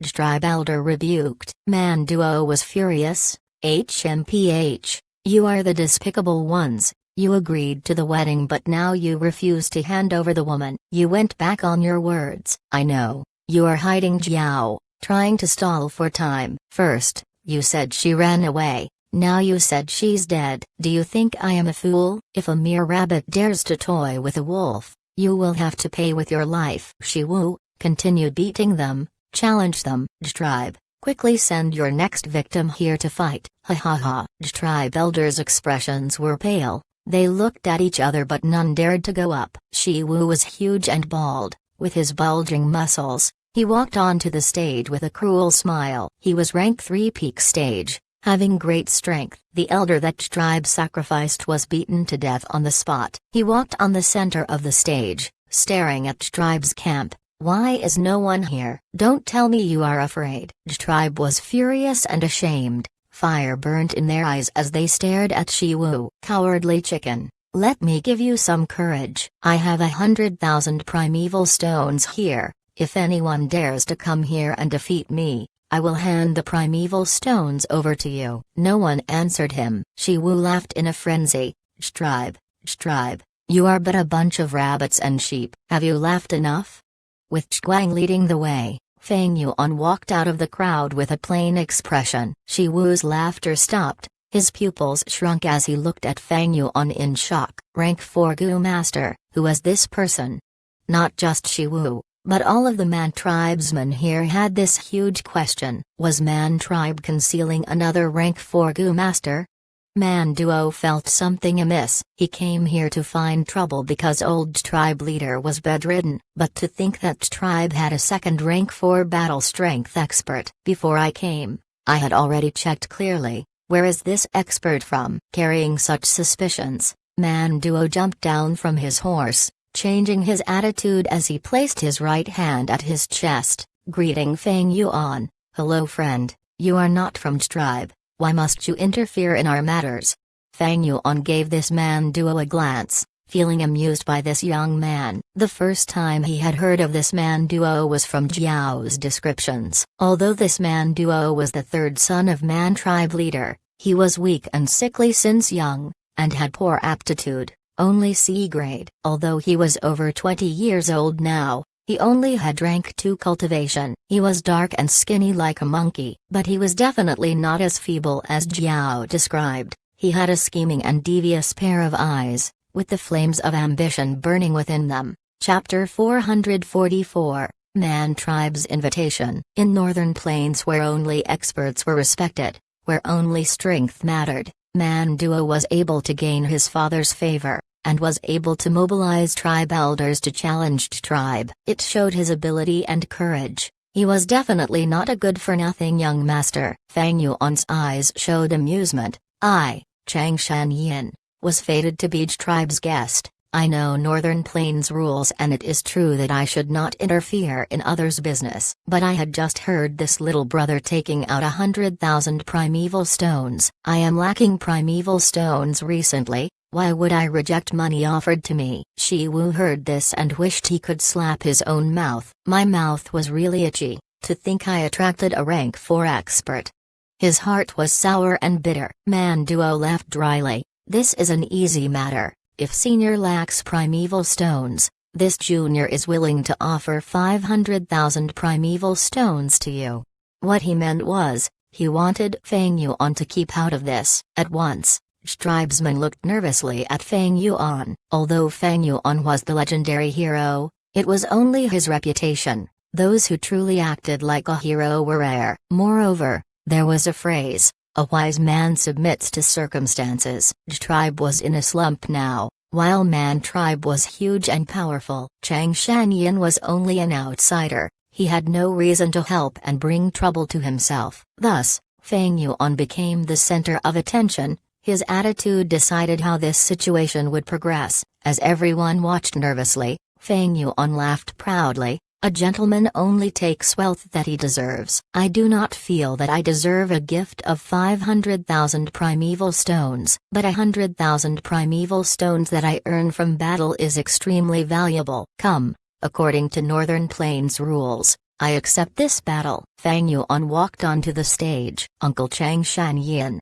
Tribe elder rebuked. Man Duo was furious. HMPH, you are the despicable ones. You agreed to the wedding but now you refuse to hand over the woman. You went back on your words. I know. You are hiding Jiao, trying to stall for time. First, you said she ran away, now you said she's dead. Do you think I am a fool? If a mere rabbit dares to toy with a wolf, you will have to pay with your life. Shiwu, continue beating them, challenge them. Tribe, quickly send your next victim here to fight. Ha ha ha. Tribe elders' expressions were pale, they looked at each other but none dared to go up. Shiwu was huge and bald. With his bulging muscles, he walked onto the stage with a cruel smile. He was rank 3 peak stage, having great strength. The elder that tribe sacrificed was beaten to death on the spot. He walked on the center of the stage, staring at tribe's camp. Why is no one here? Don't tell me you are afraid. Tribe was furious and ashamed. Fire burned in their eyes as they stared at Shiwu. Cowardly chicken. Let me give you some courage. I have 100,000 primeval stones here. If anyone dares to come here and defeat me, I will hand the primeval stones over to you. No one answered him. Shiwu laughed in a frenzy. Tribe, you are but a bunch of rabbits and sheep. Have you laughed enough? With Zhuang leading the way, Fang Yuan walked out of the crowd with a plain expression. Shiwu's laughter stopped. His pupils shrunk as he looked at Fang Yuan in shock. Rank 4 Gu Master, who was this person? Not just Shiwu, but all of the Man tribesmen here had this huge question: was Man tribe concealing another rank 4 Gu master? Man Duo felt something amiss. He came here to find trouble because old tribe leader was bedridden, but to think that tribe had a second rank 4 battle strength expert. Before I came, I had already checked clearly. Where is this expert from? Carrying such suspicions, Man Duo jumped down from his horse, changing his attitude as he placed his right hand at his chest, greeting Feng Yuan. Hello friend, you are not from tribe, why must you interfere in our matters? Feng Yuan gave this Man Duo a glance, feeling amused by this young man. The first time he had heard of this Man Duo was from Jiao's descriptions. Although this Man Duo was the third son of Man tribe leader, he was weak and sickly since young, and had poor aptitude. Only C grade. Although he was over 20 years old now, he only had rank 2 cultivation. He was dark and skinny like a monkey, but he was definitely not as feeble as Jiao described. He had a scheming and devious pair of eyes, with the flames of ambition burning within them. Chapter 444, Man Tribe's Invitation. In Northern Plains where only experts were respected, where only strength mattered, Man Duo was able to gain his father's favor, and was able to mobilize tribe elders to challenge tribe. It showed his ability and courage. He was definitely not a good-for-nothing young master. Feng Yuan's eyes showed amusement. I, Chang Shanyin, was fated to be tribe's guest. I know Northern Plains rules and it is true that I should not interfere in others' business. But I had just heard this little brother taking out 100,000 primeval stones. I am lacking primeval stones recently, why would I reject money offered to me? Shi Wu heard this and wished he could slap his own mouth. My mouth was really itchy, to think I attracted a rank 4 expert. His heart was sour and bitter. Man Duo laughed dryly. This is an easy matter. If senior lacks primeval stones, this junior is willing to offer 500,000 primeval stones to you. What he meant was, he wanted Feng Yuan to keep out of this. At once, tribesmen looked nervously at Feng Yuan. Although Feng Yuan was the legendary hero, it was only his reputation. Those who truly acted like a hero were rare. Moreover, there was a phrase, a wise man submits to circumstances. Tribe was in a slump now, while Man tribe was huge and powerful. Chang Shanyin was only an outsider. He had no reason to help and bring trouble to himself. Thus, Feng Yuan became the center of attention. His attitude decided how this situation would progress. As everyone watched nervously, Feng Yuan laughed proudly. A gentleman only takes wealth that he deserves. I do not feel that I deserve a gift of 500,000 primeval stones, but 100,000 primeval stones that I earn from battle is extremely valuable. Come, according to Northern Plains rules, I accept this battle. Feng Yuan walked onto the stage. Uncle Chang Shanyin.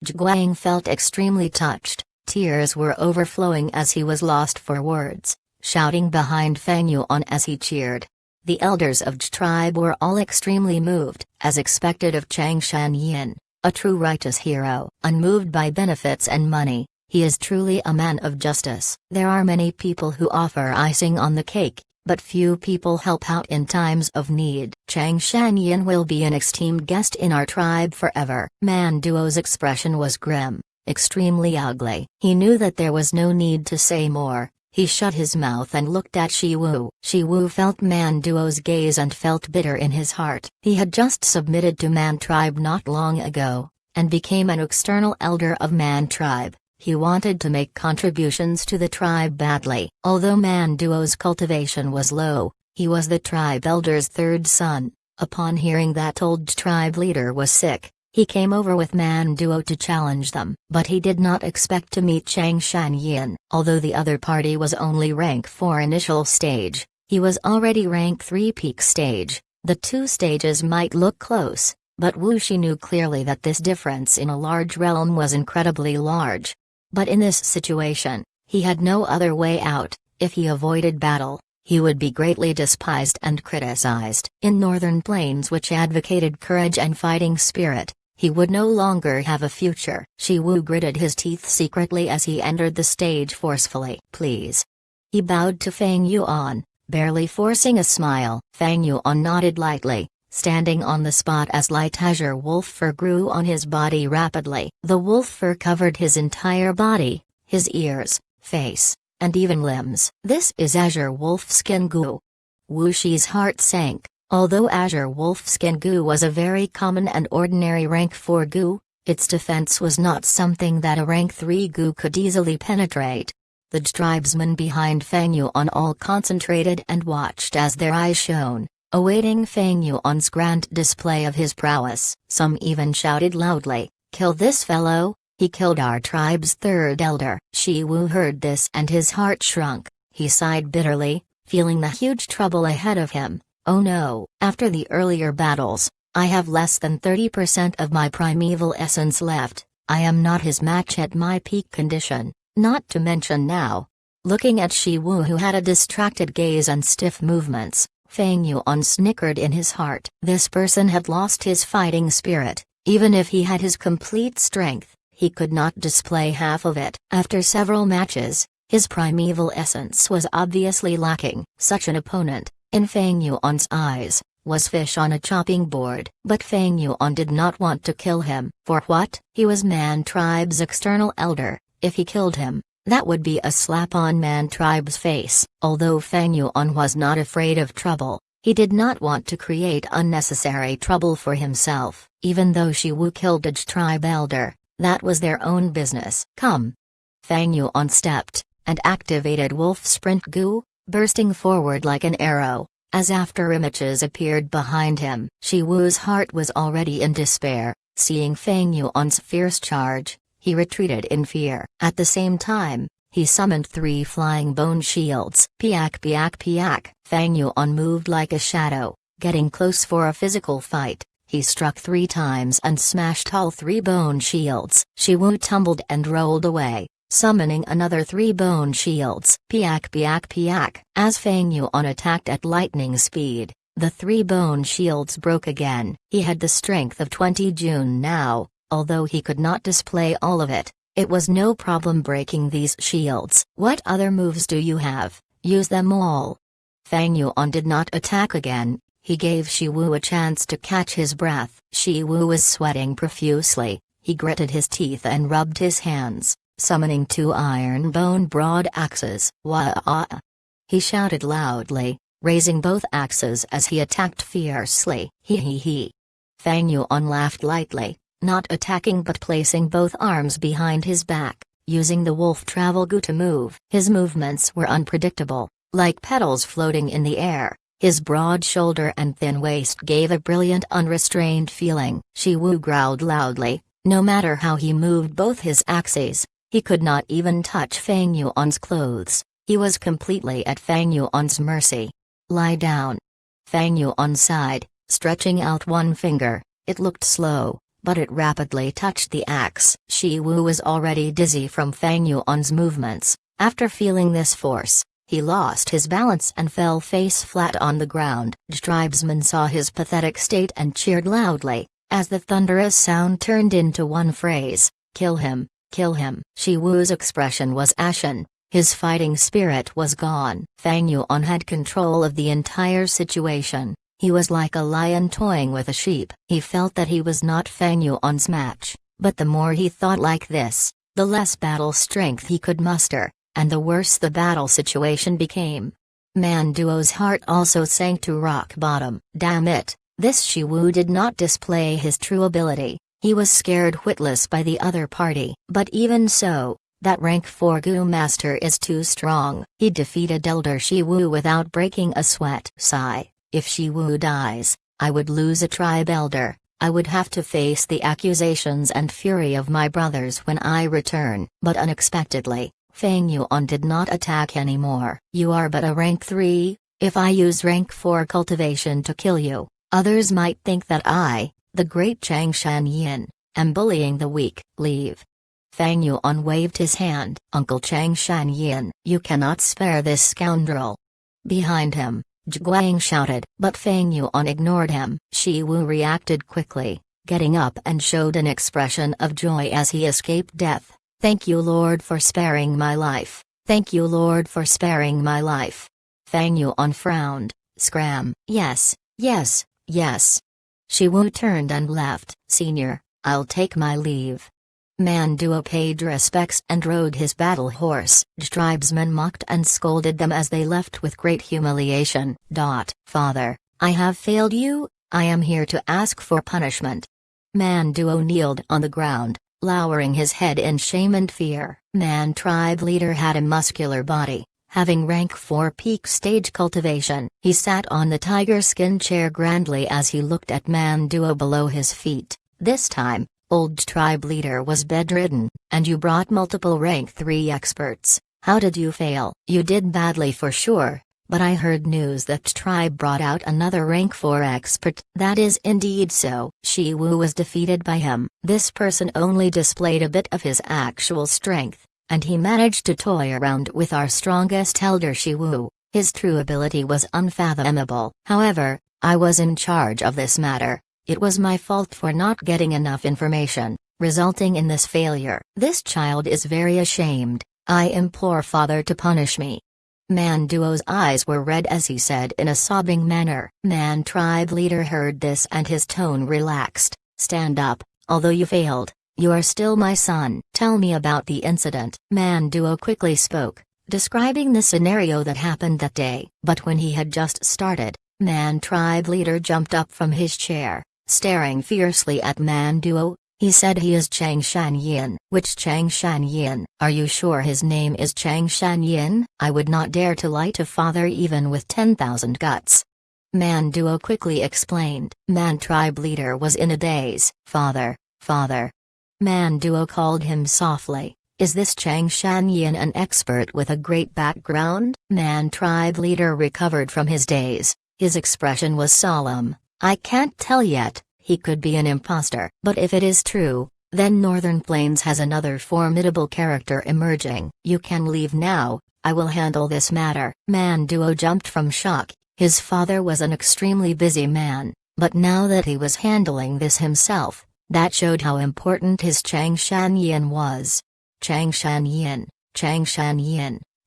Zhuguang felt extremely touched. Tears were overflowing as he was lost for words, shouting behind Feng Yuan as he cheered. The elders of tribe were all extremely moved, as expected of Chang Shanyin, a true righteous hero. Unmoved by benefits and money, he is truly a man of justice. There are many people who offer icing on the cake, but few people help out in times of need. Chang Shanyin will be an esteemed guest in our tribe forever. Man Duo's expression was grim, extremely ugly. He knew that there was no need to say more. He shut his mouth and looked at Shi Wu. Shi Wu felt Man Duo's gaze and felt bitter in his heart. He had just submitted to Man tribe not long ago, and became an external elder of Man tribe. He wanted to make contributions to the tribe badly. Although Man Duo's cultivation was low, he was the tribe elder's third son. Upon hearing that old tribe leader was sick, he came over with Man Duo to challenge them. But he did not expect to meet Chang Shanyin. Although the other party was only rank 4 initial stage, he was already rank 3 peak stage. The two stages might look close, but Wu Shi knew clearly that this difference in a large realm was incredibly large. But in this situation, he had no other way out. If he avoided battle, he would be greatly despised and criticized. In Northern Plains, which advocated courage and fighting spirit, he would no longer have a future. Shi Wu gritted his teeth secretly as he entered the stage forcefully. Please. He bowed to Feng Yuan, barely forcing a smile. Fang Yuan nodded lightly, standing on the spot as light azure wolf fur grew on his body rapidly. The wolf fur covered his entire body, his ears, face, and even limbs. This is azure wolf skin goo. Wu Shi's heart sank. Although azure wolf skin goo was a very common and ordinary rank 4 goo, its defense was not something that a rank 3 goo could easily penetrate. The tribesmen behind Fang Yuan all concentrated and watched as their eyes shone, awaiting Fang Yuan's grand display of his prowess. Some even shouted loudly, "Kill this fellow, he killed our tribe's third elder." Shi Wu heard this and his heart shrunk. He sighed bitterly, feeling the huge trouble ahead of him. Oh no, after the earlier battles, I have less than 30% of my primeval essence left. I am not his match at my peak condition, not to mention now. Looking at Shi Wu, who had a distracted gaze and stiff movements, Fang Yuan snickered in his heart. This person had lost his fighting spirit. Even if he had his complete strength, he could not display half of it. After several matches, his primeval essence was obviously lacking. Such an opponent, in Fang Yuan's eyes, was fish on a chopping board. But Fang Yuan did not want to kill him. For what? He was Man Tribe's external elder. If he killed him, that would be a slap on Man Tribe's face. Although Fang Yuan was not afraid of trouble, he did not want to create unnecessary trouble for himself. Even though Shi Wu killed a tribe elder, that was their own business. Come. Fang Yuan stepped, and activated Wolf Sprint Goo, bursting forward like an arrow. As after images appeared behind him, Shi Wu's heart was already in despair. Seeing Fang Yuan's fierce charge, he retreated in fear. At the same time, he summoned 3 flying bone shields. Piak piak piak. Fang Yuan moved like a shadow, getting close for a physical fight. He struck 3 times and smashed all 3 bone shields. Shi Wu tumbled and rolled away, summoning another 3 bone shields. Piak piak piak. As Fang Yuan attacked at lightning speed, the 3 bone shields broke again. He had the strength of 20 June now, although he could not display all of it. It was no problem breaking these shields. What other moves do you have? Use them all. Fang Yuan did not attack again. He gave Shi Wu a chance to catch his breath. Shi Wu was sweating profusely. He gritted his teeth and rubbed his hands, summoning 2 iron bone broad axes. Wah! He shouted loudly, raising both axes as he attacked fiercely. He. Fang Yuan laughed lightly, not attacking but placing both arms behind his back, using the wolf travel goo to move. His movements were unpredictable, like petals floating in the air. His broad shoulder and thin waist gave a brilliant unrestrained feeling. Shi Wu growled loudly. No matter how he moved both his axes, he could not even touch Fang Yuan's clothes. He was completely at Fang Yuan's mercy. Lie down. Fang Yuan sighed, stretching out one finger. It looked slow, but it rapidly touched the axe. Shi Wu was already dizzy from Fang Yuan's movements. After feeling this force, he lost his balance and fell face flat on the ground. The tribesmen saw his pathetic state and cheered loudly, as the thunderous sound turned into one phrase, "Kill him, kill him." Shi Wu's expression was ashen, his fighting spirit was gone. Fang Yuan had control of the entire situation. He was like a lion toying with a sheep. He felt that he was not Fang Yuan's match, but the more he thought like this, the less battle strength he could muster, and the worse the battle situation became. Man Duo's heart also sank to rock bottom. Damn it, this Shi Wu did not display his true ability. He was scared witless by the other party. But even so, that rank 4 Goo master is too strong. He defeated Elder Shi Wu without breaking a sweat. Sigh. If Shi Wu dies, I would lose a tribe elder. I would have to face the accusations and fury of my brothers when I return. But unexpectedly, Fang Yuan did not attack anymore. You are but a rank 3, if I use rank 4 cultivation to kill you, others might think that I, the great Chang Shan Yin, am bullying the weak. Leave. Fang Yuan waved his hand. Uncle Chang Shan Yin, you cannot spare this scoundrel. Behind him, Zhuguang shouted, but Fang Yuan ignored him. Shi Wu reacted quickly, getting up and showed an expression of joy as he escaped death. Thank you, Lord, for sparing my life. Thank you, Lord, for sparing my life. Fang Yuan frowned. Scram. Yes, yes, yes. Shi Wu turned and left. Senior, I'll take my leave. Manduo paid respects and rode his battle horse. Tribesmen mocked and scolded them as they left with great humiliation. Father, I have failed you, I am here to ask for punishment. Manduo kneeled on the ground, lowering his head in shame and fear. Man tribe leader had a muscular body, having rank 4 peak stage cultivation. He sat on the tiger skin chair grandly as he looked at Manduo below his feet. This time, old tribe leader was bedridden, and you brought multiple rank 3 experts. How did you fail? You did badly for sure, but I heard news that tribe brought out another rank 4 expert. That is indeed so. Shi Wu was defeated by him. This person only displayed a bit of his actual strength, and he managed to toy around with our strongest elder Shi Wu. His true ability was unfathomable. However, I was in charge of this matter. It was my fault for not getting enough information, resulting in this failure. This child is very ashamed. I implore Father to punish me. Manduo's eyes were red as he said in a sobbing manner. Man tribe leader heard this and his tone relaxed. Stand up, although you failed, you are still my son. Tell me about the incident. Manduo quickly spoke, describing the scenario that happened that day. But when he had just started, Man tribe leader jumped up from his chair, staring fiercely at Manduo. He said he is Chang Shanyin. Which Chang Shanyin? Are you sure his name is Chang Shanyin? I would not dare to lie to Father even with 10,000 guts. Manduo quickly explained. Man tribe leader was in a daze. Father. Manduo called him softly. Is this Chang Shanyin an expert with a great background? Man tribe leader recovered from his daze. His expression was solemn. I can't tell yet. He could be an imposter. But if it is true, then Northern Plains has another formidable character emerging. You can leave now, I will handle this matter. Manduo jumped from shock. His father was an extremely busy man, but now that he was handling this himself, that showed how important his Chang Shanyin was. Chang Shanyin,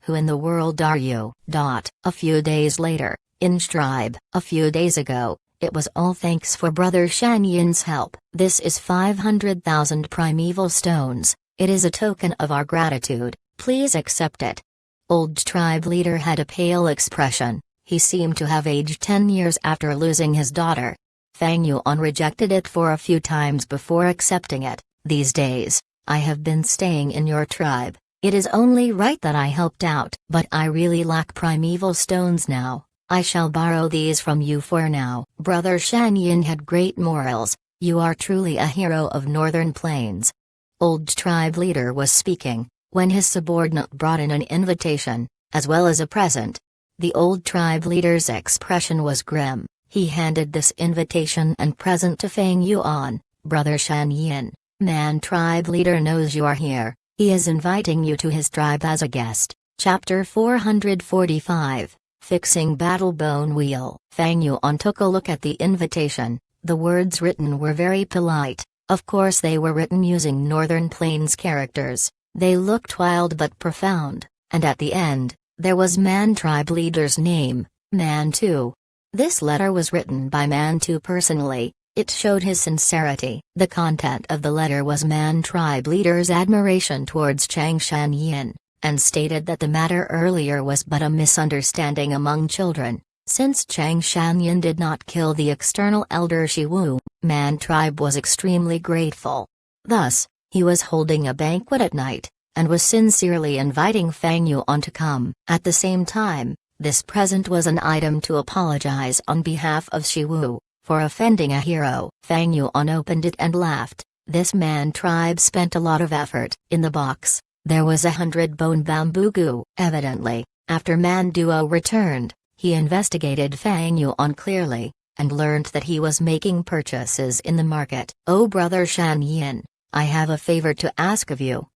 who in the world are you? A few days later, in Stribe. A few days ago, it was all thanks for Brother Shanyin's help. This is 500,000 primeval stones. It is a token of our gratitude. Please accept it. Old tribe leader had a pale expression. He seemed to have aged 10 years after losing his daughter. Fang Yuan rejected it for a few times before accepting it. These days, I have been staying in your tribe. It is only right that I helped out. But I really lack primeval stones now. I shall borrow these from you for now. Brother Shanyin had great morals. You are truly a hero of Northern Plains. Old tribe leader was speaking, when his subordinate brought in an invitation, as well as a present. The old tribe leader's expression was grim. He handed this invitation and present to Fang Yuan. Brother Shanyin, Man tribe leader knows you are here. He is inviting you to his tribe as a guest. Chapter 445. Fixing Battle Bone Wheel. Fang Yuan took a look at the invitation. The words written were very polite. Of course they were written using Northern Plains characters. They looked wild but profound, and at the end, there was Man tribe leader's name, Mantu. This letter was written by Mantu personally. It showed his sincerity. The content of the letter was Man tribe leader's admiration towards Chang Shanyin, and stated that the matter earlier was but a misunderstanding among children. Since Chang Shanyin did not kill the external elder Shi Wu, Man tribe was extremely grateful. Thus, he was holding a banquet at night, and was sincerely inviting Fang Yuan to come. At the same time, this present was an item to apologize on behalf of Shi Wu, for offending a hero. Fang Yuan opened it and laughed. This Man tribe spent a lot of effort. In the box, there was 100 bone bamboo goo. Evidently, after Manduo returned, he investigated Fang Yuan clearly, and learned that he was making purchases in the market. Oh Brother Shanyin, I have a favor to ask of you.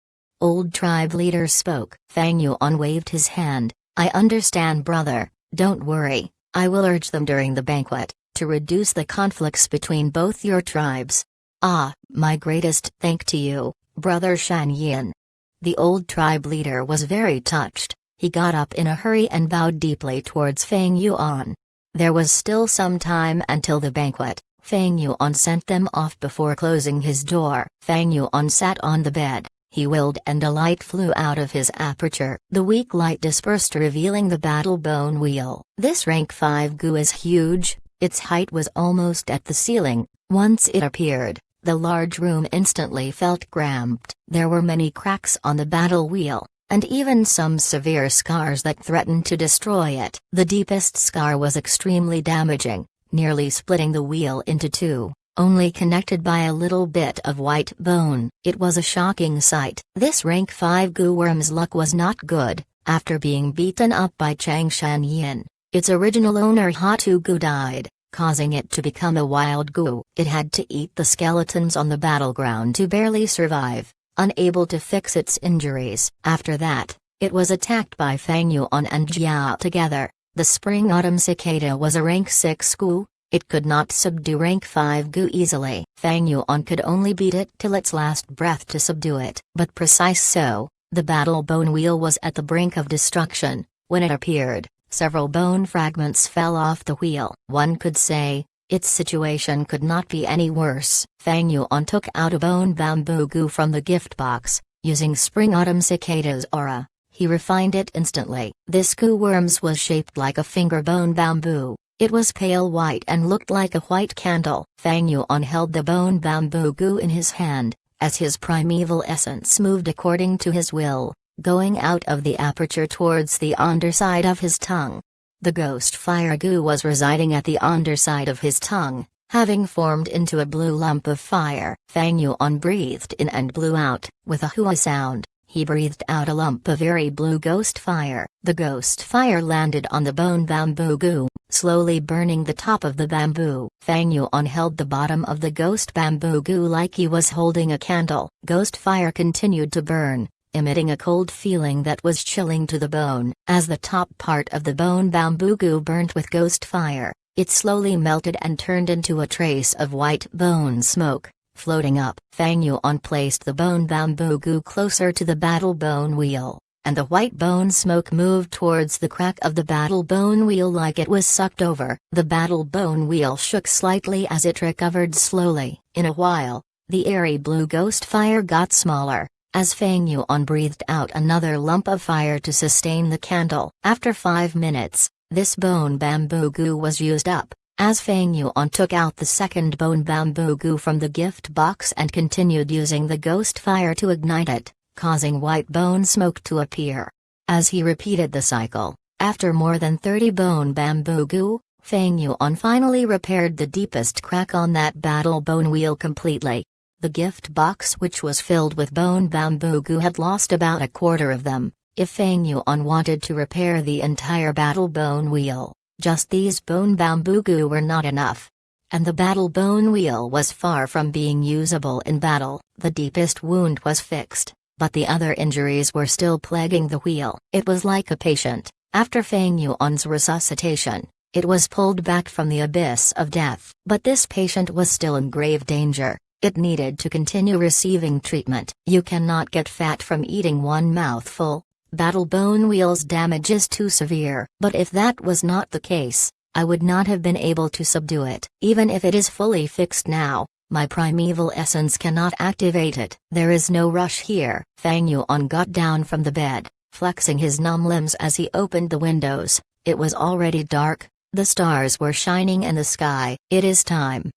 Old tribe leader spoke. Fang Yuan waved his hand. I understand brother, don't worry, I will urge them during the banquet, to reduce the conflicts between both your tribes. Ah, my greatest thank to you, Brother Shanyin. The old tribe leader was very touched. He got up in a hurry and bowed deeply towards Feng Yuan. There was still some time until the banquet. Feng Yuan sent them off before closing his door. Feng Yuan sat on the bed. He willed and a light flew out of his aperture. The weak light dispersed, revealing the battle bone wheel. This rank 5 gu is huge. Its height was almost at the ceiling. Once it appeared, the large room instantly felt cramped. There were many cracks on the battle wheel, and even some severe scars that threatened to destroy it. The deepest scar was extremely damaging, nearly splitting the wheel into two, only connected by a little bit of white bone. It was a shocking sight. This rank 5 gu worm's luck was not good. After being beaten up by Chang Shanyin, its original owner Hatu Gu died, causing it to become a wild gu. It had to eat the skeletons on the battleground to barely survive, unable to fix its injuries. After that, it was attacked by Feng Yuan and Jiao together. The spring-autumn cicada was a rank 6 gu. It could not subdue rank 5 gu easily. Feng Yuan could only beat it till its last breath to subdue it. But precise so, the battle bone wheel was at the brink of destruction. When it appeared, several bone fragments fell off the wheel. One could say, its situation could not be any worse. Feng Yuan took out a bone bamboo gu from the gift box. Using spring-autumn cicada's aura, he refined it instantly. This gu worm's was shaped like a finger bone bamboo. It was pale white and looked like a white candle. Feng Yuan held the bone bamboo gu in his hand, as his primeval essence moved according to his will, going out of the aperture towards the underside of his tongue. The ghost fire gu was residing at the underside of his tongue, having formed into a blue lump of fire. Feng Yuan breathed in and blew out. With a hua sound, he breathed out a lump of very blue ghost fire. The ghost fire landed on the bone bamboo gu, slowly burning the top of the bamboo. Feng Yuan held the bottom of the ghost bamboo gu like he was holding a candle. Ghost fire continued to burn, emitting a cold feeling that was chilling to the bone. As the top part of the bone bamboo gu burnt with ghost fire, it slowly melted and turned into a trace of white bone smoke, floating up. Feng Yuan placed the bone bamboo gu closer to the battle bone wheel, and the white bone smoke moved towards the crack of the battle bone wheel like it was sucked over. The battle bone wheel shook slightly as it recovered slowly. In a while, the airy blue ghost fire got smaller, as Feng Yuan breathed out another lump of fire to sustain the candle. After 5 minutes, this bone bamboo gu was used up, as Feng Yuan took out the second bone bamboo gu from the gift box and continued using the ghost fire to ignite it, causing white bone smoke to appear. As he repeated the cycle, after more than 30 bone bamboo gu, Feng Yuan finally repaired the deepest crack on that battle bone wheel completely. The gift box, which was filled with bone bamboo gu, had lost about a quarter of them. If Feng Yuan wanted to repair the entire battle bone wheel, just these bone bamboo gu were not enough. And the battle bone wheel was far from being usable in battle. The deepest wound was fixed, but the other injuries were still plaguing the wheel. It was like a patient. After Feng Yuan's resuscitation, it was pulled back from the abyss of death. But this patient was still in grave danger. It needed to continue receiving treatment. You cannot get fat from eating one mouthful. Battle bone wheel's damage is too severe. But if that was not the case, I would not have been able to subdue it. Even if it is fully fixed now, my primeval essence cannot activate it. There is no rush here. Feng Yuan got down from the bed, flexing his numb limbs as he opened the windows. It was already dark, the stars were shining in the sky. It is time.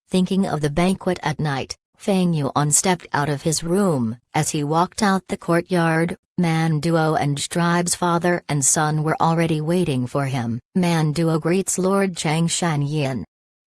Thinking of the banquet at night, Feng Yuan stepped out of his room. As he walked out the courtyard, Manduo and Stribe's father and son were already waiting for him. Manduo greets Lord Chang Shanyin.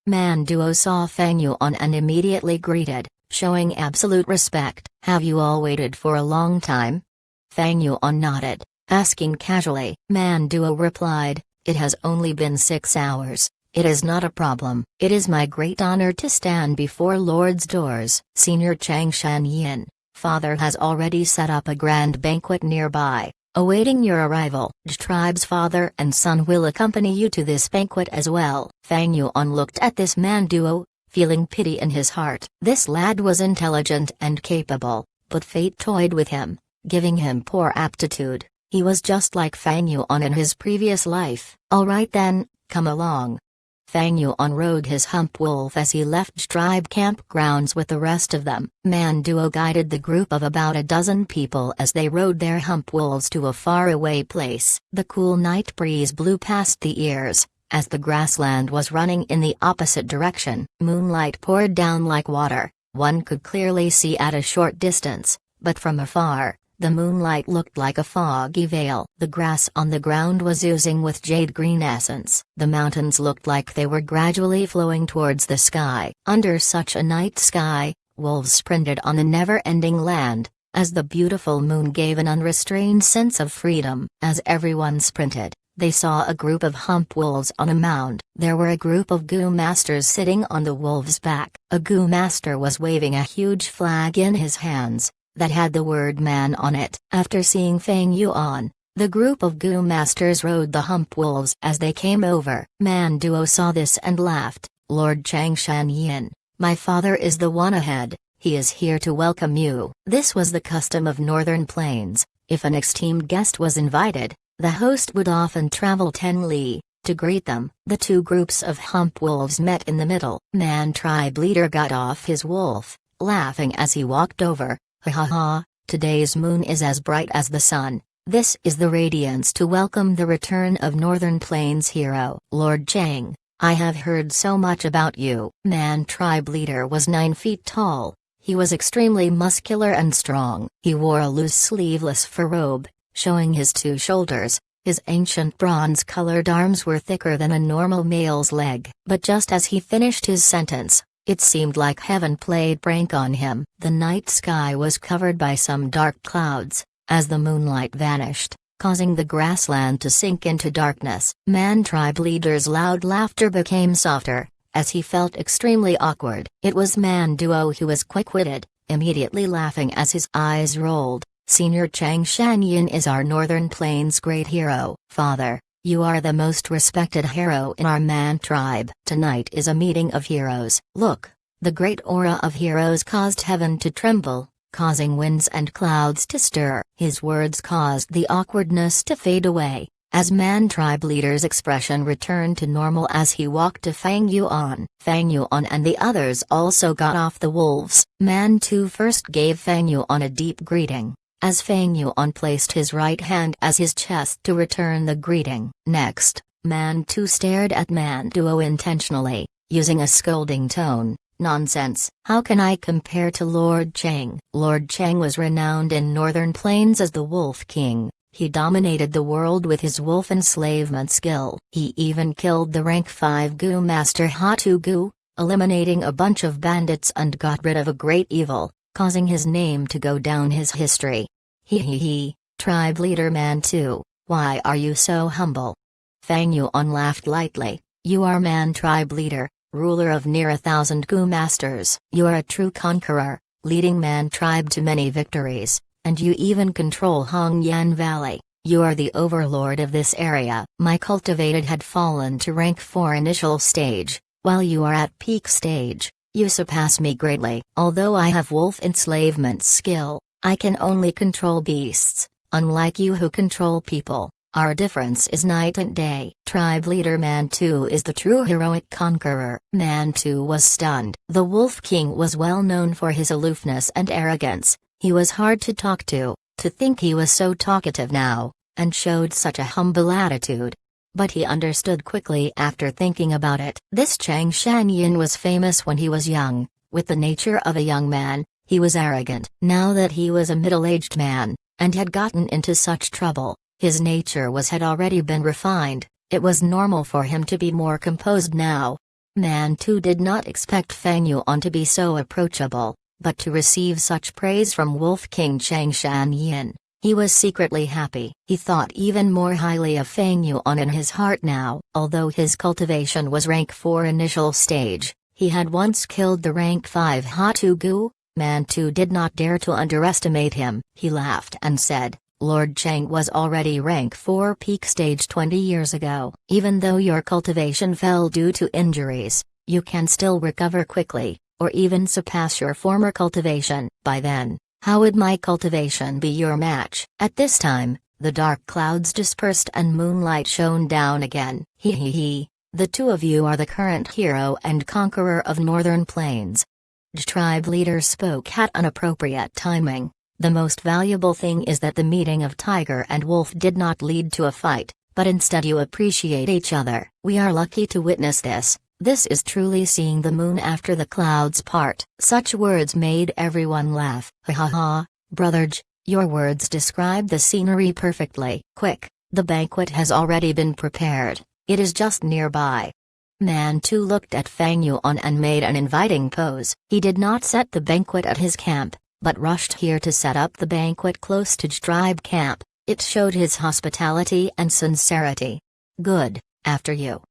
Manduo saw Feng Yuan and immediately greeted, showing absolute respect. Have you all waited for a long time? Feng Yuan nodded, asking casually. Manduo replied, it has only been 6 hours. It is not a problem. It is my great honor to stand before Lord's doors. Senior Chang Shanyin, father has already set up a grand banquet nearby, awaiting your arrival. The tribe's father and son will accompany you to this banquet as well. Feng Yuan looked at this Manduo, feeling pity in his heart. This lad was intelligent and capable, but fate toyed with him, giving him poor aptitude. He was just like Fang Yuan in his previous life. "Alright then, come along." Fang Yuan rode his hump wolf as he left tribe campgrounds with the rest of them. Manduo guided the group of about a dozen people as they rode their hump wolves to a faraway place. The cool night breeze blew past the ears, as the grassland was running in the opposite direction. Moonlight poured down like water. One could clearly see at a short distance, but from afar, the moonlight looked like a foggy veil. The grass on the ground was oozing with jade green essence. The mountains looked like they were gradually flowing towards the sky. Under such a night sky, wolves sprinted on the never-ending land, as the beautiful moon gave an unrestrained sense of freedom. As everyone sprinted, they saw a group of hump wolves on a mound. There were a group of Gu masters sitting on the wolves' back. A Gu master was waving a huge flag in his hands that had the word man on it. After seeing Fang Yuan, the group of Gu masters rode the hump wolves as they came over. Manduo saw this and laughed. "Lord Changshan Yin, my father is the one ahead. He is here to welcome you." This was the custom of Northern Plains. If an esteemed guest was invited, the host would often travel 10 li to greet them. The two groups of hump wolves met in the middle. Man tribe leader got off his wolf, laughing as he walked over. "Ha ha ha, today's moon is as bright as the sun. This is the radiance to welcome the return of Northern Plains hero. Lord Chang, I have heard so much about you." Man tribe leader was 9 feet tall. He was extremely muscular and strong. He wore a loose sleeveless fur robe, showing his 2 shoulders. His ancient bronze-colored arms were thicker than a normal male's leg. But just as he finished his sentence, it seemed like heaven played prank on him. The night sky was covered by some dark clouds, as the moonlight vanished, causing the grassland to sink into darkness. Man tribe leader's loud laughter became softer, as he felt extremely awkward. It was Manduo who was quick-witted, immediately laughing as his eyes rolled. "Senior Changshan Yin is our Northern Plains great hero. Father, you are the most respected hero in our Man tribe. Tonight is a meeting of heroes." Look, the great aura of heroes caused heaven to tremble, causing winds and clouds to stir. His words caused the awkwardness to fade away, as Man tribe leader's expression returned to normal as he walked to Fang Yuan. Fang Yuan and the others also got off the wolves. Man Tu first gave Fang Yuan a deep greeting, as Fang Yuan placed his right hand as his chest to return the greeting. Next, Man Tu stared at Manduo intentionally, using a scolding tone. "Nonsense. How can I compare to Lord Chang?" Lord Chang was renowned in Northern Plains as the Wolf King. He dominated the world with his wolf enslavement skill. He even killed the rank 5 Gu master Hatu Gu, eliminating a bunch of bandits and got rid of a great evil, causing his name to go down his history. He, tribe leader Man Tu, why are you so humble?" Fang Yuan laughed lightly. "You are Man tribe leader, ruler of near 1,000 Gu masters. You are a true conqueror, leading Man tribe to many victories, and you even control Hongyan Valley. You are the overlord of this area." My cultivated had fallen to rank 4 initial stage, while you are at peak stage. You surpass me greatly. Although I have wolf enslavement skill, I can only control beasts, unlike you who control people. Our difference is night and day. Tribe leader Man Tu is the true heroic conqueror. Man Tu was stunned. The Wolf King was well known for his aloofness and arrogance. He was hard to talk to think he was so talkative now, and showed such a humble attitude. But he understood quickly after thinking about it. This Changshan Yin was famous when he was young. With the nature of a young man, he was arrogant. Now that he was a middle-aged man, and had gotten into such trouble, his nature had already been refined. It was normal for him to be more composed now. Man Tu did not expect Fang Yuan to be so approachable, but to receive such praise from Wolf King Changshan Yin, he was secretly happy. He thought even more highly of Fang Yuan in his heart now. Although his cultivation was rank 4 initial stage, he had once killed the rank 5 Hatu Gu. Man Tu did not dare to underestimate him. He laughed and said, "Lord Chang was already rank 4 peak stage 20 years ago. Even though your cultivation fell due to injuries, you can still recover quickly, or even surpass your former cultivation. By then, how would my cultivation be your match?" At this time, The dark clouds dispersed and moonlight shone down again. He. The two of you are the current hero and conqueror of Northern Plains. The tribe leader spoke at inappropriate timing. The most valuable thing is that the meeting of Tiger and Wolf did not lead to a fight, but instead you appreciate each other. We are lucky to witness this. This is truly seeing the moon after the clouds part. Such words made everyone laugh. Ha ha ha, Brotherj, your words describe the scenery perfectly. Quick, the banquet has already been prepared. It is just nearby. Man 2 looked at Fang Yuan and made an inviting pose. He did not set the banquet at his camp, but rushed here to set up the banquet close to tribe camp. It showed his hospitality and sincerity. Good, after you.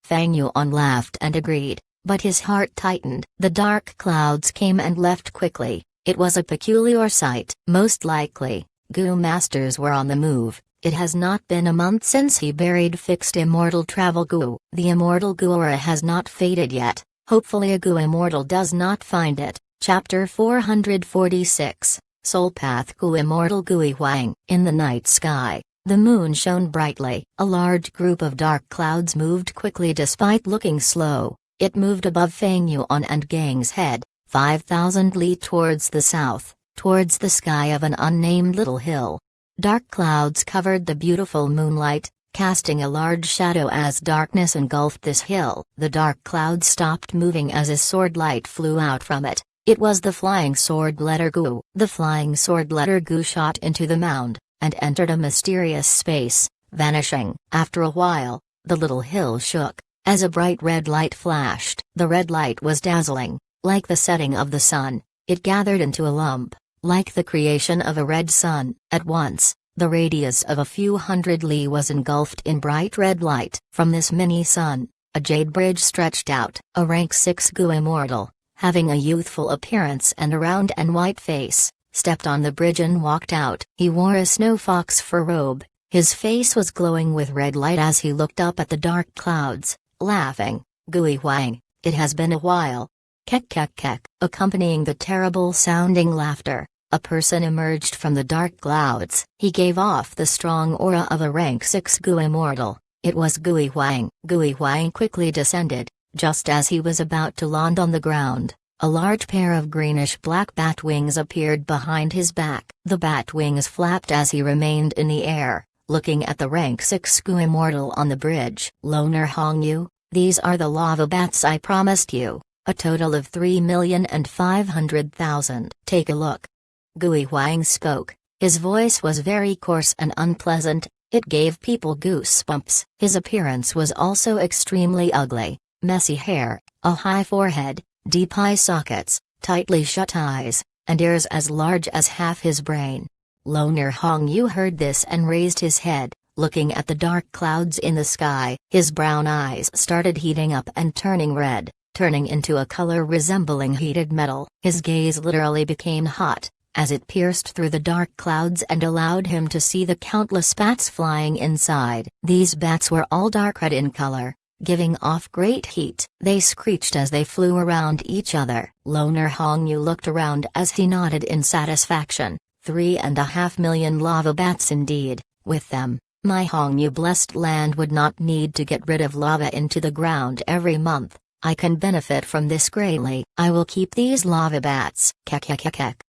Fang Yuan laughed and agreed, but his heart tightened. The dark clouds came and left quickly. It was a peculiar sight. Most likely, Gu masters were on the move. It has not been a month since he buried fixed immortal travel Gu. The immortal Gu aura has not faded yet. Hopefully a Gu immortal does not find it. Chapter 446, Soul Path Gu Immortal Gui Huang. In the night sky, the moon shone brightly. A large group of dark clouds moved quickly despite looking slow. It moved above Fang Yuan and Gang's head, 5,000 li towards the south, towards the sky of an unnamed little hill. Dark clouds covered the beautiful moonlight, casting a large shadow as darkness engulfed this hill. The dark cloud stopped moving as a sword light flew out from it. It was the flying sword letter Gu. The flying sword letter Gu shot into the mound, and entered a mysterious space, vanishing. After a while, the little hill shook, as a bright red light flashed. The red light was dazzling, like the setting of the sun. It gathered into a lump, like the creation of a red sun. At once, the radius of a few hundred li was engulfed in bright red light. From this mini sun, a jade bridge stretched out. A rank 6 Gu immortal, having a youthful appearance and a round and white face, stepped on the bridge and walked out. He wore a snow fox fur robe. His face was glowing with red light as he looked up at the dark clouds, laughing. Gui Huang, it has been a while. Kek kek kek. Accompanying the terrible sounding laughter, a person emerged from the dark clouds. He gave off the strong aura of a rank 6 Gu immortal. It was Gui Huang. Gui Huang quickly descended. Just as he was about to land on the ground, a large pair of greenish-black bat wings appeared behind his back. The bat wings flapped as he remained in the air, looking at the rank 6 Gu immortal on the bridge. Loner Hongyu, these are the lava bats I promised you, a total of 3,500,000. Take a look. Gui Huang spoke. His voice was very coarse and unpleasant. It gave people goosebumps. His appearance was also extremely ugly. Messy hair, a high forehead, deep eye sockets, tightly shut eyes, and ears as large as half his brain. Loner Hongyu heard this and raised his head, looking at the dark clouds in the sky. His brown eyes started heating up and turning red, turning into a color resembling heated metal. His gaze literally became hot, as it pierced through the dark clouds and allowed him to see the countless bats flying inside. These bats were all dark red in color, giving off great heat. They screeched as they flew around each other. Loner Hongyu looked around as he nodded in satisfaction. 3.5 million lava bats indeed. With them, my Hongyu blessed land would not need to get rid of lava into the ground every month. I can benefit from this greatly. I will keep these lava bats. Kek kek kek kek.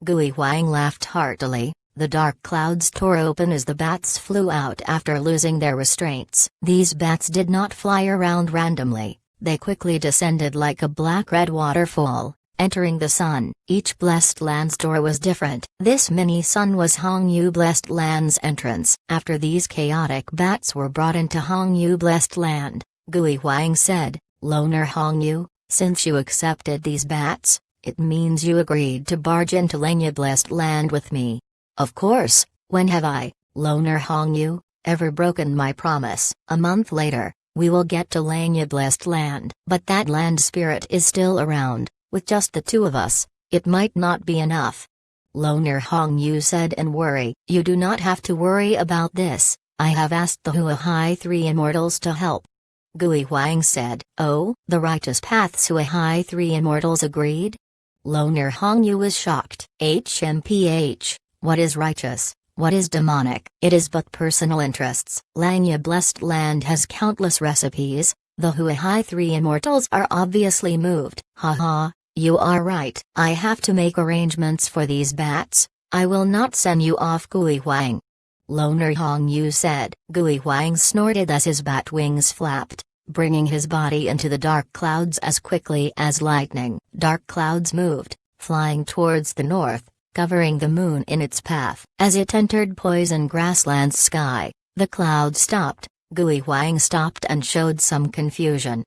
Gui Huang laughed heartily. The dark clouds tore open as the bats flew out after losing their restraints. These bats did not fly around randomly, they quickly descended like a black-red waterfall, entering the sun. Each blessed land's door was different. This mini-sun was Hongyu Blessed Land's entrance. After these chaotic bats were brought into Hongyu Blessed Land, Gui Huang said, Loner Hongyu, since you accepted these bats, it means you agreed to barge into Lenya Blessed Land with me. Of course, when have I, Loner Hongyu, ever broken my promise? A month later, we will get to Lenya Blessed Land. But that land spirit is still around. With just the two of us, it might not be enough. Loner Hongyu said in worry. You do not have to worry about this. I have asked the Huahai 3 immortals to help. Gui Huang said. Oh, the righteous paths Huahai 3 immortals agreed? Loner Hongyu was shocked. HMPH. What is righteous? What is demonic? It is but personal interests. Lanya Blessed Land has countless recipes. The Huahai Three Immortals are obviously moved. Haha, you are right. I have to make arrangements for these bats. I will not send you off, Gui Huang. Loner Hong Yu said. Gui Huang snorted as his bat wings flapped, bringing his body into the dark clouds as quickly as lightning. Dark clouds moved, flying towards the north, covering the moon in its path. As it entered Poison Grassland's sky, the cloud stopped. Gui Huang stopped and showed some confusion.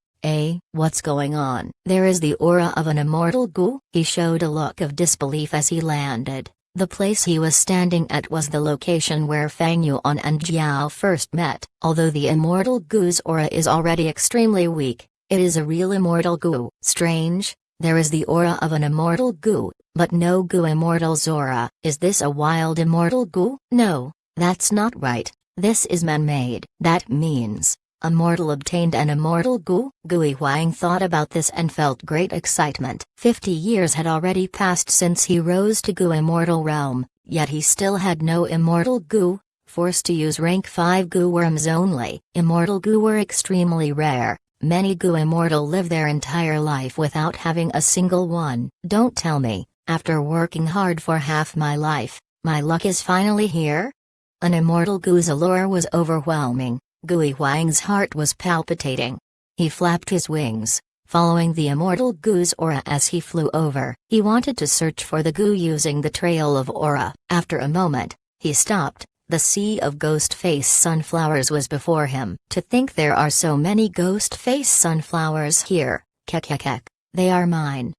What's going on? There is the aura of an immortal Gu. He showed a look of disbelief as he landed. The place he was standing at was the location where Fang Yuan and Jiao first met. Although the immortal Gu's aura is already extremely weak, it is a real immortal Gu. Strange, there is the aura of an immortal Gu, but no Gu immortal's aura. Is this a wild immortal Gu? No, that's not right. This is man-made. That means a mortal obtained an immortal Gu? Gui Huang thought about this and felt great excitement. 50 years had already passed since he rose to Gu immortal realm, yet he still had no immortal Gu, forced to use rank 5 Gu worms only. Immortal Gu were extremely rare. Many Gu immortal live their entire life without having a single one. Don't tell me, after working hard for half my life, my luck is finally here? An immortal Gu's allure was overwhelming. Gui Huang's heart was palpitating. He flapped his wings, following the immortal Gu's aura as he flew over. He wanted to search for the Gu using the trail of aura. After a moment, he stopped. The sea of ghost face sunflowers was before him. To think there are so many ghost face sunflowers here. Kek. They are mine.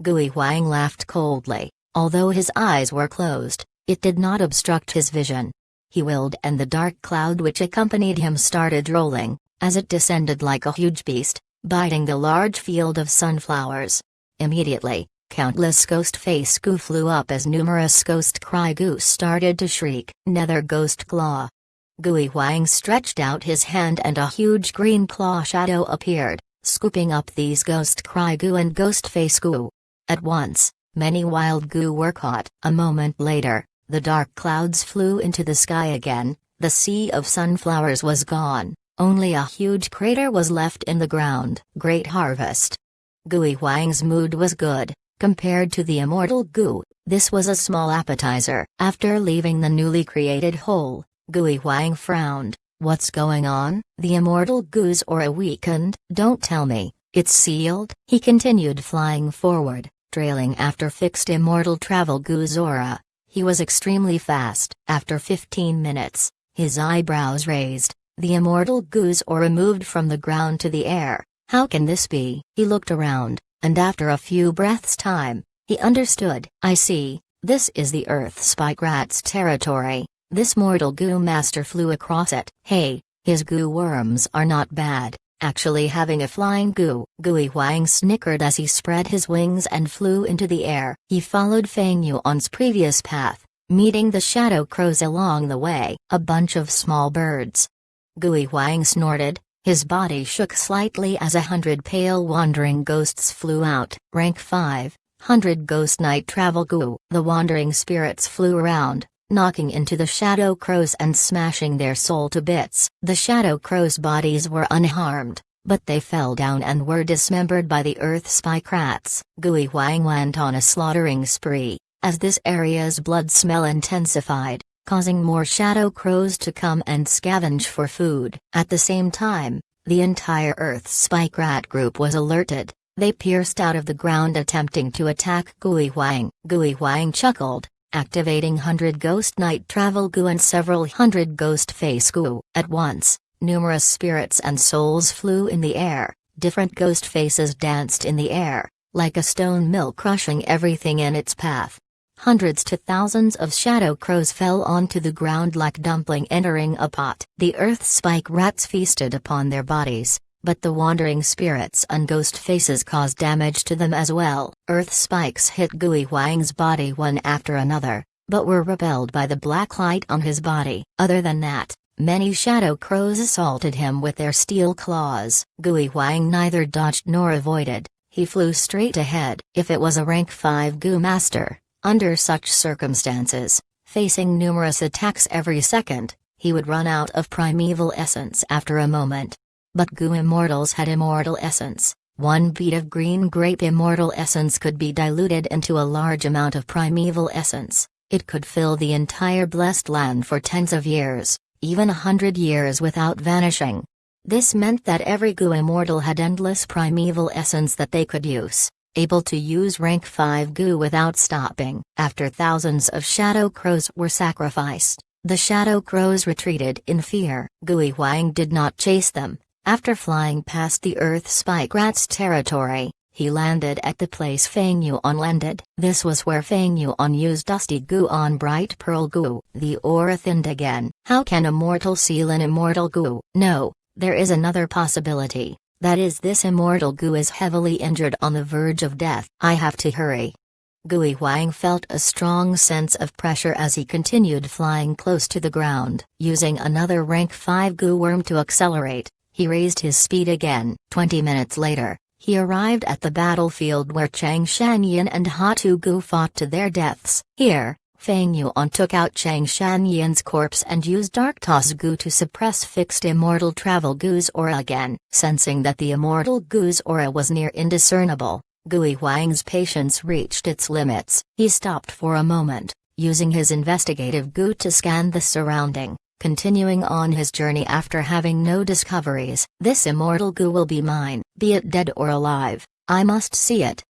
Gui Huang laughed coldly. Although his eyes were closed, it did not obstruct his vision. He willed and the dark cloud which accompanied him started rolling, as it descended like a huge beast, biting the large field of sunflowers. Immediately, countless ghost face Gu flew up as numerous ghost cry Gu started to shriek. Nether ghost claw. Gui Huang stretched out his hand and a huge green claw shadow appeared, scooping up these ghost cry Gu and ghost face Gu. At once, many wild Gu were caught. A moment later, the dark clouds flew into the sky again. The sea of sunflowers was gone, only a huge crater was left in the ground. Great harvest. Gui Huang's mood was good. Compared to the immortal Gu, this was a small appetizer. After leaving the newly created hole, Gui Huang frowned. What's going on? The immortal Gu's aura weakened. Don't tell me, it's sealed? He continued flying forward, trailing after fixed immortal travel Gu's aura. He was extremely fast. After 15 minutes, his eyebrows raised. The immortal Gu's aura moved from the ground to the air. How can this be? He looked around, and after a few breaths' time, he understood. I see, this is the Earth Spike Rat's territory. This mortal Gu master flew across it. Hey, his Gu worms are not bad. Actually having a flying Gu. Gui Huang snickered as he spread his wings and flew into the air. He followed Fang Yuan's previous path, meeting the shadow crows along the way. A bunch of small birds. Gui Huang snorted, his body shook slightly as 100 pale wandering ghosts flew out. Rank 5, 100 ghost night travel Gu. The wandering spirits flew around, knocking into the shadow crows and smashing their soul to bits. The shadow crows' bodies were unharmed, but they fell down and were dismembered by the earth spike rats. Gui Huang went on a slaughtering spree, as this area's blood smell intensified, causing more shadow crows to come and scavenge for food. At the same time, the entire earth spike rat group was alerted. They pierced out of the ground attempting to attack Gui Huang. Gui Huang chuckled, activating 100 ghost night travel Gu and several hundred ghost face Gu. At once, numerous spirits and souls flew in the air. Different ghost faces danced in the air, like a stone mill crushing everything in its path. Hundreds to thousands of shadow crows fell onto the ground like dumpling entering a pot. The earth spike rats feasted upon their bodies, but the wandering spirits and ghost faces caused damage to them as well. Earth spikes hit Gui Huang's body one after another, but were repelled by the black light on his body. Other than that, many shadow crows assaulted him with their steel claws. Gui Huang neither dodged nor avoided, he flew straight ahead. If it was a rank 5 Gu master, under such circumstances, Facing numerous attacks every second, he would run out of primeval essence after a moment. But Goo Immortals had immortal essence. One bead of green grape immortal essence could be diluted into a large amount of primeval essence. It could fill the entire blessed land for tens of years, even 100 years without vanishing. This meant that every Goo Immortal had endless primeval essence that they could use, able to use rank 5 Goo without stopping. After thousands of Shadow Crows were sacrificed, the Shadow Crows retreated in fear. Gui Huang did not chase them. After flying past the Earth Spike Rat's territory, he landed at the place Fang Yuan landed. This was where Fang Yuan used Dusty Goo on Bright Pearl Goo. The aura thinned again. How can a mortal seal an immortal Goo? No, there is another possibility. That is, this immortal Goo is heavily injured on the verge of death. I have to hurry. Gui Huang felt a strong sense of pressure as he continued flying close to the ground. Using another rank 5 Goo worm to accelerate, he raised his speed again. 20 minutes later, he arrived at the battlefield where Chang Shanyin and Hatu Goo fought to their deaths. Here, Fang Yuan took out Chang Shanyin's corpse and used Dark Toss Goo to suppress fixed immortal travel Goo's aura again. Sensing that the immortal Goo's aura was near indiscernible, Gui Huang's patience reached its limits. He stopped for a moment, using his investigative Goo to scan the surrounding, continuing on his journey after having no discoveries. This immortal Goo will be mine, be it dead or alive. I must see it.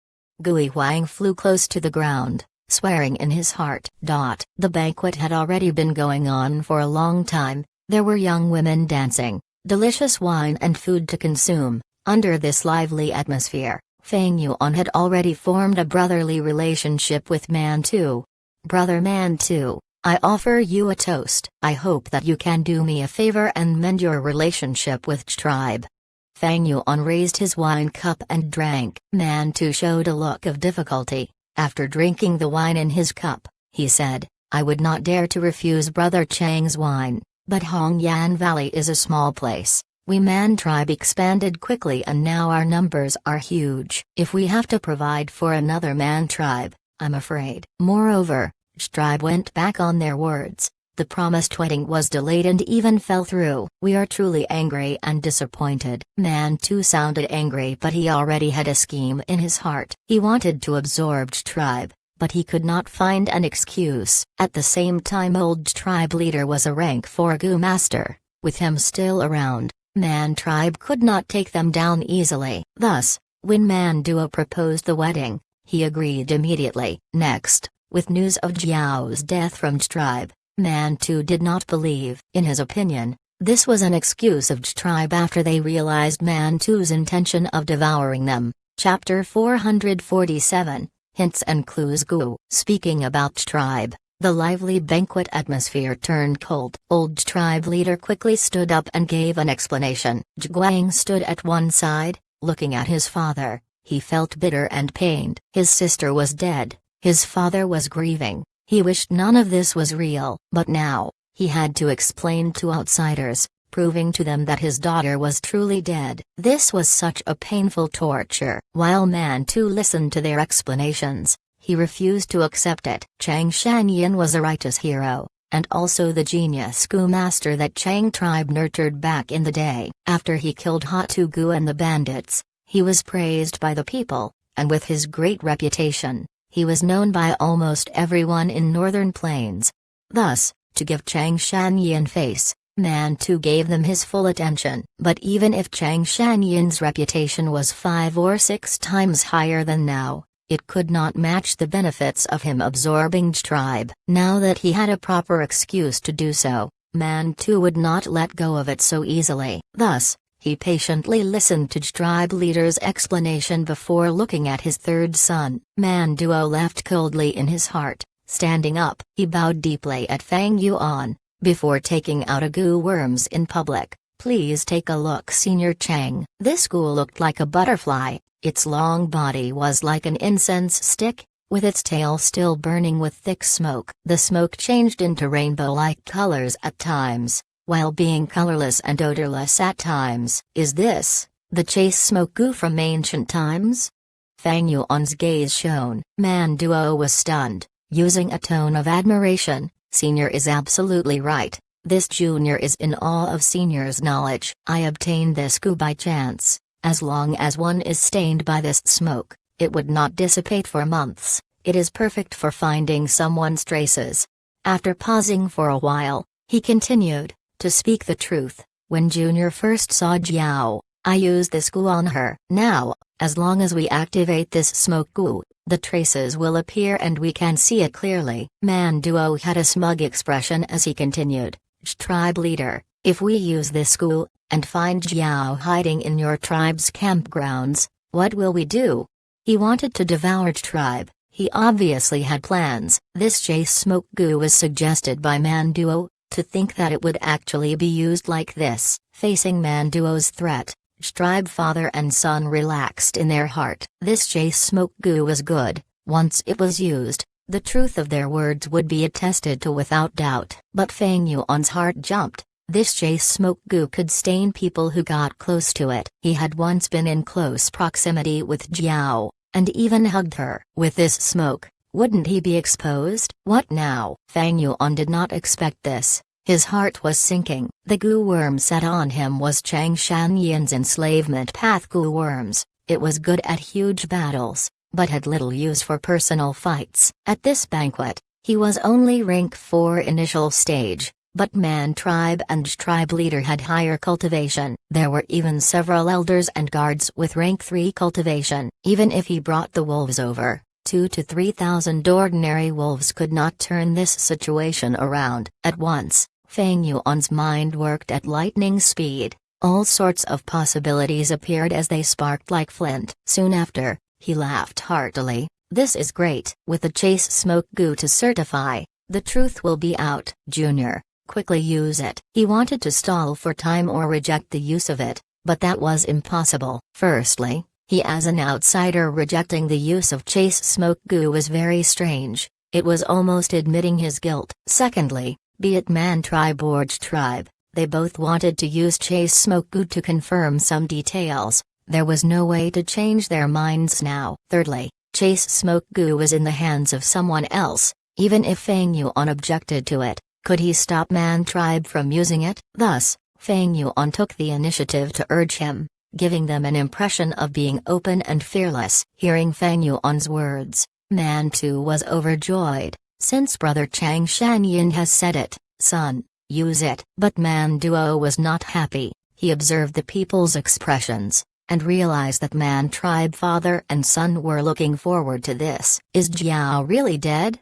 Gui Huang flew close to the ground, swearing in his heart. The banquet had already been going on for a long time. There were young women dancing, delicious wine and food to consume. Under this lively atmosphere, Fang Yuan had already formed a brotherly relationship with Mantu. Brother Mantu, I offer you a toast. I hope that you can do me a favor and mend your relationship with tribe. Fang Yuan raised his wine cup and drank. Mantu showed a look of difficulty. After drinking the wine in his cup, he said, I would not dare to refuse Brother Chang's wine, but Hongyan Valley is a small place. We Man tribe expanded quickly and now our numbers are huge. If we have to provide for another Man tribe, I'm afraid. Moreover, tribe went back on their words. The promised wedding was delayed and even fell through. We are truly angry and disappointed. Mantu sounded angry, but he already had a scheme in his heart. He wanted to absorb tribe, but he could not find an excuse. At the same time, old tribe leader was a rank 4 Goo master. With him still around, Man tribe could not take them down easily. Thus, when Manduo proposed the wedding, he agreed immediately. Next, with news of Jiao's death from tribe, Mantu did not believe. In his opinion, this was an excuse of tribe after they realized Mantu's intention of devouring them. Chapter 447, Hints and Clues. Goo. Speaking about tribe, the lively banquet atmosphere turned cold. Old tribe leader quickly stood up and gave an explanation. Zhuang stood at one side, looking at his father. He felt bitter and pained. His sister was dead. His father was grieving. He wished none of this was real. But now, he had to explain to outsiders, proving to them that his daughter was truly dead. This was such a painful torture. While Mantu listened to their explanations, he refused to accept it. Chang Shanyin was a righteous hero, and also the genius Goo master that Chang tribe nurtured back in the day. After he killed Hatu Goo and the bandits, he was praised by the people, and with his great reputation, he was known by almost everyone in Northern Plains. Thus, to give Chang Shanyin face, Mantu gave them his full attention. But even if Chang Shanyin's reputation was 5 or 6 times higher than now, it could not match the benefits of him absorbing tribe. Now that he had a proper excuse to do so, Mantu would not let go of it so easily. Thus, he patiently listened to tribe leader's explanation before looking at his third son. Manduo left coldly in his heart. Standing up, he bowed deeply at Fang Yuan, before taking out a Goo worms in public. Please take a look, Senior Chang. This Goo looked like a butterfly. Its long body was like an incense stick, with its tail still burning with thick smoke. The smoke changed into rainbow-like colors at times, while being colorless and odorless at times. Is this the chase smoke Goo from ancient times? Fang Yuan's gaze shone. Manduo was stunned. Using a tone of admiration, Senior is absolutely right. This junior is in awe of senior's knowledge. I obtained this goo by chance. As long as one is stained by this smoke, it would not dissipate for months. It is perfect for finding someone's traces. After pausing for a while, he continued, to speak the truth, when Junior first saw Jiao, I used this goo on her. Now, as long as we activate this smoke goo, the traces will appear and we can see it clearly. Manduo had a smug expression as he continued, tribe leader, if we use this goo, and find Jiao hiding in your tribe's campgrounds, what will we do? He wanted to devour tribe. He obviously had plans. This chase smoke goo was suggested by Manduo. To think that it would actually be used like this, facing Manduo's threat, tribe father and son relaxed in their heart. This chase smoke goo was good. Once it was used, the truth of their words would be attested to without doubt. But Feng Yuan's heart jumped. This chase smoke goo could stain people who got close to it. He had once been in close proximity with Jiao, and even hugged her. With this smoke, wouldn't he be exposed? What now? Feng Yuan did not expect this. His heart was sinking. The goo worm set on him was Chang Shanyin's enslavement path goo worms. It was good at huge battles, but had little use for personal fights. At this banquet, he was only rank 4 initial stage. But Man tribe and tribe leader had higher cultivation. There were even several elders and guards with rank 3 cultivation. Even if he brought the wolves over, 2 to 3,000 ordinary wolves could not turn this situation around. At once, Feng Yuan's mind worked at lightning speed. All sorts of possibilities appeared as they sparked like flint. Soon after, he laughed heartily. This is great. With the chase smoke goo to certify, the truth will be out. Junior, quickly use it. He wanted to stall for time or reject the use of it, but that was impossible. Firstly, he as an outsider rejecting the use of chase smoke goo was very strange. It was almost admitting his guilt. Secondly, be it Man tribe or tribe, they both wanted to use chase smoke goo to confirm some details. There was no way to change their minds now. Thirdly, chase smoke goo was in the hands of someone else. Even if Feng Yuan objected to it, could he stop Man tribe from using it? Thus, Feng Yuan took the initiative to urge him, giving them an impression of being open and fearless. Hearing Feng Yuan's words, Man too was overjoyed. Since brother Chang Shanyin has said it, son, use it. But Manduo was not happy. He observed the people's expressions, and realized that Man tribe father and son were looking forward to this. Is Jiao really dead?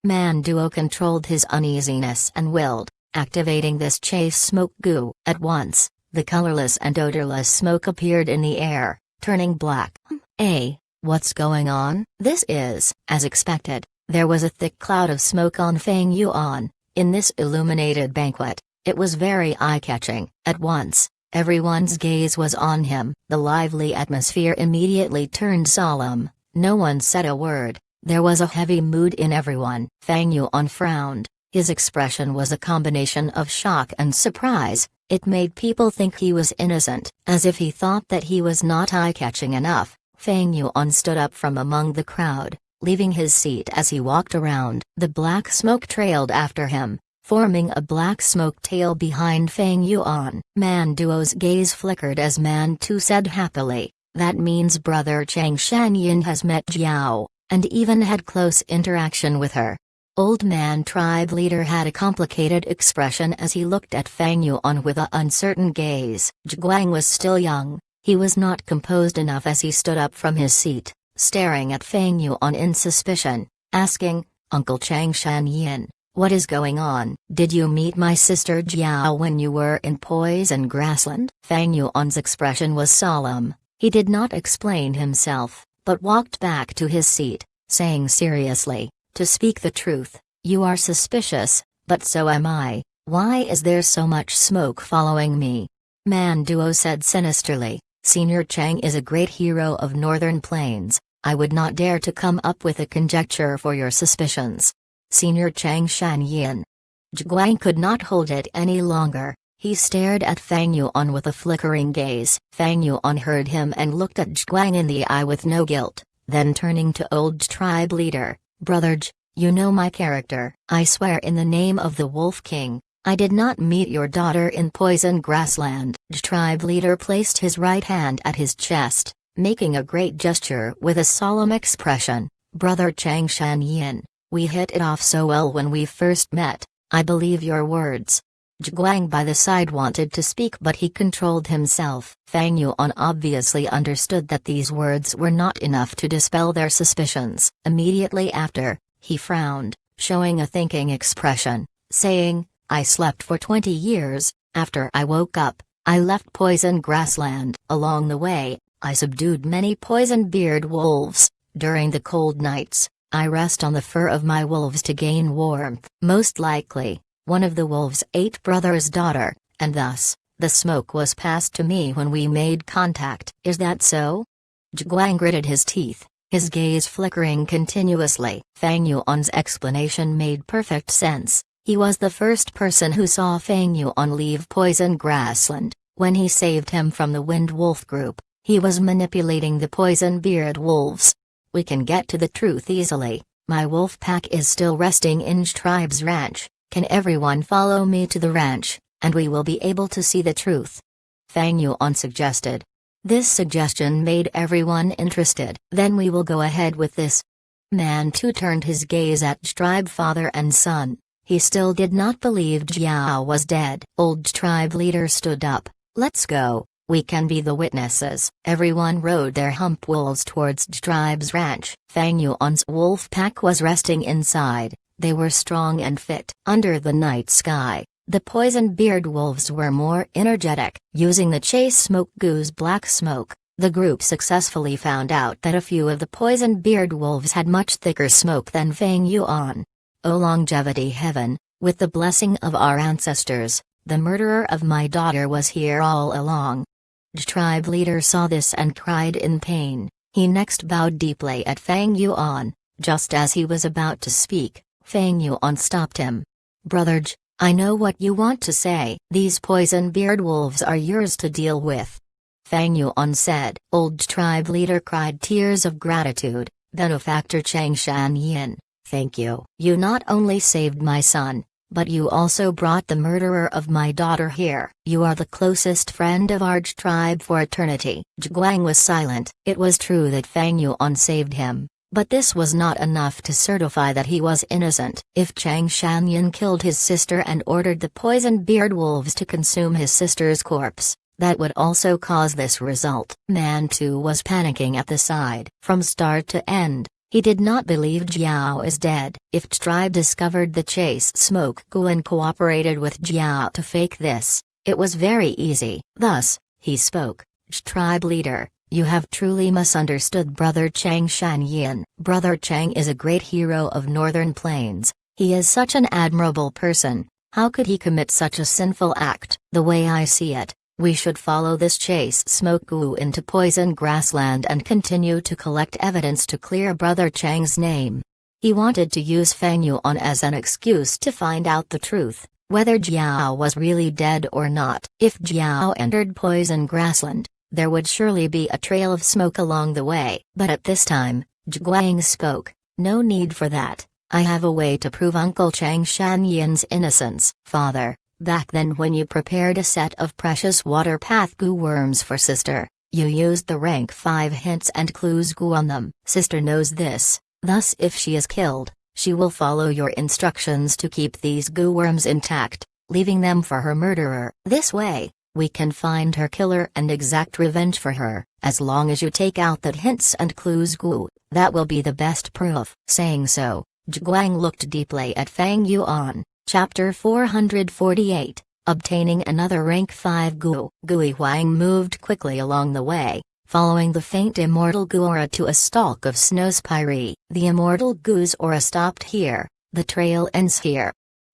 Manduo controlled his uneasiness and willed, activating this chase smoke goo. At once, the colorless and odorless smoke appeared in the air, turning black. What's going on? This is, as expected, there was a thick cloud of smoke on Feng Yuan. In this illuminated banquet, it was very eye-catching. At once, everyone's gaze was on him. The lively atmosphere immediately turned solemn. No one said a word. There was a heavy mood in everyone. Feng Yuan frowned. His expression was a combination of shock and surprise. It made people think he was innocent. As if he thought that he was not eye-catching enough, Feng Yuan stood up from among the crowd, leaving his seat as he walked around. The black smoke trailed after him, forming a black smoke tail behind Feng Yuan. Manduo's gaze flickered as Mantu said happily, that means brother Chang Shanyin has met Jiao, and even had close interaction with her. Old Man tribe leader had a complicated expression as he looked at Feng Yuan with an uncertain gaze. Zhiguang was still young. He was not composed enough as he stood up from his seat, staring at Feng Yuan in suspicion, asking, Uncle Chang Shanyin, what is going on? Did you meet my sister Jiao when you were in Poison Grassland? Feng Yuan's expression was solemn. He did not explain himself, but walked back to his seat, saying seriously, to speak the truth, you are suspicious, but so am I. Why is there so much smoke following me? Manduo said sinisterly, Senior Chang is a great hero of Northern Plains. I would not dare to come up with a conjecture for your suspicions. Senior Chang Shanyin. Zhiguang could not hold it any longer. He stared at Feng Yuan with a flickering gaze. Feng Yuan heard him and looked at Zhiguang in the eye with no guilt, then turning to old tribe leader, Brother You know my character. I swear in the name of the Wolf King, I did not meet your daughter in Poison Grassland. The tribe leader placed his right hand at his chest, making a great gesture with a solemn expression. Brother Chang Shan-yin, we hit it off so well when we first met. I believe your words. Zhuang by the side wanted to speak, but he controlled himself. Fang Yuan obviously understood that these words were not enough to dispel their suspicions. Immediately after, he frowned, showing a thinking expression, saying, I slept for 20 years. After I woke up, I left Poison Grassland. Along the way, I subdued many poison-beard wolves. During the cold nights, I rest on the fur of my wolves to gain warmth. Most likely, one of the wolves ate brother's daughter, and thus, the smoke was passed to me when we made contact. Is that so? Zhuang gritted his teeth, his gaze flickering continuously. Fang Yuan's explanation made perfect sense. He was the first person who saw Fang Yuan leave Poison Grassland. When he saved him from the Wind Wolf group, he was manipulating the poison-beard wolves. We can get to the truth easily. My wolf pack is still resting in Tribe's ranch. Can everyone follow me to the ranch, and we will be able to see the truth? Fang Yuan suggested. This suggestion made everyone interested. Then we will go ahead with this. Mantu turned his gaze at Tribe father and son. He still did not believe Jiao was dead. Old Tribe leader stood up. Let's go. We can be the witnesses. Everyone rode their hump wolves towards Tribe's ranch. Fang Yuan's wolf pack was resting inside. They were strong and fit. Under the night sky, the poison-beard wolves were more energetic. Using the chase smoke Gu's black smoke, the group successfully found out that a few of the poison-beard wolves had much thicker smoke than Fang Yuan. O longevity heaven, with the blessing of our ancestors, the murderer of my daughter was here all along. The tribe leader saw this and cried in pain. He next bowed deeply at Fang Yuan. Just as he was about to speak, Fang Yuan stopped him. Brother J, I know what you want to say. These poison-beard wolves are yours to deal with. Fang Yuan said. Old tribe leader cried tears of gratitude. Benefactor Chang Shan-yin, thank you. You not only saved my son, but you also brought the murderer of my daughter here. You are the closest friend of our tribe for eternity. Zhuang was silent. It was true that Fang Yuan saved him, but this was not enough to certify that he was innocent. If Chang Shan-yin killed his sister and ordered the poison-beard wolves to consume his sister's corpse, that would also cause this result. Mantu was panicking at the side. From start to end, he did not believe Jiao is dead. If tribe discovered the chase smoke Gu and cooperated with Jiao to fake this, it was very easy. Thus, he spoke. Tribe leader, you have truly misunderstood Brother Chang Shan-yin. Brother Chang is a great hero of Northern Plains. He is such an admirable person. How could he commit such a sinful act? The way I see it, we should follow this chase smoke Gu into Poison Grassland and continue to collect evidence to clear Brother Chang's name. He wanted to use Fang Yuan as an excuse to find out the truth, whether Jiao was really dead or not. If Jiao entered Poison Grassland, there would surely be a trail of smoke along the way. But at this time, Zhuang spoke. No need for that. I have a way to prove Uncle Chang Shan-yin's innocence. Father, back then when you prepared a set of precious water path Gu worms for sister, you used the rank 5 hints and clues Gu on them. Sister knows this, thus if she is killed, she will follow your instructions to keep these Gu worms intact, leaving them for her murderer. This way, we can find her killer and exact revenge for her. As long as you take out that hints and clues Gu, that will be the best proof. Saying so, Zhuang looked deeply at Fang Yuan. Chapter 448, Obtaining Another Rank 5 Gu. Gui Huang moved quickly along the way, following the faint immortal Gu aura to a stalk of snow spire. The immortal Gu's aura stopped here, the trail ends here.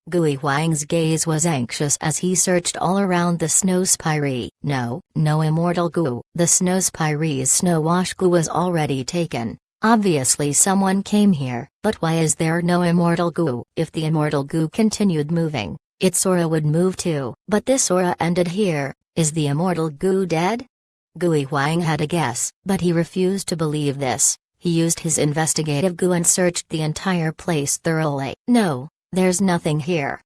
Gui Huang's gaze was anxious as he searched all around the snow spire. No immortal Gu. The snow spire's snow wash Gu was already taken. Obviously someone came here, but why is there no immortal Gu? If the immortal Gu continued moving, its aura would move too. But this aura ended here. Is the immortal Gu dead? Gui Huang had a guess, but he refused to believe this. He used his investigative goo and searched the entire place thoroughly. No, there's nothing here.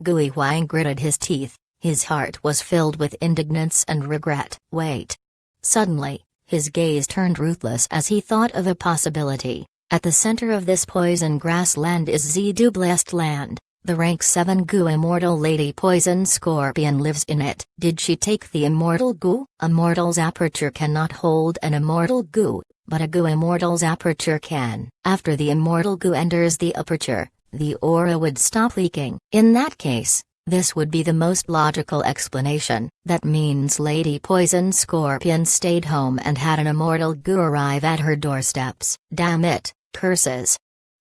Gui Huang gritted his teeth. His heart was filled with indignance and regret. Wait. Suddenly, his gaze turned ruthless as he thought of a possibility. At the center of this poison grassland is Zidu Blessed Land. The rank 7 goo immortal Lady Poison Scorpion lives in it. Did she take the immortal goo? A mortal's aperture cannot hold an immortal goo, but a goo immortal's aperture can. After the immortal goo enters the aperture, the aura would stop leaking. In that case, this would be the most logical explanation. That means Lady Poison Scorpion stayed home and had an immortal goo arrive at her doorsteps. Damn it, curses.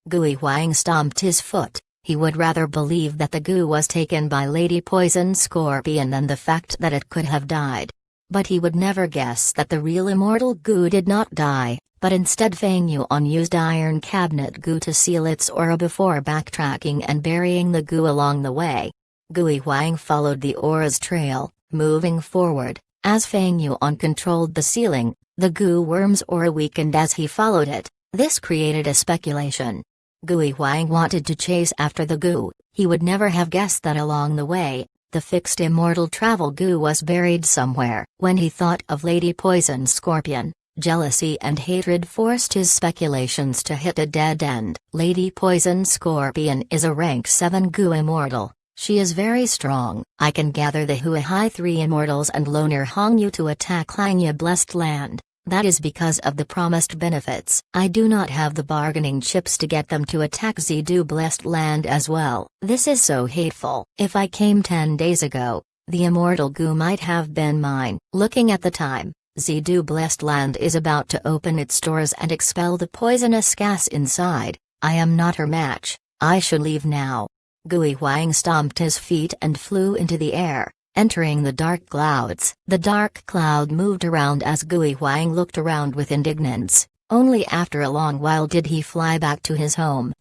Gui Huang stomped his foot. He would rather believe that the goo was taken by Lady Poison Scorpion than the fact that it could have died. But he would never guess that the real immortal goo did not die, but instead Feng Yuan used iron cabinet goo to seal its aura before backtracking and burying the goo along the way. Gui Huang followed the aura's trail, moving forward. As Feng Yuan controlled the sealing, the goo worm's aura weakened as he followed it. This created a speculation. Gui Huang wanted to chase after the goo. He would never have guessed that along the way, the fixed immortal travel goo was buried somewhere. When he thought of Lady Poison Scorpion, jealousy and hatred forced his speculations to hit a dead end. Lady Poison Scorpion is a rank 7 goo immortal. She is very strong. I can gather the Huahai 3 immortals and Loner Hongyu to attack Langya Blessed Land. That is because of the promised benefits. I do not have the bargaining chips to get them to attack Zidu Blessed Land as well. This is so hateful. If I came 10 days ago, the immortal goo might have been mine. Looking at the time, Zidu Blessed Land is about to open its doors and expel the poisonous gas inside. I am not her match. I should leave now. Gui Huang stomped his feet and flew into the air, entering the dark clouds. The dark cloud moved around as Gui Huang looked around with indignance. Only after a long while did he fly back to his home.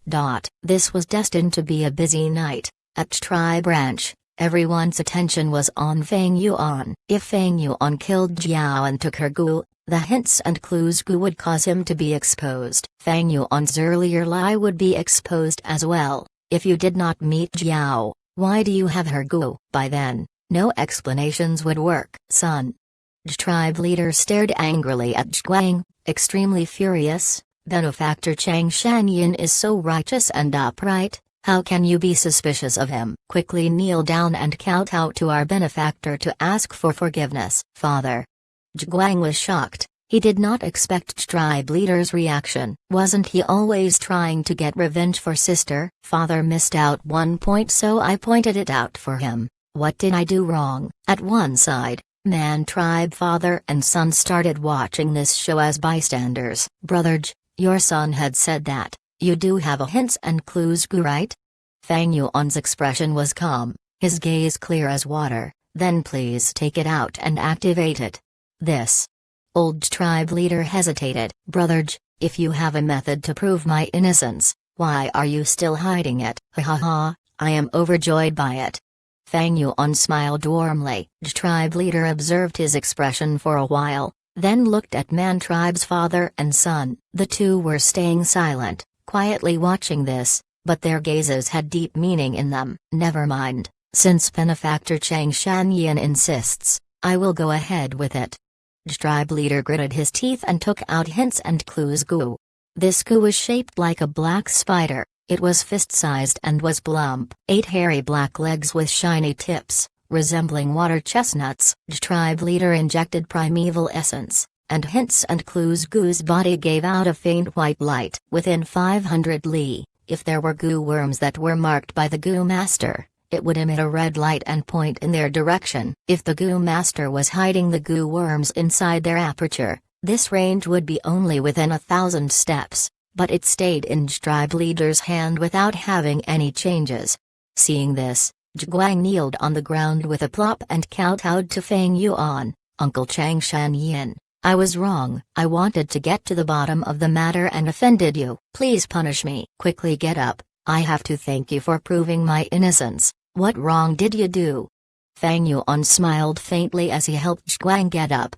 This was destined to be a busy night. At Tri Branch, everyone's attention was on Feng Yuan. If Feng Yuan killed Jiao and took her goo, the hints and clues goo would cause him to be exposed. Feng Yuan's earlier lie would be exposed as well. If you did not meet Jiao, why do you have her goo? By then, no explanations would work. Son. The tribe leader stared angrily at Zhuang, extremely furious. Benefactor Chang Shanyin is so righteous and upright, how can you be suspicious of him? Quickly kneel down and kowtow to our benefactor to ask for forgiveness. Father. Zhuang was shocked. He did not expect tribe leader's reaction. Wasn't he always trying to get revenge for sister? Father missed out one point, so I pointed it out for him. What did I do wrong? At one side, Man tribe father and son started watching this show as bystanders. Brother J, your son had said that, you do have a hints and clues goo, right? Feng Yuan's expression was calm, his gaze clear as water. Then please take it out and activate it. This. Old tribe leader hesitated. Brother J, if you have a method to prove my innocence, why are you still hiding it? Ha ha ha, I am overjoyed by it. Feng Yuan smiled warmly. The tribe leader observed his expression for a while, then looked at Man tribe's father and son. The two were staying silent, quietly watching this, but their gazes had deep meaning in them. Never mind, since benefactor Chang Shanyin insists, I will go ahead with it. The tribe leader gritted his teeth and took out hints and clues goo. This goo was shaped like a black spider. It was fist-sized and was plump. 8 hairy black legs with shiny tips, resembling water chestnuts. The tribe leader injected primeval essence, and hints and clues goo's body gave out a faint white light. Within 500 li, if there were goo worms that were marked by the goo master, it would emit a red light and point in their direction. If the goo master was hiding the goo worms inside their aperture, this range would be only within 1,000 steps. But it stayed in tribe leader's hand without having any changes. Seeing this, Zhuang kneeled on the ground with a plop and kowtowed to Feng Yuan. Uncle Chang Shanyin, I was wrong. I wanted to get to the bottom of the matter and offended you. Please punish me. Quickly get up. I have to thank you for proving my innocence. What wrong did you do? Feng Yuan smiled faintly as he helped Zhuang get up.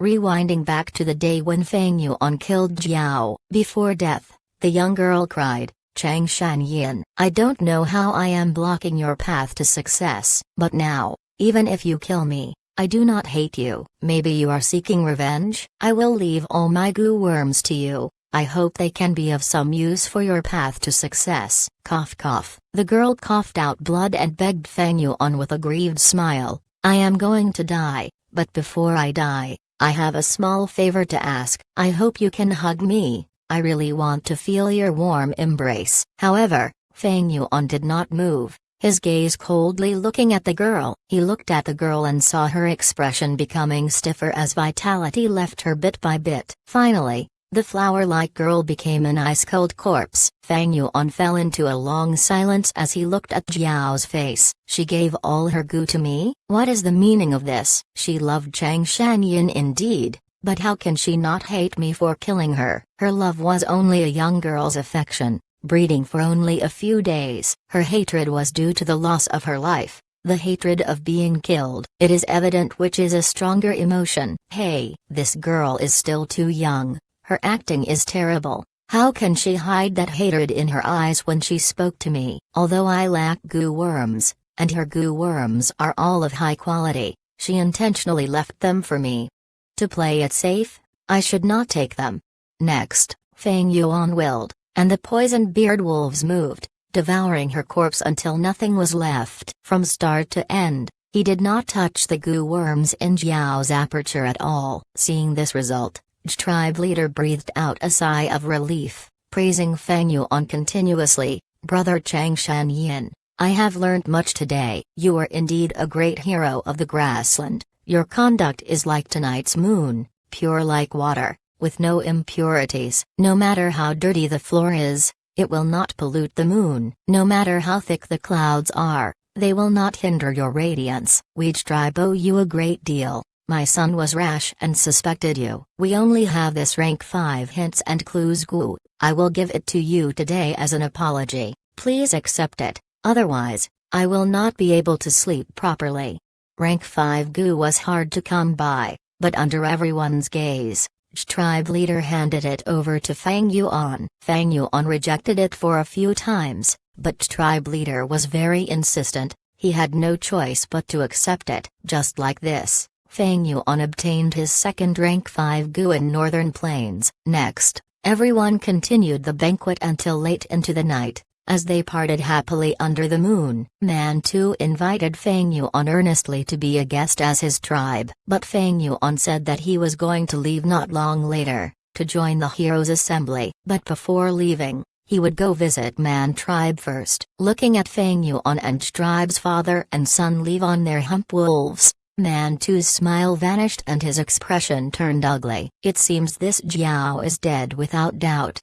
Rewinding back to the day when Feng Yuan killed Jiao. Before death, the young girl cried, Chang Shanyin, I don't know how I am blocking your path to success, but now, even if you kill me, I do not hate you. Maybe you are seeking revenge? I will leave all my goo worms to you. I hope they can be of some use for your path to success. Cough cough. The girl coughed out blood and begged Feng Yuan with a grieved smile, I am going to die, but before I die, I have a small favor to ask. I hope you can hug me. I really want to feel your warm embrace. However, Feng Yuan did not move, his gaze coldly looking at the girl. He looked at the girl and saw her expression becoming stiffer as vitality left her bit by bit. Finally, the flower-like girl became an ice-cold corpse. Feng Yuan fell into a long silence as he looked at Jiao's face. She gave all her goo to me? What is the meaning of this? She loved Chang Shanyin indeed, but how can she not hate me for killing her? Her love was only a young girl's affection, breeding for only a few days. Her hatred was due to the loss of her life, the hatred of being killed. It is evident which is a stronger emotion. Hey, this girl is still too young. Her acting is terrible. How can she hide that hatred in her eyes when she spoke to me? Although I lack goo worms, and her goo worms are all of high quality, she intentionally left them for me. To play it safe, I should not take them. Next, Feng Yuan willed, and the poisoned beard wolves moved, devouring her corpse until nothing was left. From start to end, he did not touch the goo worms in Jiao's aperture at all. Seeing this result, tribe leader breathed out a sigh of relief, praising Feng Yuan continuously. Brother Chang Shanyin, I have learned much today. You are indeed a great hero of the grassland. Your conduct is like tonight's moon, pure like water, with no impurities. No matter how dirty the floor is, it will not pollute the moon. No matter how thick the clouds are, they will not hinder your radiance. We tribe owe you a great deal. My son was rash and suspected you. We only have this rank 5 hints and clues goo. I will give it to you today as an apology. Please accept it, otherwise, I will not be able to sleep properly. Rank 5 goo was hard to come by, but under everyone's gaze, tribe leader handed it over to Feng Yuan. Feng Yuan rejected it for a few times, but tribe leader was very insistent. He had no choice but to accept it. Just like this, Feng Yuan obtained his second rank 5 goo in Northern Plains. Next, everyone continued the banquet until late into the night. As they parted happily under the moon, Mantu invited Feng Yuan earnestly to be a guest as his tribe. But Feng Yuan said that he was going to leave not long later, to join the heroes' assembly. But before leaving, he would go visit Man tribe first. Looking at Feng Yuan and tribe's father and son leave on their hump wolves, Mantu's smile vanished and his expression turned ugly. It seems this Jiao is dead without doubt.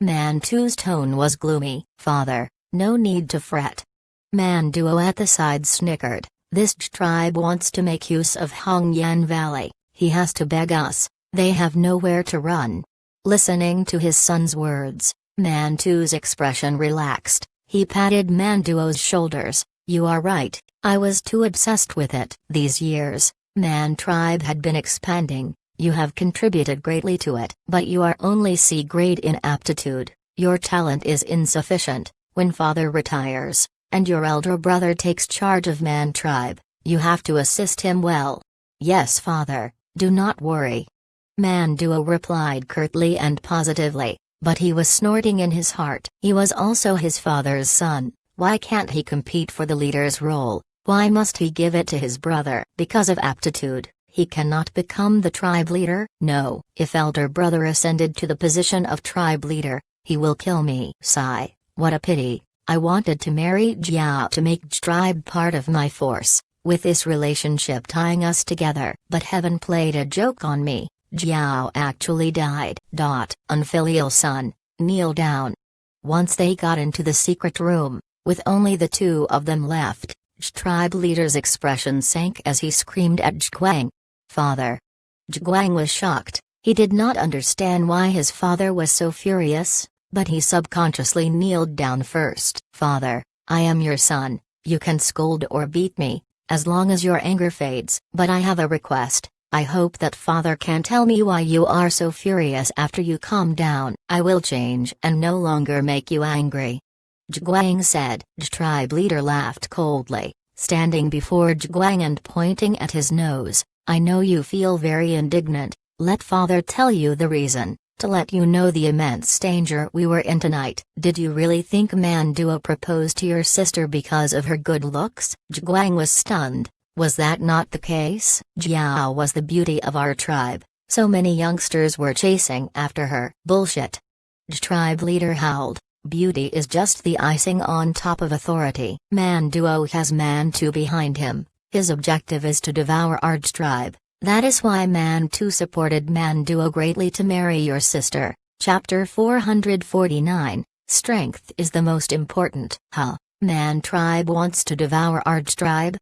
Mantu's tone was gloomy. Father, no need to fret. Manduo at the side snickered. This tribe wants to make use of Hongyan Valley. He has to beg us. They have nowhere to run. Listening to his son's words, Mantu's expression relaxed. He patted Manduo's shoulders. You are right, I was too obsessed with it. These years, Man tribe had been expanding. You have contributed greatly to it. But you are only C grade in aptitude. Your talent is insufficient. When father retires, and your elder brother takes charge of Man tribe, you have to assist him well. Yes, father, do not worry. Manduo replied curtly and positively, but he was snorting in his heart. He was also his father's son. Why can't he compete for the leader's role? Why must he give it to his brother? Because of aptitude, he cannot become the tribe leader? No. If elder brother ascended to the position of tribe leader, he will kill me. Sigh, what a pity. I wanted to marry Jiao to make tribe part of my force, with this relationship tying us together. But heaven played a joke on me. Jiao actually died. Unfilial son, kneel down. Once they got into the secret room, with only the two of them left, tribe leader's expression sank as he screamed at Zhuang. Father. Zhuang was shocked. He did not understand why his father was so furious, but he subconsciously kneeled down first. Father, I am your son, you can scold or beat me, as long as your anger fades. But I have a request. I hope that father can tell me why you are so furious. After you calm down, I will change and no longer make you angry. Zhiguang said. The tribe leader laughed coldly, standing before Zhiguang and pointing at his nose. I know you feel very indignant. Let father tell you the reason, to let you know the immense danger we were in tonight. Did you really think Manduo proposed to your sister because of her good looks? Zhiguang was stunned. Was that not the case? Jiao was the beauty of our tribe. So many youngsters were chasing after her. Bullshit. The tribe leader howled. Beauty is just the icing on top of authority. Manduo has Mantu behind him. His objective is to devour our tribe. That is why Mantu supported Manduo greatly to marry your sister. Chapter 449, Strength is the most important. Huh? Man tribe wants to devour our tribe?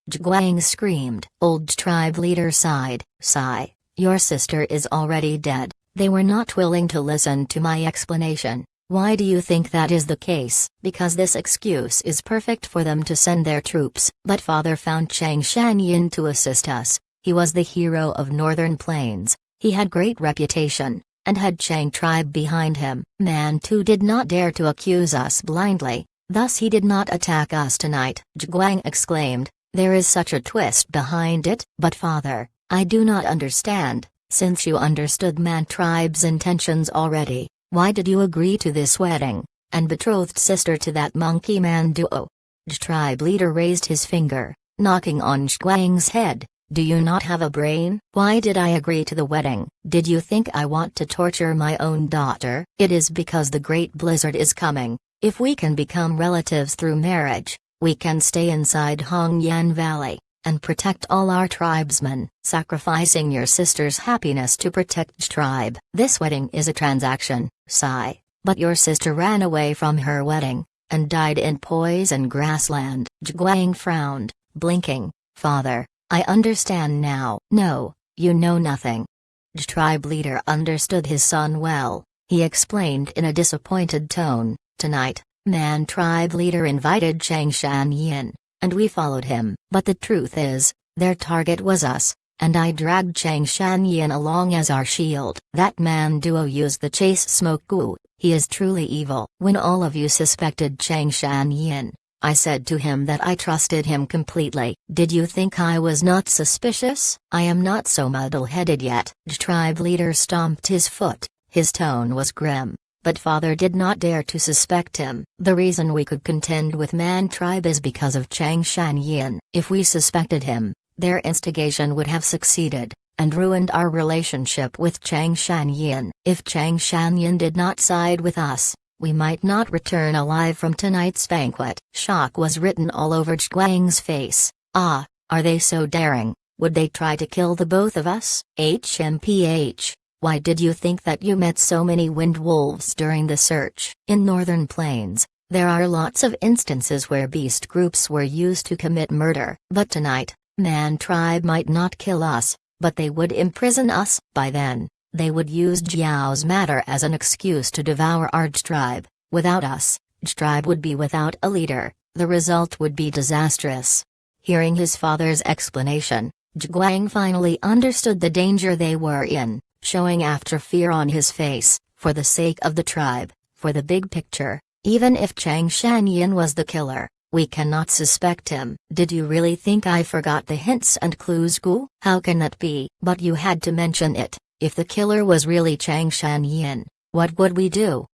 Zhiguang screamed. Old tribe leader sighed. Sigh. Your sister is already dead. They were not willing to listen to my explanation. Why do you think that is the case? Because this excuse is perfect for them to send their troops. But father found Chang Shanyin to assist us. He was the hero of Northern Plains. He had great reputation, and had Chang tribe behind him. Mantu did not dare to accuse us blindly, thus he did not attack us tonight. Zhiguang exclaimed, there is such a twist behind it. But father, I do not understand, since you understood Man tribe's intentions already, why did you agree to this wedding, and betrothed sister to that monkey Manduo? The tribe leader raised his finger, knocking on Zhiguang's head. Do you not have a brain? Why did I agree to the wedding? Did you think I want to torture my own daughter? It is because the great blizzard is coming. If we can become relatives through marriage, we can stay inside Hongyan Valley, and protect all our tribesmen, sacrificing your sister's happiness to protect tribe. This wedding is a transaction, sigh. But your sister ran away from her wedding, and died in poison grassland. Zhiguang frowned, blinking. Father, I understand now. No, you know nothing. The tribe leader understood his son well. He explained in a disappointed tone, tonight, Man tribe leader invited Chang Shanyin, and we followed him. But the truth is, their target was us, and I dragged Chang Shanyin along as our shield. That Manduo used the chase smoke gu. He is truly evil. When all of you suspected Chang Shanyin, I said to him that I trusted him completely. Did you think I was not suspicious? I am not so muddle-headed yet. The tribe leader stomped his foot. His tone was grim, but father did not dare to suspect him. The reason we could contend with Man tribe is because of Chang Shanyin. If we suspected him, their instigation would have succeeded, and ruined our relationship with Chang Shanyin. If Chang Shanyin did not side with us, we might not return alive from tonight's banquet. Shock was written all over Zhiguang's face. Ah, are they so daring? Would they try to kill the both of us? HMPH, why did you think that you met so many wind wolves during the search? In Northern Plains, there are lots of instances where beast groups were used to commit murder. But tonight, Man tribe might not kill us, but they would imprison us. By then, they would use Jiao's matter as an excuse to devour our tribe. Without us, tribe would be without a leader. The result would be disastrous. Hearing his father's explanation, Zhiguang finally understood the danger they were in, showing after fear on his face. For the sake of the tribe, for the big picture, even if Chang Shanyin was the killer, we cannot suspect him. Did you really think I forgot the hints and clues, Gu? How can that be? But you had to mention it. If the killer was really Chang Shanyin, what would we do?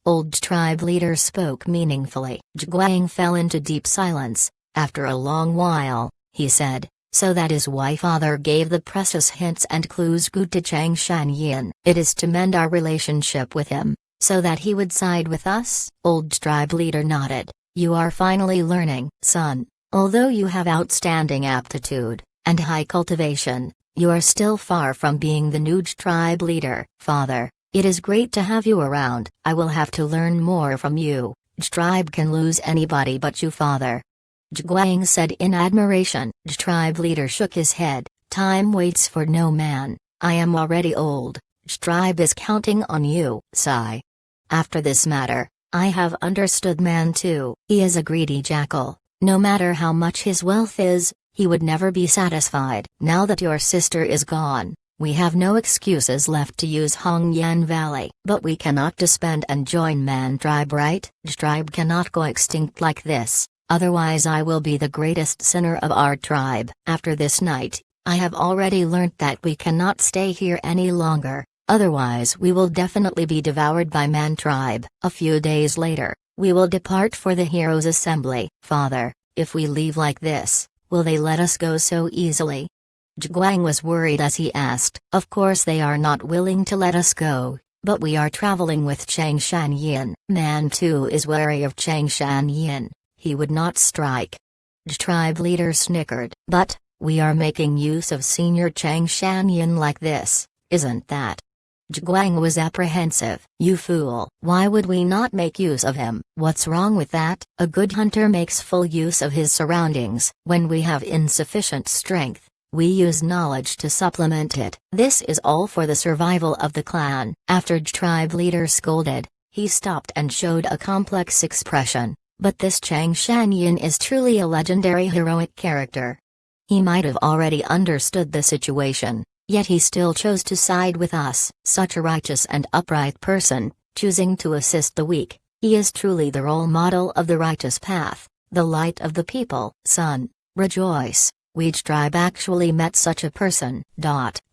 Old tribe leader spoke meaningfully. Zhiguang fell into deep silence. After a long while, he said, so that is why father gave the precious hints and clues good to Chang Shanyin. It is to mend our relationship with him, so that he would side with us? Old tribe leader nodded. You are finally learning, son. Although you have outstanding aptitude, and high cultivation, you are still far from being the new tribe leader. Father, it is great to have you around. I will have to learn more from you. Tribe can lose anybody but you, father. Zhiguang said in admiration. The tribe leader shook his head. Time waits for no man. I am already old. Tribe is counting on you. Sigh. After this matter, I have understood Man too. He is a greedy jackal. No matter how much his wealth is, He would never be satisfied. Now that your sister is gone, we have no excuses left to use Hongyan Valley. But we cannot disband and join Man Tribe, right? Tribe cannot go extinct like this, otherwise I will be the greatest sinner of our tribe. After this night, I have already learnt that we cannot stay here any longer, otherwise we will definitely be devoured by Man Tribe. A few days later, we will depart for the Heroes' Assembly. Father, if we leave like this, will they let us go so easily? Zhiguang was worried as he asked. Of course they are not willing to let us go, but we are traveling with Chang Shanyin. Man too is wary of Chang Shanyin. He would not strike. Tribe leader snickered. But, we are making use of senior Chang Shanyin like this, isn't that? Zhiguang was apprehensive. You fool. Why would we not make use of him? What's wrong with that? A good hunter makes full use of his surroundings. When we have insufficient strength, we use knowledge to supplement it. This is all for the survival of the clan. After tribe leader scolded, he stopped and showed a complex expression. But this Chang Shanyin is truly a legendary heroic character. He might have already understood the situation, yet he still chose to side with us. Such a righteous and upright person, choosing to assist the weak, he is truly the role model of the righteous path, the light of the people. Son, rejoice, we tribe actually met such a person.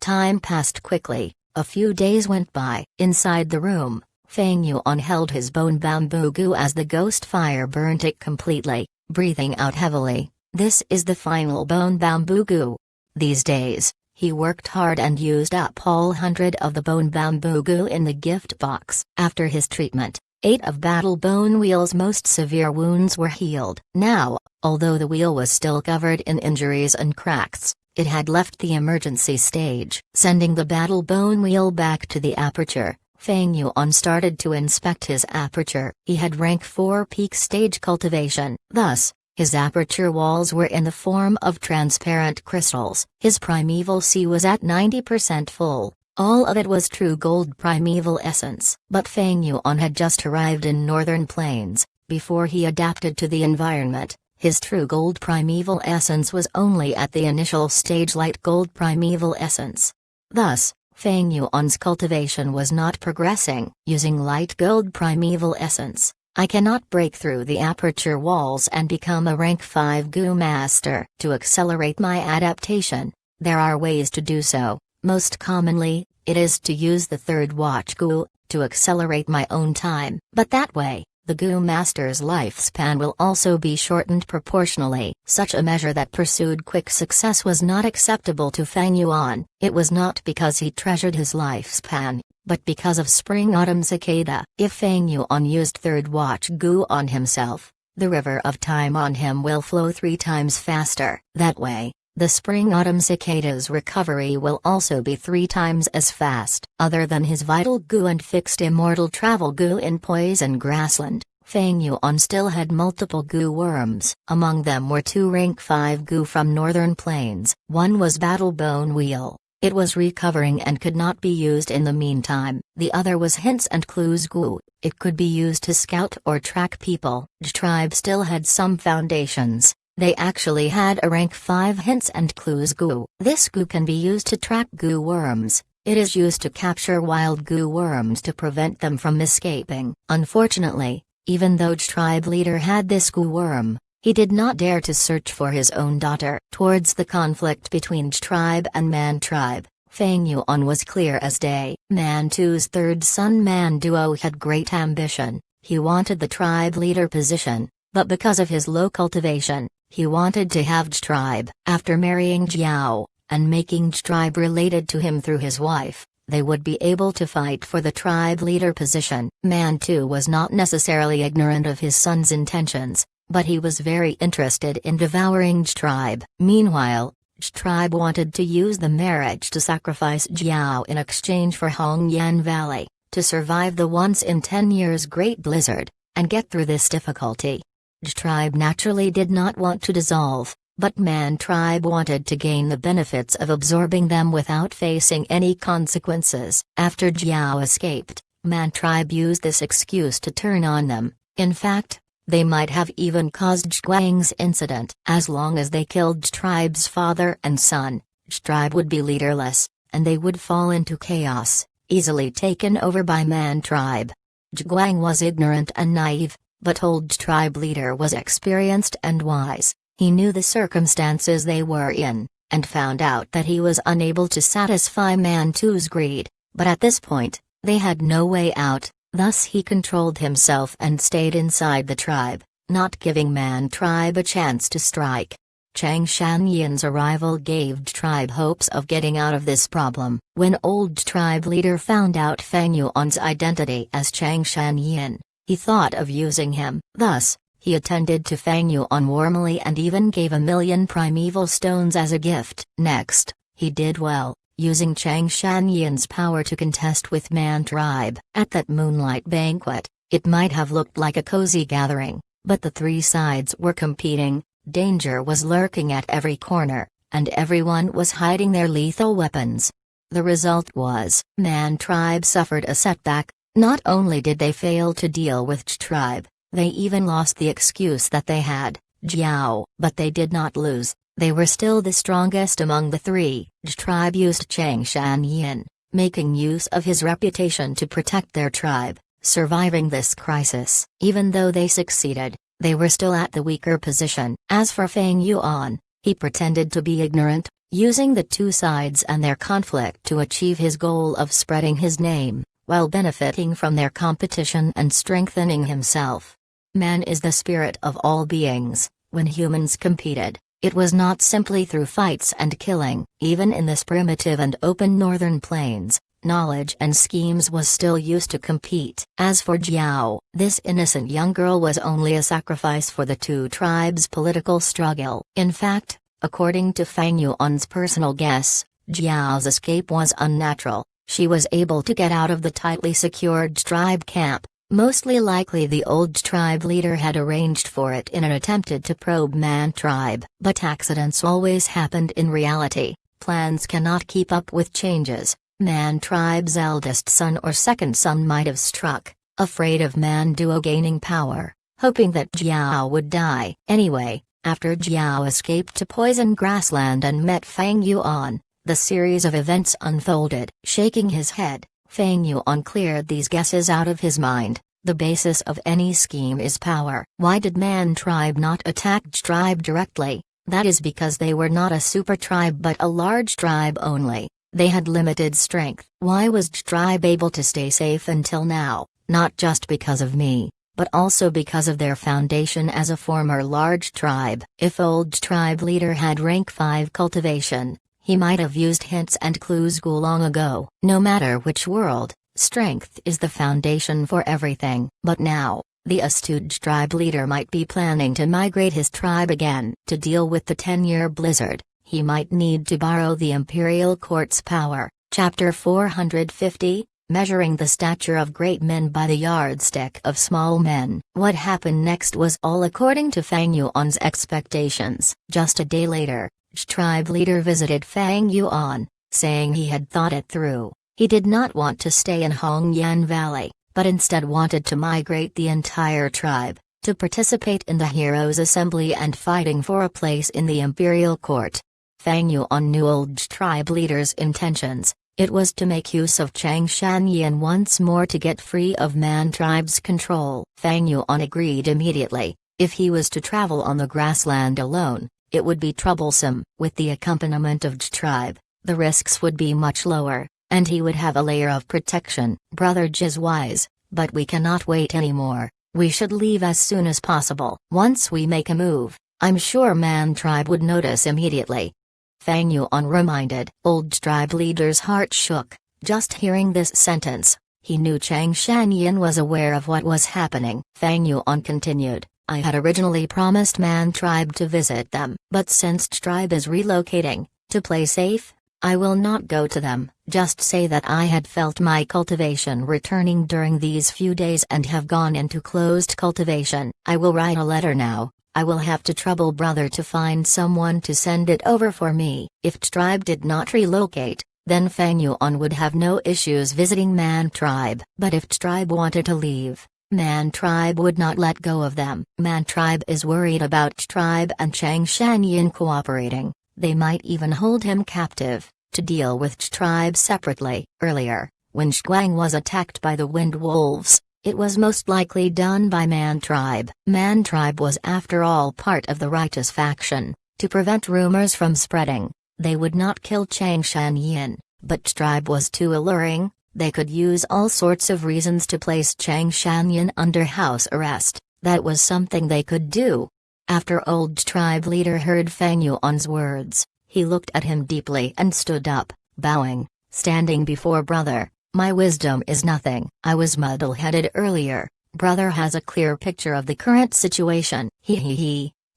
Time passed quickly, a few days went by. Inside the room, Feng Yuan held his bone bamboo gu as the ghost fire burnt it completely, breathing out heavily. This is the final bone bamboo gu. These days, he worked hard and used up all 100 of the bone bamboo gu in the gift box. After his treatment, 8 of Battle Bone Wheel's most severe wounds were healed. Now, although the wheel was still covered in injuries and cracks, it had left the emergency stage. Sending the Battle Bone Wheel back to the aperture, Feng Yuan started to inspect his aperture. He had rank 4 peak stage cultivation. Thus, his aperture walls were in the form of transparent crystals. His primeval sea was at 90% full. All of it was true gold primeval essence. But Feng Yuan had just arrived in Northern Plains. Before he adapted to the environment, his true gold primeval essence was only at the initial stage light gold primeval essence. Thus, Feng Yuan's cultivation was not progressing. Using light gold primeval essence, I cannot break through the aperture walls and become a rank 5 gu master. To accelerate my adaptation, there are ways to do so. Most commonly, it is to use the third watch gu, to accelerate my own time. But that way, the gu master's lifespan will also be shortened proportionally. Such a measure that pursued quick success was not acceptable to Feng Yuan. It was not because he treasured his lifespan, but because of spring-autumn cicada. If Feng Yuan used third watch gu on himself, the river of time on him will flow 3 times faster. That way, the spring-autumn cicada's recovery will also be 3 times as fast. Other than his vital gu and fixed immortal travel gu in Poison Grassland, Feng Yuan still had multiple gu worms. Among them were 2 rank 5 gu from Northern Plains. One was Battle Bone Wheel. It was recovering and could not be used in the meantime. The other was Hints and Clues gu. It could be used to scout or track people. The tribe still had some foundations. They actually had a rank 5 Hints and Clues gu. This gu can be used to track gu worms. It is used to capture wild gu worms to prevent them from escaping. Unfortunately, even though the tribe leader had this gu worm, he did not dare to search for his own daughter. Towards the conflict between tribe and Man tribe, Feng Yuan was clear as day. Mantu's third son Manduo had great ambition. He wanted the tribe leader position, but because of his low cultivation, he wanted to have tribe. After marrying Jiao, and making tribe related to him through his wife, they would be able to fight for the tribe leader position. Mantu was not necessarily ignorant of his son's intentions, but he was very interested in devouring tribe. Meanwhile, tribe wanted to use the marriage to sacrifice Jiao in exchange for Hongyan Valley, to survive the once-in-10 years great blizzard, and get through this difficulty. Tribe naturally did not want to dissolve, but Man tribe wanted to gain the benefits of absorbing them without facing any consequences. After Jiao escaped, Man tribe used this excuse to turn on them. In fact, They might have even caused Zhuang's incident. As long as they killed Tribe's father and son, Tribe would be leaderless, and they would fall into chaos, easily taken over by Man Tribe. Zhuang was ignorant and naive, but Old Tribe leader was experienced and wise. He knew the circumstances they were in, and found out that he was unable to satisfy Mantu's greed, but at this point, they had no way out, thus he controlled himself and stayed inside the tribe, not giving Man Tribe a chance to strike. Chang Shanyan's arrival gave Tribe hopes of getting out of this problem. When Old Tribe leader found out Fang Yuan's identity as Chang Shanyan, he thought of using him. Thus, he attended to Fang Yuan warmly and even gave 1,000,000 primeval stones as a gift. Next, he did well, using Chang Shanyan's power to contest with Man Tribe. At that moonlight banquet, it might have looked like a cozy gathering, but the three sides were competing, danger was lurking at every corner, and everyone was hiding their lethal weapons. The result was, Man Tribe suffered a setback. Not only did they fail to deal with Tribe, they even lost the excuse that they had, Jiao. But they did not lose, they were still the strongest among the three. Tribe used Chang Shanyan, making use of his reputation to protect their tribe, surviving this crisis. Even though they succeeded, they were still at the weaker position. As for Fang Yuan, he pretended to be ignorant, using the two sides and their conflict to achieve his goal of spreading his name, while benefiting from their competition and strengthening himself. Man is the spirit of all beings. When humans competed, it was not simply through fights and killing. Even in this primitive and open northern plains, knowledge and schemes was still used to compete. As for Jiao, this innocent young girl was only a sacrifice for the two tribes' political struggle. In fact, according to Fang Yuan's personal guess, Jiao's escape was unnatural. She was able to get out of the tightly secured tribe camp. Mostly likely the Old Tribe leader had arranged for it in an attempt to probe Man Tribe. But accidents always happened in reality. Plans cannot keep up with changes. Man Tribe's eldest son or second son might have struck, afraid of Man Duo gaining power, hoping that Jiao would die. Anyway, after Jiao escaped to Poison Grassland and met Fang Yuan, the series of events unfolded. Shaking his head, Fang Yuan cleared these guesses out of his mind. The basis of any scheme is power. Why did Man Tribe not attack Tribe directly? That is because they were not a super tribe but a large tribe only. They had limited strength. Why was Tribe able to stay safe until now? Not just because of me, but also because of their foundation as a former large tribe. If Old Tribe leader had rank 5 cultivation, he might have used hints and clues long ago. No matter which world, strength is the foundation for everything. But now, the astute tribe leader might be planning to migrate his tribe again. To deal with the 10-year blizzard, he might need to borrow the Imperial Court's power. Chapter 450, Measuring the Stature of Great Men by the Yardstick of Small Men. What happened next was all according to Fang Yuan's expectations. Just a day later, Tribe leader visited Fang Yuan, saying he had thought it through. He did not want to stay in Hongyan Valley, but instead wanted to migrate the entire tribe, to participate in the Heroes' Assembly and fighting for a place in the Imperial Court. Fang Yuan knew Old Tribe leader's intentions. It was to make use of Chang Shanyan once more to get free of Man Tribe's control. Fang Yuan agreed immediately. If he was to travel on the grassland alone, it would be troublesome. With the accompaniment of Tribe, the risks would be much lower, and he would have a layer of protection. Brother J is wise, but we cannot wait anymore. We should leave as soon as possible. Once we make a move, I'm sure Man Tribe would notice immediately. Fang Yuan reminded. Old Tribe leader's heart shook. Just hearing this sentence, he knew Chang Shanyan was aware of what was happening. Fang Yuan continued. I had originally promised Man Tribe to visit them, but since Tribe is relocating, to play safe, I will not go to them. Just say that I had felt my cultivation returning during these few days and have gone into closed cultivation. I will write a letter now. I will have to trouble brother to find someone to send it over for me. If Tribe did not relocate, then Fang Yuan would have no issues visiting Man Tribe. But if Tribe wanted to leave, Man tribe would not let go of them. Man tribe is worried about tribe and Chang Shanyin cooperating. They might even hold him captive, to deal with tribe separately. Earlier, when Zhuang was attacked by the Wind Wolves, it was most likely done by Man tribe. Man tribe was after all part of the righteous faction. To prevent rumors from spreading, they would not kill Chang Shanyin, but tribe was too alluring. They could use all sorts of reasons to place Chang Shanyin under house arrest. That was something they could do. After old tribe leader heard Fang Yuan's words, he looked at him deeply and stood up, bowing, standing before brother. My wisdom is nothing. I was muddle-headed earlier. Brother has a clear picture of the current situation.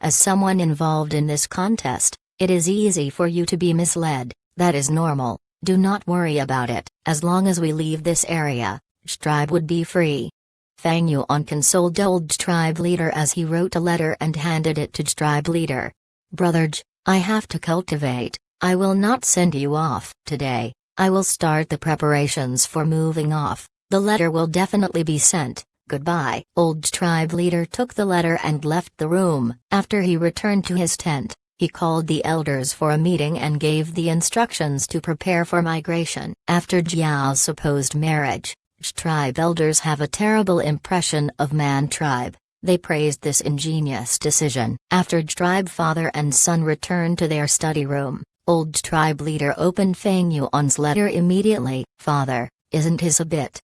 As someone involved in this contest, it is easy for you to be misled. That is normal. Do not worry about it. As long as we leave this area, tribe would be free. Fang Yuan consoled old tribe leader as he wrote a letter and handed it to tribe leader. Brother J, I have to cultivate. I will not send you off today. I will start the preparations for moving off. The letter will definitely be sent. Goodbye. Old tribe leader took the letter and left the room. After he returned to his tent, he called the elders for a meeting and gave the instructions to prepare for migration. After Jiao's supposed marriage, tribe elders have a terrible impression of Man tribe. They praised this ingenious decision. After tribe father and son returned to their study room, old tribe leader opened Fang Yuan's letter immediately. Father, isn't his a bit?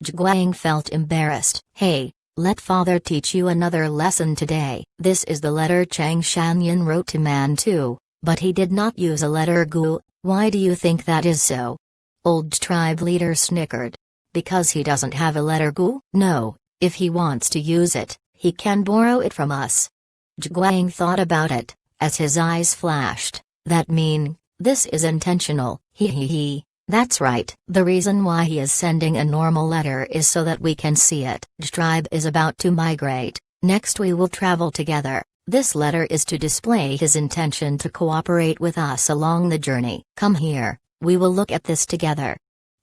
Zhuang felt embarrassed. Hey, let father teach you another lesson today. This is the letter Chang Shanyin wrote to Man too, but he did not use a letter Gu. Why do you think that is so? Old tribe leader snickered. Because he doesn't have a letter Gu? No, if he wants to use it, he can borrow it from us. Zhuang thought about it, as his eyes flashed. That mean, this is intentional. That's right. The reason why he is sending a normal letter is so that we can see it. Tribe is about to migrate. Next we will travel together. This letter is to display his intention to cooperate with us along the journey. Come here, we will look at this together.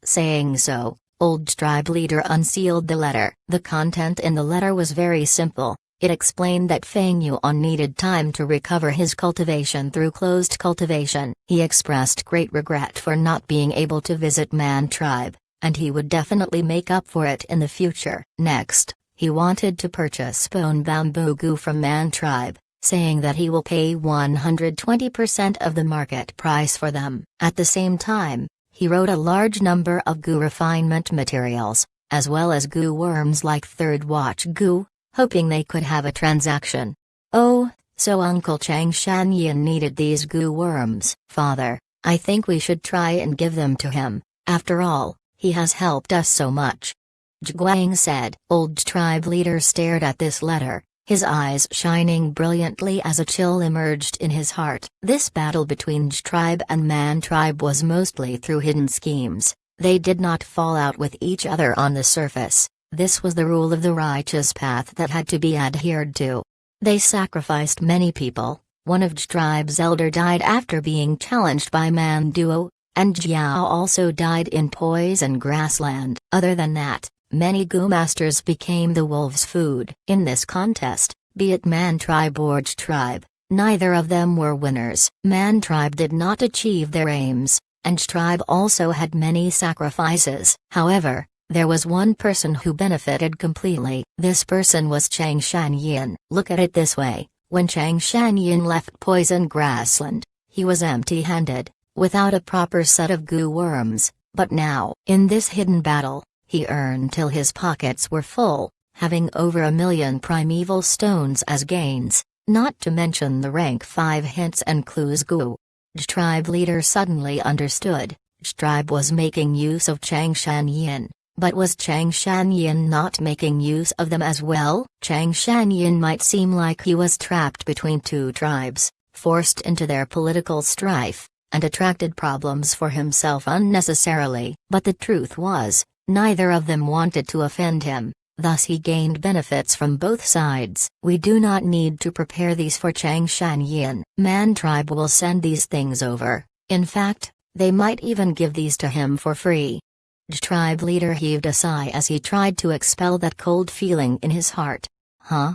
Saying so, old tribe leader unsealed the letter. The content in the letter was very simple. It explained that Fang Yuan needed time to recover his cultivation through closed cultivation. He expressed great regret for not being able to visit Man tribe, and he would definitely make up for it in the future. Next, he wanted to purchase bone bamboo gu from Man tribe, saying that he will pay 120% of the market price for them. At the same time, he wrote a large number of gu refinement materials, as well as gu worms like third watch gu, hoping they could have a transaction. Oh, so Uncle Chang Shanyin needed these gu worms. Father, I think we should try and give them to him. After all, he has helped us so much. Zhuang said. Old tribe leader stared at this letter, his eyes shining brilliantly as a chill emerged in his heart. This battle between tribe and Man tribe was mostly through hidden schemes. They did not fall out with each other on the surface. This was the rule of the righteous path that had to be adhered to. They sacrificed many people. One of tribe's elder died after being challenged by Man duo, and Jiao also died in poison grassland. Other than that, many gu masters became the wolves' food. In this contest, be it Man tribe or tribe, neither of them were winners. Man tribe did not achieve their aims, and tribe also had many sacrifices. However, there was one person who benefited completely. This person was Chang Shanyin. Look at it this way, when Chang Shanyin left poison grassland, he was empty-handed, without a proper set of gu worms, but now, in this hidden battle, he earned till his pockets were full, having over 1 million primeval stones as gains, not to mention the rank 5 hints and clues gu. Tribe leader suddenly understood, tribe was making use of Chang Shanyin. But was Chang Shanyin not making use of them as well? Chang Shanyin might seem like he was trapped between two tribes, forced into their political strife, and attracted problems for himself unnecessarily. But the truth was, neither of them wanted to offend him, thus he gained benefits from both sides. We do not need to prepare these for Chang Shanyin. Man tribe will send these things over. In fact, they might even give these to him for free. Tribe leader heaved a sigh as he tried to expel that cold feeling in his heart. Huh?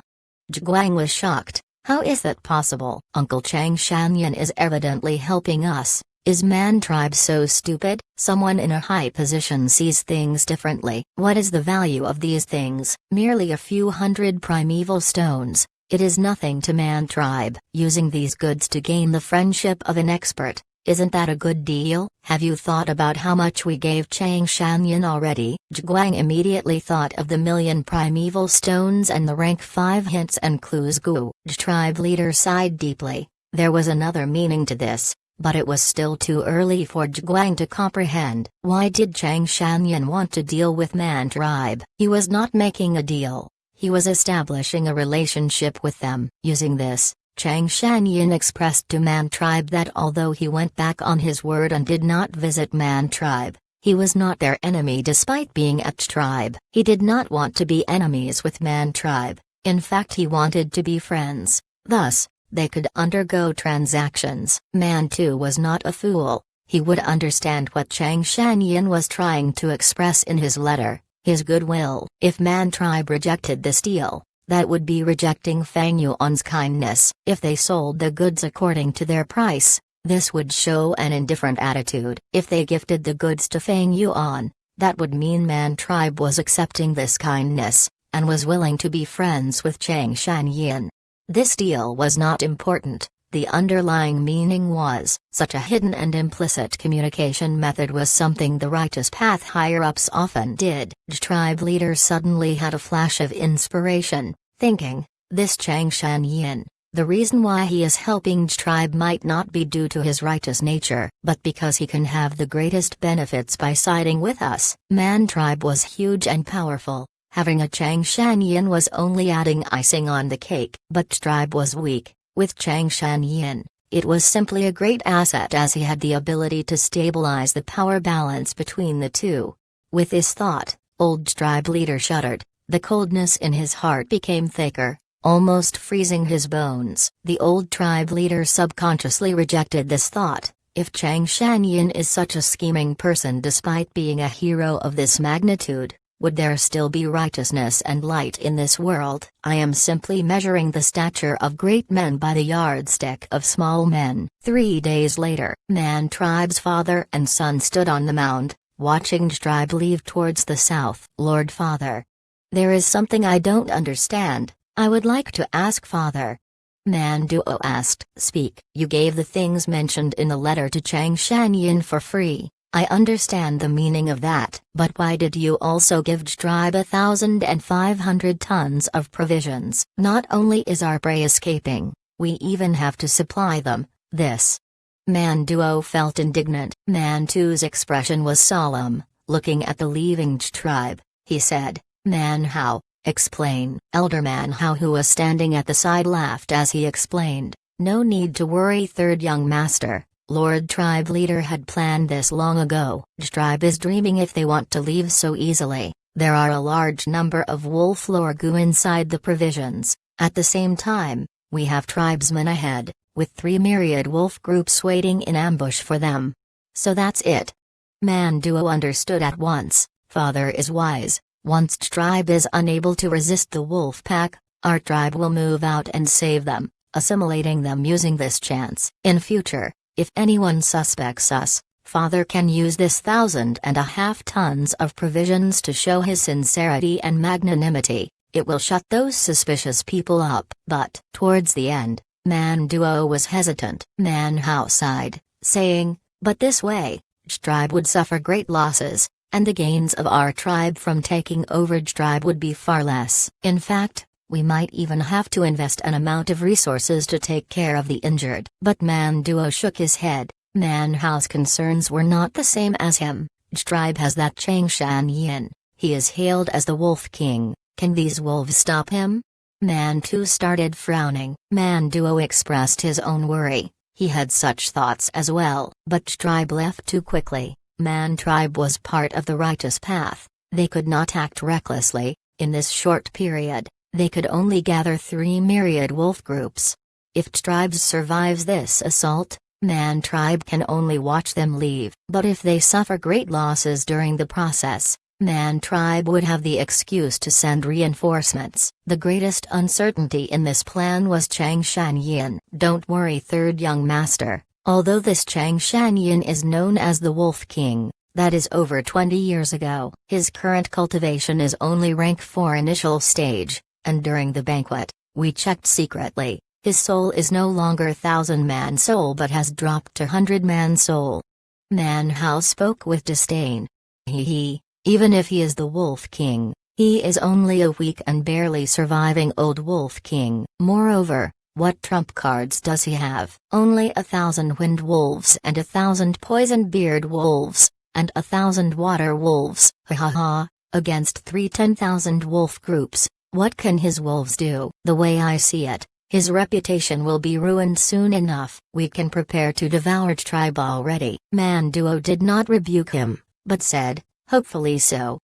Guang was shocked. How is that possible? Uncle Chang Shanyan is evidently helping us. Is Man Tribe so stupid? Someone in a high position sees things differently. What is the value of these things? Merely a few hundred primeval stones. It is nothing to Man Tribe. Using these goods to gain the friendship of an expert. Isn't that a good deal? Have you thought about how much we gave Chang Shanyan already? Guang immediately thought of the 1,000,000 primeval stones and the rank 5 hints and clues. Tribe leader sighed deeply. There was another meaning to this, but it was still too early for Guang to comprehend. Why did Chang Shanyan want to deal with Man Tribe? He was not making a deal. He was establishing a relationship with them. Using this, Chang Shanyan expressed to Man Tribe that although he went back on his word and did not visit Man Tribe, he was not their enemy despite being at Tribe. He did not want to be enemies with Man Tribe, in fact he wanted to be friends, thus, they could undergo transactions. Man too was not a fool, he would understand what Chang Shanyan was trying to express in his letter, his goodwill. If Man Tribe rejected this deal, that would be rejecting Fang Yuan's kindness. If they sold the goods according to their price, this would show an indifferent attitude. If they gifted the goods to Fang Yuan, that would mean Man Tribe was accepting this kindness, and was willing to be friends with Chang Shanyan. This deal was not important, the underlying meaning was. Such a hidden and implicit communication method was something the righteous path higher-ups often did. Tribe leader suddenly had a flash of inspiration, thinking, this Chang Shanyan, the reason why he is helping Tribe might not be due to his righteous nature, but because he can have the greatest benefits by siding with us. Man Tribe was huge and powerful. Having a Chang Shanyan was only adding icing on the cake. But Tribe was weak. With Chang Shanyan, it was simply a great asset as he had the ability to stabilize the power balance between the two. With this thought, old Tribe leader shuddered. The coldness in his heart became thicker, almost freezing his bones. The old Tribe leader subconsciously rejected this thought. If Chang Shanyan is such a scheming person despite being a hero of this magnitude, would there still be righteousness and light in this world? I am simply measuring the stature of great men by the yardstick of small men. 3 days later, Man Tribe's father and son stood on the mound, watching Tribe leave towards the south. Lord Father. There is something I don't understand, I would like to ask Father. Man Duo asked. Speak. You gave the things mentioned in the letter to Chang Shanyan for free. I understand the meaning of that. But why did you also give Tribe 1,500 tons of provisions? Not only is our prey escaping, we even have to supply them. This. Man Duo felt indignant. Man 2's expression was solemn, looking at the leaving Tribe. He said, Man Hao, explain. Elder Man Hao, who was standing at the side, laughed as he explained. No need to worry, third young master. Lord Tribe leader had planned this long ago. Tribe is dreaming if they want to leave so easily. There are a large number of wolf Lorgu inside the provisions. At the same time, we have tribesmen ahead, with 3 myriad wolf groups waiting in ambush for them. So that's it. Man Duo understood at once. Father is wise. Once Tribe is unable to resist the wolf pack, our tribe will move out and save them, assimilating them using this chance. In future, if anyone suspects us, Father can use this 1,500 tons of provisions to show his sincerity and magnanimity. It will shut those suspicious people up. But, towards the end, Man Duo was hesitant. Man Hao sighed, saying, but this way, Tribe would suffer great losses, and the gains of our tribe from taking over Tribe would be far less. In fact, we might even have to invest an amount of resources to take care of the injured. But Man Duo shook his head. Man Hao's concerns were not the same as him. Tribe has that Chang Shanyan. He is hailed as the Wolf King. Can these wolves stop him? Man 2 started frowning. Man Duo expressed his own worry. He had such thoughts as well. But Tribe left too quickly. Man Tribe was part of the righteous path. They could not act recklessly. In this short period, they could only gather 3 myriad wolf groups. If Tribe survives this assault, Man tribe can only watch them leave. But if they suffer great losses during the process, Man tribe would have the excuse to send reinforcements. The greatest uncertainty in this plan was Chang Shanyin. Don't worry, third young master. Although this Chang Shanyin is known as the Wolf King, that is over 20 years ago. His current cultivation is only rank 4 initial stage, and during the banquet, we checked secretly. His soul is no longer 1,000-man soul but has dropped to 100-man soul. Man Hao spoke with disdain. Even if he is the Wolf King, he is only a weak and barely surviving old Wolf King. Moreover, what trump cards does he have? Only 1,000 wind wolves and 1,000 poison-beard wolves, and 1,000 water wolves. Against 3 10,000 wolf groups, what can his wolves do? The way I see it, his reputation will be ruined soon enough. We can prepare to devour tribe already. Man Duo did not rebuke him, but said, hopefully so.